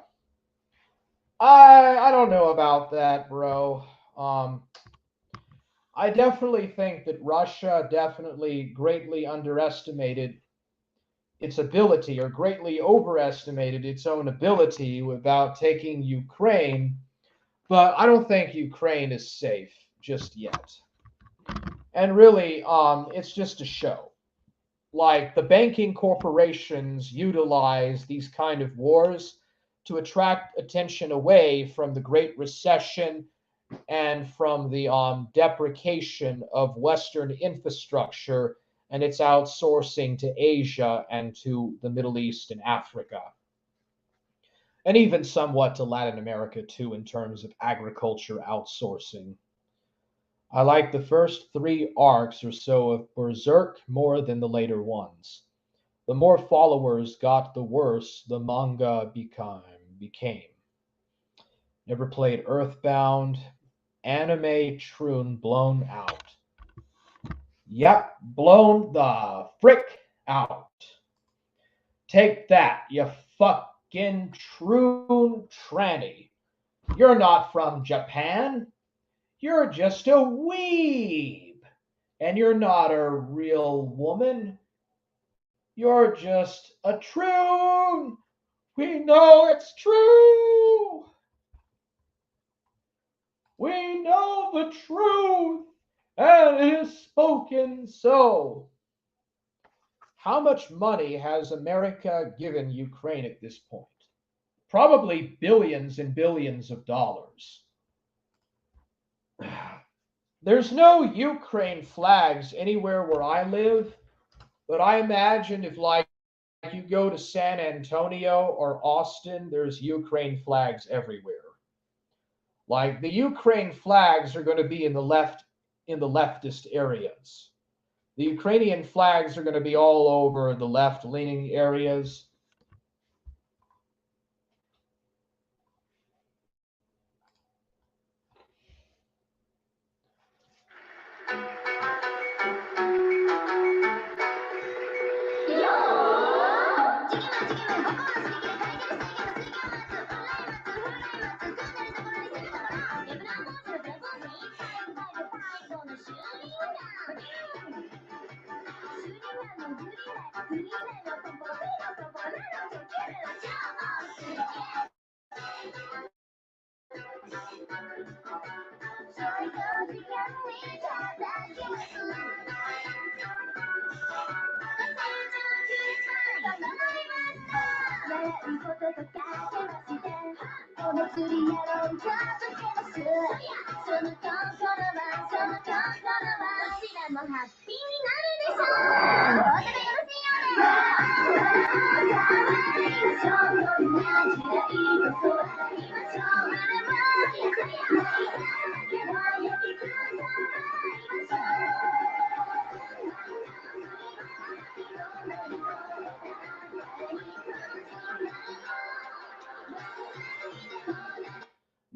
I don't know about that, bro. I definitely think that Russia definitely greatly underestimated its ability or greatly overestimated its own ability without taking Ukraine, but I don't think Ukraine is safe just yet. And really, it's just a show. Like, the banking corporations utilize these kind of wars to attract attention away from the Great Recession and from the deprecation of Western infrastructure and its outsourcing to Asia and to the Middle East and Africa. And even somewhat to Latin America, too, in terms of agriculture outsourcing. I like the first 3 arcs or so of Berserk more than the later ones. The more followers got, the worse the manga became. Never played Earthbound. Anime Troon blown out. Yep, blown the frick out. Take that, you fucking Troon tranny. You're not from Japan. You're just a weeb. And you're not a real woman. You're just a Troon. We know it's true. We know the truth, and it is spoken so. How much money has America given Ukraine at this point? Probably billions and billions of dollars. There's no Ukraine flags anywhere where I live, but I imagine if, like, you go to San Antonio or Austin, there's Ukraine flags everywhere. Like, the Ukraine flags are going to be in the leftist areas. The Ukrainian flags are going to be all over the left-leaning areas.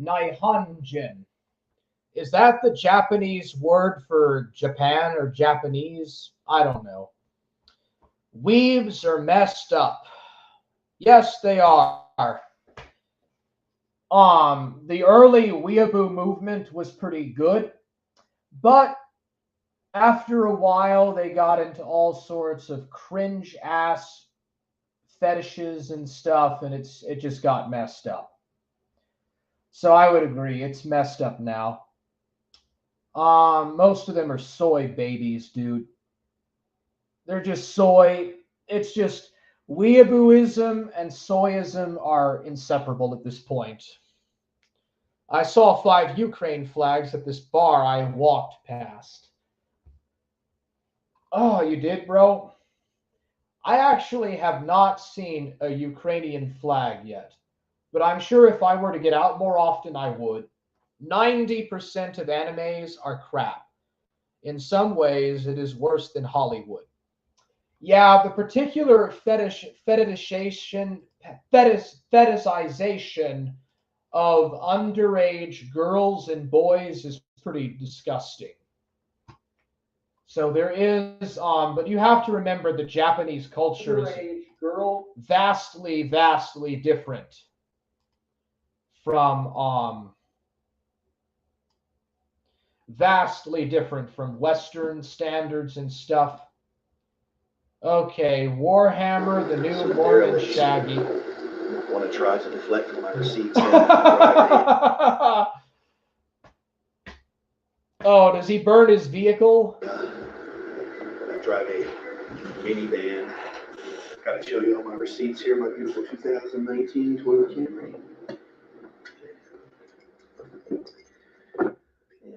Nihonjin. Is that the Japanese word for Japan or Japanese? I don't know. Weebs are messed up. Yes, they are. The early weeaboo movement was pretty good, but after a while they got into all sorts of cringe ass fetishes and stuff, and it just got messed up. So I would agree, it's messed up now. Most of them are soy babies, dude. They're just soy. It's just weeabooism and soyism are inseparable at this point. I saw 5 Ukraine flags at this bar I walked past. Oh, you did, bro? I actually have not seen a Ukrainian flag yet, but I'm sure if I were to get out more often, I would. 90% of animes are crap. In some ways, it is worse than Hollywood. Yeah, the particular fetishization of underage girls and boys is pretty disgusting. So there is, but you have to remember the Japanese culture is vastly, vastly different from Western standards and stuff. Okay, Warhammer, the new Mormon Shaggy. Want to try to deflect from my receipts? Oh, does he burn his vehicle? I drive a minivan. Gotta show you all my receipts here, my beautiful 2019 Toyota Camry.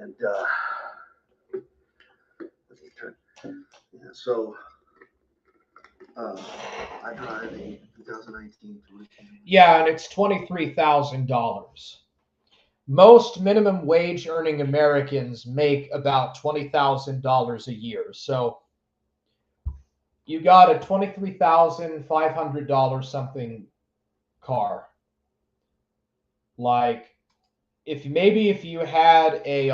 And let me turn. Yeah, so I drive a 2019 Toyota Camry. Yeah, and it's $23,000. Most minimum wage earning Americans make about $20,000 a year. So you got a $23,500 something car. Like, if you had a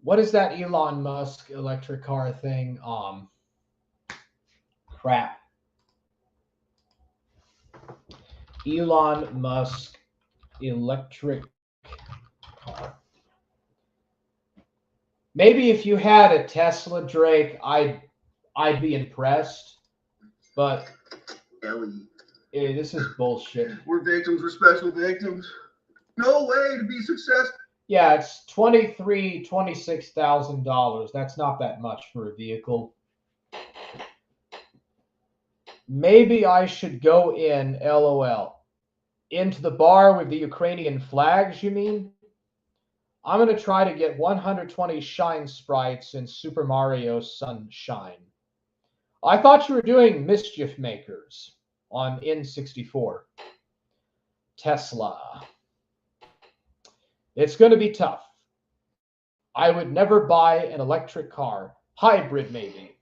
what is that Elon Musk electric car thing? Crap. Elon Musk electric car. Maybe if you had a Tesla, Drake, I'd be impressed. But Ellie, this is bullshit. we're victims. We're special victims. No way to be successful. Yeah, it's $26,000. That's not that much for a vehicle. Maybe I should go in, LOL. Into the bar with the Ukrainian flags, you mean? I'm going to try to get 120 shine sprites in Super Mario Sunshine. I thought you were doing Mischief Makers on N64. Tesla. It's going to be tough. I would never buy an electric car. Hybrid, maybe.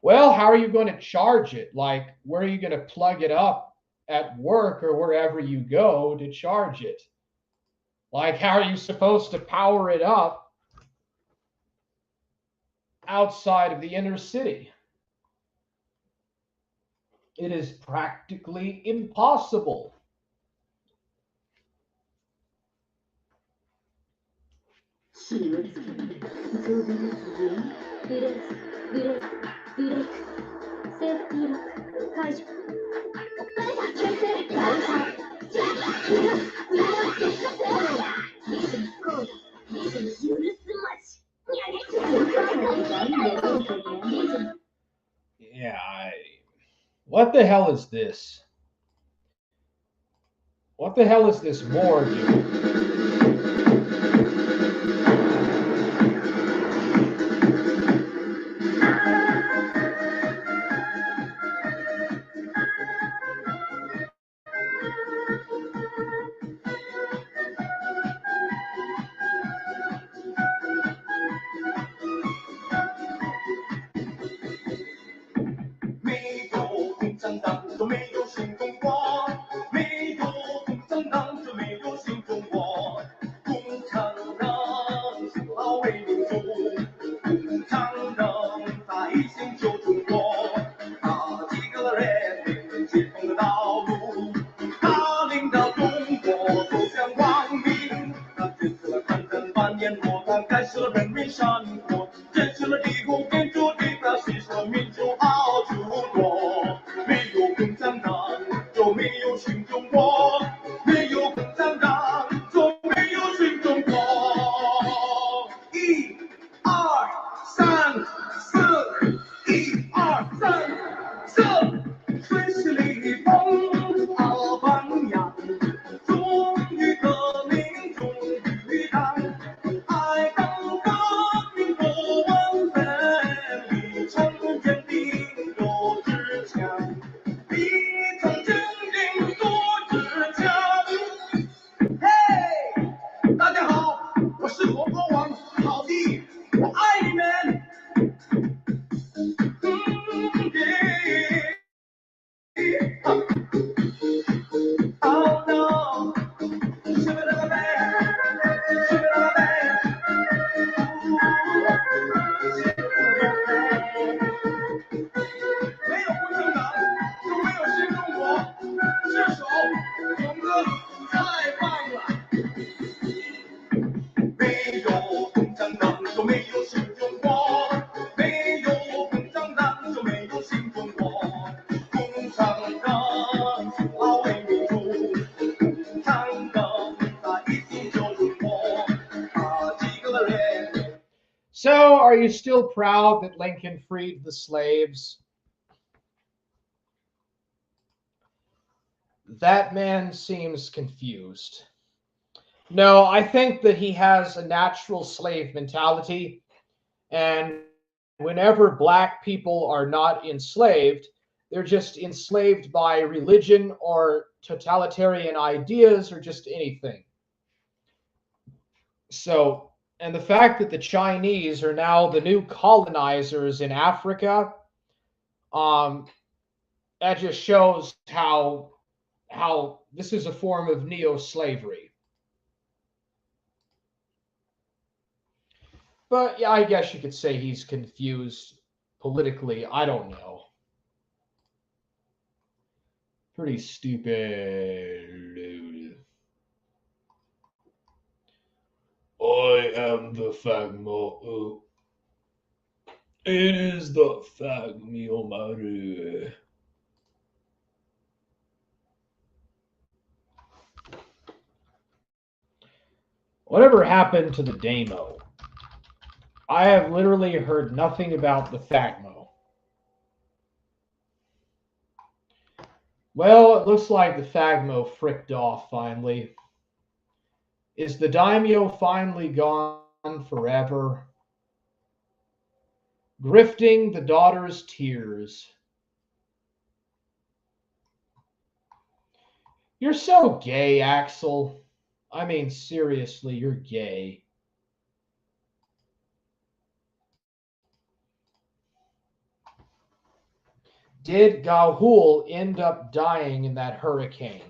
Well, how are you going to charge it? Like, where are you going to plug it up at work or wherever you go to charge it? Like, how are you supposed to power it up outside of the inner city? It is practically impossible. Yeah, What the hell is this? What the hell is this war doing?没有共产党就没有新中国，没有共产党就没有新中国。共产党辛劳为民主，共产党他一心救中国。他几个人民解放的道路，他领导中国走向光明。他结束了抗战8年多，他开始了人民生活，振兴了地后建筑地表，牺牲了民主好祖国。没有共产党就没有新中国，没有共产党就没有新中国。1、2、3、4，1、2、3、4，水是雷锋好榜样，忠于革命，忠于党，爱党革命不忘本，立场坚定多自强，立场坚定多自强。嘿，大家好，我是火锅王老弟，我爱你们。Oh no， 没有共产党就没有新中国，这首勇歌太棒了。没有共产党就没有新中国，没有共产党就没有新中国。共产党辛劳为民主，共产党他一心救中国。他几个人。So, are you still proud that Lincoln freed the slaves? That man seems confused. No, I think that he has a natural slave mentality, and whenever black people are not enslaved, they're just enslaved by religion or totalitarian ideas or just anything. So, and the fact that the Chinese are now the new colonizers in Africa, that just shows how this is a form of neo-slavery. But yeah, I guess you could say he's confused politically. I don't know. Pretty stupid. I am the Fagmo. It is the Fagmiomaru. Whatever happened to the Damo? I have literally heard nothing about the Fagmo. Well, it looks like the Fagmo fricked off finally. Is the daimyo finally gone forever? Grifting the daughter's tears. You're so gay, Axel. I mean, seriously, you're gay. Did Gahul end up dying in that hurricane?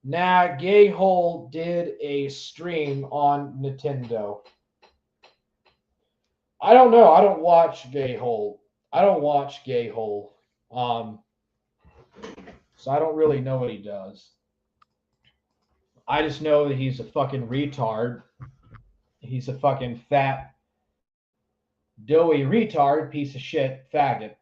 Nah, Gayhole did a stream on Nintendo. I don't know. I don't watch Gayhole. So I don't really know what he does. I just know that he's a fucking retard. He's a fucking fat, doughy retard, piece of shit, faggot.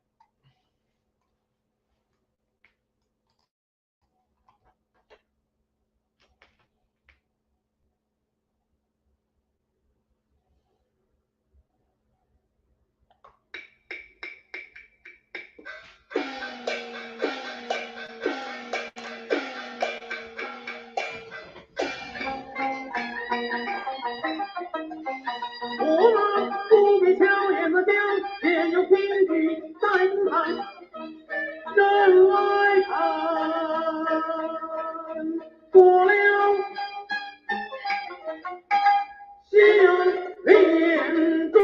人来看，过了新年中。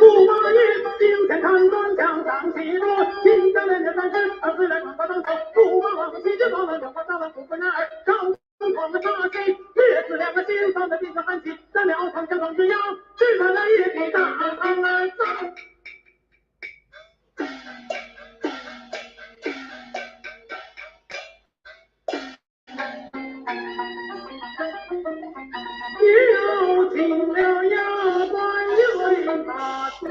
驸马爷，金钱看端江上西落，新疆人的三十，20来万把当头，驸马王喜就到了，两把大王不分男儿，张春狂的杀气，越是两个心脏的地上寒气，咱俩堂相双鸳鸯，只盼来一匹大儿子。又进了牙关一位大庄。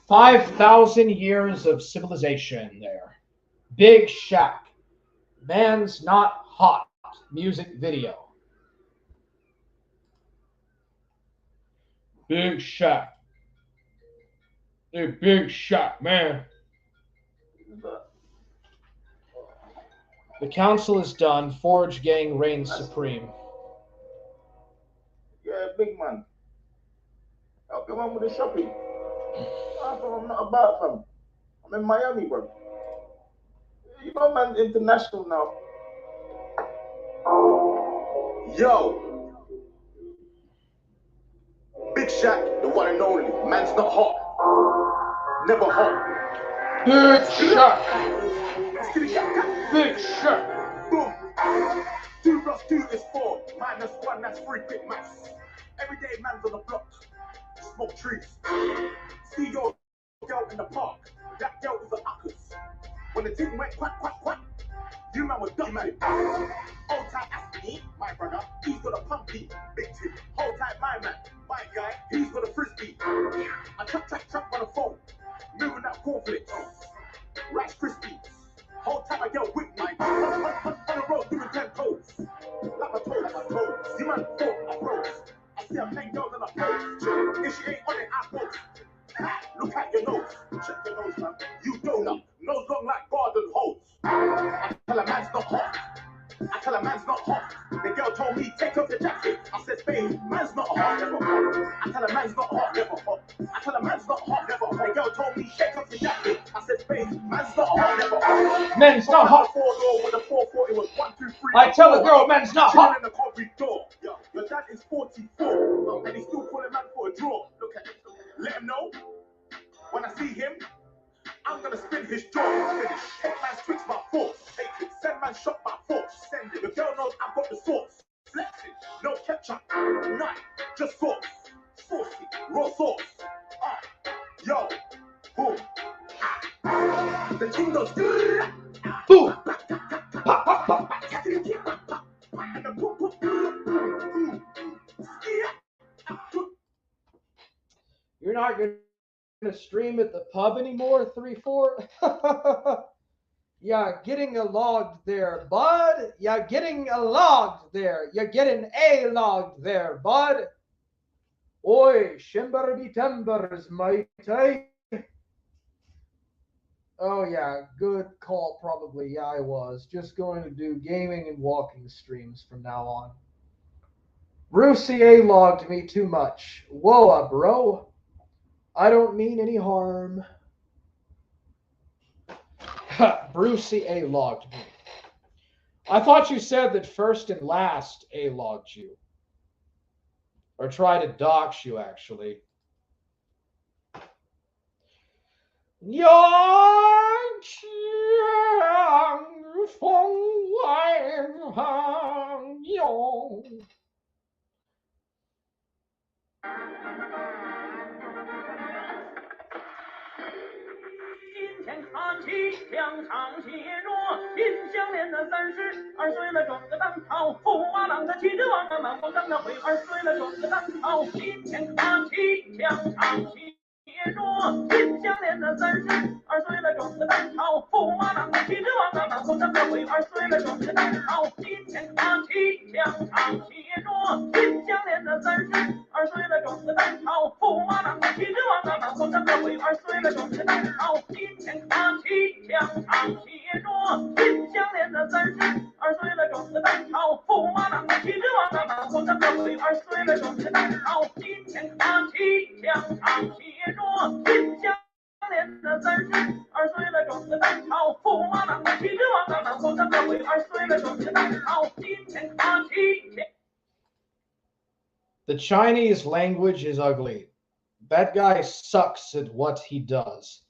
5,000 years of civilization there. Big Shack. Man's Not Hot music video. Big Shack. Hey, Big Shack, man. The council is done. Forge Gang reigns supreme. Yeah, big man. I'll come on with the shopping. I'm not about them. I'm in Miami, bro. You know, man, international now. Yo! Big Shaq, the one and only. Man's not hot. Never hot. Big Shaq. Big Shaq. Boom. 2 + 2 is 4. -1, that's 3 quick maths. Everyday man's on the block. Smoke trees. See your girl in the park. That girl is an uckers. When the thing went quack, quack, quack, you man was done, man. Hold tight, that's me, my brother. He's got a pumpy, big tip. Hold tight, my man, my guy. He's got a frisbee. I trap on the phone. Moving that cornflakes. Rice Krispies. Hold tight, my girl with me. On the road doing 10 toes. Like my toes. You man thought I froze. I see a main girls on a pose. If she ain't on it, I post. Look at your nose. Check your nose, man. You donut. Nose long like garden hose. I tell a man's not hot. I tell a man's not hot. The girl told me, take off your jacket. I said, babe, man's not hot, never hot. I tell a man's not hot, never hot. I tell a man's not hot, never hot. The girl told me, take off your jacket. I said, babe, man's not hot, never hot. Men's not hot. 4-door with a 440 was 1, 2, 3. I tell a girl, man's not hot. In the corridor. Your dad is 44, and he's still calling man for a draw. Look at him. Let him know. When I see him, I'm gonna spin his jaw. Finish. Take man's twitch by force. Take it. Send man shot by force. Send it. The girl knows I've got the sauce. Flex it. No ketchup. None. Just sauce. Saucy. Raw sauce. Yo. Boom. The thing goes. Boom. And the boom, boom, boom, boom. You're not going to stream at the pub anymore, 3-4? Yeah, getting a logged there, bud. Yeah, getting a logged there. You're getting a logged there, bud. Oi, shimber be timbers, matey. Oh, yeah, good call, probably. Yeah, I was. Just going to do gaming and walking streams from now on. Brucey A-logged me too much. Whoa, bro. I don't mean any harm. Brucey A-logged me. I thought you said that first and last A-logged you. Or tried to dox you, actually. 了壮士胆好，今天打起疆场写着新相连的32岁了壮士胆好，驸马郎骑着王啊马上个回2岁了壮士胆好，今天打起疆场写着新相连的32岁了壮士胆好，驸马郎骑着王啊马上个回2岁了壮士胆好，今天打起疆场写着新相连的32岁了壮士胆好，驸马郎骑着王啊马上个回2岁了壮士胆好，今天打起。The Chinese language is ugly. That guy sucks at what he does.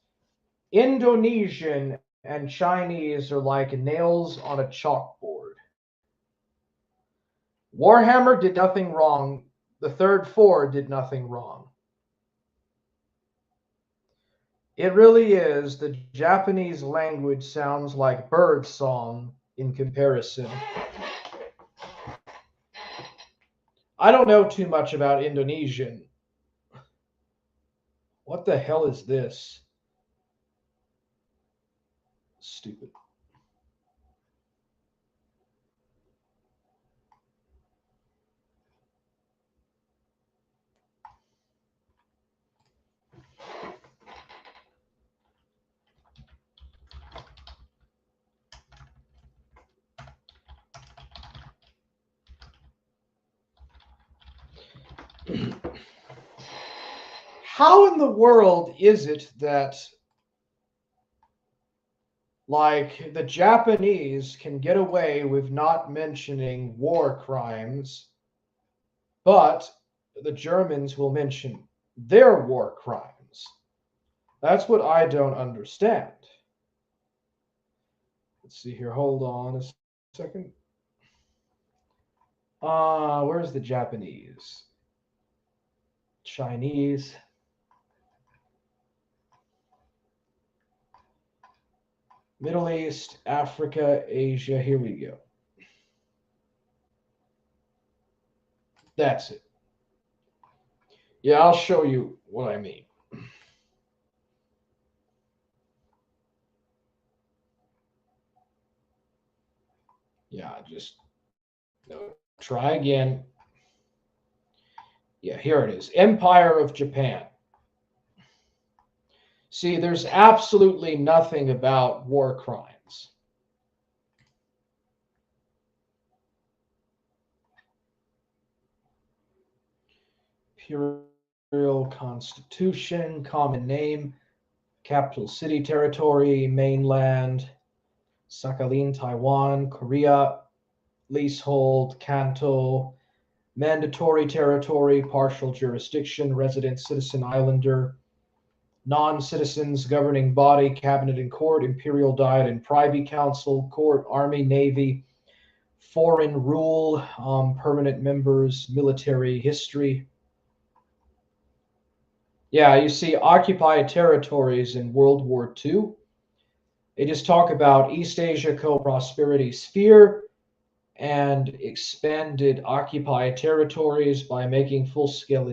Indonesian and Chinese are like nails on a chalkboard. Warhammer did nothing wrong. The Third Four did nothing wrong. It really is. The Japanese language sounds like bird song in comparison. I don't know too much about Indonesian. What the hell is this? Stupid. How in the world is it that, like, the Japanese can get away with not mentioning war crimes, but the Germans will mention their war crimes? That's what I don't understand. Let's see here. Hold on a second. Where's the Japanese? Chinese. Middle East, Africa, Asia. Here we go. That's it. Yeah, I'll show you what I mean. Yeah, just no, try again. Yeah, here it is. Empire of Japan. See, there's absolutely nothing about war crimes. Imperial Constitution, common name, capital city territory, mainland, Sakhalin, Taiwan, Korea, leasehold, Kanto, mandatory territory, partial jurisdiction, resident, citizen, islander, non-citizens, governing body, cabinet and court, imperial diet and privy council, court, army, navy, foreign rule, permanent members, military history. Yeah, you see occupied territories in World War II. They just talk about East Asia co-prosperity sphere and expanded occupied territories by making full-scale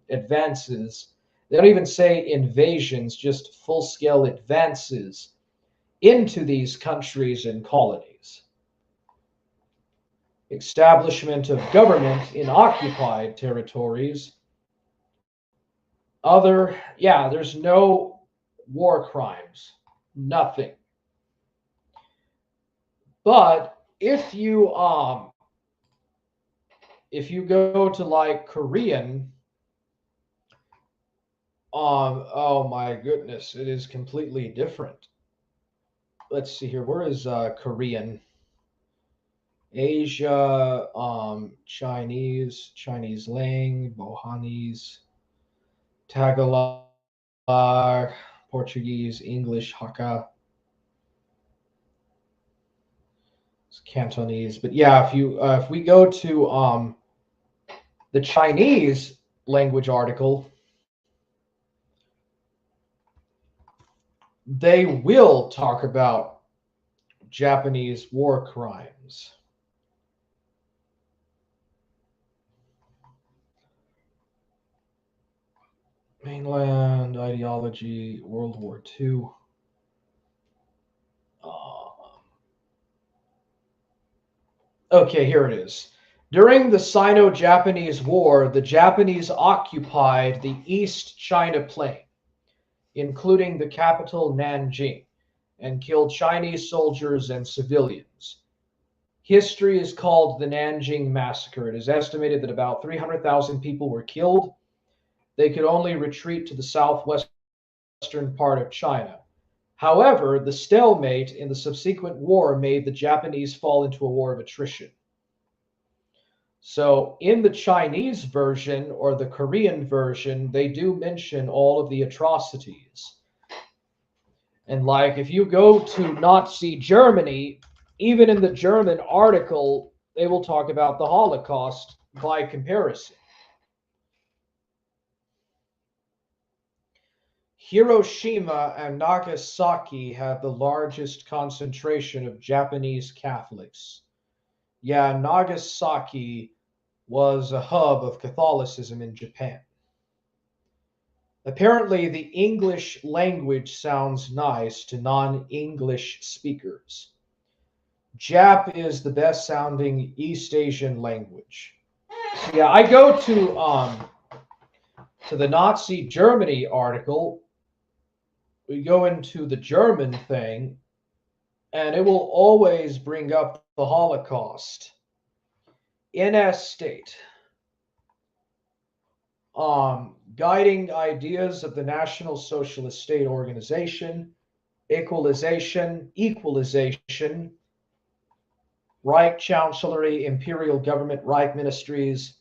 advances. They don't even say invasions, just full-scale advances into these countries and colonies. Establishment of government in occupied territories. There's no war crimes. Nothing. But if you go to like Korean, oh my goodness, it is completely different. Let's see here. Where is Korean? Asia, Chinese Lang, Bohanese, Tagalog, Portuguese, English, Hakka, it's Cantonese. But yeah, if we go to the Chinese language article, they will talk about Japanese war crimes. Mainland ideology, World War II. Okay, here it is. During the Sino-Japanese War, the Japanese occupied the East China Plain, including the capital Nanjing, and killed Chinese soldiers and civilians. History is called the Nanjing Massacre. It is estimated that about 300,000 people were killed. They could only retreat to the southwestern part of China. However, the stalemate in the subsequent war made the Japanese fall into a war of attrition. So in the Chinese version or the Korean version, they do mention all of the atrocities. And like if you go to Nazi Germany, even in the German article, they will talk about the Holocaust by comparison. Hiroshima and Nagasaki had the largest concentration of Japanese Catholics. Yeah, Nagasaki was a hub of Catholicism in Japan. Apparently, the English language sounds nice to non-English speakers. Jap is the best sounding East Asian language. So yeah, I go to the Nazi Germany article. We go into the German thing, and it will always bring up the Holocaust. NS State. Guiding ideas of the National Socialist State Organization, equalization, Reich Chancellery, Imperial Government, Reich Ministries,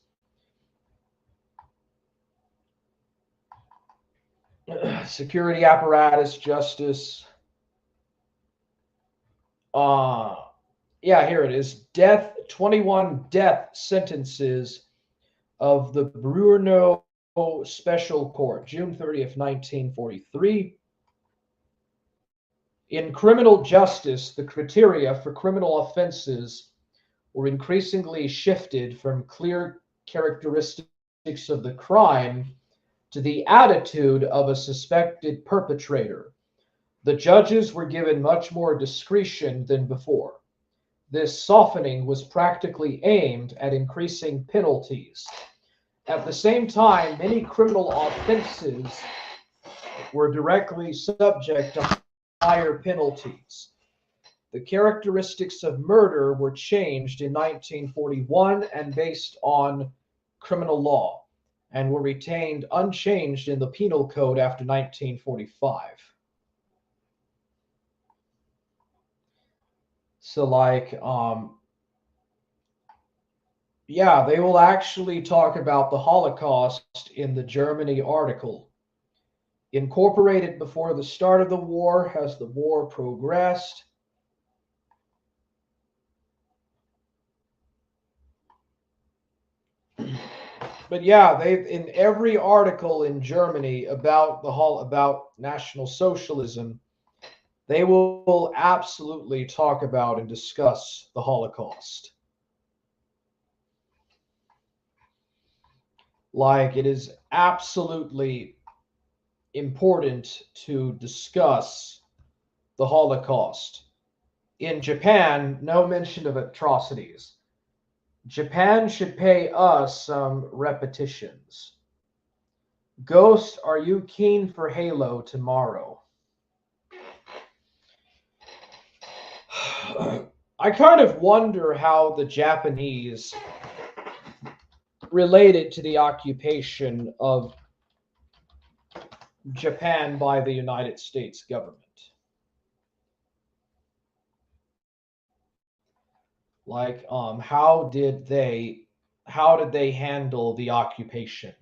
security apparatus, justice. Yeah, here it is. 21 death sentences of the Brno Special Court, June 30th, 1943. In criminal justice, the criteria for criminal offenses were increasingly shifted from clear characteristics of the crime to the attitude of a suspected perpetrator. The judges were given much more discretion than before. This softening was practically aimed at increasing penalties. At the same time, many criminal offenses were directly subject to higher penalties. The characteristics of murder were changed in 1941 and based on criminal law, and were retained unchanged in the penal code after 1945. So like, yeah, they will actually talk about the Holocaust in the Germany article. Incorporated before the start of the war, as the war progressed. But yeah, they in every article in Germany about about National Socialism, they will absolutely talk about and discuss the Holocaust. Like, it is absolutely important to discuss the Holocaust. In Japan, no mention of atrocities. Japan should pay us some repetitions. Ghost, are you keen for Halo tomorrow? I kind of wonder how the Japanese related to the occupation of Japan by the United States government. Like, how did they handle the occupation?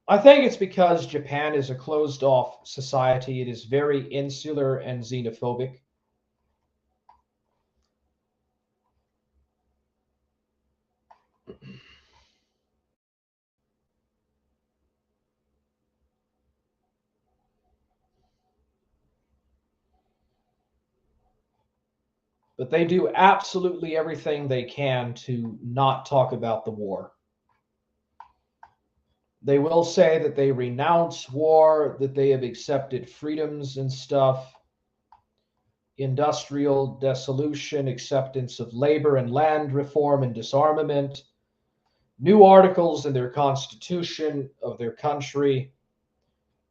I think it's because Japan is a closed-off society. It is very insular and xenophobic. But they do absolutely everything they can to not talk about the war. They will say that they renounce war, that they have accepted freedoms and stuff. industrial dissolution, acceptance of labor and land reform and disarmament, new articles in their constitution of their country,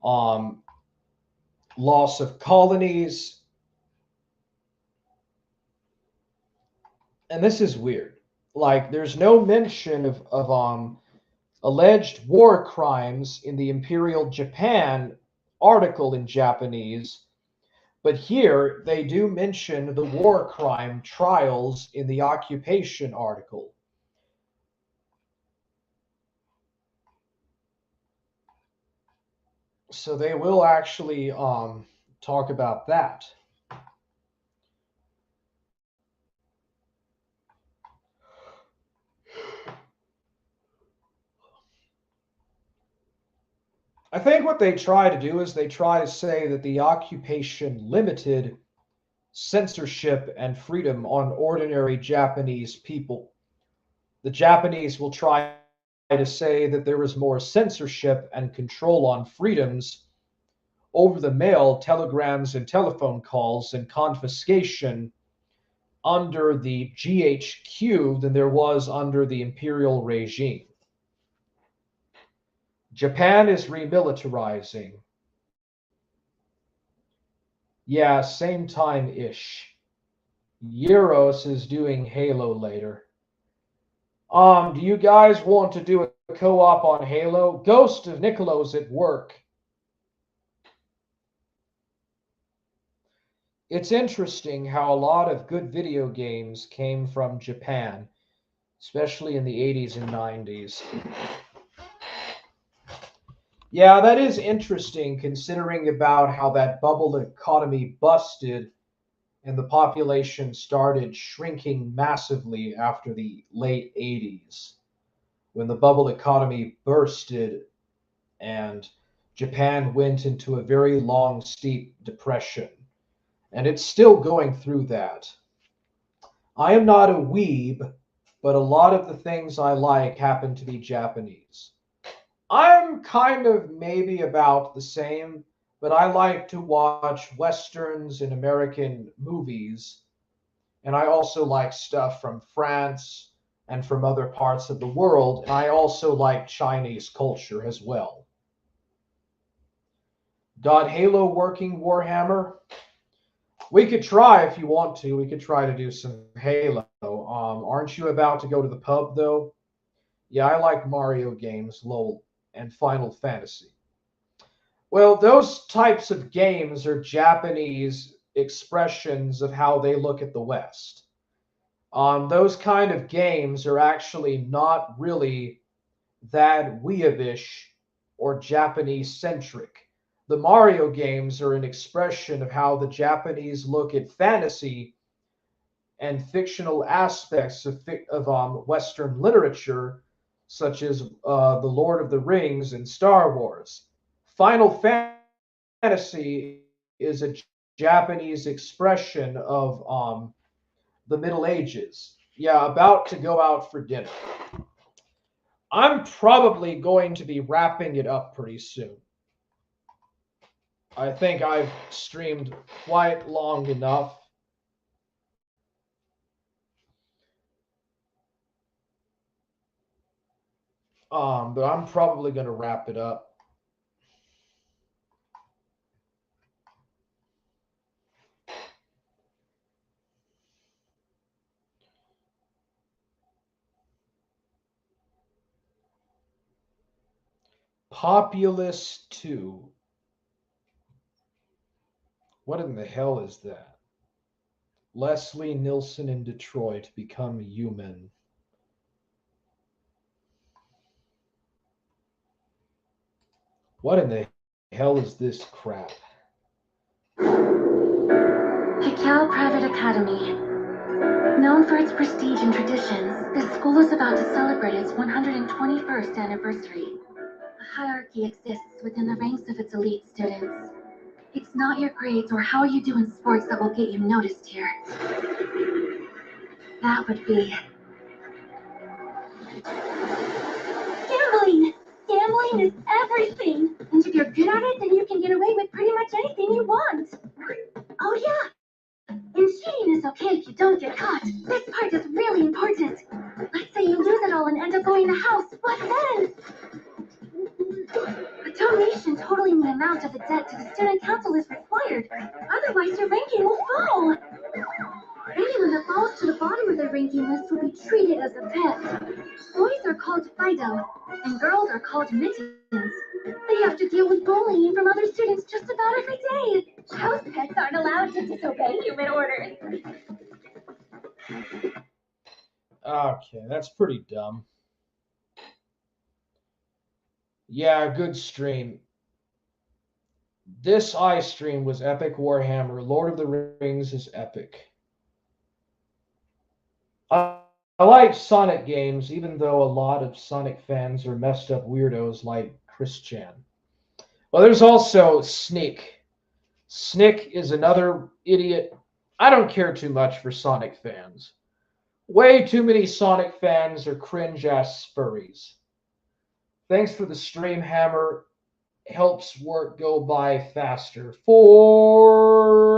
loss of colonies. And this is weird. Like, there's no mention of alleged war crimes in the Imperial Japan article in Japanese, but here they do mention the war crime trials in the occupation article. So they will actually talk about that. I think what they try to do is they try to say that the occupation limited censorship and freedom on ordinary Japanese people. The Japanese will try to say that there was more censorship and control on freedoms over the mail, telegrams, and telephone calls and confiscation under the GHQ than there was under the imperial regime. Japan is remilitarizing. Yeah, same time-ish. Euros is doing Halo later. Do you guys want to do a co-op on Halo? Ghost of Nicolo's at work. It's interesting how a lot of good video games came from Japan, especially in the 80s and 90s. Yeah, that is interesting considering about how that bubble economy busted and the population started shrinking massively after the late 80s when the bubble economy bursted and Japan went into a very long, steep depression. And it's still going through that. I am not a weeb, but a lot of the things I like happen to be Japanese. I'm kind of maybe about the same, but I like to watch Westerns and American movies. And I also like stuff from France and from other parts of the world. And I also like Chinese culture as well. Got Halo working, Warhammer? We could try if you want to. We could try to do some Halo. Aren't you about to go to the pub, though? Yeah, I like Mario games, lol, and Final Fantasy. Well, those types of games are Japanese expressions of how they look at the West. Those kind of games are actually not really that weeabish or Japanese-centric. The Mario games are an expression of how the Japanese look at fantasy and fictional aspects of Western literature, such as The Lord of the Rings and Star Wars. Final Fantasy is a Japanese expression of the Middle Ages. Yeah, about to go out for dinner. I'm probably going to be wrapping it up pretty soon. I think I've streamed quite long enough. But I'm probably going to wrap it up. Populous 2. What in the hell is that? Leslie Nielsen in Detroit become human. What in the hell is this crap? Hikal Private Academy. Known for its prestige and traditions, this school is about to celebrate its 121st anniversary. A hierarchy exists within the ranks of its elite students. It's not your grades or how you do in sports that will get you noticed here. That would be gambling! Gambling is everything! And if you're good at it, then you can get away with pretty much anything you want. Oh yeah! is okay if you don't get caught. This part is really important. Let's say you lose it all and end up going to house. What then? A donation totaling the amount of the debt to the student council is required. Otherwise, your ranking will fall. Anyone that falls to the bottom of the ranking list will be treated as a pet. Boys are called Fido, and girls are called Mittens. They have to deal with bullying from other students just about every day. House pets aren't allowed to disobey human orders. Okay, that's pretty dumb. Yeah, good stream. This iStream was epic. Warhammer. Lord of the Rings is epic. I like Sonic games, even though a lot of Sonic fans are messed up weirdos like Chris Chan. Well, there's also Snick. Snick is another idiot. I don't care too much for Sonic fans. Way too many Sonic fans are cringe-ass furries. Thanks for the stream, Hammer. Helps work go by faster. Forge!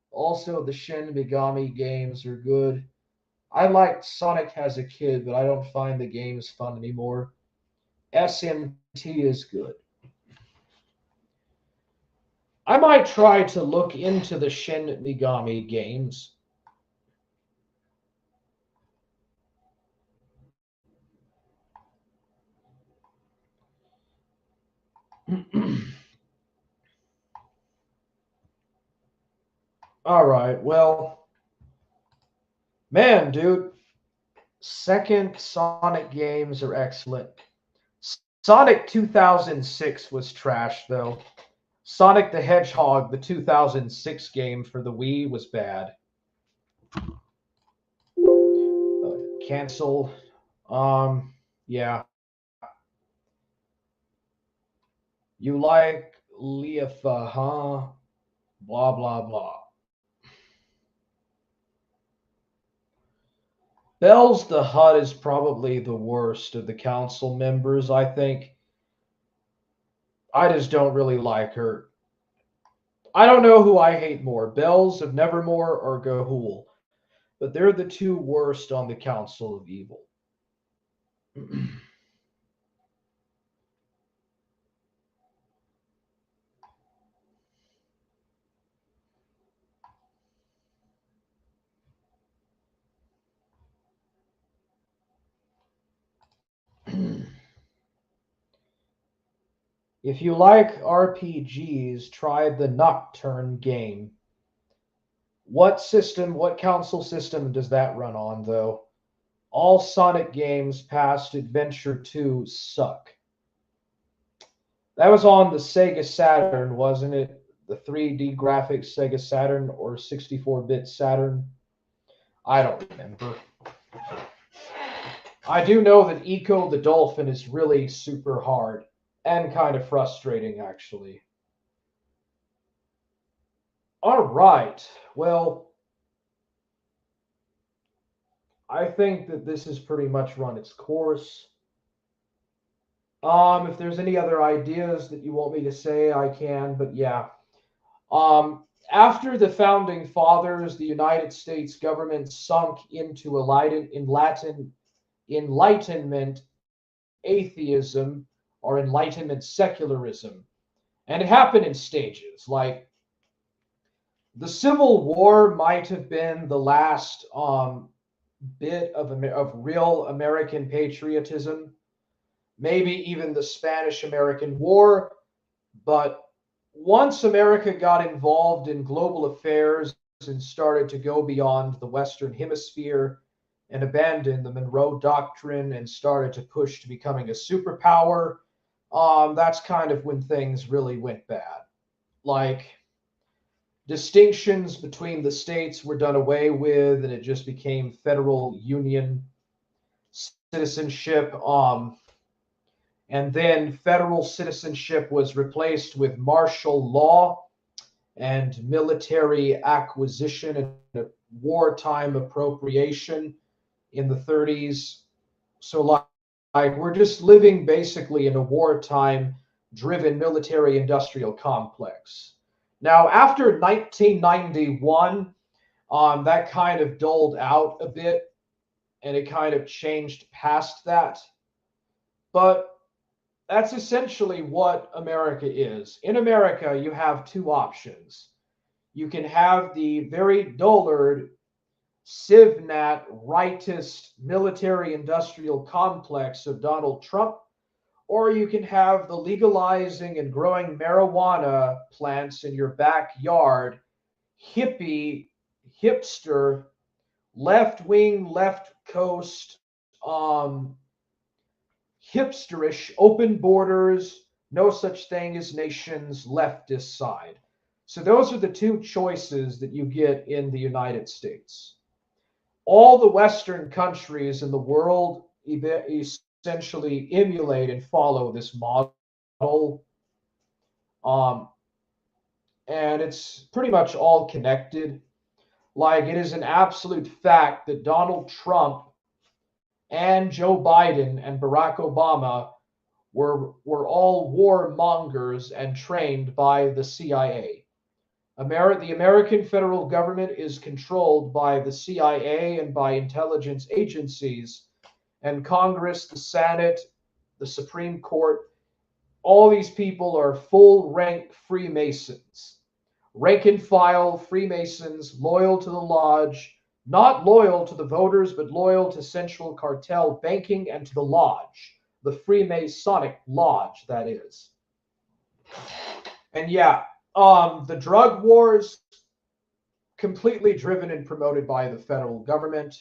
Also, the Shin Megami games are good. I liked Sonic as a kid, but I don't find the games fun anymore. SMT is good. I might try to look into the Shin Megami games. All right, well, man, dude, second Sonic games are excellent. Sonic 2006 was trash, though. Sonic the Hedgehog, the 2006 game for the Wii, was bad. Cancel. Yeah. You like Leafa, huh? Blah, blah, blah. Bells the Hutt is probably the worst of the council members, I think. I just don't really like her. I don't know who I hate more, Bells of Nevermore or Ga'Hoole. But they're the two worst on the Council of Evil. If you like RPGs, try the Nocturne game. What council system does that run on, though? All Sonic games past Adventure 2 suck. That was on the Sega Saturn, wasn't it? The 3D graphics Sega Saturn or 64-bit Saturn? I don't remember. I do know that Eco the Dolphin is really super hard and kind of frustrating, actually. All right. Well, I think that this has pretty much run its course. If there's any other ideas that you want me to say, I can, but yeah. After the Founding Fathers, the United States government sunk into Enlightenment atheism or Enlightenment secularism. And it happened in stages. Like, the Civil War might have been the last bit of real American patriotism. Maybe even the Spanish-American War. But once America got involved in global affairs and started to go beyond the Western Hemisphere and abandon the Monroe Doctrine and started to push to becoming a superpower, that's kind of when things really went bad. Like, distinctions between the states were done away with, and it just became federal union citizenship. And then federal citizenship was replaced with martial law and military acquisition and wartime appropriation in the 30s. So like we're just living basically in a wartime-driven military-industrial complex. Now, after 1991, that kind of dulled out a bit, and it kind of changed past that. But that's essentially what America is. In America, you have two options. You can have the very dullard, CivNat, rightist military-industrial complex of Donald Trump, or you can have the legalizing and growing marijuana plants in your backyard, hippie, hipster, left-wing, left coast, hipsterish, open borders, no such thing as nations, leftist side. So those are the two choices that you get in the United States. All the Western countries in the world essentially emulate and follow this model. And it's pretty much all connected. Like, it is an absolute fact that Donald Trump and Joe Biden and Barack Obama were all warmongers and trained by the CIA. The American federal government is controlled by the CIA and by intelligence agencies, and Congress, the Senate, the Supreme Court. All these people are full-rank Freemasons, rank-and-file Freemasons, loyal to the lodge, not loyal to the voters, but loyal to Central Cartel Banking and to the lodge, the Freemasonic lodge, that is. And yeah, the drug wars, completely driven and promoted by the federal government.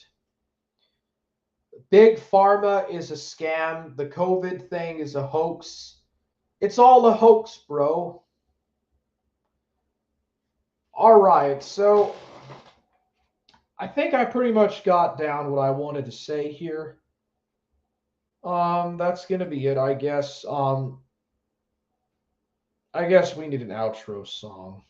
Big Pharma is a scam. The COVID thing is a hoax. It's all a hoax, bro. All right, so I think I pretty much got down what I wanted to say here. That's going to be it, I guess. I guess we need an outro song.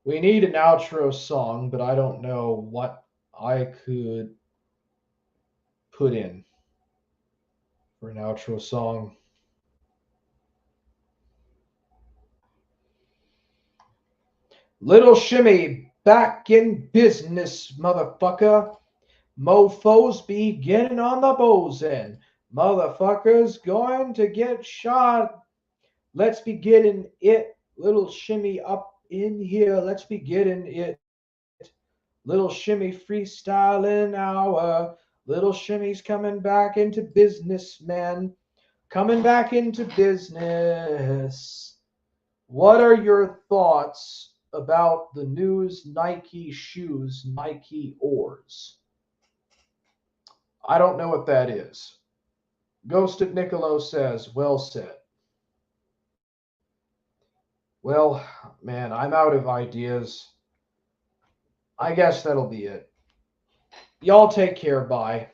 We need an outro song, but I don't know what I could put in for an outro song. Little Shimmy, back in business, motherfucker. Mofos be getting on the bosun. Motherfuckers going to get shot. Let's be getting it. Little Shimmy up in here. Let's be getting it. Little Shimmy freestyling hour. Little Shimmy's coming back into business, man. Coming back into business. What are your thoughts about the news Nike shoes, Nike oars? I don't know what that is. Ghosted Niccolo says, well said. Well, man, I'm out of ideas. I guess that'll be it. Y'all take care. Bye.